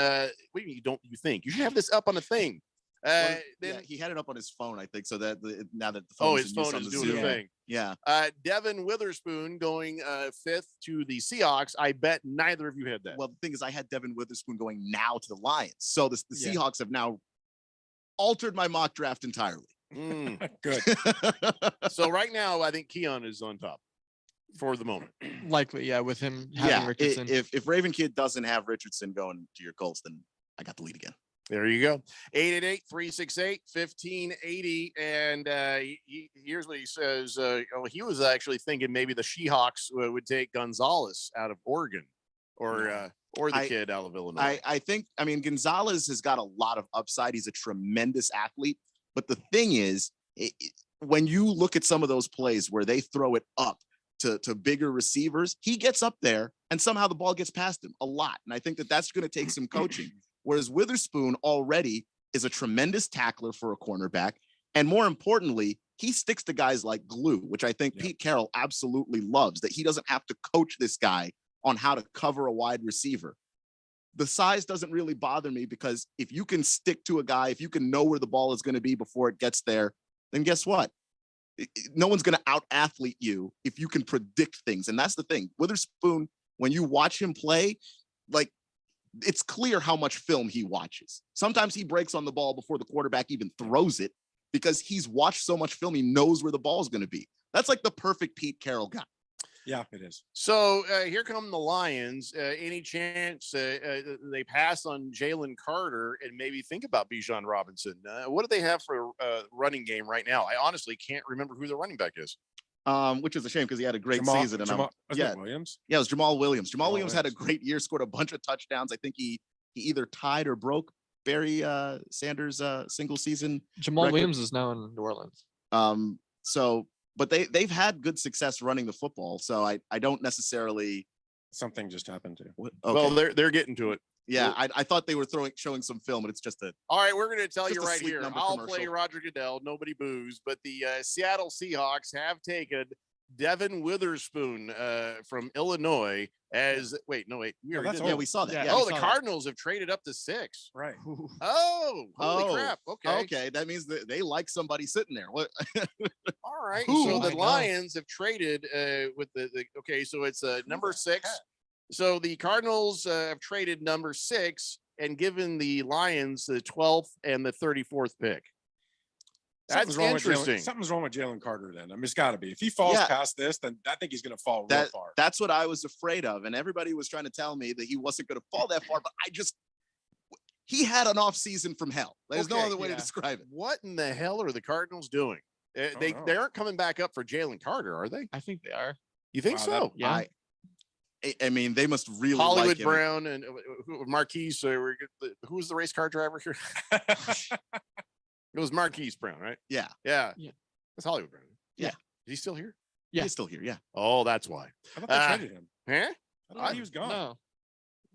Speaker 10: what do you think? You should have this up on the thing.
Speaker 12: Then he had it up on his phone, I think. So that now that the phone
Speaker 10: his phone is doing the thing.
Speaker 12: Yeah.
Speaker 10: Devin Witherspoon going 5th to the Seahawks. I bet neither of you had that.
Speaker 12: Well, the thing is, I had Devin Witherspoon going now to the Lions. So the Seahawks have now altered my mock draft entirely.
Speaker 10: Good. So right now, I think Keon is on top for the moment.
Speaker 11: Likely, yeah, with him having Richardson.
Speaker 12: If Raven Kid doesn't have Richardson going to your Colts, then I got the lead again.
Speaker 10: There you go. 888-368-1580. And here's what he says. He was actually thinking maybe the Seahawks would take Gonzalez out of Oregon or the kid out of Illinois.
Speaker 12: I think, Gonzalez has got a lot of upside. He's a tremendous athlete. But the thing is, when you look at some of those plays where they throw it up to bigger receivers, he gets up there and somehow the ball gets past him a lot. And I think that's going to take some coaching. Whereas Witherspoon already is a tremendous tackler for a cornerback. And more importantly, he sticks to guys like glue, which I think Pete Carroll absolutely loves, that he doesn't have to coach this guy on how to cover a wide receiver. The size doesn't really bother me because if you can stick to a guy, if you can know where the ball is going to be before it gets there, then guess what? No one's going to out-athlete you if you can predict things. And that's the thing. Witherspoon, when you watch him play, like, it's clear how much film he watches. Sometimes he breaks on the ball before the quarterback even throws it because he's watched so much film, he knows where the ball is going to be. That's like the perfect Pete Carroll guy.
Speaker 22: Yeah, it is.
Speaker 10: So here come the Lions. Any chance they pass on Jalen Carter and maybe think about Bijan Robinson? What do they have for running game right now? I honestly can't remember who the running back is.
Speaker 12: Which is a shame because he had a great season. And
Speaker 22: Williams?
Speaker 12: Yeah, it was Jamal Williams. Jamal Williams had a great year, scored a bunch of touchdowns. I think he either tied or broke Barry Sanders' single season.
Speaker 11: Jamal Williams is now in New Orleans.
Speaker 12: But they've had good success running the football. So I don't necessarily.
Speaker 22: Something just happened to.
Speaker 12: Okay.
Speaker 10: Well, they're getting to it.
Speaker 12: Yeah, I thought they were showing some film, but it's just a.
Speaker 10: All right, we're going to tell you
Speaker 12: just a
Speaker 10: right
Speaker 12: Sleep
Speaker 10: here.
Speaker 12: Number
Speaker 10: I'll
Speaker 12: commercial.
Speaker 10: play Roger Goodell. Nobody boos, but the Seattle Seahawks have taken Devin Witherspoon from Illinois as we already did.
Speaker 12: We saw that.
Speaker 11: Yeah,
Speaker 12: Yeah,
Speaker 10: the Cardinals have traded up to 6.
Speaker 22: Right.
Speaker 10: Oh, holy crap.
Speaker 12: Okay, that means that they like somebody sitting there. What?
Speaker 10: All right.
Speaker 12: Who?
Speaker 10: So
Speaker 12: I
Speaker 10: the
Speaker 12: know.
Speaker 10: Lions have traded with the so it's number 6. So the Cardinals have traded number 6 and given the Lions the 12th and the 34th pick. That's interesting.
Speaker 22: Something's wrong with Jalen Carter then. It's got to be. If he falls past this, then I think he's going to fall real far.
Speaker 12: That's what I was afraid of. And everybody was trying to tell me that he wasn't going to fall that far. But he had an off season from hell. There's no other way to describe it.
Speaker 10: What in the hell are the Cardinals doing? They aren't coming back up for Jalen Carter, are they?
Speaker 11: I think they are.
Speaker 10: You think so?
Speaker 11: Yeah.
Speaker 12: I mean, they must really
Speaker 10: Hollywood
Speaker 12: like him.
Speaker 10: Brown and Marquise. Who was the race car driver here? It was Marquise Brown, right?
Speaker 12: Yeah.
Speaker 10: Yeah. That's Hollywood Brown.
Speaker 12: Yeah.
Speaker 10: Is he still here?
Speaker 12: Yeah. He's still here. Yeah.
Speaker 10: Oh, that's why.
Speaker 22: I thought they traded him.
Speaker 10: Huh?
Speaker 22: I thought he was gone.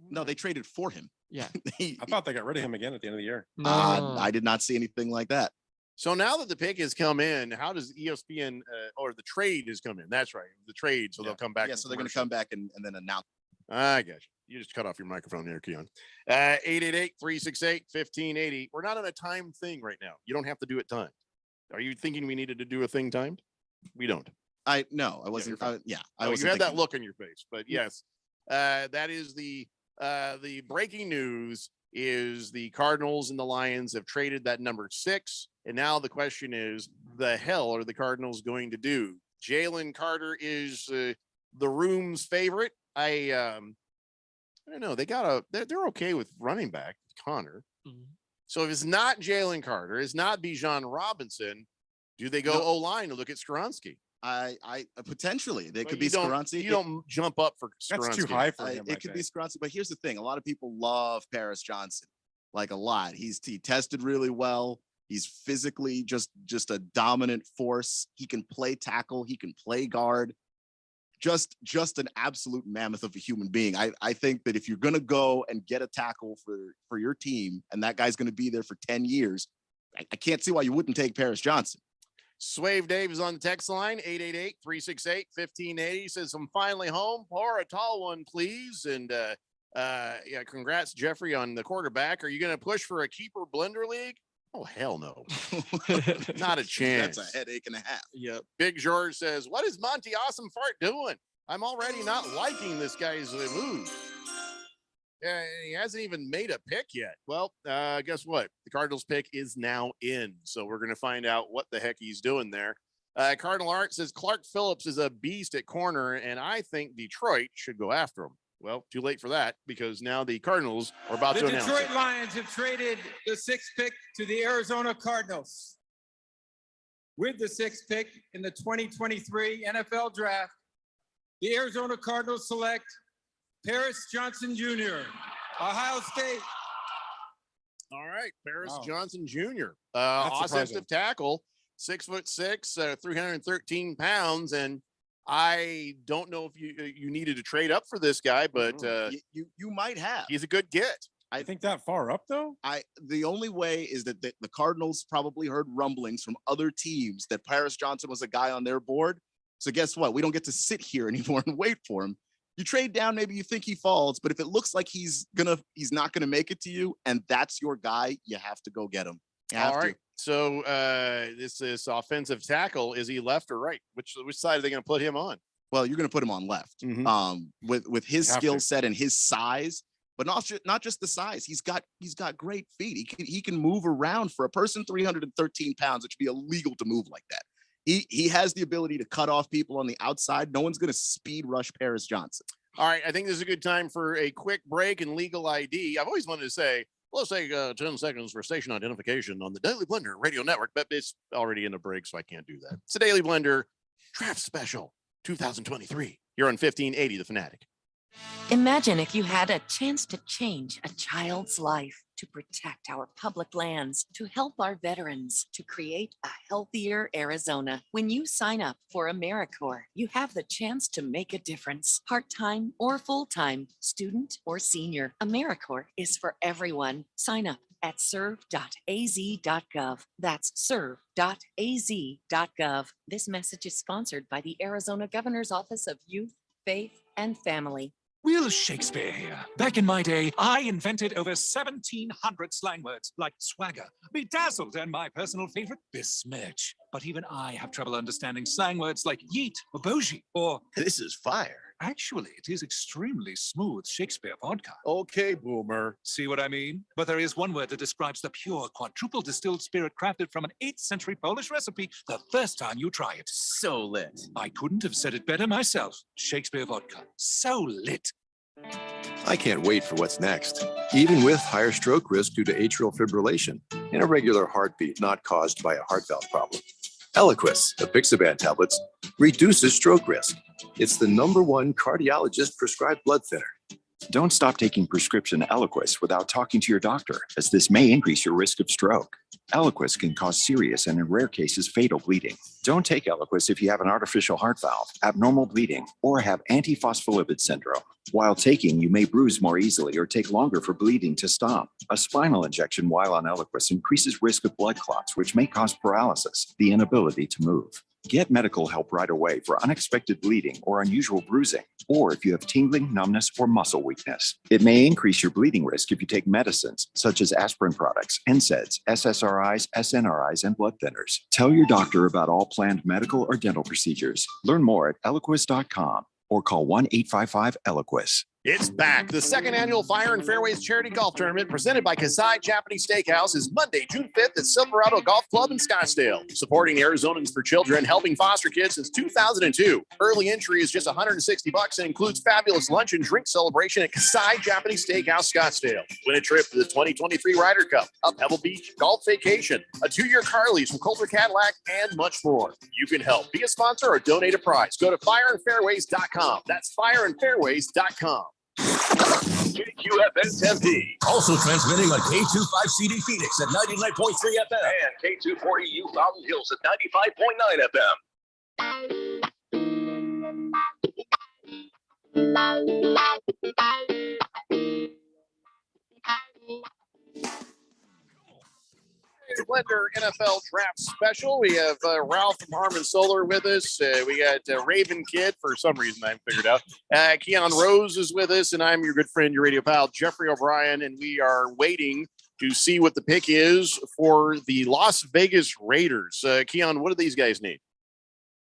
Speaker 12: No, they traded for him.
Speaker 11: Yeah.
Speaker 22: I thought they got rid of him again at the end of the year.
Speaker 12: I did not see anything like that.
Speaker 10: So now that the pick has come in, how does ESPN or the trade has come in? That's right, the trade. So they'll come back.
Speaker 12: Yeah, so they're going to come back and then announce.
Speaker 10: I got you. You just cut off your microphone there, Keon. 888-368-1580. We're not on a time thing right now. You don't have to do it timed. Are you thinking we needed to do a thing timed? We don't.
Speaker 12: I wasn't.
Speaker 10: I
Speaker 12: wasn't
Speaker 10: you had that
Speaker 12: thinking.
Speaker 10: look on your face, but yes, that is the breaking news. Is the Cardinals and the Lions have traded that number 6. And now the question is, the hell are the Cardinals going to do? Jalen Carter is the room's favorite. I don't know. They're okay with running back Connor. So if it's not Jalen Carter, it's not Bijan Robinson, do they go O-line to look at Skoronski?
Speaker 12: I potentially they
Speaker 10: But
Speaker 12: could be
Speaker 10: you don't-
Speaker 12: Skoronski.
Speaker 10: You don't jump up for Skoronski.
Speaker 22: That's too high for him.
Speaker 12: It could be Skoronski, but here's the thing: a lot of people love Paris Johnson, like a lot. He tested really well. He's physically just a dominant force. He can play tackle. He can play guard. Just an absolute mammoth of a human being. I think that if you're gonna go and get a tackle for your team, and that guy's gonna be there for 10 years, I can't see why you wouldn't take Paris Johnson.
Speaker 10: Swave Dave is on the text line, 888-368-1580. Says, I'm finally home. Pour a tall one, please. And yeah, congrats, Jeffrey, on the quarterback. Are you going to push for a keeper blender league? Oh, hell no. Not a chance.
Speaker 12: That's a headache and a half.
Speaker 10: Yep. Big George says, what is Monty Awesome Fart doing? I'm already not liking this guy's move. Yeah, he hasn't even made a pick yet. Well, guess what? The Cardinals pick is now in. So we're going to find out what the heck he's doing there. Cardinal Art says Clark Phillips is a beast at corner, and I think Detroit should go after him. Well, too late for that because now the Cardinals are about to announce
Speaker 19: Detroit
Speaker 10: it.
Speaker 19: Lions have traded the 6th pick to the Arizona Cardinals. With the 6th pick in the 2023 NFL Draft, the Arizona Cardinals select Paris Johnson Jr., Ohio State.
Speaker 10: All right, Paris
Speaker 19: Wow.
Speaker 10: Johnson Jr.,
Speaker 19: That's
Speaker 10: offensive
Speaker 19: surprising.
Speaker 10: tackle, 6'6", 313 pounds, and I don't know if you needed to trade up for this guy, but
Speaker 12: you might have.
Speaker 10: He's a good get.
Speaker 22: I think that far up though.
Speaker 12: The only way is that the Cardinals probably heard rumblings from other teams that Paris Johnson was a guy on their board. So guess what? We don't get to sit here anymore and wait for him. You trade down, maybe you think he falls, but if it looks like he's not gonna make it to you, and that's your guy, you have to go get him. You have
Speaker 10: All
Speaker 12: to.
Speaker 10: right. So this offensive tackle, is he left or right? Which side are they going to put him on?
Speaker 12: Well, you're going to put him on left. With his
Speaker 10: You have
Speaker 12: skill
Speaker 10: to.
Speaker 12: set and his size, but not just the size. He's got great feet. He can move around. For a person 313 pounds, it should be illegal to move like that. He has the ability to cut off people on the outside. No one's going to speed rush Paris Johnson.
Speaker 10: All right. I think this is a good time for a quick break and legal ID. I've always wanted to say, let's take 10 seconds for station identification on the Daily Blender Radio Network, but it's already in a break, so I can't do that. It's a Daily Blender Draft Special 2023. You're on 1580, The Fanatic.
Speaker 3: Imagine if you had a chance to change a child's life, to protect our public lands, to help our veterans, to create a healthier Arizona. When you sign up for AmeriCorps, you have the chance to make a difference. Part-time or full-time, student or senior, AmeriCorps is for everyone. Sign up at serve.az.gov. That's serve.az.gov. This message is sponsored by the Arizona Governor's Office of Youth, Faith, and Family.
Speaker 21: Will Shakespeare here. Back in my day, I invented over 1,700 slang words like swagger, bedazzled, and my personal favorite, besmirch. But even I have trouble understanding slang words like yeet or bougie or
Speaker 10: this is fire.
Speaker 21: Actually, it is extremely smooth Shakespeare vodka.
Speaker 10: Okay, boomer.
Speaker 21: See what I mean? But there is one word that describes the pure quadruple distilled spirit crafted from an 8th century Polish recipe the first time you try it.
Speaker 20: So lit.
Speaker 21: I couldn't have said it better myself. Shakespeare vodka. So lit.
Speaker 5: I can't wait for what's next. Even with higher stroke risk due to atrial fibrillation and irregular heartbeat not caused by a heart valve problem, Eliquis, apixaban tablets, reduces stroke risk. It's the #1 cardiologist prescribed blood thinner. Don't stop taking prescription Eliquis without talking to your doctor, as this may increase your risk of stroke. Eliquis can cause serious and, in rare cases, fatal bleeding. Don't take Eliquis if you have an artificial heart valve, abnormal bleeding, or have antiphospholipid syndrome. While taking, you may bruise more easily or take longer for bleeding to stop. A spinal injection while on Eliquis increases risk of blood clots, which may cause paralysis, the inability to move. Get medical help right away for unexpected bleeding or unusual bruising, or if you have tingling, numbness, or muscle weakness. It may increase your bleeding risk if you take medicines such as aspirin products, NSAIDs, SSRIs, SNRIs, and blood thinners. Tell your doctor about all planned medical or dental procedures. Learn more at Eliquis.com or call 1-855-ELIQUIS.
Speaker 10: It's back. The second annual Fire and Fairways Charity Golf Tournament presented by Kasai Japanese Steakhouse is Monday, June 5th at Silverado Golf Club in Scottsdale. Supporting Arizonans for Children, helping foster kids since 2002. Early entry is just $160 and includes fabulous lunch and drink celebration at Kasai Japanese Steakhouse, Scottsdale. Win a trip to the 2023 Ryder Cup, a Pebble Beach golf vacation, a 2-year car lease from Coulter Cadillac, and much more. You can help. Be a sponsor or donate a prize. Go to fireandfairways.com. That's fireandfairways.com.
Speaker 9: KQFN Tempe. Also transmitting on K25CD Phoenix at 99.3 FM. And K240U Mountain Hills at 95.9 FM.
Speaker 10: Splendor NFL Draft Special. We have Ralph from Harmon Solar with us. We got Raven Kid, for some reason I haven't figured out. Keon Rose is with us, and I'm your good friend, your radio pal, Jeffrey O'Brien, and we are waiting to see what the pick is for the Las Vegas Raiders. Keon, what do these guys need?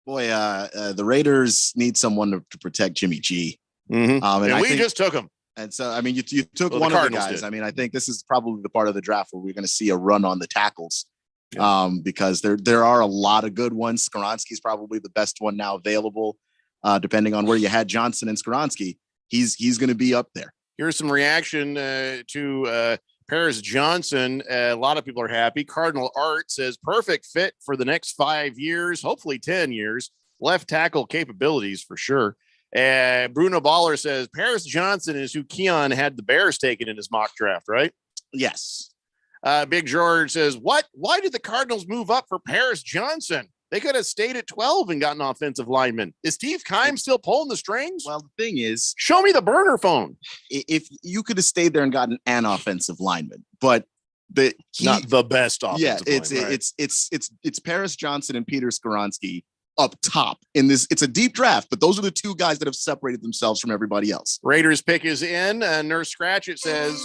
Speaker 12: Boy, the Raiders need someone to protect Jimmy G.
Speaker 10: Mm-hmm. And we just took him.
Speaker 12: And so, I mean, you took one of the guys. I mean, I think this is probably the part of the draft where we're going to see a run on the tackles, because there are a lot of good ones. Skoronski's probably the best one now available, depending on where you had Johnson and Skoronski. He's going to be up there.
Speaker 10: Here's some reaction to Paris Johnson. A lot of people are happy. Cardinal Art says perfect fit for the next 5 years, hopefully 10 years. Left tackle capabilities for sure. Bruno Baller says Paris Johnson is who Keon had the Bears taken in his mock draft, right?
Speaker 12: Yes.
Speaker 10: Big George says, what? Why did the Cardinals move up for Paris Johnson? They could have stayed at 12 and gotten offensive lineman. Is Steve Keim still pulling the strings?
Speaker 12: Well, the thing is,
Speaker 10: show me the burner phone.
Speaker 12: If you could have stayed there and gotten an offensive lineman, but
Speaker 10: not the best offensive
Speaker 12: lineman. Yeah, it's Paris Johnson and Peter Skoronski up top in this. It's a deep draft, but those are the two guys that have separated themselves from everybody else.
Speaker 10: Raiders pick is in. Nurse Scratchit says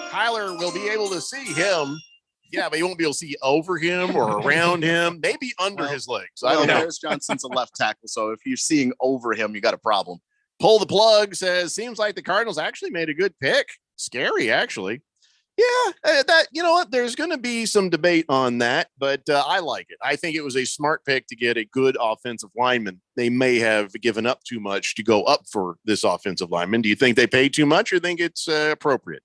Speaker 10: Kyler will be able to see him. Yeah, but he won't be able to see over him or around him, maybe under his legs. I don't know.
Speaker 12: Paris Johnson's a left tackle, so if you're seeing over him, you got a problem.
Speaker 10: Pull the plug says seems like the Cardinals actually made a good pick. Scary, actually. Yeah, that, you know what? There's going to be some debate on that, but I like it. I think it was a smart pick to get a good offensive lineman. They may have given up too much to go up for this offensive lineman. Do you think they paid too much or think it's appropriate?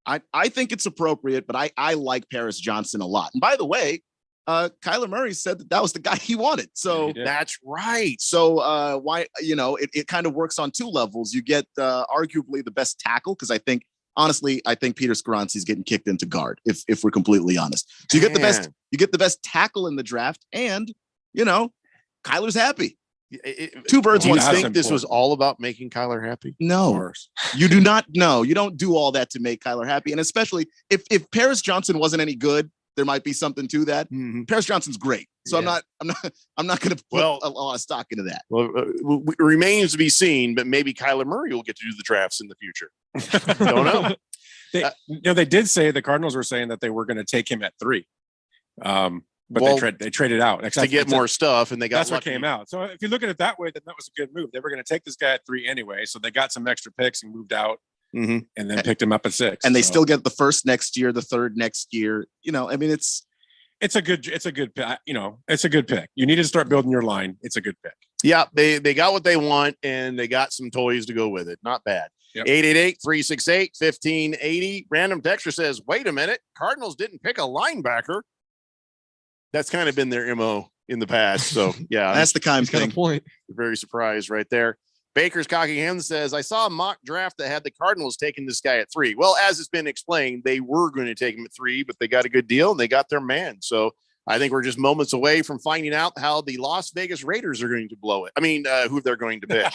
Speaker 12: I think it's appropriate, but I like Paris Johnson a lot. And by the way, Kyler Murray said that was the guy he wanted. So
Speaker 10: that's right.
Speaker 12: So why, it kind of works on two levels. You get arguably the best tackle, because honestly, I think Peter Skoronski's getting kicked into guard, if we're completely honest. So you get the best tackle in the draft, and Kyler's happy. Two birds, one stone.
Speaker 10: You think this was all about making Kyler happy?
Speaker 12: No, you do not. No, you don't do all that to make Kyler happy. And especially if Paris Johnson wasn't any good, there might be something to that. Mm-hmm. Paris Johnson's great. So I'm not going to put a lot of stock into that.
Speaker 10: Well, it remains to be seen, but maybe Kyler Murray will get to do the drafts in the future. Don't know.
Speaker 22: They did say, the Cardinals were saying that they were going to take him at 3. But they traded out
Speaker 10: to get more stuff, and
Speaker 22: that's what came out. So if you look at it that way, then that was a good move. They were going to take this guy at 3 anyway, so they got some extra picks and moved out, and then picked him up at 6.
Speaker 12: And they still get the first next year, the third next year. I mean, it's
Speaker 22: a good pick. It's a good pick. You need to start building your line. It's a good pick.
Speaker 10: Yeah, they got what they want, and they got some toys to go with it. Not bad. Yep. 888-368-1580. Random texter says, wait a minute, Cardinals didn't pick a linebacker. That's kind of been their MO in the past. So yeah,
Speaker 12: That's the kind of
Speaker 11: Got a
Speaker 12: thing.
Speaker 11: point.
Speaker 10: very surprised right there. Baker's Cockingham says, I saw a mock draft that had the Cardinals taking this guy at 3. Well, as it's been explained, they were going to take him at 3, but they got a good deal and they got their man. So I think we're just moments away from finding out how the Las Vegas Raiders are going to blow it. I mean, who they're going to pick.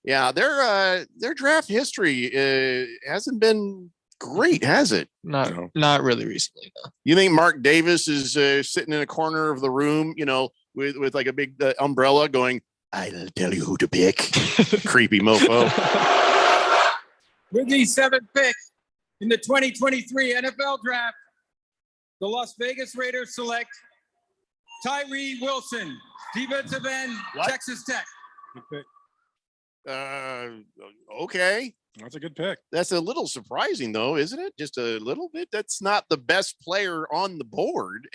Speaker 10: Yeah, their draft history hasn't been great, has it?
Speaker 11: Not really recently, though.
Speaker 10: You think Mark Davis is sitting in a corner of the room, with like a big umbrella going, I'll tell you who to pick. Creepy mofo.
Speaker 19: With the 7th pick in the 2023 NFL Draft, the Las Vegas Raiders select Tyree Wilson, defensive end, Texas Tech.
Speaker 22: Good pick.
Speaker 10: Okay.
Speaker 22: That's a good pick.
Speaker 10: That's a little surprising, though, isn't it? Just a little bit. That's not the best player on the board.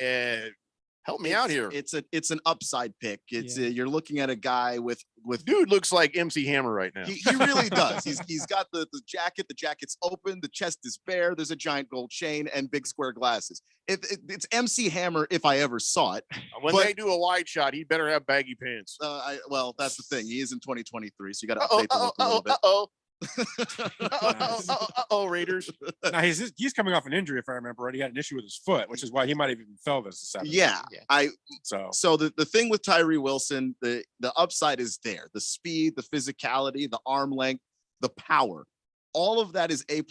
Speaker 10: Help me out here.
Speaker 12: It's an upside pick. It's you're looking at a guy with
Speaker 10: dude looks like MC Hammer right now.
Speaker 12: He really does. He's got the jacket. The jacket's open. The chest is bare. There's a giant gold chain and big square glasses. It's MC Hammer if I eever saw it.
Speaker 10: When they do a wide shot, he better have baggy pants.
Speaker 12: Well, that's the thing. He is in 2023, so you got to update the look a little bit.
Speaker 10: Raiders.
Speaker 22: Now he's coming off an injury, if I remember right. He had an issue with his foot, which is why he might have even fell this the 7th.
Speaker 12: Yeah. So the thing with Tyree Wilson, the upside is there. The speed, the physicality, the arm length, the power, all of that is A++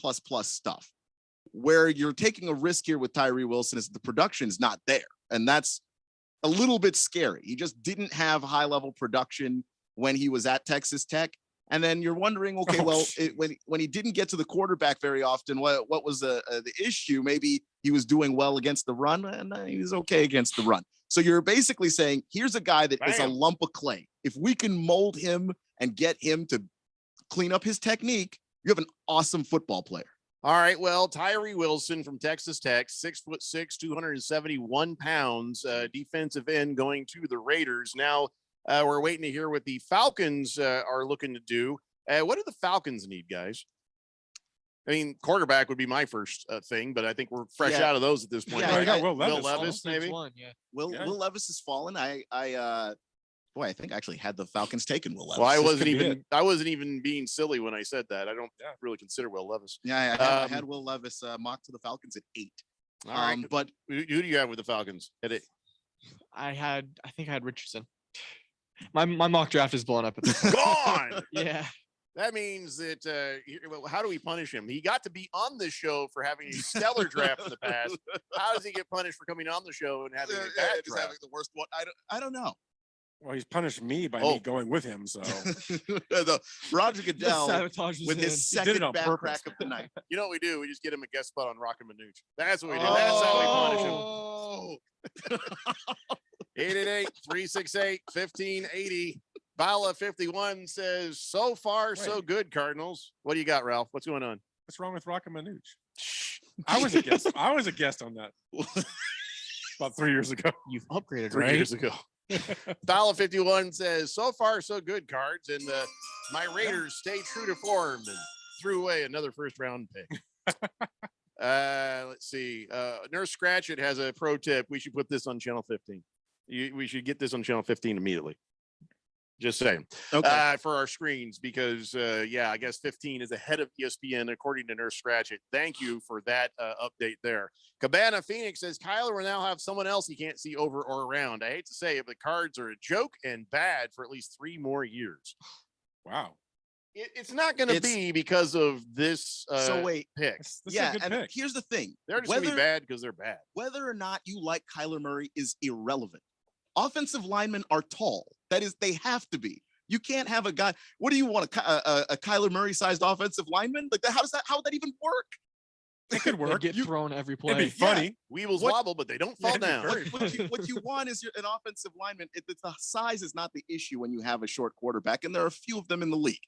Speaker 12: stuff. Where you're taking a risk here with Tyree Wilson is the production is not there, and that's a little bit scary. He just didn't have high level production when he was at Texas Tech. And then you're wondering, okay, when he didn't get to the quarterback very often, what was the issue? Maybe he was doing well against the run, and he was okay against the run. So you're basically saying, here's a guy that is a lump of clay. If we can mold him and get him to clean up his technique, you have an awesome football player.
Speaker 10: All right. Well, Tyree Wilson from Texas Tech, 6'6", 271 pounds, defensive end going to the Raiders. Now, we're waiting to hear what the Falcons are looking to do. What do the Falcons need, guys? I mean, quarterback would be my first thing, but I think we're fresh out of those at this point.
Speaker 22: Yeah,
Speaker 10: right?
Speaker 22: you got Will
Speaker 10: Levis maybe.
Speaker 12: Will Levis has fallen. I think I actually had the Falcons taken Will Levis.
Speaker 10: Well, I wasn't even being silly when I said that. I don't really consider Will Levis.
Speaker 12: Yeah, I had Will Levis mocked to the Falcons at 8.
Speaker 10: All right, but who do you have with the Falcons at 8?
Speaker 11: I think I had Richardson. My mock draft is blown up at this point.
Speaker 10: Gone.
Speaker 11: Yeah.
Speaker 10: That means that how do we punish him? He got to be on this show for having a stellar draft in the past. How does he get punished for coming on the show and having a bad draft?
Speaker 12: Having the worst one. I don't know.
Speaker 22: Well, he's punished me by me going with him. So
Speaker 12: Roger Goodell
Speaker 11: sabotage
Speaker 12: with his second bad crack of the night.
Speaker 10: You know what we do? We just get him a guest spot on Rockin' Manooch. That's what we do. That's how we punish him. 888-368-1580. Bala 51 says, so far, so good, Cardinals. What do you got, Ralph? What's going on?
Speaker 22: What's wrong with Rockin' Manooch? I was a guest. I was a guest on that about 3 years ago.
Speaker 11: You've upgraded,
Speaker 10: 3 years ago. Bala 51 says, so far, so good, Cards. And my Raiders stay true to form and threw away another first-round pick. Let's see. Nurse Scratchit has a pro tip. We should put this on Channel 15. We should get this on Channel 15 immediately. Just saying. Okay. For our screens, because I guess 15 is ahead of ESPN according to Nurse Scratchit. Thank you for that update there. Cabana Phoenix says Kyler will now have someone else he can't see over or around. I hate to say it, but Cards are a joke and bad for at least 3 more years.
Speaker 22: Wow.
Speaker 10: It's not going to be because of this pick.
Speaker 22: This is a good pick.
Speaker 12: Here's the thing.
Speaker 10: They're just going to be bad because they're bad.
Speaker 12: Whether or not you like Kyler Murray is irrelevant. Offensive linemen are tall. That is, they have to be. You can't have a guy. What do you want? A Kyler Murray-sized offensive lineman? Like that? How would that even work?
Speaker 22: It could work.
Speaker 11: They get thrown every play.
Speaker 22: It'd be funny.
Speaker 10: Weevils wobble, but they don't fall down.
Speaker 12: What you want is an offensive lineman. The size is not the issue when you have a short quarterback, and there are a few of them in the league.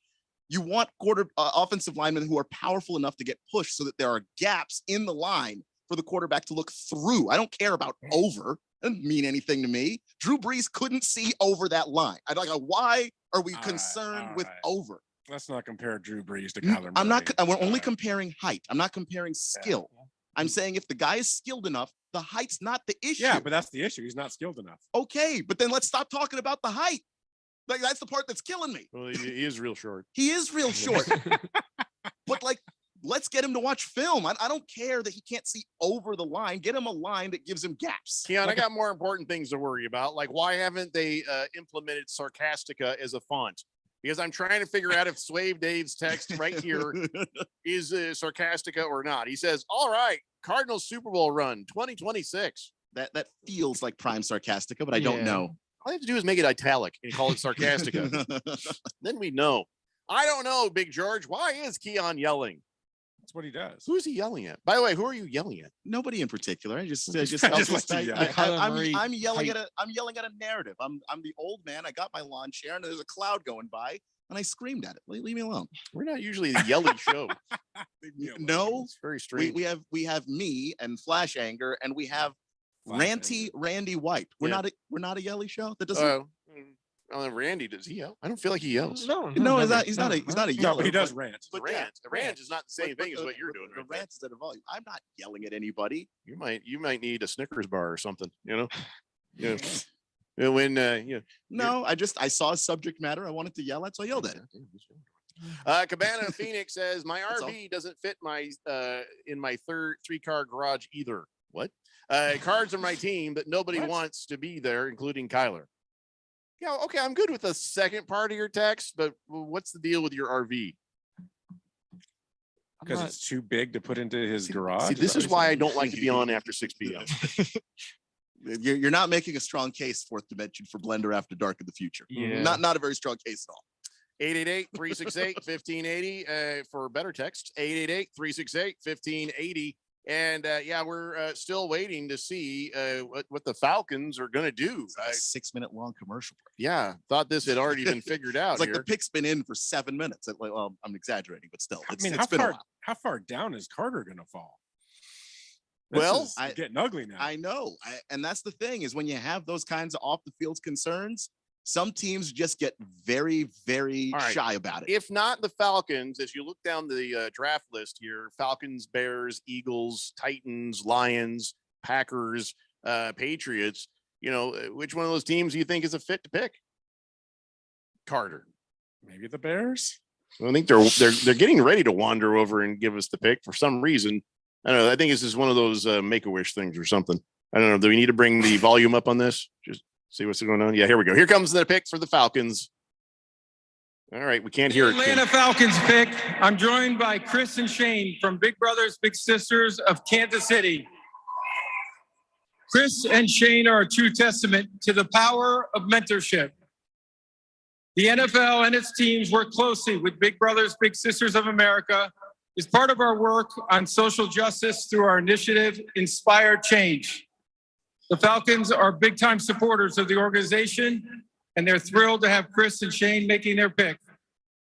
Speaker 12: You want offensive linemen who are powerful enough to get pushed so that there are gaps in the line for the quarterback to look through. I don't care about over. It doesn't mean anything to me. Drew Brees couldn't see over that line. I'd like, why are we concerned with over?
Speaker 22: Let's not compare Drew Brees to Kyler Murray.
Speaker 12: I'm not. We're only comparing height. I'm not comparing skill. I'm saying if the guy is skilled enough, the height's not the issue.
Speaker 22: Yeah, but that's the issue. He's not skilled enough.
Speaker 12: Okay, but then let's stop talking about the height. Like that's the part that's killing me.
Speaker 10: Well, he is real short.
Speaker 12: He is real short. But like, let's get him to watch film. I don't care that he can't see over the line. Get him a line that gives him gaps.
Speaker 10: Keon, I got more important things to worry about. Like, why haven't they implemented Sarcastica as a font? Because I'm trying to figure out if Swave Dave's text right here is Sarcastica or not. He says, all right, Cardinals Super Bowl run 2026.
Speaker 12: That feels like prime Sarcastica, but I don't know.
Speaker 10: All you have to do is make it italic and call it Sarcastica. Then we know. I don't know, Big George. Why is Keon yelling?
Speaker 22: That's what he does.
Speaker 10: Who's he yelling at? By the way, who are you yelling at?
Speaker 12: Nobody in particular. I'm yelling at a narrative. I'm the old man. I got my lawn chair and there's a cloud going by and I screamed at it. Leave me alone.
Speaker 10: We're not usually the yelling show.
Speaker 12: No,
Speaker 10: it's very strange.
Speaker 12: We have me and Flash Anger and we have ranty Randy White. We're not a yelly show. That doesn't.
Speaker 10: Randy, does he yell? I don't feel like he yells.
Speaker 12: No, he's not a yeller.
Speaker 22: No, but he does rant.
Speaker 10: But rant is not the same thing as what you're doing.
Speaker 12: The rant is at a volume. I'm not yelling at anybody.
Speaker 10: You might need a Snickers bar or something. When
Speaker 12: No, I saw a subject matter I wanted to yell at, so I yelled at it.
Speaker 10: Cabana Phoenix says my RV doesn't fit my in my 3-car garage either. What? Cards are my team, but nobody wants to be there, including Kyler. Yeah, okay, I'm good with the second part of your text, but what's the deal with your RV?
Speaker 22: Because it's too big to put into his garage.
Speaker 10: See, this is why I don't like to be on after 6 p.m.
Speaker 12: You're not making a strong case, Fourth Dimension, for Blender After Dark in the future.
Speaker 10: Yeah.
Speaker 12: Not a very strong case at all.
Speaker 10: 888-368-1580 for better text. 888-368-1580. And we're still waiting to see what the Falcons are going to do.
Speaker 12: A 6-minute long commercial break.
Speaker 10: Yeah, thought this had already been figured out.
Speaker 12: It's like
Speaker 10: here.
Speaker 12: the pick's been in for 7 minutes. Well, I'm exaggerating, but still, it's been a while.
Speaker 22: How far down is Carter going to fall?
Speaker 12: It's
Speaker 22: getting ugly now.
Speaker 12: I know. And that's the thing is when you have those kinds of off the field concerns, some teams just get very, very shy about it.
Speaker 10: If not the Falcons, as you look down the draft list here, Falcons, Bears, Eagles, Titans, Lions, Packers, Patriots, which one of those teams do you think is a fit to pick? Carter.
Speaker 22: Maybe the Bears?
Speaker 10: I think they're getting ready to wander over and give us the pick for some reason. I don't know. I think this is one of those Make-A-Wish things or something. I don't know. Do we need to bring the volume up on this? Just see what's going on. Yeah, here we go. Here comes the pick for the Falcons. All right, we can't hear it.
Speaker 19: Atlanta Falcons pick. I'm joined by Chris and Shane from Big Brothers Big Sisters of Kansas City. Chris and Shane are a true testament to the power of mentorship. The NFL and its teams work closely with Big Brothers Big Sisters of America as part of our work on social justice through our initiative, Inspire Change. The Falcons are big-time supporters of the organization, and they're thrilled to have Chris and Shane making their pick.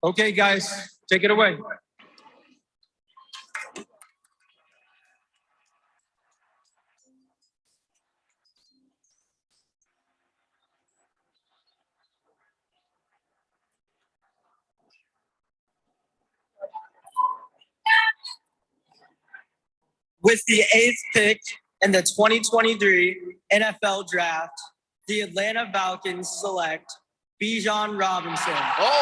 Speaker 19: Okay, guys, take it away.
Speaker 8: With the 8th pick in the 2023 NFL Draft, the Atlanta Falcons select Bijan Robinson,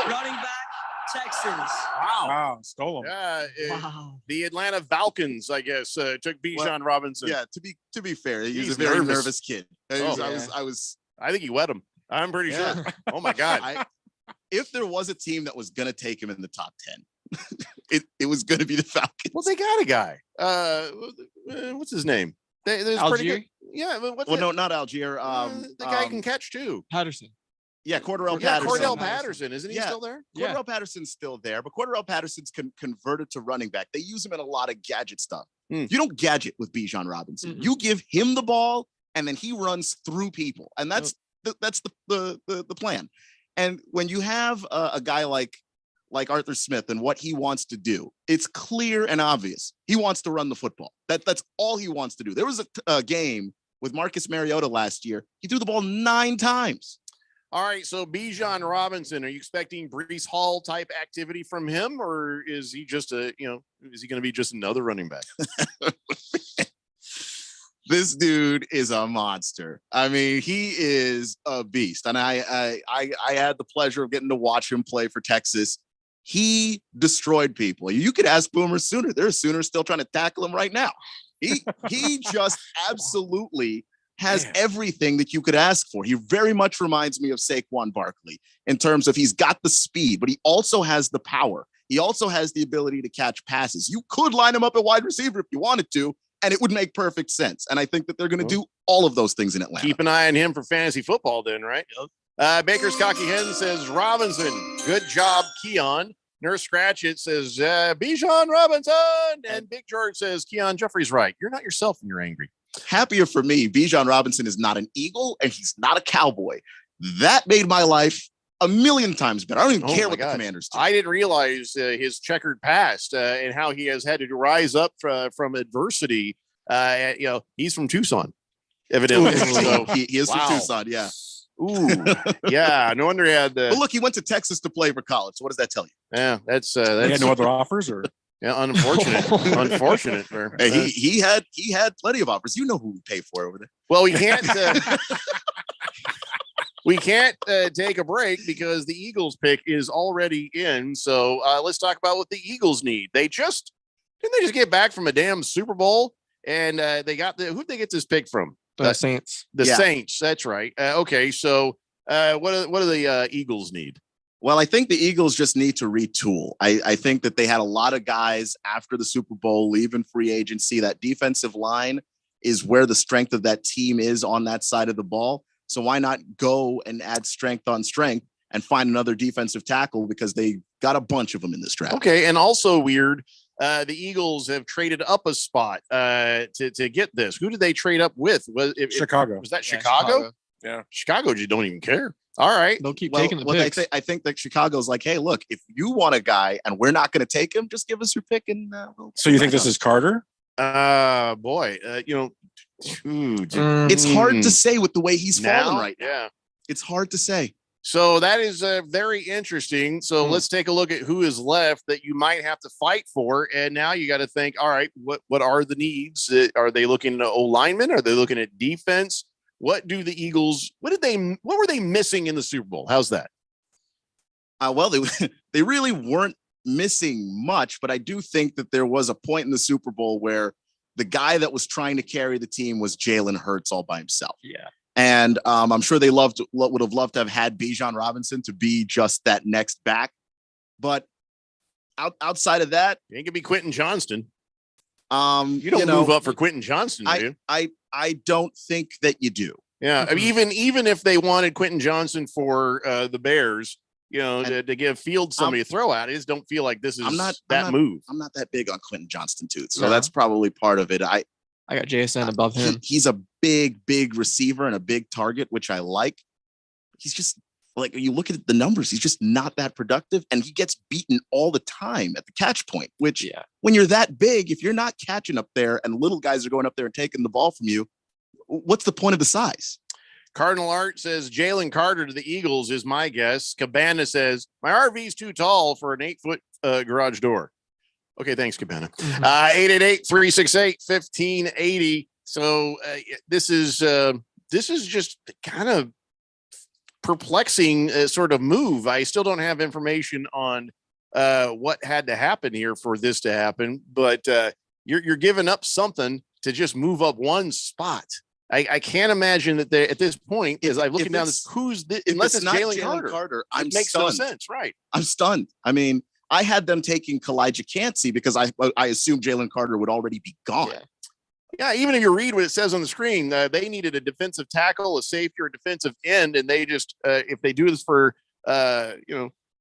Speaker 8: running back, Texans.
Speaker 10: Wow,
Speaker 22: stole him.
Speaker 10: The Atlanta Falcons, I guess, took Bijan Robinson.
Speaker 12: Yeah, to be fair, he's a very nervous kid.
Speaker 10: I think he wet him. I'm pretty sure. Oh my God.
Speaker 12: If there was a team that was going to take him in the top 10, it was going to be the Falcons.
Speaker 10: Well, they got a guy. What's his name? There's pretty good. Yeah.
Speaker 12: No, not Algier.
Speaker 10: The guy can catch too.
Speaker 11: Patterson.
Speaker 12: Yeah, Cordell Patterson.
Speaker 10: Cordell Patterson, isn't he still there?
Speaker 12: Cordell Patterson's still there, but Cordell Patterson's converted to running back. They use him in a lot of gadget stuff. You don't gadget with Bijan Robinson. You give him the ball, and then he runs through people, and that's the plan. And when you have a guy like Arthur Smith and what he wants to do, it's clear and obvious. He wants to run the football. That's all he wants to do. There was a game with Marcus Mariota last year. He threw the ball 9 times.
Speaker 10: All right, so Bijan Robinson, are you expecting Brees Hall type activity from him, or is he just is he going to be just another running back?
Speaker 12: This dude is a monster. I mean, he is a beast. And I had the pleasure of getting to watch him play for Texas. He destroyed people. You could ask Boomer Sooner. There's Sooners still trying to tackle him right now. He just absolutely has everything that you could ask for. He very much reminds me of Saquon Barkley in terms of he's got the speed, but he also has the power. He also has the ability to catch passes. You could line him up at wide receiver if you wanted to, and it would make perfect sense. And I think that they're going to do all of those things in Atlanta.
Speaker 10: Keep an eye on him for fantasy football then, right? Baker's Cocky Hen says, Robinson, good job, Keon. Nurse Scratchit says, Bijan Robinson. And Big George says, Keon Jeffrey's right. You're not yourself when you're angry.
Speaker 12: Happier for me, Bijan Robinson is not an Eagle and he's not a Cowboy. That made my life a million times better. I don't even care what the Commanders do.
Speaker 10: I didn't realize his checkered past and how he has had to rise up from adversity. He's from Tucson, evidently.
Speaker 12: So, he is from Tucson, yeah.
Speaker 10: Ooh, yeah. No wonder he had.
Speaker 12: But look, he went to Texas to play for college. So what does that tell you?
Speaker 10: Yeah, that's.
Speaker 22: He had no other offers, or
Speaker 10: yeah, unfortunate. Unfortunate.
Speaker 12: Hey, he had plenty of offers. You know who we pay for over there.
Speaker 10: Well, we can't. We can't take a break because the Eagles pick is already in. So let's talk about what the Eagles need. Didn't they just get back from a damn Super Bowl? And they got who'd they get this pick from?
Speaker 11: The Saints.
Speaker 10: The Saints. That's right. Okay. So what do the Eagles need?
Speaker 12: Well, I think the Eagles just need to retool. I think that they had a lot of guys after the Super Bowl leaving free agency. That defensive line is where the strength of that team is on that side of the ball. So why not go and add strength on strength and find another defensive tackle, because they got a bunch of them in this draft.
Speaker 10: Okay. And also weird, the Eagles have traded up a spot to get this. Who did they trade up with?
Speaker 22: Chicago.
Speaker 10: Was that Chicago?
Speaker 22: Yeah.
Speaker 10: Chicago just don't even care. All right.
Speaker 11: They'll keep taking the picks.
Speaker 12: I think that Chicago's like, hey, look, if you want a guy and we're not going to take him, just give us your pick. And
Speaker 22: so you think this is Carter?
Speaker 10: Boy,
Speaker 12: it's hard to say with the way he's falling right now.
Speaker 10: Yeah.
Speaker 12: It's hard to say.
Speaker 10: So that is very interesting. So let's take a look at who is left that you might have to fight for. And now you got to think, all right, what are the needs? Are they looking at O-linemen? Are they looking at defense? What do the Eagles, what were they missing in the Super Bowl? How's that?
Speaker 12: Well, they really weren't missing much, but I do think that there was a point in the Super Bowl where the guy that was trying to carry the team was Jalen Hurts all by himself.
Speaker 11: Yeah.
Speaker 12: And I'm sure they would have loved to have had Bijan Robinson to be just that next back. But outside of that,
Speaker 10: it could be Quentin Johnston.
Speaker 12: You
Speaker 10: don't move up for Quentin Johnston, do you?
Speaker 12: I don't think that you do.
Speaker 10: Yeah. I mean, even if they wanted Quentin Johnston for the Bears, to give Fields somebody to throw at, I just don't feel like this is move.
Speaker 12: I'm not that big on Quentin Johnston too. So that's probably part of it. I
Speaker 11: got JSN above him.
Speaker 12: He's a big receiver and a big target, which I like. He's just like, you look at the numbers, he's just not that productive, and he gets beaten all the time at the catch point, which when you're that big, if you're not catching up there and little guys are going up there and taking the ball from you, what's the point of the size?
Speaker 10: Cardinal Art says Jalen Carter to the Eagles is my guess. Cabana says my RV's too tall for an 8-foot garage door. Okay, thanks, Cabana. 888-368-1580. So this is just kind of perplexing sort of move. I still don't have information on what had to happen here for this to happen, but you're giving up something to just move up one spot. I can't imagine that they at this point, as I'm looking down this, who's this, unless it's Jalen Carter.
Speaker 12: I'm
Speaker 10: it makes
Speaker 12: stunned.
Speaker 10: no sense, right?
Speaker 12: I'm stunned. I mean, I had them taking Kalijah Cansey because I assumed Jalen Carter would already be gone.
Speaker 10: Yeah, even if you read what it says on the screen, they needed a defensive tackle, a safety, or a defensive end, and they just if they do this for a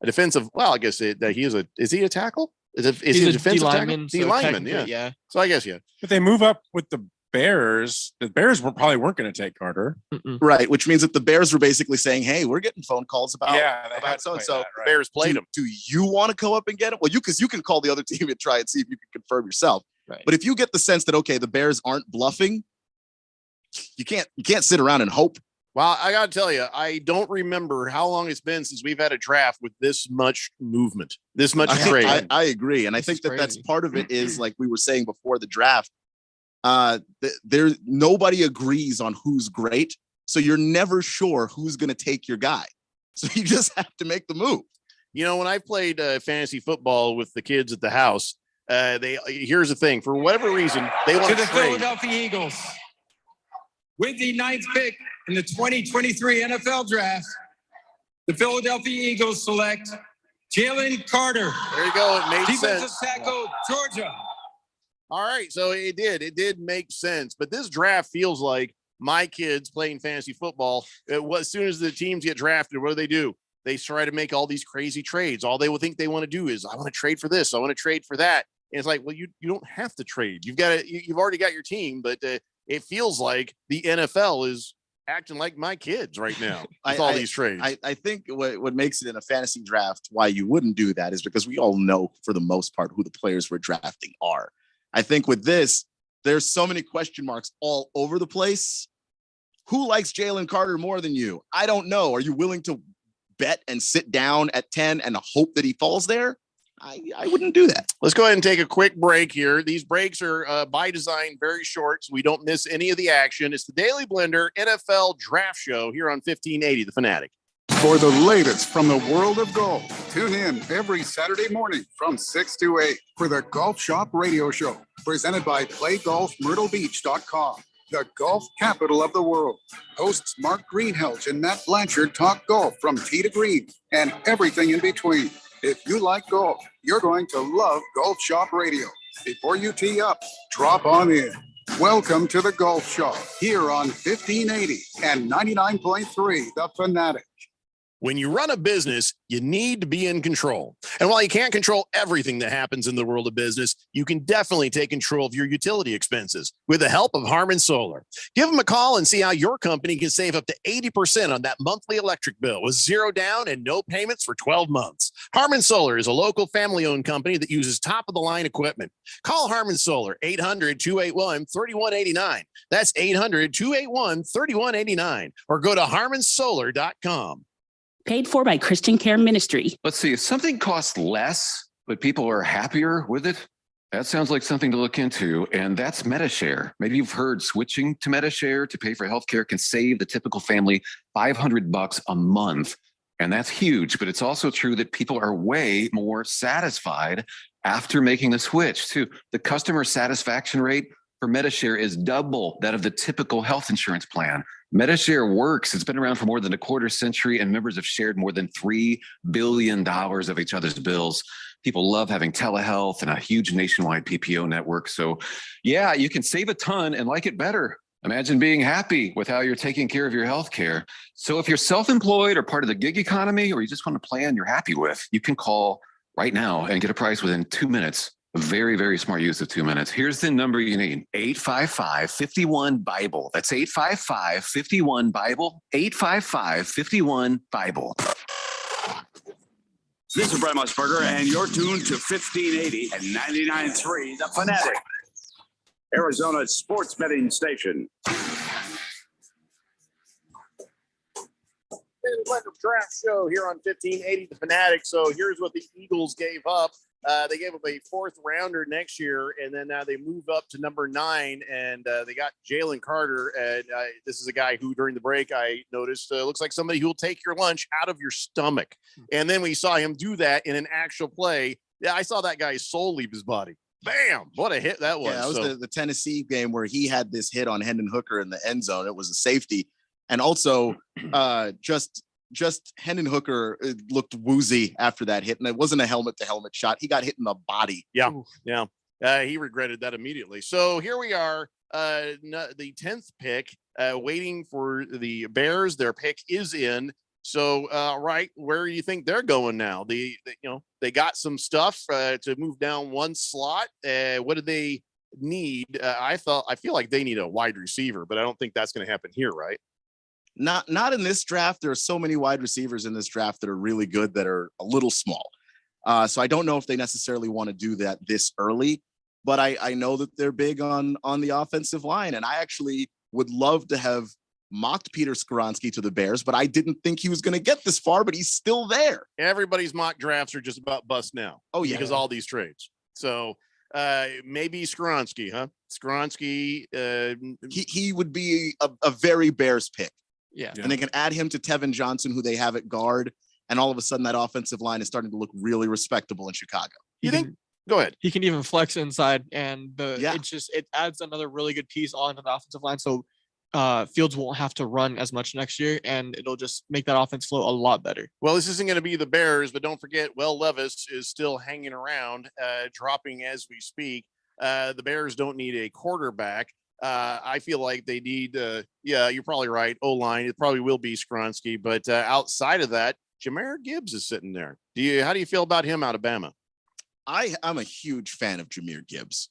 Speaker 10: defensive, well, I guess is he a tackle? Is he a defensive tackle? D-lineman, yeah. So I guess
Speaker 22: If they move up with the Bears probably weren't going to take Carter.
Speaker 12: Right, which means that the Bears were basically saying, hey, we're getting phone calls about
Speaker 10: so. Bears played him.
Speaker 12: Do you want to go up and get him? Well, you can call the other team and try and see if you can confirm yourself.
Speaker 11: Right.
Speaker 12: But if you get the sense that, okay, the Bears aren't bluffing, you can't sit around and hope.
Speaker 10: Well, I got to tell you, I don't remember how long it's been since we've had a draft with this much movement, this much trade.
Speaker 12: I agree. And I think that's part of it is like we were saying before the draft, there's nobody agrees on who's great. So you're never sure who's going to take your guy. So you just have to make the move.
Speaker 10: You know, when I played fantasy football with the kids at the house, here's the thing. For whatever reason, they want
Speaker 19: to
Speaker 10: to
Speaker 19: the
Speaker 10: trade.
Speaker 19: Philadelphia Eagles. With the 9th pick in the 2023 NFL Draft, the Philadelphia Eagles select Jalen Carter.
Speaker 10: There you go. It made
Speaker 19: defensive
Speaker 10: sense.
Speaker 19: tackle, Georgia.
Speaker 10: All right. So it did make sense. But this draft feels like my kids playing fantasy football. As soon as the teams get drafted, what do? They try to make all these crazy trades. All they will think they want to do is, I want to trade for this. I want to trade for that. And it's like, well, you don't have to trade. You've already got your team, but it feels like the NFL is acting like my kids right now with all these trades.
Speaker 12: I think what makes it in a fantasy draft, why you wouldn't do that is because we all know for the most part who the players we're drafting are. I think with this, there's so many question marks all over the place. Who likes Jalen Carter more than you? I don't know. Are you willing to bet and sit down at 10 and hope that he falls there? I wouldn't do that.
Speaker 10: Let's go ahead and take a quick break here. These breaks are by design very short, so we don't miss any of the action. It's the Daily Blender NFL Draft Show here on 1580 The Fanatic.
Speaker 13: For the latest from the world of golf, tune in every Saturday morning from 6 to 8 for the Golf Shop Radio Show, presented by PlayGolfMyrtleBeach.com, the golf capital of the world. Hosts Mark Greenhelch and Matt Blanchard talk golf from tee to green and everything in between. If you like golf, you're going to love Golf Shop Radio. Before you tee up, drop on in. Welcome to the Golf Shop here on 1580 and 99.3 The Fanatic.
Speaker 10: When you run a business, you need to be in control. And while you can't control everything that happens in the world of business, you can definitely take control of your utility expenses with the help of Harmon Solar. Give them a call and see how your company can save up to 80% on that monthly electric bill with zero down and no payments for 12 months. Harmon Solar is a local family-owned company that uses top-of-the-line equipment. Call Harmon Solar, 800-281-3189. That's 800-281-3189. Or go to harmonsolar.com.
Speaker 16: Paid for by Christian Care Ministry.
Speaker 17: Let's see, if something costs less, but people are happier with it, that sounds like something to look into, and that's MediShare. Maybe you've heard switching to MediShare to pay for healthcare can save the typical family $500 a month, and that's huge, but it's also true that people are way more satisfied after making the switch, too. The customer satisfaction rate for MediShare is double that of the typical health insurance plan. MediShare works. It's been around for more than a quarter century, and members have shared more than $3 billion of each other's bills. People love having telehealth and a huge nationwide PPO network. So yeah, you can save a ton and like it better. Imagine being happy with how you're taking care of your health care. So if you're self-employed or part of the gig economy, or you just want a plan you're happy with, you can call right now and get a price within 2 minutes. A very, very smart use of 2 minutes. Here's the number you need, 855-51-BIBLE. That's 855-51-BIBLE, 855-51-BIBLE.
Speaker 9: This is Brett Musburger, and you're tuned to 1580 and 99.3 The Fanatic, Arizona's sports betting station.
Speaker 10: Draft show here on 1580 The Fanatic. So here's what the Eagles gave up. They gave up a 4th rounder next year, and then now they move up to number 9, and they got Jalen Carter. And this is a guy who, during the break, I noticed looks like somebody who will take your lunch out of your stomach. And then we saw him do that in an actual play. Yeah, I saw that guy's soul leave his body. Bam! What a hit that was.
Speaker 12: Yeah, that was the Tennessee game where he had this hit on Hendon Hooker in the end zone. It was a safety. And also just Hendon Hooker looked woozy after that hit, and it wasn't a helmet to helmet shot. He got hit in the body.
Speaker 10: Yeah. He regretted that immediately. So here we are, the 10th pick, waiting for the Bears. Their pick is in. So, right, where do you think they're going now? They got some stuff to move down one slot. What do they need? I feel like they need a wide receiver, but I don't think that's going to happen here, right?
Speaker 12: Not in this draft. There are so many wide receivers in this draft that are really good that are a little small. So I don't know if they necessarily want to do that this early, but I know that they're big on the offensive line. And I actually would love to have mocked Peter Skoronski to the Bears, but I didn't think he was going to get this far, but he's still there.
Speaker 10: Everybody's mock drafts are just about bust now.
Speaker 12: Oh, yeah.
Speaker 10: Because all these trades. So maybe Skoronski, huh? Skoronski.
Speaker 12: He would be a very Bears pick.
Speaker 11: Yeah.
Speaker 12: And they can add him to Tevin Johnson, who they have at guard. And all of a sudden that offensive line is starting to look really respectable in Chicago.
Speaker 10: You think? Go ahead.
Speaker 11: He can even flex inside, and it adds another really good piece onto the offensive line. So Fields won't have to run as much next year, and it'll just make that offense flow a lot better.
Speaker 10: Well, this isn't going to be the Bears, but don't forget, Will Levis is still hanging around, dropping as we speak. The Bears don't need a quarterback. I feel like they need, you're probably right, O-line. It probably will be Skoronski, but outside of that, Jahmyr Gibbs is sitting there. How do you feel about him out of Bama?
Speaker 12: I'm a huge fan of Jahmyr Gibbs,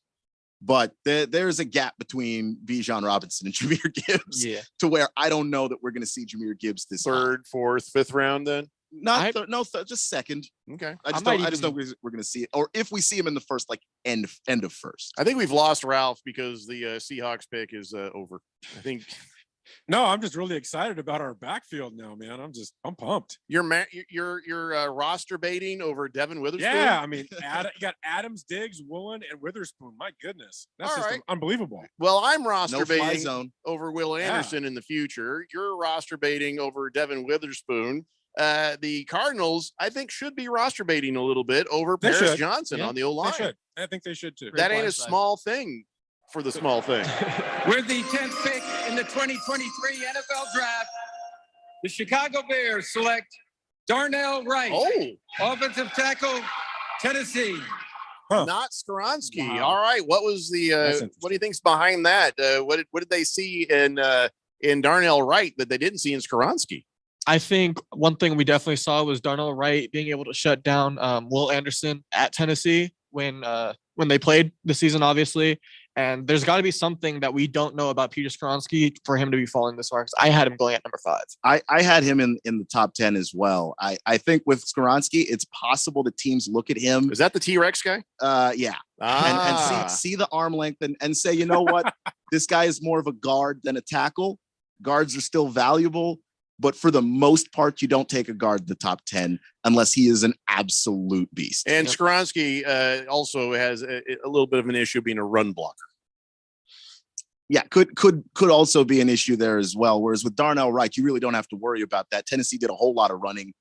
Speaker 12: but there's a gap between Bijan Robinson and Jahmyr Gibbs to where I don't know that we're going to see Jahmyr Gibbs this
Speaker 10: third, fourth, fifth round then?
Speaker 12: Just second.
Speaker 10: Okay.
Speaker 12: I just don't we're going to see it. Or if we see him in the first, like end of first.
Speaker 10: I think we've lost Ralph because the Seahawks pick is over. I think.
Speaker 22: No, I'm just really excited about our backfield now, man. I'm pumped.
Speaker 10: You're roster baiting over Devin Witherspoon.
Speaker 22: Yeah, I mean, you got Adams, Diggs, Woolen, and Witherspoon. My goodness, that's just unbelievable.
Speaker 10: Well, I'm roster
Speaker 12: No-fly
Speaker 10: baiting
Speaker 12: zone.
Speaker 10: over Will Anderson in the future. You're roster baiting over Devin Witherspoon. The Cardinals, I think, should be roster baiting a little bit over Paris Johnson on the O-line.
Speaker 22: They should. I think they should too.
Speaker 10: That ain't a small thing for the small thing.
Speaker 19: With the 10th pick in the 2023 NFL Draft, the Chicago Bears select Darnell Wright, offensive tackle, Tennessee.
Speaker 10: Not Skoronski. Wow. All right. What was the? What do you think's behind that? What did they see in Darnell Wright that they didn't see in Skoronski?
Speaker 11: I think one thing we definitely saw was Darnell Wright being able to shut down Will Anderson at Tennessee when they played the season, obviously. And there's got to be something that we don't know about Peter Skoronski for him to be falling this far. Because I had him going at number 5.
Speaker 12: I had him in the top 10 as well. I think with Skoronski, it's possible the teams look at him.
Speaker 10: Is that the T-Rex guy?
Speaker 12: Yeah. And see the arm length and say, you know what? This guy is more of a guard than a tackle. Guards are still valuable. But for the most part, you don't take a guard in the top 10 unless he is an absolute beast.
Speaker 10: And Skoronski also has a little bit of an issue being a run blocker.
Speaker 12: Yeah, could also be an issue there as well. Whereas with Darnell Wright, you really don't have to worry about that. Tennessee did a whole lot of running.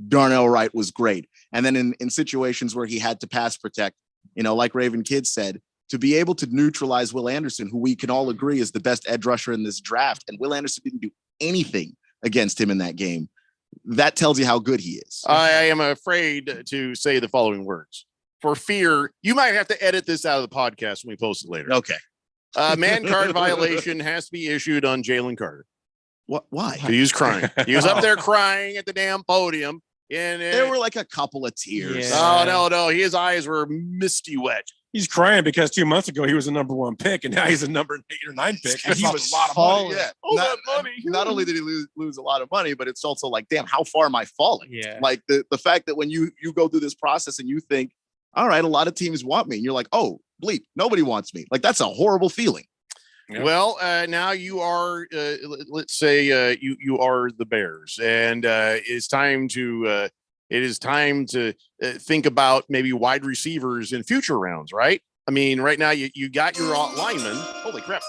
Speaker 12: Darnell Wright was great. And then in situations where he had to pass protect, like Raven Kidd said, to be able to neutralize Will Anderson, who we can all agree is the best edge rusher in this draft, and Will Anderson didn't do anything against him in that game. That tells you how good he is.
Speaker 10: I am afraid to say the following words for fear. You might have to edit this out of the podcast when we post it later.
Speaker 12: Okay.
Speaker 10: Man card violation has to be issued on Jalen Carter.
Speaker 12: What? Why?
Speaker 10: He was crying. He was up there crying at the damn podium. And
Speaker 12: there were like a couple of tears.
Speaker 10: Yeah. Oh, no. His eyes were misty wet.
Speaker 22: He's crying because 2 months ago he was a number 1 pick, and now he's a number 8 or 9 pick.
Speaker 12: And he was
Speaker 22: a lot of money.
Speaker 12: Yeah. That money. Not only did he lose a lot of money, but it's also like, damn, how far am I falling?
Speaker 11: Yeah.
Speaker 12: Like the fact that when you go through this process and you think, all right, a lot of teams want me, and you're like, oh, bleep, nobody wants me. Like, that's a horrible feeling.
Speaker 10: Yeah. Well, now you are, let's say you are the Bears, and it is time to think about maybe wide receivers in future rounds, right? I mean, right now you got your lineman. Holy crap!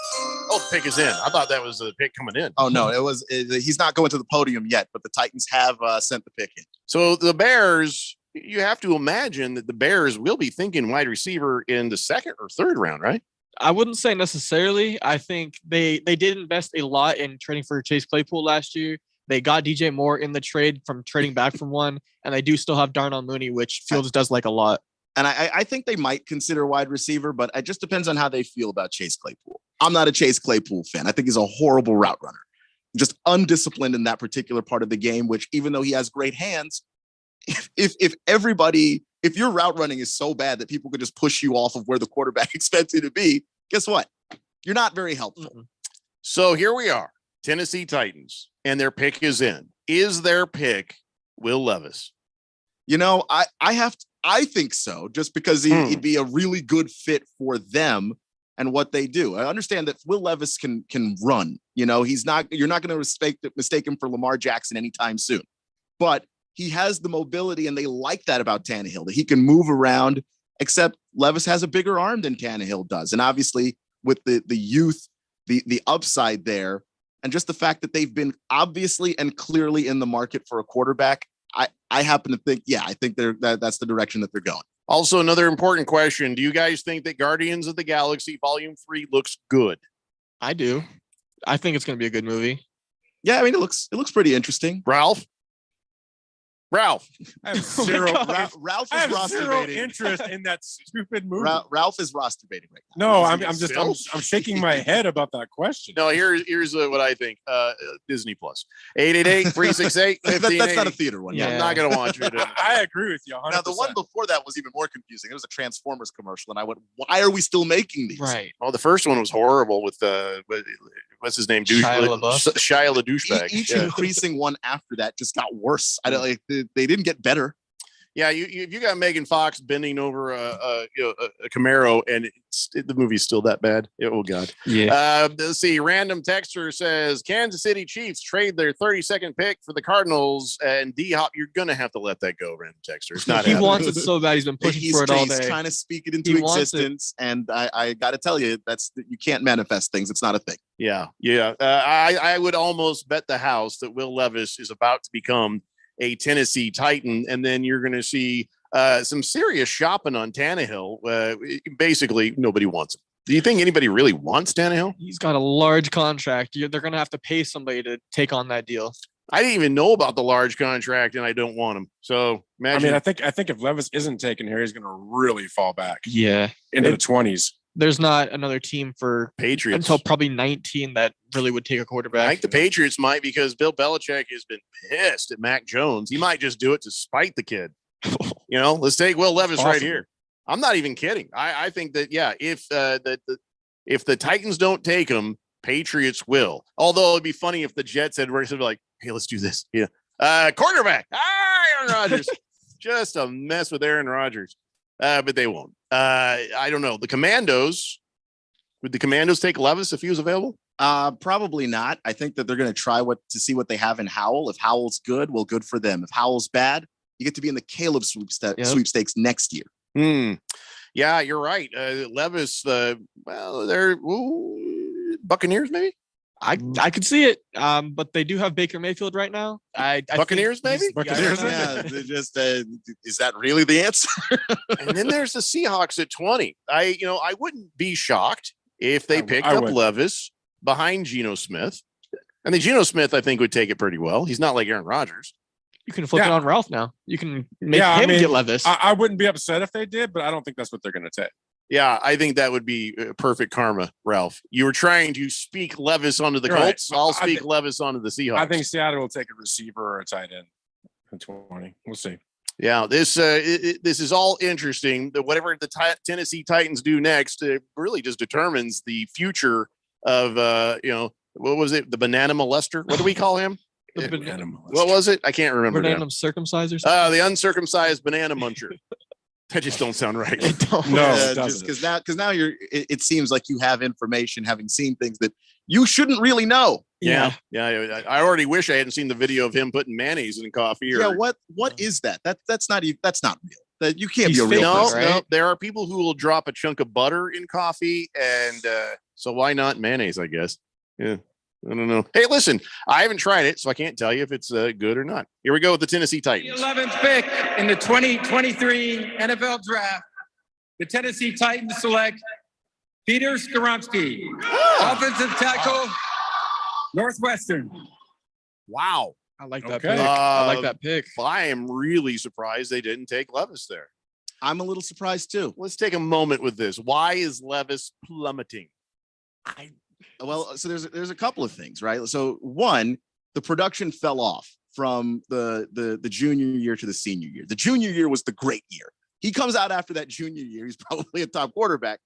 Speaker 10: Oh, the pick is in. I thought that was the pick coming in.
Speaker 12: Oh no, he's not going to the podium yet, but the Titans have sent the pick in.
Speaker 10: So the Bears, you have to imagine that the Bears will be thinking wide receiver in the 2nd or 3rd round, right?
Speaker 11: I wouldn't say necessarily. I think they did invest a lot in trading for Chase Claypool last year. They got DJ Moore in the trade from trading back from one, and they do still have Darnell Mooney, which Fields does like a lot.
Speaker 12: And I think they might consider wide receiver, but it just depends on how they feel about Chase Claypool. I'm not a Chase Claypool fan. I think he's a horrible route runner, just undisciplined in that particular part of the game, which even though he has great hands, if your route running is so bad that people could just push you off of where the quarterback expects you to be, guess what? You're not very helpful.
Speaker 10: Mm-hmm. So here we are, Tennessee Titans, and their pick is in. Is their pick Will Levis?
Speaker 12: I think so, just because he'd be a really good fit for them. and what they do. I understand that Will Levis can run. You're not going to mistake him for Lamar Jackson anytime soon. But he has the mobility, and they like that about Tannehill, that he can move around, except Levis has a bigger arm than Tannehill does. And obviously with the youth, the upside there, and just the fact that they've been obviously and clearly in the market for a quarterback, I happen to think, I think that's the direction that they're going.
Speaker 10: Also, another important question. Do you guys think that Guardians of the Galaxy Volume 3 looks good?
Speaker 11: I do. I think it's going to be a good movie.
Speaker 12: Yeah, I mean, it looks pretty interesting.
Speaker 10: Ralph?
Speaker 22: I have zero.
Speaker 12: Ralph
Speaker 22: I
Speaker 12: is
Speaker 22: have zero
Speaker 12: roster
Speaker 22: interest in that stupid movie.
Speaker 12: Ralph is roster baiting right now.
Speaker 22: No, I'm shaking my head about that question.
Speaker 10: No, here's what I think. Disney Plus. 888-368.
Speaker 12: That's not a theater one.
Speaker 10: I'm not going to watch it.
Speaker 22: I agree with you 100%.
Speaker 12: Now, the one before that was even more confusing. It was a Transformers commercial, and I went, why are we still making these?
Speaker 11: Right.
Speaker 10: Oh, the first one was horrible with what's his name?
Speaker 11: Shia LaBeouf.
Speaker 10: Shia LaDouchebag.
Speaker 12: Each increasing one after that just got worse. I don't like. They didn't get better.
Speaker 10: Yeah, if you got Megan Fox bending over a Camaro, and the movie's still that bad. Oh God.
Speaker 11: Yeah.
Speaker 10: Let's see. Random texter says Kansas City Chiefs trade their 32nd pick for the Cardinals, and D-Hop, you're gonna have to let that go. Random texter. It's not.
Speaker 11: He wants it so bad. He's been pushing for it all day.
Speaker 12: He's trying to speak it into existence, and I got to tell you, you can't manifest things. It's not a thing.
Speaker 10: Yeah. I would almost bet the house that Will Levis is about to become a Tennessee Titan, and then you're going to see some serious shopping on Tannehill. Basically, nobody wants him. Do you think anybody really wants Tannehill?
Speaker 11: He's got a large contract. They're going to have to pay somebody to take on that deal.
Speaker 10: I didn't even know about the large contract, and I don't want him. So imagine.
Speaker 22: I think if Levis isn't taken here, he's going to really fall back.
Speaker 11: Yeah,
Speaker 22: into the 20s.
Speaker 11: There's not another team for
Speaker 10: Patriots
Speaker 11: until probably 19 that really would take a quarterback.
Speaker 10: I think the Patriots might, because Bill Belichick has been pissed at Mac Jones. He might just do it to spite the kid. Let's take Will Levis right here. I'm not even kidding. I think that if the Titans don't take him, Patriots will. Although it'd be funny if the Jets had like, hey, let's do this. Yeah, quarterback. Aaron Rodgers. Just a mess with Aaron Rodgers. But they won't. I don't know. The Commandos, would the Commandos take Levis if he was available?
Speaker 12: Probably not. I think that they're going to try to see what they have in Howell. If Howell's good, well, good for them. If Howell's bad, you get to be in the Caleb sweepstakes next year.
Speaker 10: Yeah, you're right. Levis, they're Buccaneers, maybe?
Speaker 11: I could see it, but they do have Baker Mayfield right now.
Speaker 10: Buccaneers, maybe?
Speaker 12: Buccaneers. Yeah, just is that really the answer?
Speaker 10: And then there's the Seahawks at 20. I wouldn't be shocked if they picked up Levis behind Geno Smith. And the Geno Smith, I think, would take it pretty well. He's not like Aaron Rodgers.
Speaker 11: You can flip it on Ralph now. You can make him get Levis.
Speaker 22: I wouldn't be upset if they did, but I don't think that's what they're going to take.
Speaker 10: Yeah, I think that would be perfect karma, Ralph. You were trying to speak Levis onto the Colts. Right. I'll speak Levis onto the Seahawks.
Speaker 22: I think Seattle will take a receiver or a tight end in 20. We'll see.
Speaker 10: Yeah, this is all interesting. Whatever the Tennessee Titans do next, it really just determines the future of what was it? The banana molester? What do we call him?
Speaker 22: The banana molester.
Speaker 10: What was it? I can't remember.
Speaker 11: Banana circumciser?
Speaker 10: The uncircumcised banana muncher. That just don't sound right.
Speaker 12: Just because now it seems like you have information, having seen things that you shouldn't really know.
Speaker 10: Yeah. I already wish I hadn't seen the video of him putting mayonnaise in coffee.
Speaker 12: What is that? That's not real. That you can't be a real person, right?
Speaker 10: No. There are people who will drop a chunk of butter in coffee, and so why not mayonnaise? I guess. Yeah. I don't know. Hey, listen, I haven't tried it, so I can't tell you if it's good or not. Here we go with the Tennessee Titans.
Speaker 19: The 11th pick in the 2023 NFL Draft, the Tennessee Titans select Peter Skoronski, offensive tackle, Northwestern.
Speaker 10: Wow.
Speaker 11: I like that pick. I like that pick.
Speaker 10: I am really surprised they didn't take Levis there.
Speaker 12: I'm a little surprised too.
Speaker 10: Let's take a moment with this. Why is Levis plummeting?
Speaker 12: So there's a couple of things, right? So one, the production fell off from the junior year to the senior year. The junior year was the great year. He comes out after that junior year. He's probably a top quarterback.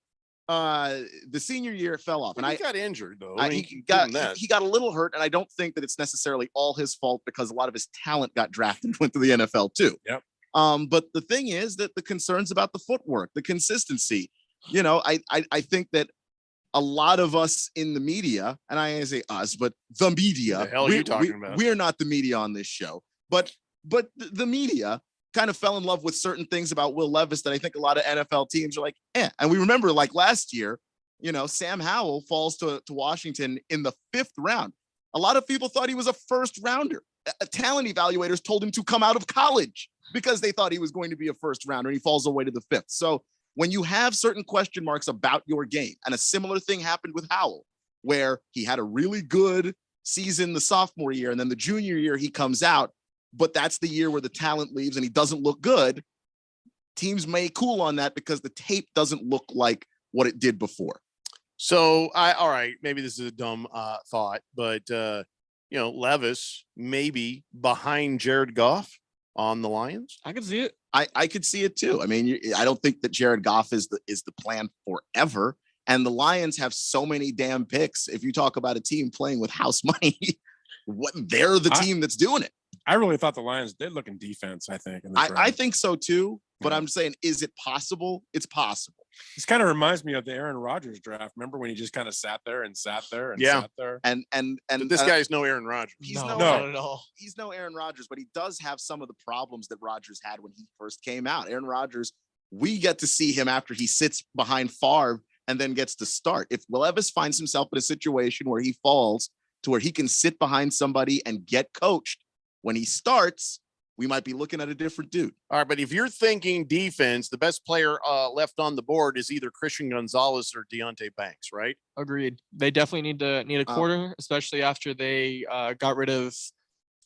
Speaker 12: The senior year it fell off, and
Speaker 10: he got injured though.
Speaker 12: He got a little hurt, and I don't think that it's necessarily all his fault because a lot of his talent got drafted and went to the NFL too.
Speaker 22: Yep.
Speaker 12: But the thing is that the concerns about the footwork, the consistency, I think that a lot of us in the media, and I say us, but the media.
Speaker 10: The hell are you talking about?
Speaker 12: We're not the media on this show, but the media kind of fell in love with certain things about Will Levis that I think a lot of NFL teams are like, eh. And we remember like last year, Sam Howell falls to Washington in the 5th round. A lot of people thought he was a first rounder. Talent evaluators told him to come out of college because they thought he was going to be a first rounder, and he falls away to the 5th. So when you have certain question marks about your game, and a similar thing happened with Howell, where he had a really good season the sophomore year, and then the junior year he comes out, but that's the year where the talent leaves and he doesn't look good. Teams may cool on that because the tape doesn't look like what it did before.
Speaker 10: So all right, maybe this is a dumb thought, but Levis maybe behind Jared Goff on the Lions.
Speaker 11: I could see it.
Speaker 12: I could see it too. I mean, I don't think that Jared Goff is the plan forever. And the Lions have so many damn picks. If you talk about a team playing with house money, they're the team that's doing it.
Speaker 22: I really thought the Lions did look in defense, I think.
Speaker 12: I think so too. But I'm saying, is it possible? It's possible.
Speaker 22: This kind of reminds me of the Aaron Rodgers draft. Remember when he just kind of sat there and sat there and
Speaker 10: Yeah.
Speaker 22: sat there?
Speaker 12: And
Speaker 10: This guy's no Aaron Rodgers.
Speaker 12: He's
Speaker 22: No.
Speaker 12: not
Speaker 22: No.
Speaker 12: at all. He's no Aaron Rodgers, but he does have some of the problems that Rodgers had when he first came out. Aaron Rodgers, we get to see him after he sits behind Favre and then gets to start. If Levis finds himself in a situation where he falls to where he can sit behind somebody and get coached when he starts, we might be looking at a different dude.
Speaker 10: All right, but if you're thinking defense, the best player left on the board is either Christian Gonzalez or Deontay Banks, right?
Speaker 11: Agreed. They definitely need a corner, especially after they got rid of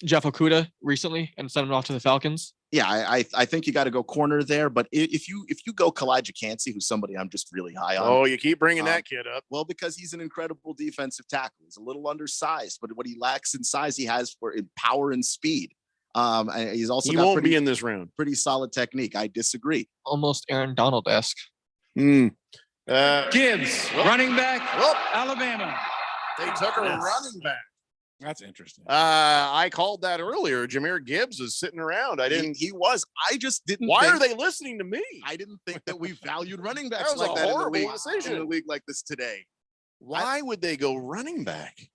Speaker 11: Jeff Okudah recently and sent him off to the Falcons.
Speaker 12: Yeah, I think you got to go corner there. But if you go Kalijah Cansey, who's somebody I'm just really high on.
Speaker 10: Oh, you keep bringing that kid up.
Speaker 12: Well, because he's an incredible defensive tackle. He's a little undersized, but what he lacks in size, he has for power and speed. And he's also
Speaker 10: He
Speaker 12: got
Speaker 10: won't be in this round.
Speaker 12: Pretty solid technique. I disagree.
Speaker 11: Almost Aaron Donald-esque.
Speaker 10: Gibbs,
Speaker 19: running back, Alabama.
Speaker 10: They took a
Speaker 12: Yes.
Speaker 10: running back.
Speaker 22: That's interesting.
Speaker 10: I called that earlier. Jahmyr Gibbs is sitting around. I didn't.
Speaker 12: He was. I just didn't.
Speaker 10: Why
Speaker 12: think-
Speaker 10: are they listening to me?
Speaker 12: I didn't think that we valued running backs
Speaker 10: That was
Speaker 12: like
Speaker 10: a
Speaker 12: that in the
Speaker 10: horrible
Speaker 12: league.
Speaker 10: decision.
Speaker 12: In a league like this today.
Speaker 10: Why would they go running back?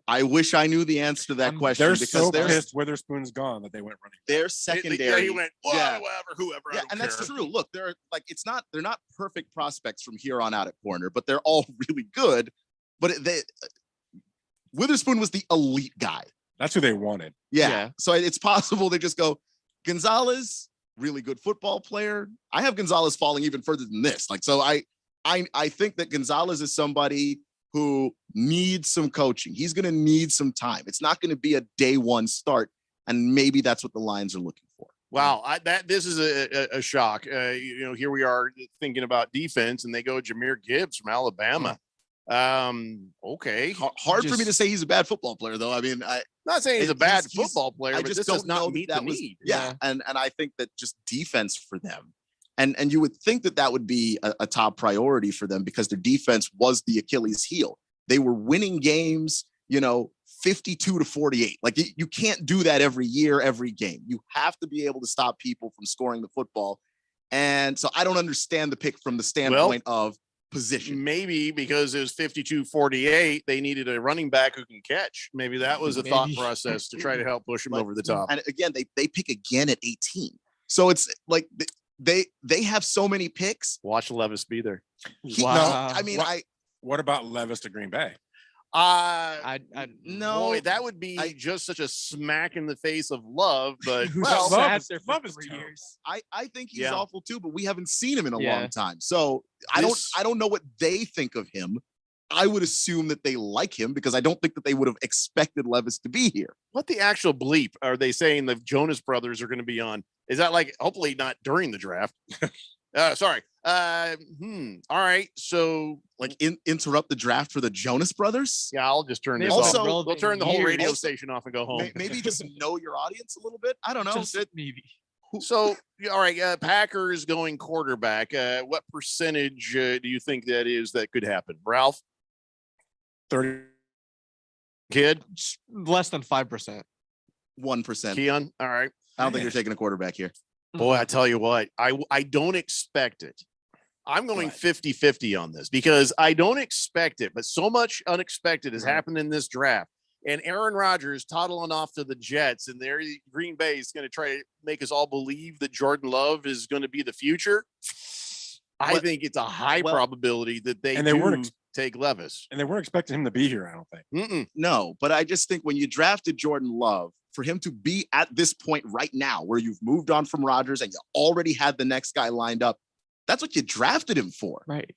Speaker 12: I wish I knew the answer to that question
Speaker 22: They're
Speaker 12: because
Speaker 22: so
Speaker 12: they're
Speaker 22: pissed Witherspoon's gone that they went running.
Speaker 12: their
Speaker 10: Yeah,
Speaker 12: secondary.
Speaker 10: he went,
Speaker 12: yeah.
Speaker 10: whoever. I
Speaker 12: Yeah,
Speaker 10: don't
Speaker 12: and that's
Speaker 10: care."
Speaker 12: true. Look, they're not perfect prospects from here on out at corner, but they're all really good. But Witherspoon was the elite guy.
Speaker 22: That's who they wanted.
Speaker 12: Yeah. So it's possible they just go Gonzalez, really good football player. I have Gonzalez falling even further than this. So I think that Gonzalez is somebody who needs some coaching. He's going to need some time. It's not going to be a day one start, and maybe that's what the Lions are looking for.
Speaker 10: Wow, this is a shock. Here we are thinking about defense, and they go Jahmyr Gibbs from Alabama. Okay,
Speaker 12: hard for me to say he's a bad football player, though. I mean,
Speaker 10: not saying he's a bad
Speaker 12: he's-
Speaker 10: football player,
Speaker 12: I
Speaker 10: but
Speaker 12: just
Speaker 10: this
Speaker 12: don't
Speaker 10: does not
Speaker 12: know
Speaker 10: meet
Speaker 12: that
Speaker 10: the
Speaker 12: was,
Speaker 10: need.
Speaker 12: Yeah, and I think that just defense for them, and you would think that would be a top priority for them because their defense was the Achilles heel. They were winning games, 52-48. Like you can't do that every year, every game. You have to be able to stop people from scoring the football. And so I don't understand the pick from the standpoint of position.
Speaker 10: Maybe because it was 52-48, they needed a running back who can catch. Maybe that was a thought
Speaker 12: Maybe.
Speaker 10: process to try to help push him over the top.
Speaker 12: And again, they pick again at 18. So it's like they have so many picks.
Speaker 10: Watch Levis be there.
Speaker 22: What about Levis to Green Bay?
Speaker 12: No,
Speaker 10: boy, that would be just such a smack in the face of Love. But
Speaker 22: Well,
Speaker 11: Sat there for
Speaker 22: Love is
Speaker 11: 3
Speaker 22: terrible.
Speaker 11: years.
Speaker 12: I think he's
Speaker 10: Yeah.
Speaker 12: awful too, but we haven't seen him in a
Speaker 11: Yeah.
Speaker 12: long time. So I don't know what they think of him. I would assume that they like him because I don't think that they would have expected Levis to be here.
Speaker 10: what the actual bleep are they saying the Jonas Brothers are going to be on? Is that like hopefully not during the draft? Sorry. All right. So
Speaker 12: Like interrupt the draft for the Jonas Brothers?
Speaker 10: yeah, I'll just turn
Speaker 11: They
Speaker 10: this
Speaker 12: also-
Speaker 10: off. We'll turn the whole radio
Speaker 12: Also-
Speaker 10: station off and go home.
Speaker 12: Maybe just know your audience a little bit. I don't know.
Speaker 11: Just maybe.
Speaker 10: So, all right, Packers going quarterback. What percentage do you think that is that could happen? Ralph?
Speaker 22: 30.
Speaker 10: Kid?
Speaker 11: Less than 5%.
Speaker 12: 1%.
Speaker 10: Keon? All right.
Speaker 12: I don't think you're taking a quarterback here.
Speaker 10: Boy, I tell you what, I don't expect it. I'm going 50-50 on this because I don't expect it, but so much unexpected has happened in this draft. And Aaron Rodgers toddling off to the Jets, and there Green Bay is going to try to make us all believe that Jordan Love is going to be the future. I think it's a high probability that they take Levis.
Speaker 22: And they weren't expecting him to be here, I don't think.
Speaker 12: No, but I just think when you drafted Jordan Love, for him to be at this point right now where you've moved on from Rodgers and you already had the next guy lined up, that's what you drafted him for.
Speaker 11: Right.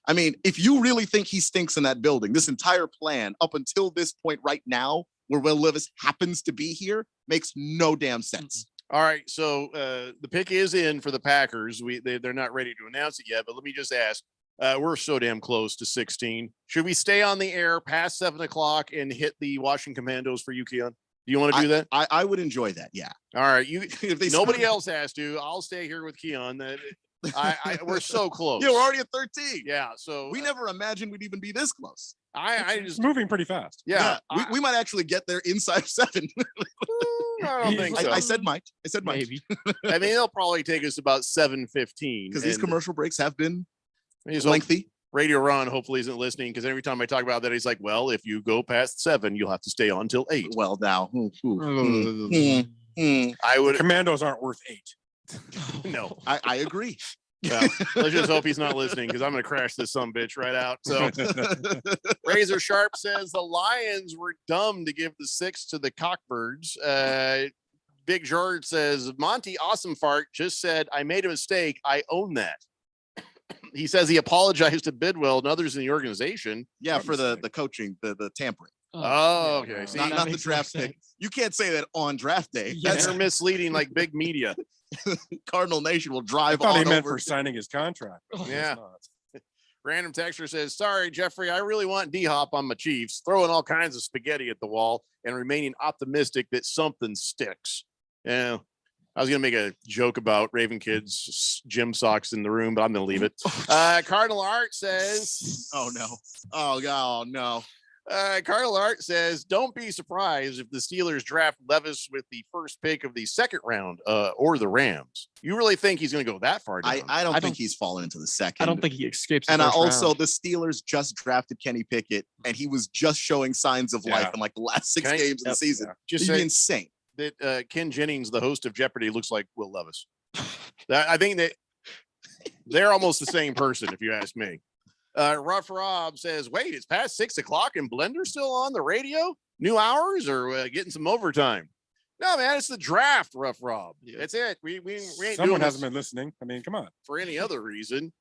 Speaker 12: I mean, if you really think he stinks in that building, this entire plan up until this point right now, where Will Levis happens to be here, makes no damn sense.
Speaker 10: All right, so the pick is in for the Packers. They're not ready to announce it yet, but let me just ask. We're so damn close to 16. Should we stay on the air past 7 o'clock and hit the Washington Commandos for you, Keon? Do you want to do that?
Speaker 12: I would enjoy that. Yeah.
Speaker 10: All right. Nobody else has to. I'll stay here with Keon. We're so close.
Speaker 12: Yeah, we're already at 13.
Speaker 10: Yeah. So
Speaker 12: we never imagined we'd even be this close.
Speaker 10: I just
Speaker 22: moving pretty fast.
Speaker 10: Yeah.
Speaker 12: We might actually get there inside 7.
Speaker 10: I don't think so.
Speaker 12: I said might.
Speaker 11: Maybe.
Speaker 10: I mean, it'll probably take us about 7:15
Speaker 12: because these commercial breaks have been lengthy.
Speaker 10: Radio Ron hopefully isn't listening because every time I talk about that, he's like, well, if you go past 7, you'll have to stay on till 8.
Speaker 12: Well, now.
Speaker 10: I would.
Speaker 22: Commandos aren't worth 8.
Speaker 10: No.
Speaker 12: I agree.
Speaker 10: Well, let's just hope he's not listening because I'm going to crash this sumbitch right out. So Razor Sharp says the Lions were dumb to give the 6 to the Cockbirds. Big George says Monty Awesome Fart just said, I made a mistake. I own that. He says he apologized to Bidwell and others in the organization.
Speaker 12: Yeah, for the coaching, the tampering.
Speaker 10: Oh, okay.
Speaker 12: See, not the draft pick. You can't say that on draft day.
Speaker 10: That's misleading like big media.
Speaker 12: Cardinal Nation will drive
Speaker 22: I thought
Speaker 12: on
Speaker 22: he meant
Speaker 12: over.
Speaker 22: for signing his contract.
Speaker 10: Yeah. Random texter says, sorry, Jeffrey, I really want D-Hop on my Chiefs, throwing all kinds of spaghetti at the wall and remaining optimistic that something sticks. Yeah. I was going to make a joke about Raven Kids gym socks in the room, but I'm going to leave it. Cardinal Art says,
Speaker 12: oh, no. Oh, God, no.
Speaker 10: Cardinal Art says, don't be surprised if the Steelers draft Levis with the first pick of the second round or the Rams. You really think he's going to go that far down?
Speaker 12: I don't think he's fallen into the second.
Speaker 11: I don't think he escapes.
Speaker 12: And also, the Steelers just drafted Kenny Pickett, and he was just showing signs of life in like the last 6 games of the season.
Speaker 10: Just
Speaker 12: He'd be insane.
Speaker 10: That Ken Jennings, the host of Jeopardy, looks like Will Levis. I think that they're almost the same person, if you ask me. Rough Rob says, wait, it's past 6 o'clock and Blender's still on the radio? New hours or getting some overtime? No, man, it's the draft, Rough Rob. Yeah. That's it. We ain't
Speaker 22: Someone
Speaker 10: doing
Speaker 22: hasn't
Speaker 10: this
Speaker 22: been listening. I mean, come on.
Speaker 10: for any other reason.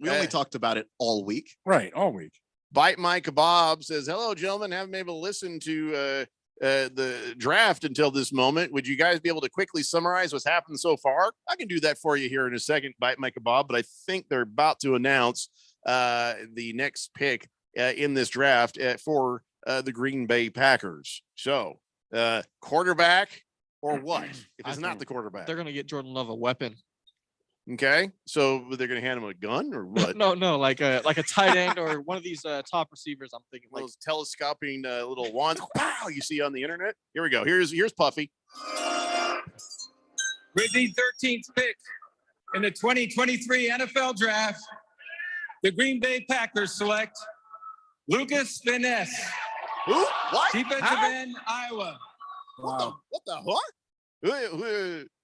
Speaker 12: We only talked about it all week.
Speaker 22: Right, all week.
Speaker 10: Bite My Kebab says, hello, gentlemen. Haven't been able to listen to the draft until this moment. Would you guys be able to quickly summarize what's happened so far? I can do that for you here in a second, Bite My Kebab, but I think they're about to announce the next pick in this draft for the Green Bay Packers. So quarterback or what? If it's not the quarterback,
Speaker 11: they're going to get Jordan Love a weapon.
Speaker 10: Okay, so they're going to hand him a gun or what?
Speaker 11: no, like a tight end or one of these top receivers. I'm thinking like
Speaker 10: those telescoping little wands. Wow, you see on the internet. Here we go. Here's Puffy.
Speaker 19: With the 13th pick in the 2023 NFL Draft, the Green Bay Packers select Lucas Van Ness.
Speaker 10: Who? What?
Speaker 19: Defensive end, Iowa.
Speaker 10: What the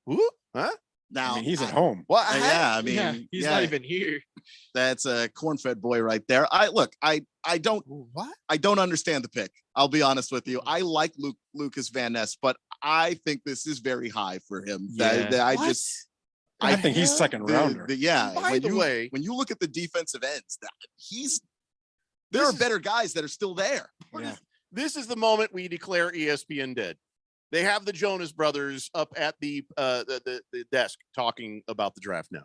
Speaker 10: Who? Huh?
Speaker 12: Now,
Speaker 22: I mean, he's at home.
Speaker 10: Well,
Speaker 12: yeah, I mean,
Speaker 11: he's not even here.
Speaker 12: That's a corn-fed boy right there. I don't understand the pick. I'll be honest with you. I like Lucas Van Ness, but I think this is very high for him.
Speaker 22: Yeah. I think he's second rounder.
Speaker 10: By the way,
Speaker 12: when you look at the defensive ends, there are better guys that are still there.
Speaker 10: Yeah. This is the moment we declare ESPN dead. They have the Jonas Brothers up at the desk talking about the draft now.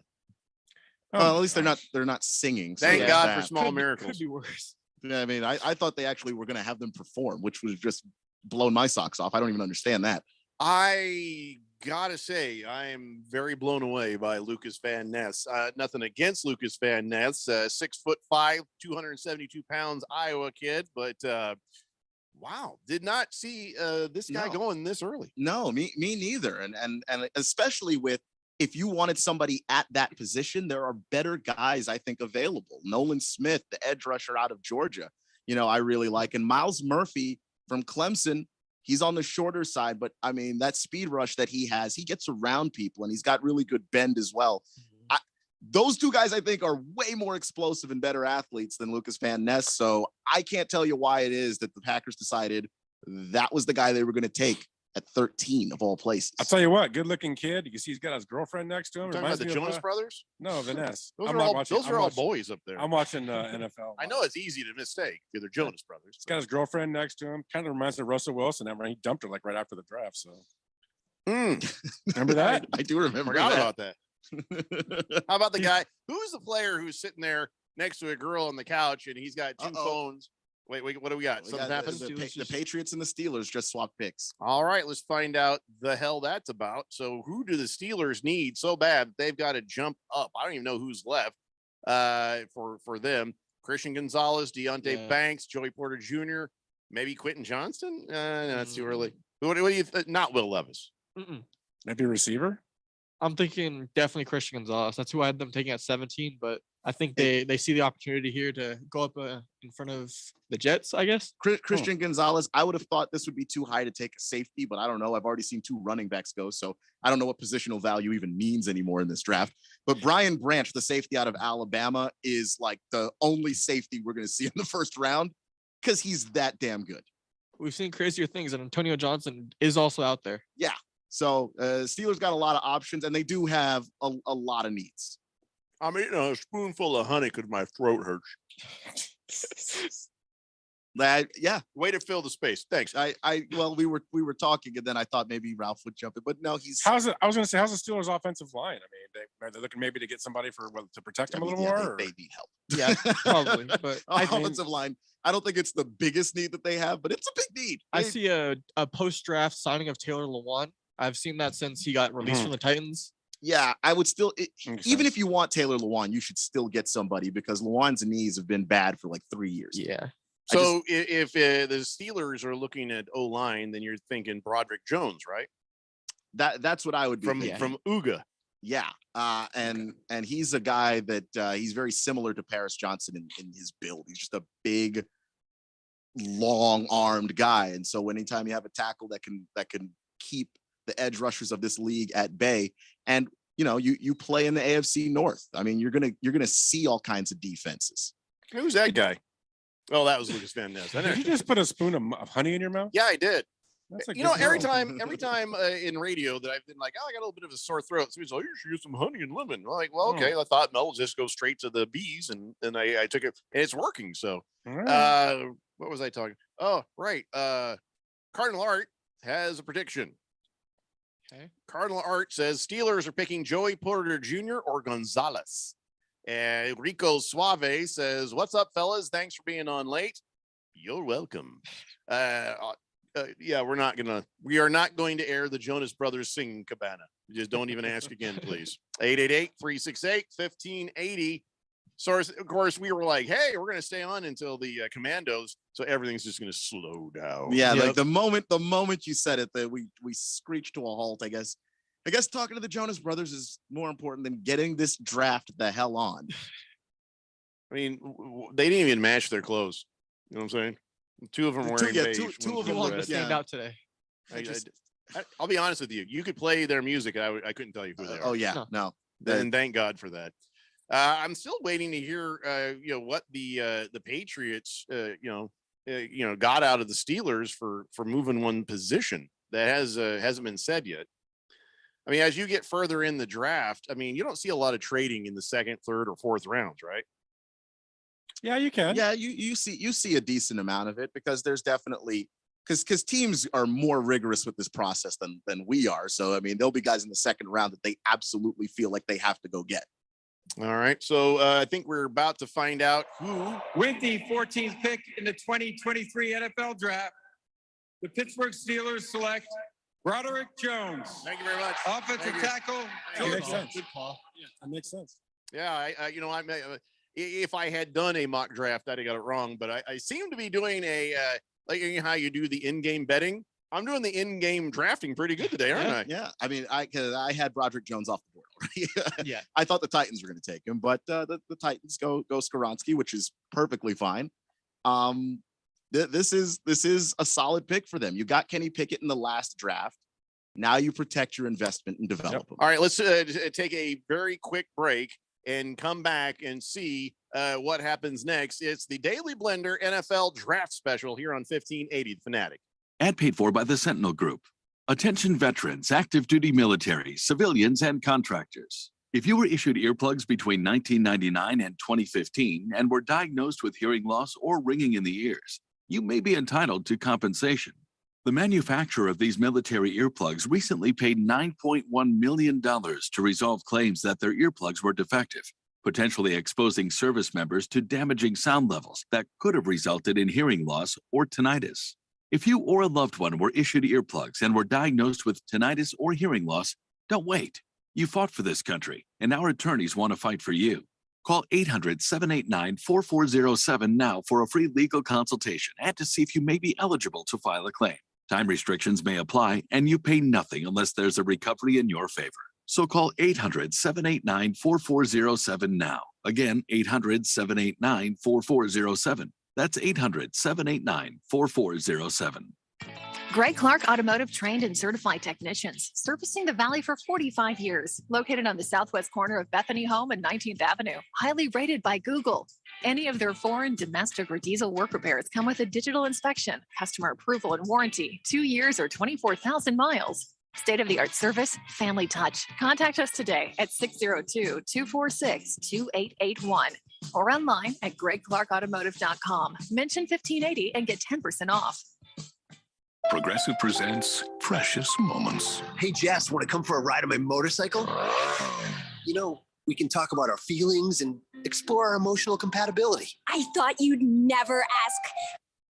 Speaker 12: Well, at least they're not singing. So
Speaker 10: Thank God for small miracles.
Speaker 11: Could be worse.
Speaker 12: Yeah, I mean, I thought they actually were going to have them perform, which was just blowing my socks off. I don't even understand that.
Speaker 10: I gotta say, I am very blown away by Lucas Van Ness. Nothing against Lucas Van Ness, 6'5", 272 pounds, Iowa kid, but wow, did not see this guy going this early.
Speaker 12: No, me neither. And especially with if you wanted somebody at that position, there are better guys, I think, available. Nolan Smith, the edge rusher out of Georgia, I really like. And Miles Murphy from Clemson, he's on the shorter side, but I mean, that speed rush that he has, he gets around people and he's got really good bend as well. Those two guys, I think, are way more explosive and better athletes than Lucas Van Ness. So I can't tell you why it is that the Packers decided that was the guy they were going to take at 13 of all places.
Speaker 22: I'll tell you what, good looking kid. You can see he's got his girlfriend next to him.
Speaker 10: Talking about the Jonas Brothers?
Speaker 22: No, Vanessa.
Speaker 10: Those are all boys up there.
Speaker 22: I'm watching NFL.
Speaker 10: I know it's easy to mistake. They're Jonas Brothers.
Speaker 22: He's got his girlfriend next to him. Kind of reminds me of Russell Wilson. He dumped her like right after the draft. So remember that?
Speaker 12: I do remember.
Speaker 10: Forgot about that. How about the guy? Who's the player who's sitting there next to a girl on the couch and he's got two phones? Wait, what do we got? Something happened?
Speaker 12: The Patriots and the Steelers just swapped picks.
Speaker 10: All right, let's find out the hell that's about. So who do the Steelers need so bad they've got to jump up? I don't even know who's left for them. Christian Gonzalez, Deontay Banks, Joey Porter Jr., maybe Quentin Johnston? No, that's too early. What do you think? Not Will Levis.
Speaker 22: Maybe a receiver?
Speaker 11: I'm thinking definitely Christian Gonzalez. That's who I had them taking at 17, but I think they see the opportunity here to go up in front of the Jets, I guess.
Speaker 12: Christian Gonzalez, I would have thought this would be too high to take a safety, but I don't know. I've already seen 2 running backs go, so I don't know what positional value even means anymore in this draft. But Brian Branch, the safety out of Alabama, is like the only safety we're going to see in the first round because he's that damn good.
Speaker 11: We've seen crazier things, and Antonio Johnson is also out there.
Speaker 12: Yeah. So Steelers got a lot of options, and they do have a lot of needs.
Speaker 10: I'm eating a spoonful of honey because my throat hurts.
Speaker 12: Yeah.
Speaker 10: Way to fill the space. Thanks.
Speaker 12: Well, we were talking, and then I thought maybe Ralph would jump in, but no, he's.
Speaker 22: I was going to say, how's the Steelers' offensive line? I mean, they're looking maybe to get somebody to protect them a little more.
Speaker 12: They need help.
Speaker 11: Yeah, probably. But
Speaker 12: offensive line, I don't think it's the biggest need that they have, but it's a big need.
Speaker 11: I see a post-draft signing of Taylor Lewan. I've seen that since he got released from the Titans.
Speaker 12: Yeah, I would still, even if you want Taylor Lewan, you should still get somebody because Lewan's knees have been bad for like 3 years.
Speaker 11: Yeah.
Speaker 10: So if the Steelers are looking at O-line, then you're thinking Broderick Jones, right?
Speaker 12: That's what I would be
Speaker 10: from UGA.
Speaker 12: Yeah, and he's a guy that he's very similar to Paris Johnson in his build. He's just a big, long-armed guy, and so anytime you have a tackle that can keep the edge rushers of this league at bay, and you play in the AFC North. I mean, you're gonna see all kinds of defenses.
Speaker 10: Who's that guy? Oh, that was Lucas Van Ness.
Speaker 22: Did you just put a spoon of honey in your mouth?
Speaker 10: Yeah, I did.
Speaker 22: That's
Speaker 10: every time in radio that I've been like, I got a little bit of a sore throat. Somebody's like, you should use some honey and lemon. I'm like, well, okay. I thought, no, just go straight to the bees, and I took it, and it's working. So, what was I talking? Oh, right. Cardinal Art has a prediction.
Speaker 11: Okay.
Speaker 10: Cardinal Art says Steelers are picking Joey Porter Jr. or Gonzalez. And Rico Suave says, what's up, fellas? Thanks for being on late. You're welcome. Yeah, we are not going to air the Jonas Brothers singing Cabana. Just don't even ask again, please. 888-368-1580. So of course we were like, hey, we're going to stay on until the Commandos. So everything's just going to slow down.
Speaker 12: Yeah. Like the moment you said it, that we screeched to a halt, I guess talking to the Jonas Brothers is more important than getting this draft the hell on.
Speaker 10: I mean, they didn't even match their clothes. You know what I'm saying? 2 of them wearing beige.
Speaker 11: Two of them stand out today.
Speaker 10: I'll be honest with you. You could play their music. I couldn't tell you who they are.
Speaker 12: Oh yeah, no.
Speaker 10: And thank God for that. I'm still waiting to hear, what the Patriots, got out of the Steelers for moving one position. That hasn't been said yet. I mean, as you get further in the draft, I mean, you don't see a lot of trading in the 2nd, 3rd, or 4th rounds, right?
Speaker 22: Yeah, you can.
Speaker 12: Yeah, you see a decent amount of it because there's definitely because teams are more rigorous with this process than we are. So I mean, there'll be guys in the 2nd round that they absolutely feel like they have to go get.
Speaker 10: All right, so I think we're about to find out who
Speaker 19: with the 14th pick in the 2023 NFL Draft. The Pittsburgh Steelers select Broderick Jones.
Speaker 10: Thank you very much.
Speaker 19: Offensive tackle.
Speaker 22: That makes sense. Good call. Yeah, that makes sense.
Speaker 10: Yeah, if I had done a mock draft, I'd have got it wrong. But I seem to be doing a like how you do the in-game betting. I'm doing the in-game drafting pretty good today, aren't I?
Speaker 12: Yeah. I mean, cause I had Broderick Jones off the board already.
Speaker 11: Yeah.
Speaker 12: I thought the Titans were going to take him, but the Titans go Skoronski, which is perfectly fine. This is a solid pick for them. You got Kenny Pickett in the last draft. Now you protect your investment and develop him.
Speaker 10: All right, let's take a very quick break and come back and see what happens next. It's the Daily Blender NFL Draft Special here on 1580 The Fanatic.
Speaker 14: Ad paid for by the Sentinel Group. Attention veterans, active duty military, civilians, and contractors. If you were issued earplugs between 1999 and 2015 and were diagnosed with hearing loss or ringing in the ears, you may be entitled to compensation. The manufacturer of these military earplugs recently paid $9.1 million to resolve claims that their earplugs were defective, potentially exposing service members to damaging sound levels that could have resulted in hearing loss or tinnitus. If you or a loved one were issued earplugs and were diagnosed with tinnitus or hearing loss, don't wait. You fought for this country, and our attorneys want to fight for you. Call 800-789-4407 now for a free legal consultation and to see if you may be eligible to file a claim. Time restrictions may apply, and you pay nothing unless there's a recovery in your favor. So call 800-789-4407 now. Again, 800-789-4407. That's 800-789-4407.
Speaker 15: Greg Clark Automotive trained and certified technicians, servicing the Valley for 45 years. Located on the southwest corner of Bethany Home and 19th Avenue. Highly rated by Google. Any of their foreign, domestic, or diesel work repairs come with a digital inspection, customer approval, and warranty. 2 years or 24,000 miles. State-of-the-art service, family touch. Contact us today at 602-246-2881 or online at gregclarkautomotive.com. Mention 1580 and get 10% off.
Speaker 4: Progressive presents Precious Moments.
Speaker 7: Hey, Jess, want to come for a ride on my motorcycle? You know, we can talk about our feelings and explore our emotional compatibility.
Speaker 6: I thought you'd never ask.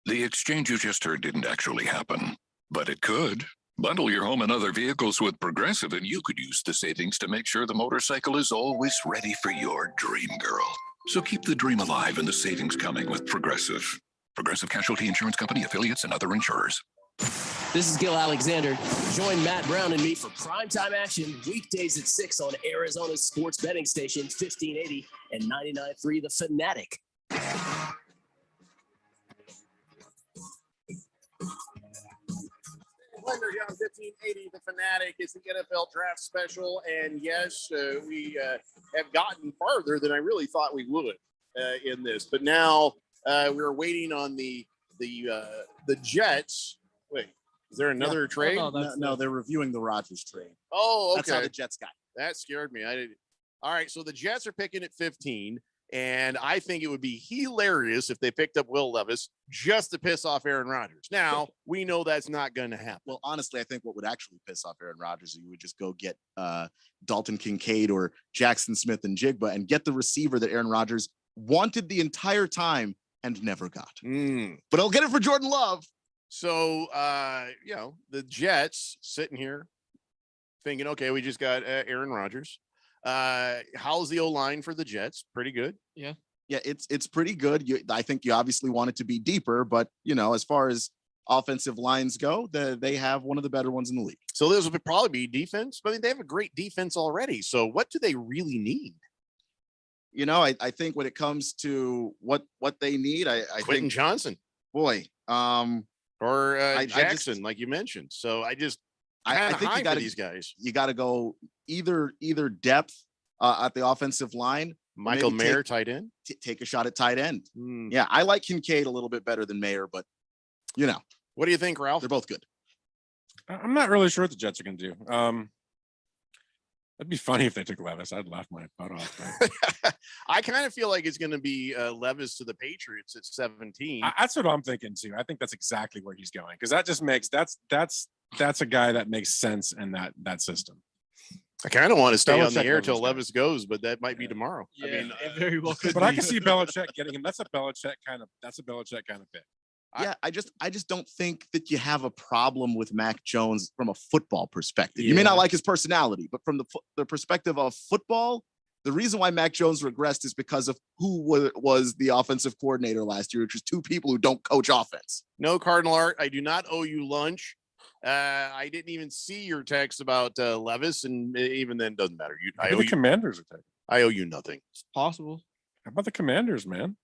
Speaker 4: The exchange you just heard didn't actually happen, but it could. Bundle your home and other vehicles with Progressive, and you could use the savings to make sure the motorcycle is always ready for your dream girl. So keep the dream alive and the savings coming with Progressive. Progressive Casualty Insurance Company, affiliates, and other insurers.
Speaker 2: This is Gil Alexander. Join Matt Brown and me for primetime action weekdays at 6 on Arizona's sports betting station 1580 and 99.3 The Fanatic.
Speaker 10: Blender here on 1580 The Fanatic. Is the NFL Draft Special, and yes, we have gotten farther than I really thought we would in this. But now we're waiting on the Jets. Wait, is there another trade?
Speaker 12: No, they're reviewing the Rodgers trade.
Speaker 10: Oh, okay.
Speaker 12: That's how the Jets got.
Speaker 10: That scared me. All right, so the Jets are picking at 15, and I think it would be hilarious if they picked up Will Levis just to piss off Aaron Rodgers. Now, we know that's not going to happen.
Speaker 12: Well, honestly, I think what would actually piss off Aaron Rodgers is you would just go get Dalton Kincaid or Jackson Smith and Jigba and get the receiver that Aaron Rodgers wanted the entire time and never got. But I'll get it for Jordan Love.
Speaker 10: So, the Jets sitting here thinking, okay, we just got Aaron Rodgers. How's the O-line for the Jets? Pretty good.
Speaker 11: Yeah.
Speaker 12: Yeah, it's pretty good. I think you obviously want it to be deeper, but, as far as offensive lines go, they have one of the better ones in the league.
Speaker 10: So this would probably be defense. I mean, they have a great defense already. So what do they really need?
Speaker 12: I think when it comes to what they need, I
Speaker 10: Quentin
Speaker 12: think
Speaker 10: Johnson.
Speaker 12: Boy.
Speaker 10: Or Jackson, like you mentioned. So I think you got
Speaker 12: these guys. You got to go either depth at the offensive line.
Speaker 10: Michael Mayer, tight end.
Speaker 12: Take a shot at tight end. Yeah, I like Kincaid a little bit better than Mayer, but
Speaker 10: what do you think, Ralph?
Speaker 12: They're both good.
Speaker 22: I'm not really sure what the Jets are going to do. It'd be funny if they took Levis. I'd laugh my butt off.
Speaker 10: I kind of feel like it's going to be Levis to the Patriots at 17.
Speaker 22: That's what I'm thinking too. I think that's exactly where he's going because that just makes that's a guy that makes sense in that system.
Speaker 10: I kind of want to stay on the air till Levis goes, but that might be tomorrow.
Speaker 11: Yeah, I mean, it very well could.
Speaker 22: But I can see Belichick getting him. That's a Belichick kind of pick.
Speaker 12: Yeah, I just don't think that you have a problem with Mac Jones from a football perspective. You may not like his personality, but from the perspective of football, the reason why Mac Jones regressed is because of who was the offensive coordinator last year, which was two people who don't coach offense.
Speaker 10: No, Cardinal Art, I do not owe you lunch. I didn't even see your text about Levis, and even then, doesn't matter.
Speaker 22: The Commanders are taking.
Speaker 10: I owe you nothing.
Speaker 11: It's possible.
Speaker 22: How about the Commanders, man?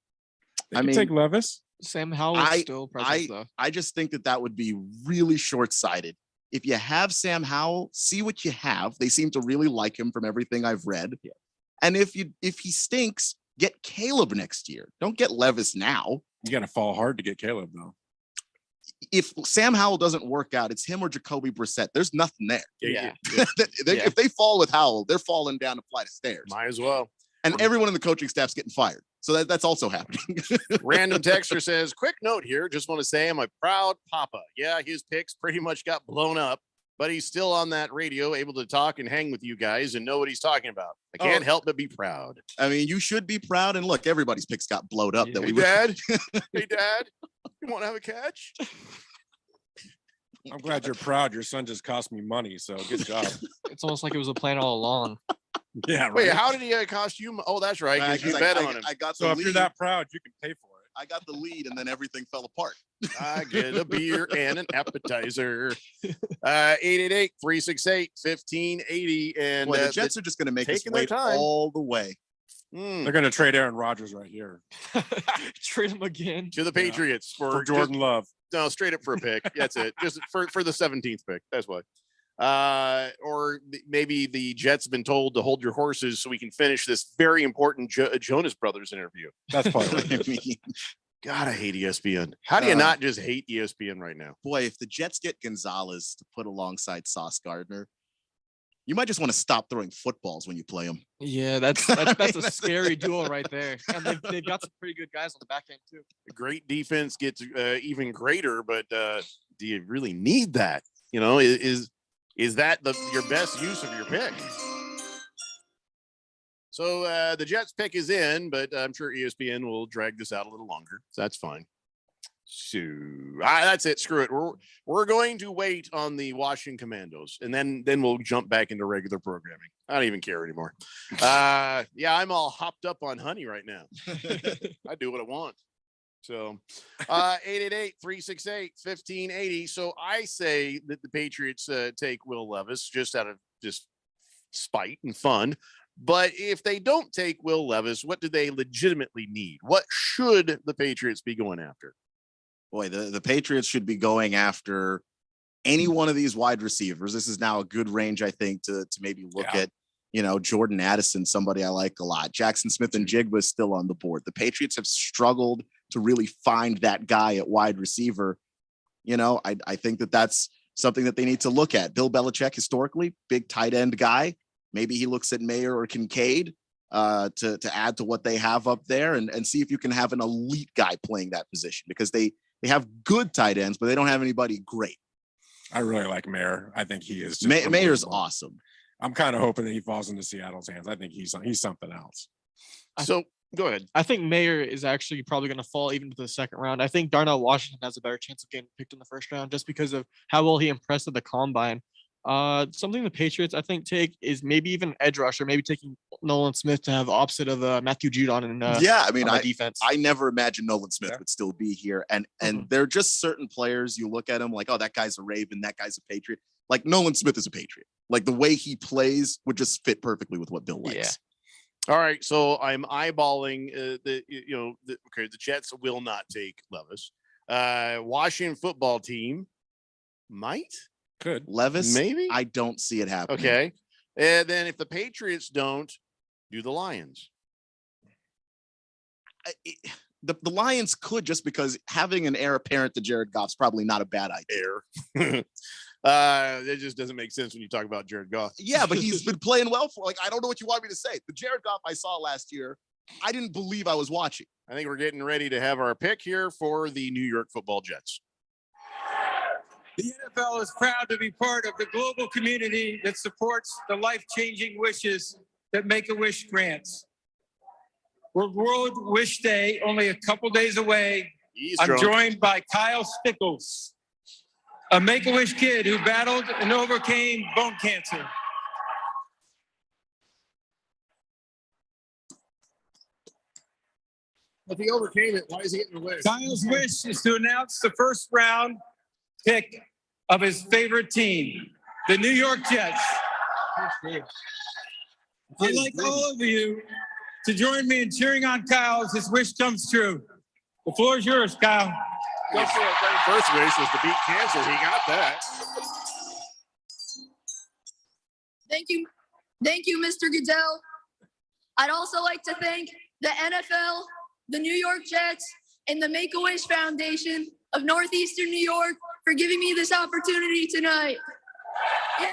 Speaker 22: They
Speaker 12: I
Speaker 22: can
Speaker 12: mean,
Speaker 22: take Levis.
Speaker 11: Sam Howell is still present, though.
Speaker 12: I just think that would be really short-sighted. If you have Sam Howell, see what you have. They seem to really like him from everything I've read.
Speaker 11: Yeah.
Speaker 12: And if he stinks, get Caleb next year. Don't get Levis now.
Speaker 22: You got to fall hard to get Caleb, though.
Speaker 12: If Sam Howell doesn't work out, it's him or Jacoby Brissett. There's nothing there.
Speaker 10: Yeah.
Speaker 12: If they fall with Howell, they're falling down a flight of stairs.
Speaker 10: Might as well.
Speaker 12: And everyone in the coaching staff's getting fired. So that's also happening.
Speaker 10: Random texter says, quick note here. Just want to say I'm a proud papa. Yeah, his picks pretty much got blown up, but he's still on that radio, able to talk and hang with you guys and know what he's talking about. I can't help but be proud.
Speaker 12: I mean, you should be proud. And look, everybody's picks got blowed up.
Speaker 10: Hey, Dad. Hey, Dad. You want to have a catch?
Speaker 22: I'm glad you're proud. Your son just cost me money, so good job.
Speaker 11: It's almost like it was a plan all along.
Speaker 22: Yeah, right.
Speaker 10: Wait, how did he cost you? Oh, that's right. Because you bet on him.
Speaker 12: I got
Speaker 22: so if you're that proud, you can pay for it.
Speaker 12: I got the lead, and then everything fell apart.
Speaker 10: I get a beer and an appetizer. 888-368-1580. And
Speaker 12: the Jets are just going to make us wait all the way.
Speaker 22: They're going to trade Aaron Rodgers right here.
Speaker 11: Trade him again
Speaker 10: to the Patriots for
Speaker 22: Jordan Love.
Speaker 10: No, straight up for a pick. That's it. Just for the 17th pick. That's why. Or maybe the Jets have been told to hold your horses so we can finish this very important Jonas Brothers interview.
Speaker 22: That's probably what
Speaker 10: I mean. God, I hate ESPN. How do you not just hate ESPN right now?
Speaker 12: Boy, if the Jets get Gonzalez to put alongside Sauce Gardner, you might just want to stop throwing footballs when you play them.
Speaker 11: Yeah, that's a scary duo right there. And they've got some pretty good guys on the back end too.
Speaker 10: A great defense gets even greater, but do you really need that? You know, is that your best use of your pick? So the Jets pick is in, but I'm sure ESPN will drag this out a little longer. So that's fine. So that's it. Screw it. We're going to wait on the Washington Commandos, and then we'll jump back into regular programming. I don't even care anymore. Yeah, I'm all hopped up on honey right now. I do what I want. So 888-368-1580. So I say that the Patriots take Will Levis just out of just spite and fun. But if they don't take Will Levis, what do they legitimately need? What should the Patriots be going after?
Speaker 12: Boy, the Patriots should be going after any one of these wide receivers. This is now a good range, I think, to maybe look at, Jordan Addison, somebody I like a lot. Jackson Smith and Jigba is still on the board. The Patriots have struggled to really find that guy at wide receiver. I think that's something that they need to look at. Bill Belichick, historically, big tight end guy. Maybe he looks at Mayer or Kincaid to add to what they have up there and see if you can have an elite guy playing that position, because they have good tight ends, but they don't have anybody great.
Speaker 22: I really like Mayer. I think he is.
Speaker 12: Mayer's awesome.
Speaker 22: I'm kind of hoping that he falls into Seattle's hands. I think he's something else.
Speaker 10: So go ahead.
Speaker 11: I think Mayer is actually probably going to fall even to the second round. I think Darnell Washington has a better chance of getting picked in the first round just because of how well he impressed at the combine. Something the Patriots, I think, take is maybe even edge rusher, maybe taking Nolan Smith to have opposite of Matthew Judon and defense.
Speaker 12: I never imagined Nolan Smith would still be here, and there are just certain players you look at him like, oh, that guy's a Raven, that guy's a Patriot. Like Nolan Smith is a Patriot. Like the way he plays would just fit perfectly with what Bill likes.
Speaker 10: Yeah. All right, so I'm eyeballing the Jets will not take Levis. Washington football team might.
Speaker 22: Could
Speaker 12: Levis,
Speaker 10: maybe?
Speaker 12: I don't see it happening.
Speaker 10: Okay. And then if the Patriots don't, do the Lions?
Speaker 12: The Lions could, just because having an heir apparent to Jared Goff's probably not a bad idea.
Speaker 10: It just doesn't make sense when you talk about Jared Goff.
Speaker 12: Yeah, but he's been playing well for, I don't know what you want me to say. The Jared Goff I saw last year, I didn't believe I was watching.
Speaker 10: I think we're getting ready to have our pick here for the New York Football Jets.
Speaker 19: The NFL is proud to be part of the global community that supports the life-changing wishes that Make-A-Wish grants. We're World Wish Day, only a couple days away. I'm joined by Kyle Stickles, a Make-A-Wish kid who battled and overcame bone cancer.
Speaker 10: If he overcame it, why is he getting away?
Speaker 19: Kyle's wish is to announce the first round pick of his favorite team, the New York Jets. I'd like all of you to join me in cheering on Kyle as his wish comes true. The floor is yours, Kyle.
Speaker 10: Go for it. First wish was to beat cancer. He got that.
Speaker 1: Thank you, Mr. Goodell. I'd also like to thank the NFL, the New York Jets, and the Make-A-Wish Foundation of Northeastern New York for giving me this opportunity tonight. Yeah.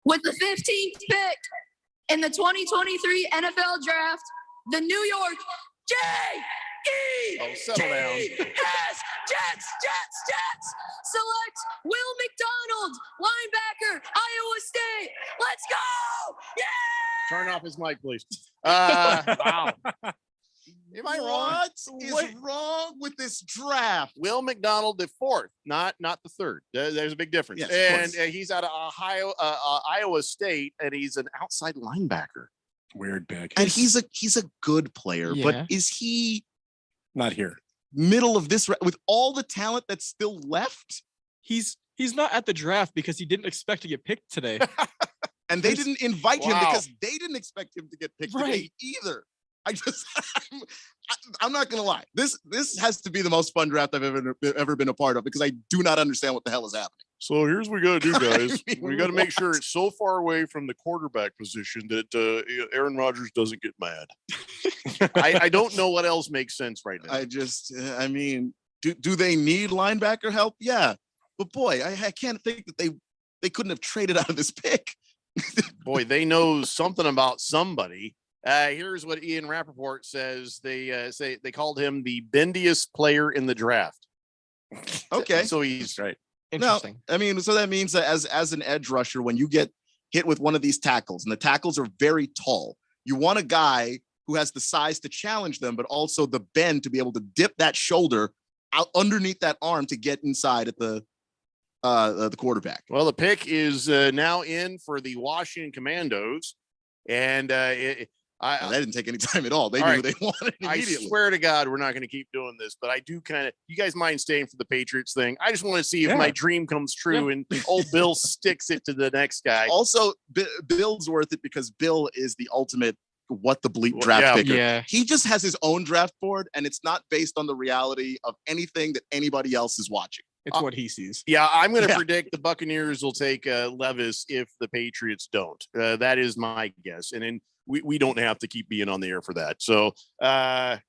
Speaker 1: With the 15th pick in the 2023 NFL Draft, the New York Jets select Will McDonald, linebacker, Iowa State. Let's go! Yeah!
Speaker 10: Turn off his mic, please. Wow. Am I wrong?
Speaker 12: What is wrong with this draft?
Speaker 10: Will McDonald, the fourth, not the third. There's a big difference.
Speaker 12: Yes,
Speaker 10: and he's out of Iowa State, and he's an outside linebacker.
Speaker 22: Weird pick.
Speaker 12: And he's a good player, but is he
Speaker 22: not here?
Speaker 12: Middle of this with all the talent that's still left?
Speaker 11: He's not at the draft because he didn't expect to get picked today.
Speaker 12: And they didn't invite him because they didn't expect him to get picked today either. I'm not gonna lie. This has to be the most fun draft I've ever been a part of because I do not understand what the hell is happening.
Speaker 10: So here's what we got to do, guys. We got to make sure it's so far away from the quarterback position that Aaron Rodgers doesn't get mad. I don't know what else makes sense right now.
Speaker 12: I mean, do they need linebacker help? Yeah, but boy, I can't think that they couldn't have traded out of this pick.
Speaker 10: Boy, they know something about somebody. Here's what Ian Rappaport says. They called him the bendiest player in the draft.
Speaker 12: Okay,
Speaker 10: so he's right.
Speaker 11: Interesting.
Speaker 12: No, I mean, so that means that as an edge rusher, when you get hit with one of these tackles, and the tackles are very tall, you want a guy who has the size to challenge them, but also the bend to be able to dip that shoulder out underneath that arm to get inside at the quarterback.
Speaker 10: Well, the pick is now in for the Washington Commandos, and
Speaker 12: that didn't take any time at all. They knew they wanted immediately.
Speaker 10: I swear to God, we're not going to keep doing this, but I do you guys mind staying for the Patriots thing? I just want to see if my dream comes true and old Bill sticks it to the next guy.
Speaker 12: Also, Bill's worth it because Bill is the ultimate what the bleep draft picker.
Speaker 11: Yeah.
Speaker 12: He just has his own draft board and it's not based on the reality of anything that anybody else is watching.
Speaker 11: It's what he sees.
Speaker 10: Yeah, I'm going to predict the Buccaneers will take Levis if the Patriots don't. That is my guess. And then we don't have to keep being on the air for that. So,
Speaker 22: Or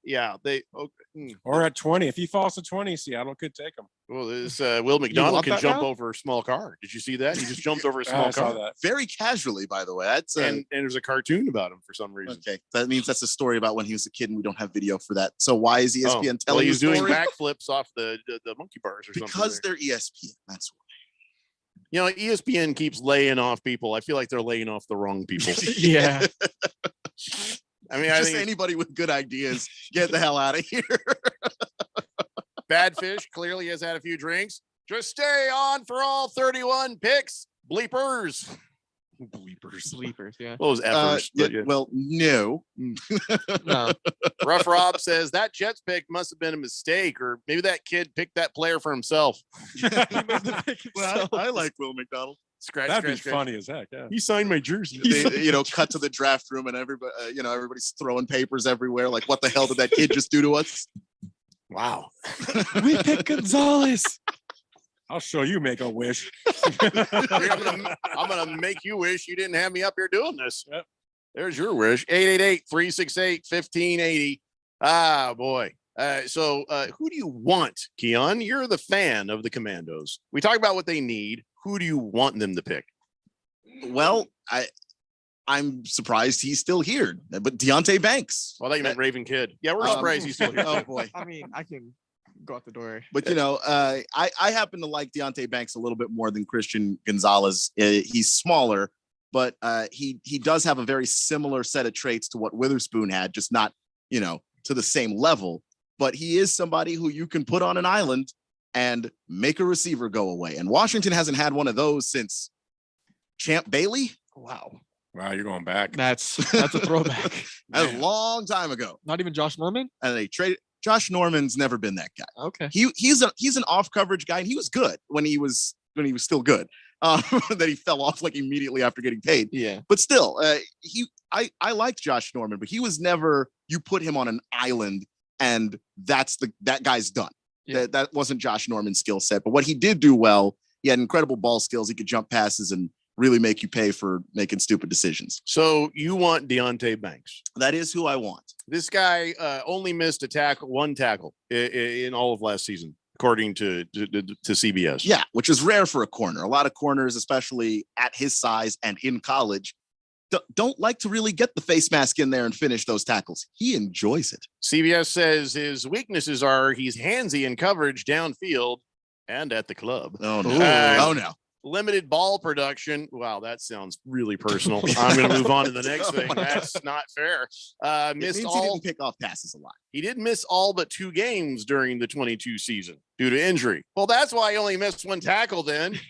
Speaker 22: at 20. If he falls to 20, Seattle could take him.
Speaker 10: Well, this Will McDonald can jump over a small car. Did you see that? He just jumped over a small car.
Speaker 22: Saw that.
Speaker 12: Very casually, by the way. That's
Speaker 10: and there's a cartoon about him for some reason.
Speaker 12: Okay, that means that's a story about when he was a kid, and we don't have video for that. So why is ESPN telling
Speaker 10: he's
Speaker 12: the
Speaker 10: doing
Speaker 12: story?
Speaker 10: backflips off the monkey bars or something?
Speaker 12: Because they're ESPN. That's why.
Speaker 10: You know, ESPN keeps laying off people. I feel like they're laying off the wrong people.
Speaker 11: Yeah.
Speaker 10: I mean,
Speaker 12: just anybody with good ideas, get the hell out of here.
Speaker 10: Bad Fish clearly has had a few drinks. Just stay on for all 31 picks. Bleepers.
Speaker 11: Bleepers, yeah.
Speaker 10: Those effers.
Speaker 12: Well, no.
Speaker 11: No.
Speaker 10: Rough Rob says that Jets pick must have been a mistake, or maybe that kid picked that player for himself.
Speaker 12: Well, I like Will McDonald.
Speaker 22: That'd be funny as heck. Yeah.
Speaker 10: He signed my jersey.
Speaker 12: They, cut to the draft room and everybody, everybody's throwing papers everywhere. Like, what the hell did that kid just do to us?
Speaker 10: Wow.
Speaker 11: We picked Gonzalez.
Speaker 22: I'll show you make a wish.
Speaker 10: I'm gonna make you wish you didn't have me up here doing this. Yep. There's your wish. 888-368-1580. Ah, boy. So who do you want, Keon? You're the fan of the Commandos. We talk about what they need. Who do you want them to pick?
Speaker 12: Well, I'm surprised he's still here, but Deontay Banks.
Speaker 10: Well, I thought you meant Raven Kid. Yeah, we're surprised he's still here.
Speaker 12: Oh boy.
Speaker 11: I mean, I can go out the door.
Speaker 12: But I happen to like Deontay Banks a little bit more than Christian Gonzalez. He's smaller, but he does have a very similar set of traits to what Witherspoon had, just not to the same level. But he is somebody who you can put on an island and make a receiver go away. And Washington hasn't had one of those since Champ Bailey.
Speaker 11: Wow.
Speaker 22: Wow, you're going back.
Speaker 11: That's a throwback.
Speaker 12: That was a long time ago.
Speaker 11: Not even Josh Norman?
Speaker 12: And they traded. Josh Norman's never been that guy.
Speaker 11: Okay.
Speaker 12: He's an off coverage guy, and he was good when he was still good. That he fell off like immediately after getting paid.
Speaker 11: Yeah.
Speaker 12: But still, I liked Josh Norman, but he was never, you put him on an island and that guy's done.
Speaker 11: Yeah.
Speaker 12: That wasn't Josh Norman's skill set. But what he did do well, he had incredible ball skills. He could jump passes and really make you pay for making stupid decisions.
Speaker 10: So you want Deonte Banks?
Speaker 12: That is who I want.
Speaker 10: This guy only missed one tackle in all of last season, according to CBS.
Speaker 12: Yeah, which is rare for a corner. A lot of corners, especially at his size and in college, don't like to really get the face mask in there and finish those tackles. He enjoys it.
Speaker 10: CBS says his weaknesses are he's handsy in coverage downfield and at the club.
Speaker 12: Oh, no. Oh, no.
Speaker 10: Limited ball production. Wow, that sounds really personal. I'm going to move on to the next thing. That's not fair. Missed
Speaker 12: He
Speaker 10: all.
Speaker 12: didn't pick off passes a lot.
Speaker 10: He did miss all but 2 games during the 22 season due to injury. Well, that's why he only missed 1 tackle then.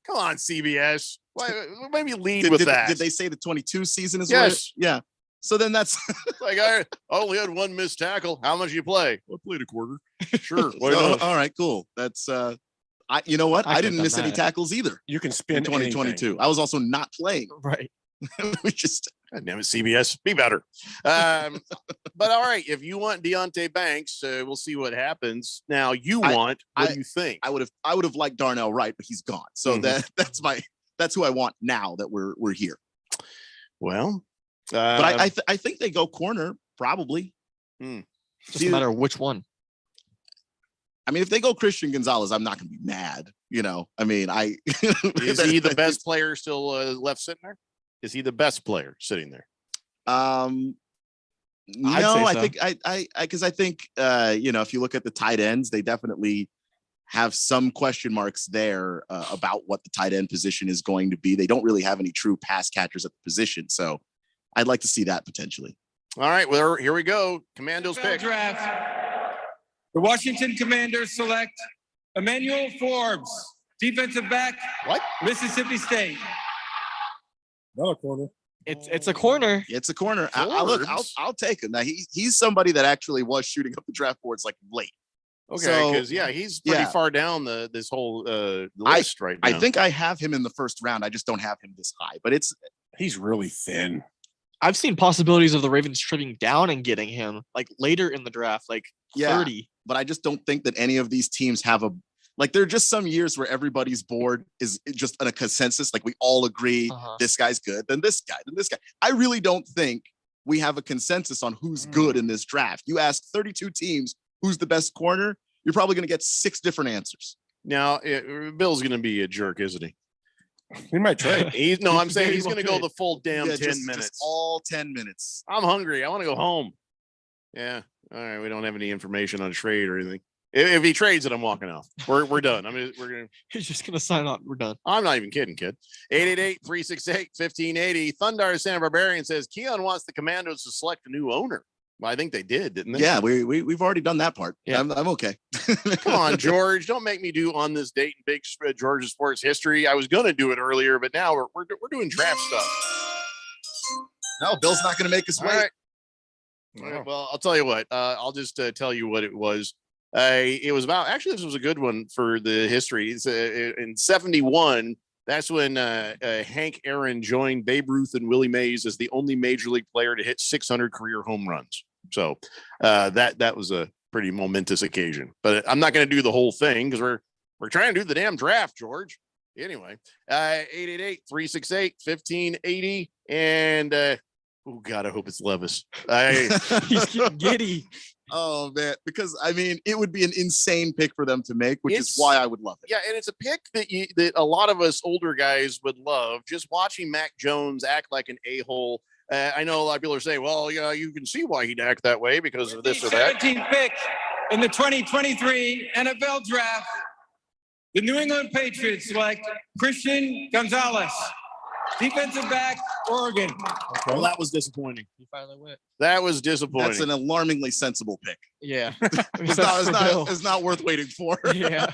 Speaker 10: Come on, CBS. Why maybe lead with that?
Speaker 12: Did they say the 22 season is
Speaker 10: Yes.
Speaker 12: Yeah. So then that's
Speaker 10: like I only had 1 missed tackle. How much you play? I played a quarter. Sure. Why
Speaker 12: So,
Speaker 10: not?
Speaker 12: all right, cool. That's you know what? I didn't miss any
Speaker 11: that.
Speaker 12: tackles either.
Speaker 22: You can
Speaker 12: In
Speaker 22: spin
Speaker 12: 2022.
Speaker 22: anything.
Speaker 12: I was also not playing.
Speaker 11: Right.
Speaker 12: We just
Speaker 10: God damn it, CBS, be better. But all right, if you want Deonte Banks, we'll see what happens. Now what do you think?
Speaker 12: I would have liked Darnell Wright, but he's gone. So that's who I want now that we're here.
Speaker 10: Well,
Speaker 12: but I think they go corner probably.
Speaker 11: Doesn't matter which one.
Speaker 12: I mean, if they go Christian Gonzalez, I'm not going to be mad. You know, I mean,
Speaker 10: is he the best player still left sitting there? Is he the best player sitting there?
Speaker 12: No, I think because I think if you look at the tight ends, they definitely have some question marks there about what the tight end position is going to be. They don't really have any true pass catchers at the position, so I'd like to see that potentially.
Speaker 10: All right, well, here we go. Commandos pick.
Speaker 19: Draft. The Washington Commanders select Emmanuel Forbes, defensive back.
Speaker 10: What?
Speaker 19: Mississippi State.
Speaker 22: Another corner.
Speaker 11: It's a corner.
Speaker 12: It's a corner. I'll take him. Now he's somebody that actually was shooting up the draft boards like late.
Speaker 10: Okay, because he's pretty far down this whole list right now.
Speaker 12: I think I have him in the first round. I just don't have him this high, but
Speaker 22: he's really thin.
Speaker 11: I've seen possibilities of the Ravens trading down and getting him like later in the draft, like 30.
Speaker 12: But I just don't think that any of these teams have there are just some years where everybody's board is just on a consensus. Like we all agree this guy's good, then this guy, then this guy. I really don't think we have a consensus on who's good in this draft. You ask 32 teams who's the best corner, you're probably going to get 6 different answers.
Speaker 10: Now, Bill's going to be a jerk, isn't he?
Speaker 22: He might trade.
Speaker 10: I'm saying he's going to go the full damn 10 minutes.
Speaker 12: Just all 10 minutes.
Speaker 10: I'm hungry. I want to go home. Yeah. All right. We don't have any information on trade or anything. If he trades it, I'm walking off. We're done.
Speaker 11: He's just gonna sign up. We're done.
Speaker 10: I'm not even kidding, kid. 888-368-1580. Thundar Santa Barbarian says Keon wants the Commandos to select a new owner. Well, I think they did, didn't they?
Speaker 12: Yeah, we've already done that part. Yeah, I'm okay.
Speaker 10: Come on, George. Don't make me do on this date in big Georgia sports history. I was gonna do it earlier, but now we're doing draft stuff.
Speaker 12: No, Bill's not gonna make us wait.
Speaker 10: All right. Well, I'll tell you what. I'll just tell you what it was. It was about, actually, this was a good one for the history. It's in 71. That's when Hank Aaron joined Babe Ruth and Willie Mays as the only major league player to hit 600 career home runs. So that was a pretty momentous occasion. But I'm not going to do the whole thing because we're trying to do the damn draft, George. Anyway, 888-368-1580. And oh God, I hope it's Levis.
Speaker 11: He's getting giddy.
Speaker 12: Oh man, because I mean, it would be an insane pick for them to make, which is why I would love it.
Speaker 10: Yeah, and it's a pick that a lot of us older guys would love. Just watching Mac Jones act like an a-hole. I know a lot of people are saying, "Well, yeah, you can see why he'd act that way because of this or that."
Speaker 19: 17th pick in the 2023 NFL Draft, the New England Patriots select Christian Gonzalez, defensive back, Oregon.
Speaker 10: Well, that was disappointing.
Speaker 11: He finally went.
Speaker 10: That was disappointing.
Speaker 12: That's an alarmingly sensible pick.
Speaker 11: Yeah.
Speaker 12: It's not worth waiting for.
Speaker 11: Yeah.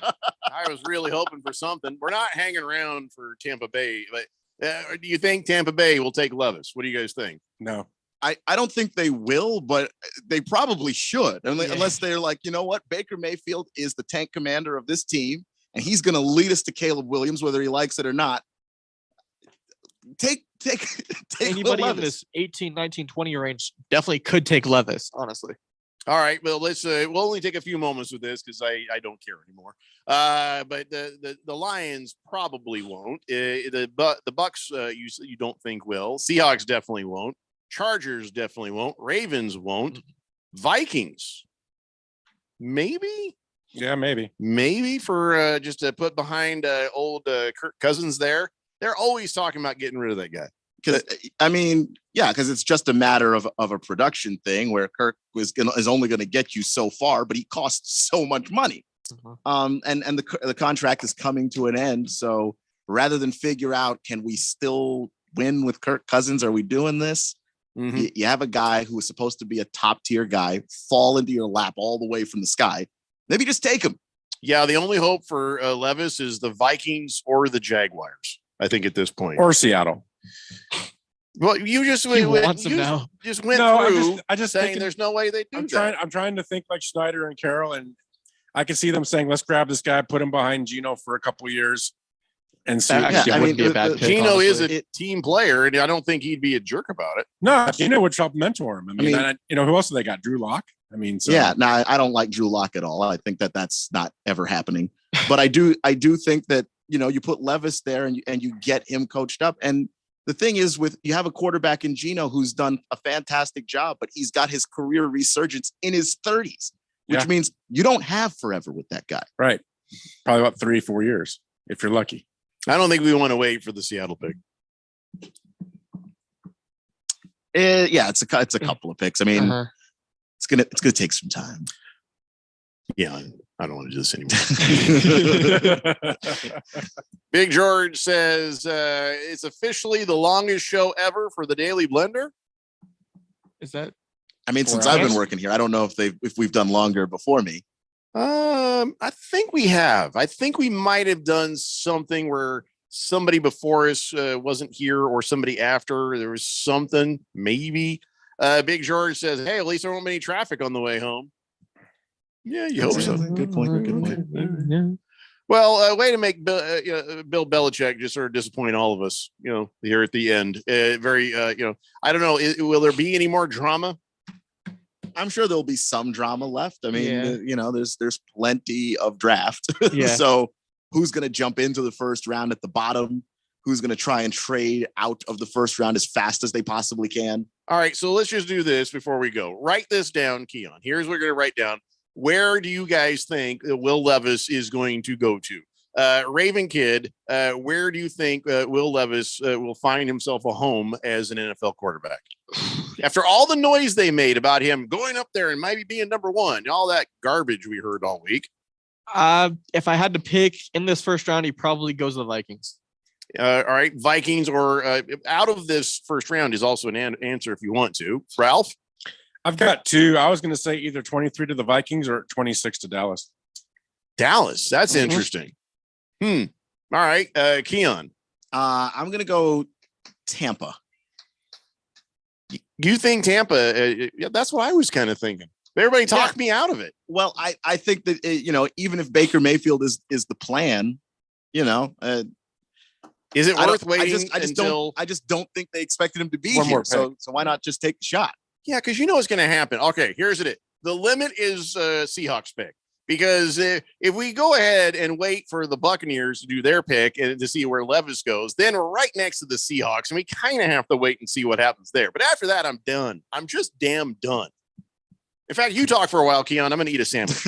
Speaker 10: I was really hoping for something. We're not hanging around for Tampa Bay, but Do you think Tampa Bay will take Levis? What do you guys think?
Speaker 22: No.
Speaker 12: I don't think they will, but they probably should. Unless they're like, you know what? Baker Mayfield is the tank commander of this team, and he's going to lead us to Caleb Williams, whether he likes it or not. Take
Speaker 11: anybody in this 18, 19, 20 range definitely could take Levis, honestly.
Speaker 10: All right, well, let's we'll only take a few moments with this because I don't care anymore. But the Lions probably won't. The Bucks you don't think will. Seahawks definitely won't. Chargers definitely won't. Ravens won't. Vikings maybe.
Speaker 22: Yeah,
Speaker 10: maybe for just to put behind old Kirk Cousins there. They're always talking about getting rid of that guy.
Speaker 12: Because because it's just a matter of a production thing where Kirk is only going to get you so far, but he costs so much money. And the contract is coming to an end. So rather than figure out, can we still win with Kirk Cousins? Are we doing this? You have a guy who is supposed to be a top tier guy fall into your lap all the way from the sky. Maybe just take him.
Speaker 10: Yeah, the only hope for Levis is the Vikings or the Jaguars, I think, at this point.
Speaker 22: Or Seattle.
Speaker 10: Well, you just
Speaker 11: went through.
Speaker 22: I just
Speaker 10: saying
Speaker 22: thinking,
Speaker 10: there's no way they do that.
Speaker 22: I'm trying to think like Schneider and Carroll, and I can see them saying, let's grab this guy, put him behind Geno for a couple of years and see.
Speaker 11: Wouldn't be a bad pick,
Speaker 10: Geno
Speaker 11: honestly.
Speaker 10: is a team player, and I don't think he'd be a jerk about it.
Speaker 22: No, Geno would help mentor him. I mean, who else have they got? Drew Lock. I mean, so.
Speaker 12: Yeah, no, I don't like Drew Lock at all. I think that's not ever happening. But I do think that, you put Levis there and you get him coached up. And the thing is, you have a quarterback in Geno who's done a fantastic job, but he's got his career resurgence in his 30s, which means you don't have forever with that guy.
Speaker 22: Right. Probably about 3-4 years, if you're lucky.
Speaker 10: I don't think we want to wait for the Seattle pick.
Speaker 12: It's a couple of picks. I mean, it's gonna take some time.
Speaker 10: Yeah, I don't want to do this anymore. Big George says it's officially the longest show ever for the Daily Blender.
Speaker 11: Is that?
Speaker 12: I mean, since I've been working here, I don't know if we've done longer before me.
Speaker 10: I think we have. I think we might have done something where somebody before us wasn't here, or somebody after. There was something, maybe. Big George says, "Hey, at least there won't be any traffic on the way home." Yeah, you hope so.
Speaker 12: Good point.
Speaker 10: Well, way to make Bill Belichick just sort of disappoint all of us, here at the end. I don't know. Will there be any more drama?
Speaker 12: I'm sure there'll be some drama left. I mean, there's plenty of draft.
Speaker 11: Yeah.
Speaker 12: So who's going to jump into the first round at the bottom? Who's going to try and trade out of the first round as fast as they possibly can?
Speaker 10: All right. So let's just do this before we go. Write this down, Keon. Here's what we're going to write down. Where do you guys think Will Levis is going to go to? Raven Kid, where do you think Will Levis will find himself a home as an NFL quarterback? After all the noise they made about him going up there and maybe being number one, all that garbage we heard all week.
Speaker 11: If I had to pick in this first round, he probably goes to the Vikings.
Speaker 10: All right, Vikings, or out of this first round is also an answer if you want to. Ralph?
Speaker 22: I've got two. I was going to say either 23 to the Vikings or 26 to Dallas.
Speaker 10: Dallas. That's interesting. All right. Keon.
Speaker 12: I'm going to go Tampa.
Speaker 10: You think Tampa? That's what I was kind of thinking. Everybody talked me out of it.
Speaker 12: Well, I think that, even if Baker Mayfield is the plan,
Speaker 10: is it worth waiting
Speaker 12: I just don't think they expected him to be here. So why not just take the shot?
Speaker 10: Yeah, because you know what's going to happen. Okay, here's it. The limit is Seahawks pick. Because if we go ahead and wait for the Buccaneers to do their pick and to see where Levis goes, then we're right next to the Seahawks, and we kind of have to wait and see what happens there. But after that, I'm done. I'm just damn done. In fact, you talk for a while, Keon. I'm going to eat a sandwich.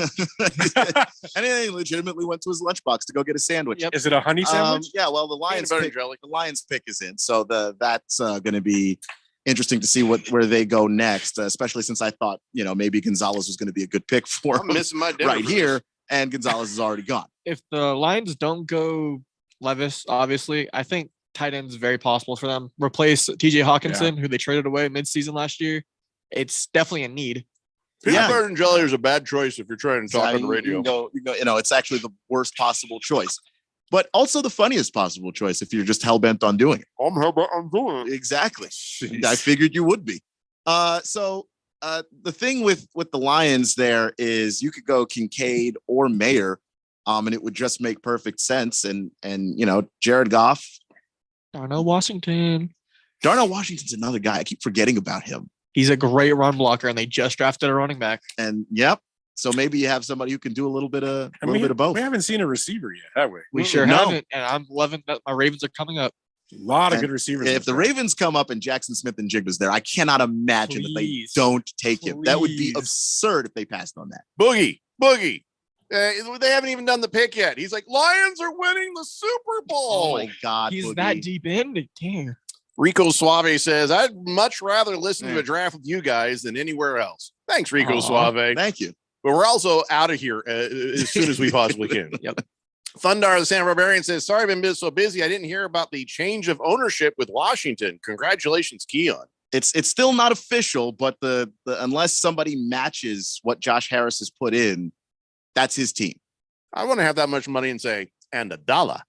Speaker 12: And he legitimately went to his lunchbox to go get a sandwich.
Speaker 22: Yep. Is it a honey sandwich?
Speaker 12: Yeah, well, the Lions pick is in, so that's going to be interesting to see where they go next, especially since I thought, maybe Gonzalez was going to be a good pick for him.
Speaker 10: I'm missing my dinner
Speaker 12: right here, and Gonzalez is already gone.
Speaker 11: If the Lions don't go Levis, obviously, I think tight end is very possible for them. Replace TJ Hawkinson, who they traded away midseason last year. It's definitely a need.
Speaker 10: Peanut butter and jelly is a bad choice if you're trying to talk on the radio.
Speaker 12: You can go, it's actually the worst possible choice. but also the funniest possible choice if you're just hell bent on doing it.
Speaker 10: I'm doing it.
Speaker 12: Exactly. I figured you would be. So the thing with the Lions there is you could go Kincaid or Mayer, and it would just make perfect sense. And Jared Goff,
Speaker 11: Darnell Washington's
Speaker 12: another guy. I keep forgetting about him.
Speaker 11: He's a great run blocker, and they just drafted a running back.
Speaker 12: And yep. So maybe you have somebody who can do a little bit of both.
Speaker 22: We haven't seen a receiver yet, have we?
Speaker 11: We sure haven't, and I'm loving that my Ravens are coming up.
Speaker 22: A lot of good receivers.
Speaker 12: If the Ravens come up and Jackson Smith and Jigba's there, I cannot imagine that they don't take him. That would be absurd if they passed on that.
Speaker 10: Boogie. They haven't even done the pick yet. He's like, Lions are winning the Super Bowl.
Speaker 12: Oh my God.
Speaker 11: He's that deep in. Damn.
Speaker 10: Rico Suave says, I'd much rather listen to a draft with you guys than anywhere else. Thanks, Rico Suave.
Speaker 12: Thank you.
Speaker 10: But we're also out of here as soon as we possibly can.
Speaker 11: Yep.
Speaker 10: Thundar, the San Barbarian, says, sorry, I've been so busy. I didn't hear about the change of ownership with Washington. Congratulations, Keon.
Speaker 12: It's still not official, but the unless somebody matches what Josh Harris has put in, that's his team.
Speaker 10: I want to have that much money and say, and $1.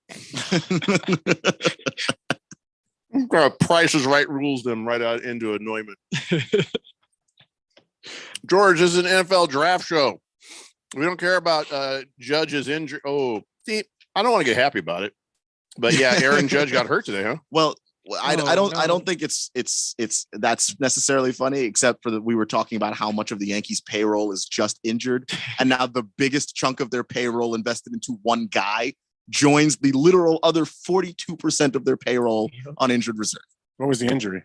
Speaker 10: Price is Right rules them right out into annoyment. George, this is an NFL draft show. We don't care about Judge's injury. Oh, see, I don't want to get happy about it. But yeah, Aaron Judge got hurt today, huh?
Speaker 12: Well, I don't think it's that's necessarily funny, except for that we were talking about how much of the Yankees payroll is just injured, and now the biggest chunk of their payroll invested into one guy joins the literal other 42% of their payroll on injured reserve.
Speaker 22: What was the injury?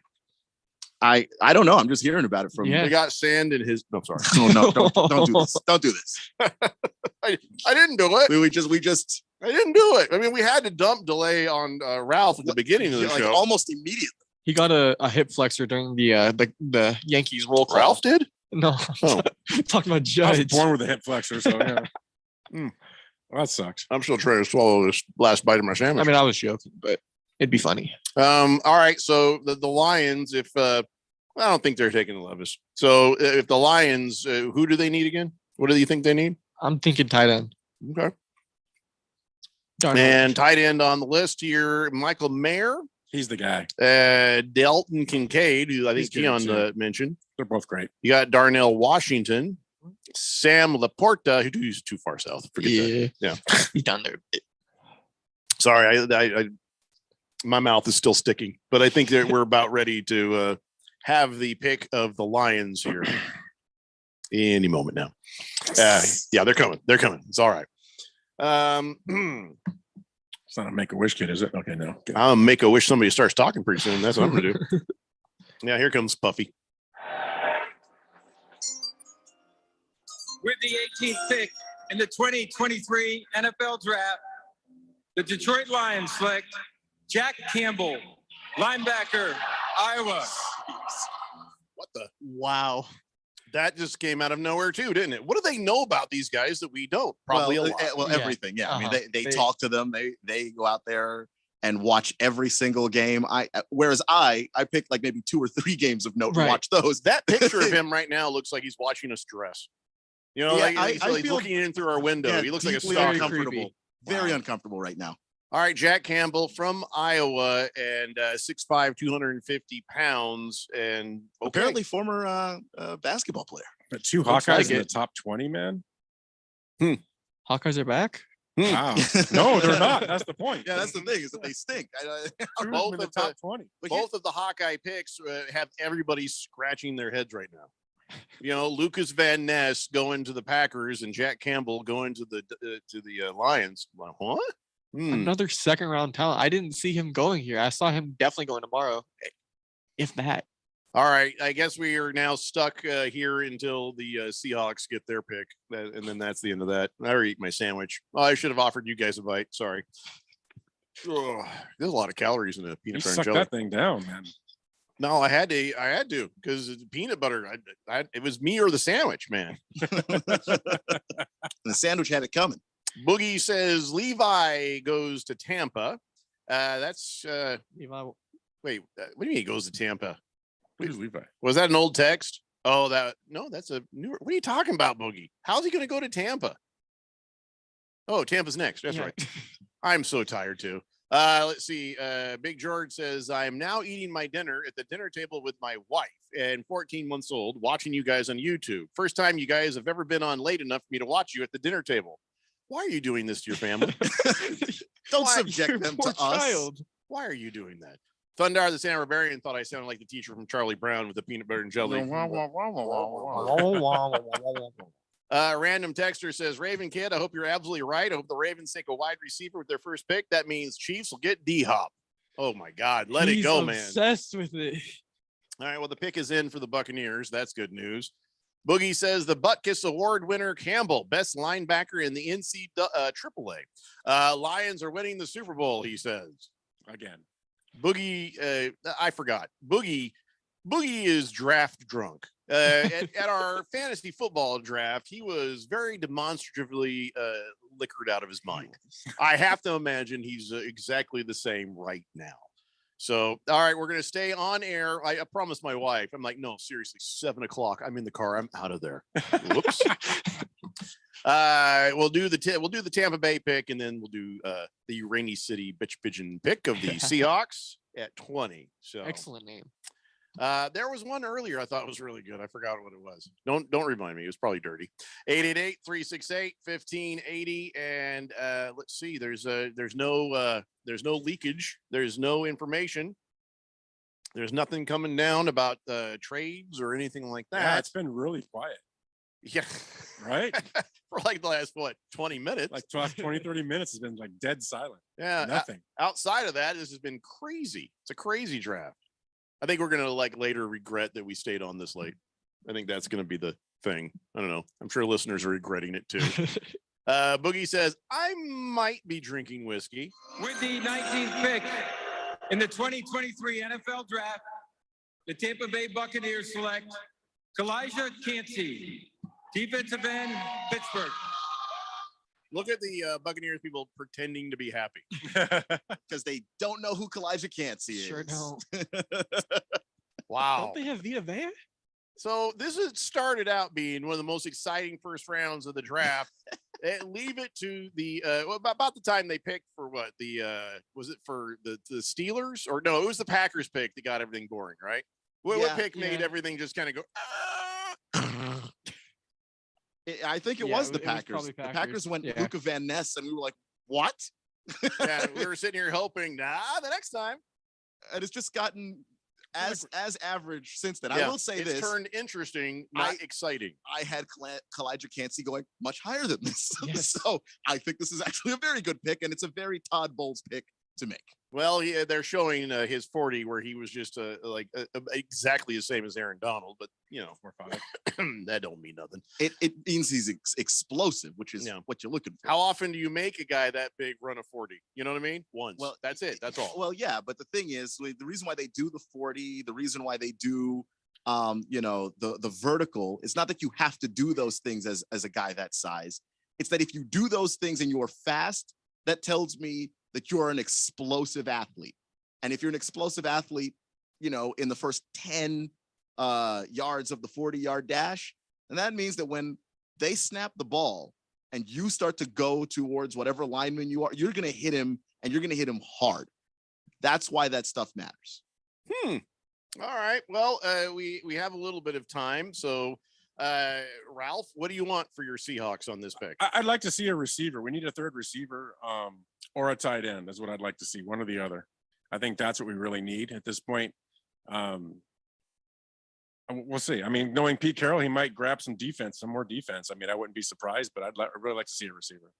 Speaker 12: I don't know. I'm just hearing about it from.
Speaker 10: They got sand in his. No, sorry.
Speaker 12: No, don't do this. Don't do this.
Speaker 10: I didn't do it.
Speaker 12: We just.
Speaker 10: I didn't do it. I mean, we had to dump delay on Ralph at the beginning of the show.
Speaker 12: Almost immediately.
Speaker 11: He got a hip flexor during the Yankees roll call.
Speaker 10: Ralph did?
Speaker 11: No.
Speaker 10: Oh.
Speaker 11: Talking about Judge.
Speaker 22: I was born with a hip flexor, so yeah. Well, that sucks.
Speaker 10: I'm still trying to swallow this last bite of my sandwich.
Speaker 11: I mean, I was joking, but it'd be funny.
Speaker 10: All right. So the Lions, if I don't think they're taking Levis. So if the Lions, who do they need again? What do you think they need?
Speaker 11: I'm thinking tight end.
Speaker 10: Okay. And tight end on the list here, Michael Mayer.
Speaker 22: He's the guy.
Speaker 10: Dalton Kincaid, who I think Keon mentioned.
Speaker 22: They're both great.
Speaker 10: You got Darnell Washington, Sam Laporta, who's too far south. Forget that. Yeah.
Speaker 11: He's down there.
Speaker 10: Sorry, I my mouth is still sticking, but I think that we're about ready to have the pick of the Lions here any moment now. Yeah, they're coming. They're coming. It's all right.
Speaker 22: It's not a Make-A-Wish kid, is it? Okay, no.
Speaker 10: I'll make a wish somebody starts talking pretty soon. That's what I'm gonna do. Yeah, here comes Puffy.
Speaker 19: With the 18th pick in the 2023 NFL Draft, the Detroit Lions select Jack Campbell, linebacker, Iowa.
Speaker 10: What the?
Speaker 12: Wow.
Speaker 10: That just came out of nowhere too, didn't it? What do they know about these guys that we don't? Probably a lot.
Speaker 12: Well, everything. Yeah. I mean, they talk to them. They go out there and watch every single game. Whereas I picked like maybe 2 or 3 games of note and watch those.
Speaker 10: That picture of him right now looks like he's watching us dress. You know, he's looking in through our window.
Speaker 12: Yeah,
Speaker 10: he looks like a
Speaker 12: deeply
Speaker 10: star.
Speaker 12: uncomfortable. Very uncomfortable right now.
Speaker 10: All right, Jack Campbell from Iowa and 6'5", 250 pounds, and
Speaker 12: apparently former basketball player.
Speaker 22: But 2 Hawkeyes in the top 20, man.
Speaker 11: Hawkeyes are back.
Speaker 22: Wow. No, they're not. That's the point.
Speaker 12: Yeah, that's the thing is that they stink.
Speaker 10: Both
Speaker 22: in the top 20.
Speaker 10: Both of the Hawkeye picks have everybody scratching their heads right now. You know, Lucas Van Ness going to the Packers and Jack Campbell going to the Lions. Like, what?
Speaker 11: Another 2nd round talent. I didn't see him going here. I saw him definitely going tomorrow, if that.
Speaker 10: All right, I guess we are now stuck here until the Seahawks get their pick, and then that's the end of that. I already eat my sandwich. Oh, I should have offered you guys a bite. Sorry. Oh, there's a lot of calories in a peanut butter and jelly.
Speaker 22: Suck that thing down, man.
Speaker 10: No, I had to because peanut butter. It was me or the sandwich, man.
Speaker 12: The sandwich had it coming.
Speaker 10: Boogie says Levi goes to Tampa. That's
Speaker 11: Levi.
Speaker 10: Wait, what do you mean he goes to Tampa?
Speaker 22: Who's Levi?
Speaker 10: Was that an old text? Oh, that's a newer. What are you talking about, Boogie? How's he going to go to Tampa? Oh, Tampa's next. That's right. I'm so tired too. Let's see. Big George says, I am now eating my dinner at the dinner table with my wife and 14 months old, watching you guys on YouTube. First time you guys have ever been on late enough for me to watch you at the dinner table. Why are you doing this to your family?
Speaker 12: Don't subject them to us.
Speaker 10: Why are you doing that? Thundar the Santa Barbarian thought I sounded like the teacher from Charlie Brown with the peanut butter and jelly. Random texter says, Raven Kid, I hope you're absolutely right. I hope the Ravens take a wide receiver with their first pick. That means Chiefs will get D-Hop. Oh my God, let it go, man.
Speaker 11: Obsessed with it.
Speaker 10: All right, well, the pick is in for the Buccaneers. That's good news. Boogie says the Butkus Award winner Campbell, best linebacker in the NC AAA. Lions are winning the Super Bowl, he says.
Speaker 22: Again.
Speaker 10: Boogie, I forgot. Boogie is draft drunk. At our fantasy football draft, he was very demonstratively liquored out of his mind. I have to imagine he's exactly the same right now. So, all right, we're going to stay on air. I promised my wife. I'm like, no, seriously, 7 o'clock. I'm in the car. I'm out of there. Whoops. We'll do the Tampa Bay pick, and then we'll do the Rainy City Bitch Pigeon pick of the Seahawks at 20. So
Speaker 11: excellent name.
Speaker 10: There was one earlier I thought was really good. I forgot what it was. Don't remind me. It was probably dirty. 888-368-1580. And let's see. There's no leakage. There's no information. There's nothing coming down about trades or anything like that.
Speaker 22: Yeah, it's been really quiet.
Speaker 10: Yeah.
Speaker 22: Right?
Speaker 10: For like the last 20 minutes.
Speaker 22: Like 20, 30 minutes has been like dead silent.
Speaker 10: Yeah.
Speaker 22: Nothing.
Speaker 10: Outside of that, this has been crazy. It's a crazy draft. I think we're gonna later regret that we stayed on this late. I think that's gonna be the thing. I don't know. I'm sure listeners are regretting it too. Boogie says, I might be drinking whiskey.
Speaker 19: With the 19th pick in the 2023 NFL Draft, the Tampa Bay Buccaneers select Kalijah Cansey, defensive end, Pittsburgh.
Speaker 10: Look at the Buccaneers people pretending to be happy
Speaker 12: because they don't know who Kalijah Cansey is.
Speaker 11: Sure don't.
Speaker 10: Wow.
Speaker 11: Don't they have Vita Vea?
Speaker 10: So this has started out being one of the most exciting first rounds of the draft. Leave it to the about the time they picked for what was it for the Steelers or no? It was the Packers pick that got everything boring, right? What pick made everything just kind of go?
Speaker 12: I think it was the Packers. The Packers went Luca Van Ness, and we were like, "What?"
Speaker 10: Yeah, we were sitting here hoping, the next time.
Speaker 12: And it's just gotten as average since then.
Speaker 10: Yeah,
Speaker 12: I will say
Speaker 10: it's turned interesting, not exciting.
Speaker 12: I had Kalijah Cansey going much higher than this,
Speaker 11: yes.
Speaker 12: So I think this is actually a very good pick, and it's a very Todd Bowles pick to make.
Speaker 10: Well, they're showing his 40 where he was just exactly the same as Aaron Donald, but that don't mean nothing.
Speaker 12: It means he's explosive, which is what you're looking for.
Speaker 10: How often do you make a guy that big run a 40? You know what I mean? Once. Well, that's it. That's all.
Speaker 12: Well, yeah, but the thing is, the reason why they do the 40, the reason why they do the vertical, it's not that you have to do those things as a guy that size. It's that if you do those things and you're fast, that tells me that you're an explosive athlete. And if you're an explosive athlete, in the first 10 yards of the 40-yard dash, and that means that when they snap the ball and you start to go towards whatever lineman you are, you're going to hit him, and you're going to hit him hard. That's why that stuff matters.
Speaker 10: All right. Well, we have a little bit of time. So, Ralph, what do you want for your Seahawks on this pick?
Speaker 22: I'd like to see a receiver. We need a third receiver or a tight end. That's what I'd like to see, one or the other. I think that's what we really need at this point. We'll see. I mean, knowing Pete Carroll, he might grab some more defense. I mean, I wouldn't be surprised, but I'd really like to see a receiver.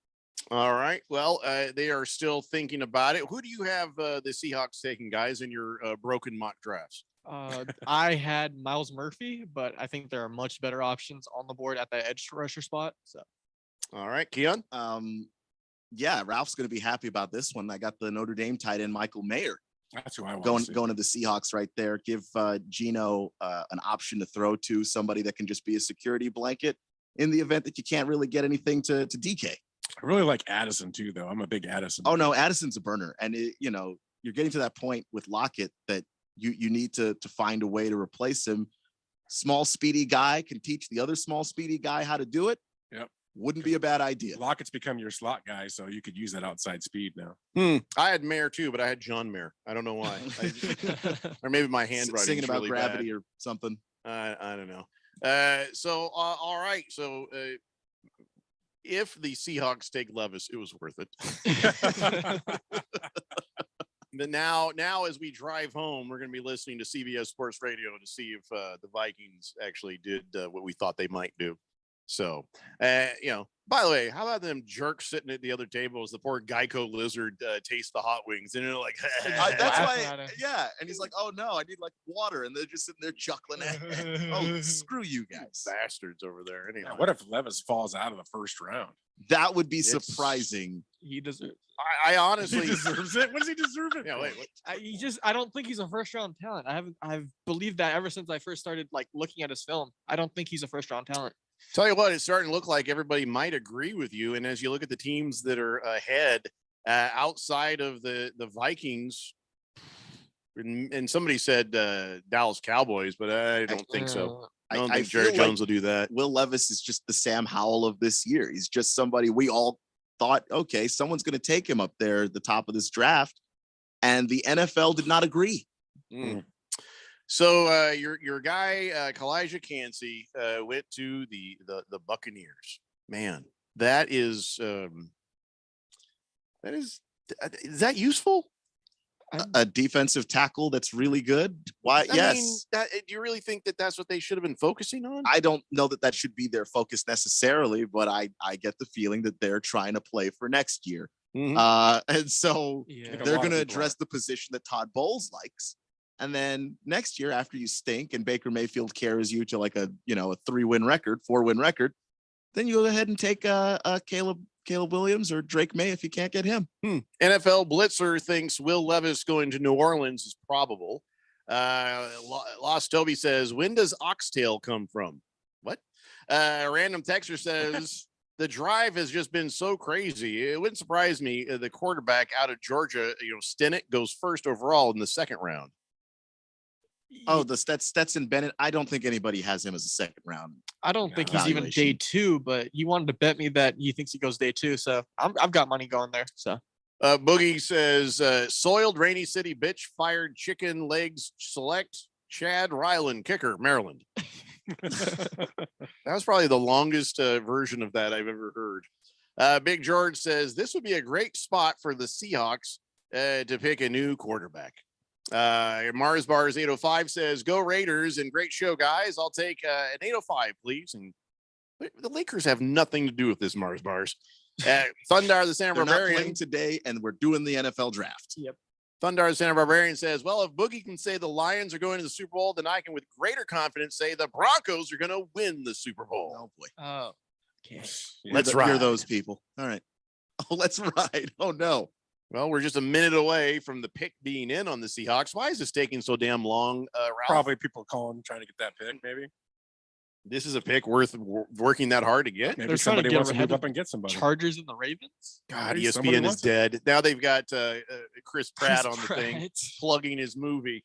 Speaker 10: All right. Well, they are still thinking about it. Who do you have the Seahawks taking, guys, in your broken mock drafts?
Speaker 11: I had Miles Murphy, but I think there are much better options on the board at that edge rusher spot. So,
Speaker 10: all right, Keon.
Speaker 12: Yeah, Ralph's going to be happy about this one. I got the Notre Dame tight end Michael Mayer.
Speaker 22: That's who I want
Speaker 12: going to the Seahawks right there. Give Geno an option to throw to, somebody that can just be a security blanket in the event that you can't really get anything to DK.
Speaker 22: I really like Addison too, though. I'm a big Addison.
Speaker 12: Oh no, Addison's a burner, and you're getting to that point with Lockett that you need to find a way to replace him. Small, speedy guy can teach the other small, speedy guy how to do it.
Speaker 22: Yep.
Speaker 12: Wouldn't be a bad idea.
Speaker 22: Lockett's become your slot guy, so you could use that outside speed now.
Speaker 10: I had Mayer too, but I had John Mayer. I don't know why. Or maybe my handwriting
Speaker 12: Singing about
Speaker 10: really
Speaker 12: gravity
Speaker 10: bad.
Speaker 12: or something.
Speaker 10: I don't know. All right. So if the Seahawks take Levis, it was worth it. But now as we drive home, we're going to be listening to CBS Sports Radio to see if the Vikings actually did what we thought they might do. So, by the way, how about them jerks sitting at the other table as the poor Geico lizard tastes the hot wings? And they're like,
Speaker 12: that's why, yeah. And he's like, oh no, I need like water. And they're just sitting there chuckling at oh, screw you guys.
Speaker 10: Bastards over there. Anyway.
Speaker 22: What if Levis falls out of the first round?
Speaker 12: That would be surprising.
Speaker 11: He deserves.
Speaker 10: I honestly
Speaker 22: he deserves it. What does he deserve it?
Speaker 10: Yeah, wait.
Speaker 11: I don't think he's a first round talent. I've believed that ever since I first started like looking at his film. I don't think he's a first round talent.
Speaker 10: Tell you what, it's starting to look like everybody might agree with you. And as you look at the teams that are ahead outside of the Vikings, and somebody said Dallas Cowboys, but I don't think so. I don't think Jerry Jones will do that.
Speaker 12: Will Levis is just the Sam Howell of this year. He's just somebody we all thought, okay, someone's going to take him up there at the top of this draft. And the NFL did not agree.
Speaker 10: So your guy Kalijah Cansey went to the Buccaneers. Man, is that useful?
Speaker 12: A defensive tackle that's really good. Why? Yes.
Speaker 10: Do you really think that that's what they should have been focusing on?
Speaker 12: I don't know that should be their focus necessarily, but I get the feeling that they're trying to play for next year. And so they're going to address the position that Todd Bowles likes. And then next year, after you stink and Baker Mayfield carries you to like a 4-win record, then you go ahead and take Caleb Williams or Drake May if you can't get him.
Speaker 10: NFL Blitzer thinks Will Levis going to New Orleans is probable. Lost Toby says, when does Oxtail come from? What? Random Texter says, the drive has just been so crazy. It wouldn't surprise me. The quarterback out of Georgia, Stinnett, goes first overall in the second round.
Speaker 12: Oh, the Stetson Bennett. I don't think anybody has him as a second round.
Speaker 11: I don't think he's even day 2, but he wanted to bet me that he thinks he goes day 2. So I've got money going there. So
Speaker 10: Boogie says, soiled Rainy City bitch fired chicken legs select Chad Ryland kicker, Maryland. That was probably the longest version of that I've ever heard. Big George says this would be a great spot for the Seahawks to pick a new quarterback. Mars Bars 805 says, go Raiders, and great show, guys. I'll take an 805, please. And the Lakers have nothing to do with this, Mars Bars. Thundar the Santa Barbarian
Speaker 12: today, and we're doing the NFL draft.
Speaker 11: Yep.
Speaker 10: Thundar the Santa Barbarian says, well, if Boogie can say the Lions are going to the Super Bowl, then I can with greater confidence say the Broncos are going to win the Super Bowl.
Speaker 12: Oh boy.
Speaker 11: Oh, okay.
Speaker 10: Let's ride.
Speaker 12: You're those people. All right. Oh, let's ride. Oh no.
Speaker 10: Well, we're just a minute away from the pick being in on the Seahawks. Why is this taking so damn long, Ralph?
Speaker 22: Probably people calling, trying to get that pick, maybe.
Speaker 10: This is a pick worth working that hard to get.
Speaker 22: Maybe somebody wants to move up and get somebody.
Speaker 11: Chargers and the Ravens.
Speaker 10: God, ESPN is dead. Now they've got Chris Pratt on the thing, plugging his movie.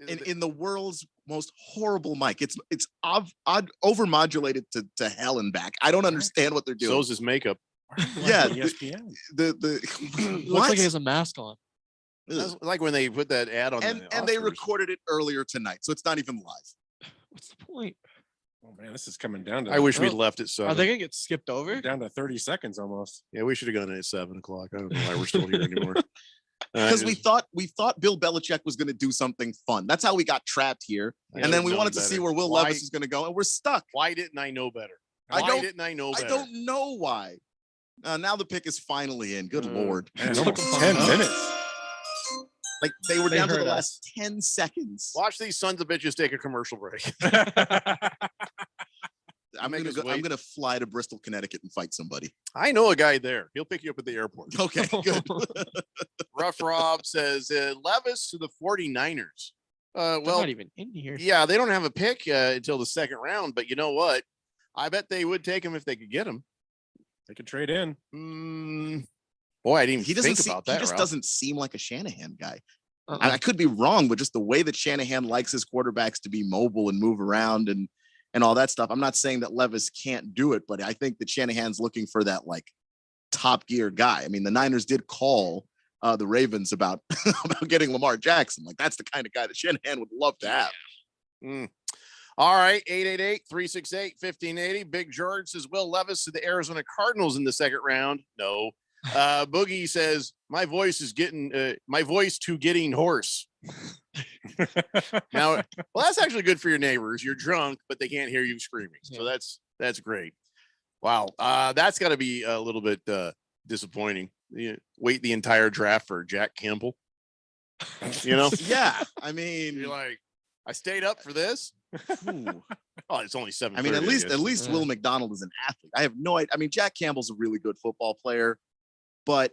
Speaker 12: In the world's most horrible mic. It's overmodulated to hell and back. I don't understand what they're doing.
Speaker 10: So's his makeup.
Speaker 12: Yeah,
Speaker 22: ESPN.
Speaker 11: Looks like he has a mask on.
Speaker 10: That's like when they put that ad on,
Speaker 12: and they recorded it earlier tonight, so it's not even live.
Speaker 11: What's the point?
Speaker 22: Oh man, this is coming down to.
Speaker 10: I wish we'd left it. So
Speaker 11: are they gonna get skipped over?
Speaker 22: Down to 30 seconds almost.
Speaker 10: Yeah, we should have gone at 7 o'clock. I don't know why we're still here anymore.
Speaker 12: Because we thought Bill Belichick was going to do something fun. That's how we got trapped here, and then we wanted to see where Will Levis is going to go, and we're stuck.
Speaker 10: Why didn't I know better?
Speaker 12: I don't know why. Now the pick is finally in. Good Lord.
Speaker 22: Man, almost 10 minutes.
Speaker 12: Like they were down to the last 10 seconds.
Speaker 10: Watch these sons of bitches take a commercial break.
Speaker 12: I'm gonna fly to Bristol, Connecticut and fight somebody.
Speaker 10: I know a guy there. He'll pick you up at the airport.
Speaker 12: Okay, good.
Speaker 10: Rough Rob says Levis to the 49ers.
Speaker 11: Well, not even in here.
Speaker 10: Yeah, they don't have a pick until the second round, but you know what? I bet they would take him if they could get him.
Speaker 22: They could trade in.
Speaker 10: Boy, I didn't even think about that.
Speaker 12: He just doesn't seem like a Shanahan guy. I could be wrong, but just the way that Shanahan likes his quarterbacks to be mobile and move around, and and all that stuff. I'm not saying that Levis can't do it, but I think that Shanahan's looking for that like top gear guy. I mean, the Niners did call the Ravens about getting Lamar Jackson. Like that's the kind of guy that Shanahan would love to have.
Speaker 10: All right, 888-368-1580. Big George says, Will Levis to the Arizona Cardinals in the second round. No. Boogie says, my voice to getting hoarse. Now, well, that's actually good for your neighbors. You're drunk, but they can't hear you screaming. So that's great. Wow. That's got to be a little bit disappointing. Wait the entire draft for Jack Campbell.
Speaker 12: Yeah. I mean,
Speaker 10: you're like, I stayed up for this. Oh, it's only 7.
Speaker 12: I mean, at least Will McDonald is an athlete. I have no idea. I mean, Jack Campbell's a really good football player, but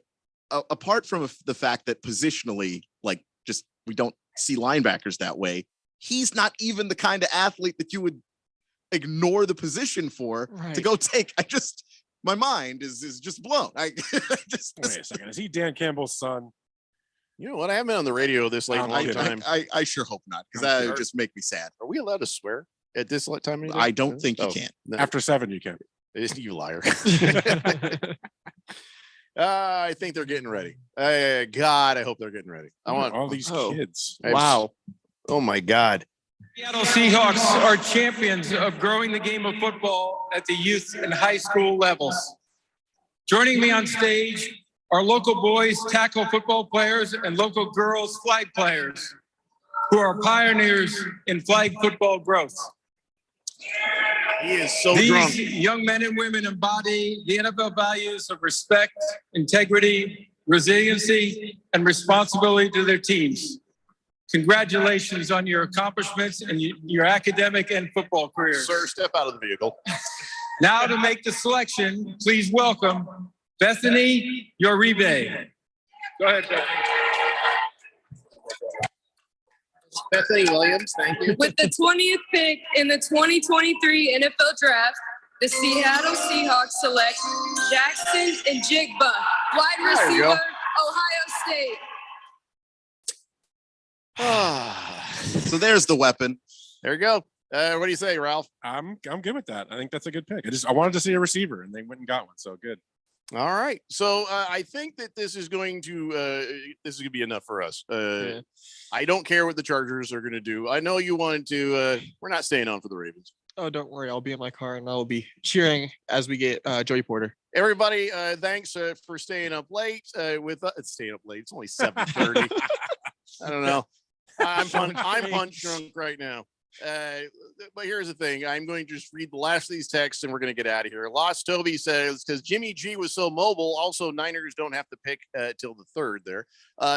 Speaker 12: apart from the fact that positionally, like, just we don't see linebackers that way, he's not even the kind of athlete that you would ignore the position for to go take. My mind is just blown.
Speaker 22: Wait a second. Is he Dan Campbell's son?
Speaker 10: You know what? I haven't been on the radio this late long time.
Speaker 12: I sure hope not, because that would just make me sad.
Speaker 10: Are we allowed to swear at this time?
Speaker 12: I don't think you can.
Speaker 10: No.
Speaker 22: After 7, you can.
Speaker 10: You liar. I think they're getting ready. God, I hope they're getting ready. I want
Speaker 22: all these kids.
Speaker 10: Wow. Oh my God.
Speaker 19: Seattle Seahawks are champions of growing the game of football at the youth and high school levels. Joining me on stage are local boys tackle football players and local girls flag players who are pioneers in flag football growth.
Speaker 10: He is so
Speaker 19: These
Speaker 10: drunk.
Speaker 19: young men and women embody the NFL values of respect, integrity, resiliency, and responsibility to their teams. Congratulations on your accomplishments and your academic and football careers.
Speaker 10: Sir, step out of the vehicle.
Speaker 19: Now to make the selection, please welcome Bethany Uribe. Go ahead, Bethany.
Speaker 10: Bethany Williams, thank you.
Speaker 1: With the 20th pick in the 2023 NFL Draft, the Seattle Seahawks select Jackson and Jigba, wide
Speaker 10: There you go.
Speaker 1: receiver, Ohio State.
Speaker 12: So there's the weapon.
Speaker 10: There you go. What do you say, Ralph?
Speaker 22: I'm good with that. I think that's a good pick. I wanted to see a receiver, and they went and got one. So good.
Speaker 10: All right. So I think that this is going to be enough for us. I don't care what the Chargers are going to do. I know you wanted to. We're not staying on for the Ravens.
Speaker 11: Oh, don't worry. I'll be in my car and I'll be cheering as we get Joey Porter.
Speaker 10: Everybody, thanks for staying up late with us. Staying up late. It's only 7:30. I don't know. I'm punch drunk right now. But here's the thing. I'm going to just read the last of these texts and we're going to get out of here. Lost Toby says, because Jimmy G was so mobile, also Niners don't have to pick till the 3rd there.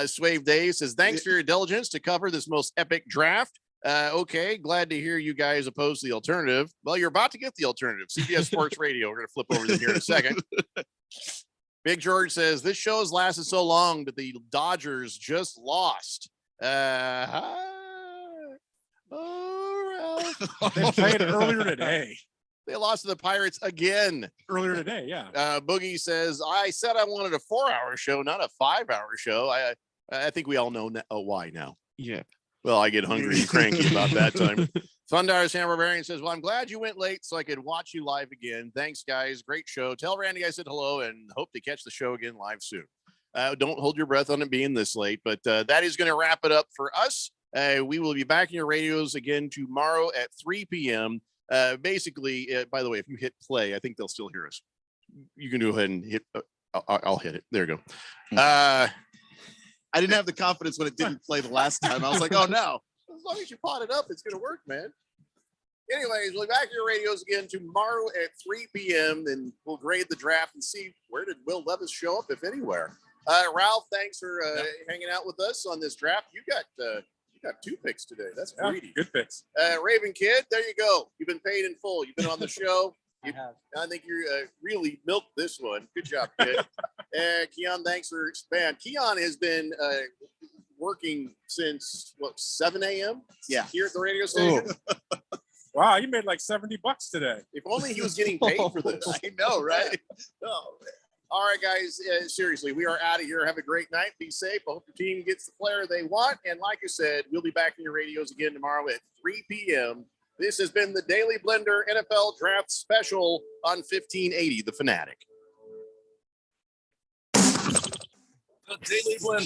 Speaker 10: Swave Dave says, thanks for your diligence to cover this most epic draft. Okay, glad to hear you guys oppose the alternative. Well, you're about to get the alternative. CBS Sports Radio. We're going to flip over them here in a second. Big George says, this show has lasted so long that the Dodgers just lost.
Speaker 22: They played earlier today.
Speaker 10: They lost to the Pirates again.
Speaker 22: Earlier today, yeah.
Speaker 10: Boogie says, I said I wanted a 4-hour show, not a 5-hour show. I think we all know why now.
Speaker 11: Yeah.
Speaker 10: Well, I get hungry and cranky about that time. Thundar's Hammer Barbarian says, well, I'm glad you went late so I could watch you live again. Thanks, guys. Great show. Tell Randy I said hello and hope to catch the show again live soon. Don't hold your breath on it being this late, but that is going to wrap it up for us. We will be back in your radios again tomorrow at 3 p.m. Basically, by the way, if you hit play, I think they'll still hear us. You can go ahead and hit. I'll hit it. There you go.
Speaker 12: I didn't have the confidence when it didn't play the last time. I was like, oh no.
Speaker 10: As long as you pot it up, it's going to work, man. Anyways, we'll be back in your radios again tomorrow at 3 p.m. Then we'll grade the draft and see where did Will Levis show up, if anywhere. Ralph, thanks for hanging out with us on this draft. You got 2 picks today. That's greedy.
Speaker 22: Good picks.
Speaker 10: Raven Kid, there you go. You've been paid in full. You've been on the show. I think you really milked this one. Good job, kid. Keon, thanks for expand. Keon has been working since 7 a.m.
Speaker 12: Yeah,
Speaker 10: here at the radio station.
Speaker 22: Wow, you made like $70 today.
Speaker 10: If only he was getting paid for this.
Speaker 12: I know, right?
Speaker 10: Oh, all right, guys. Seriously, we are out of here. Have a great night. Be safe. I hope your team gets the player they want. And like I said, we'll be back in your radios again tomorrow at 3 p.m. This has been the Daily Blender NFL Draft Special on 1580 The Fanatic.
Speaker 9: The Daily Blender.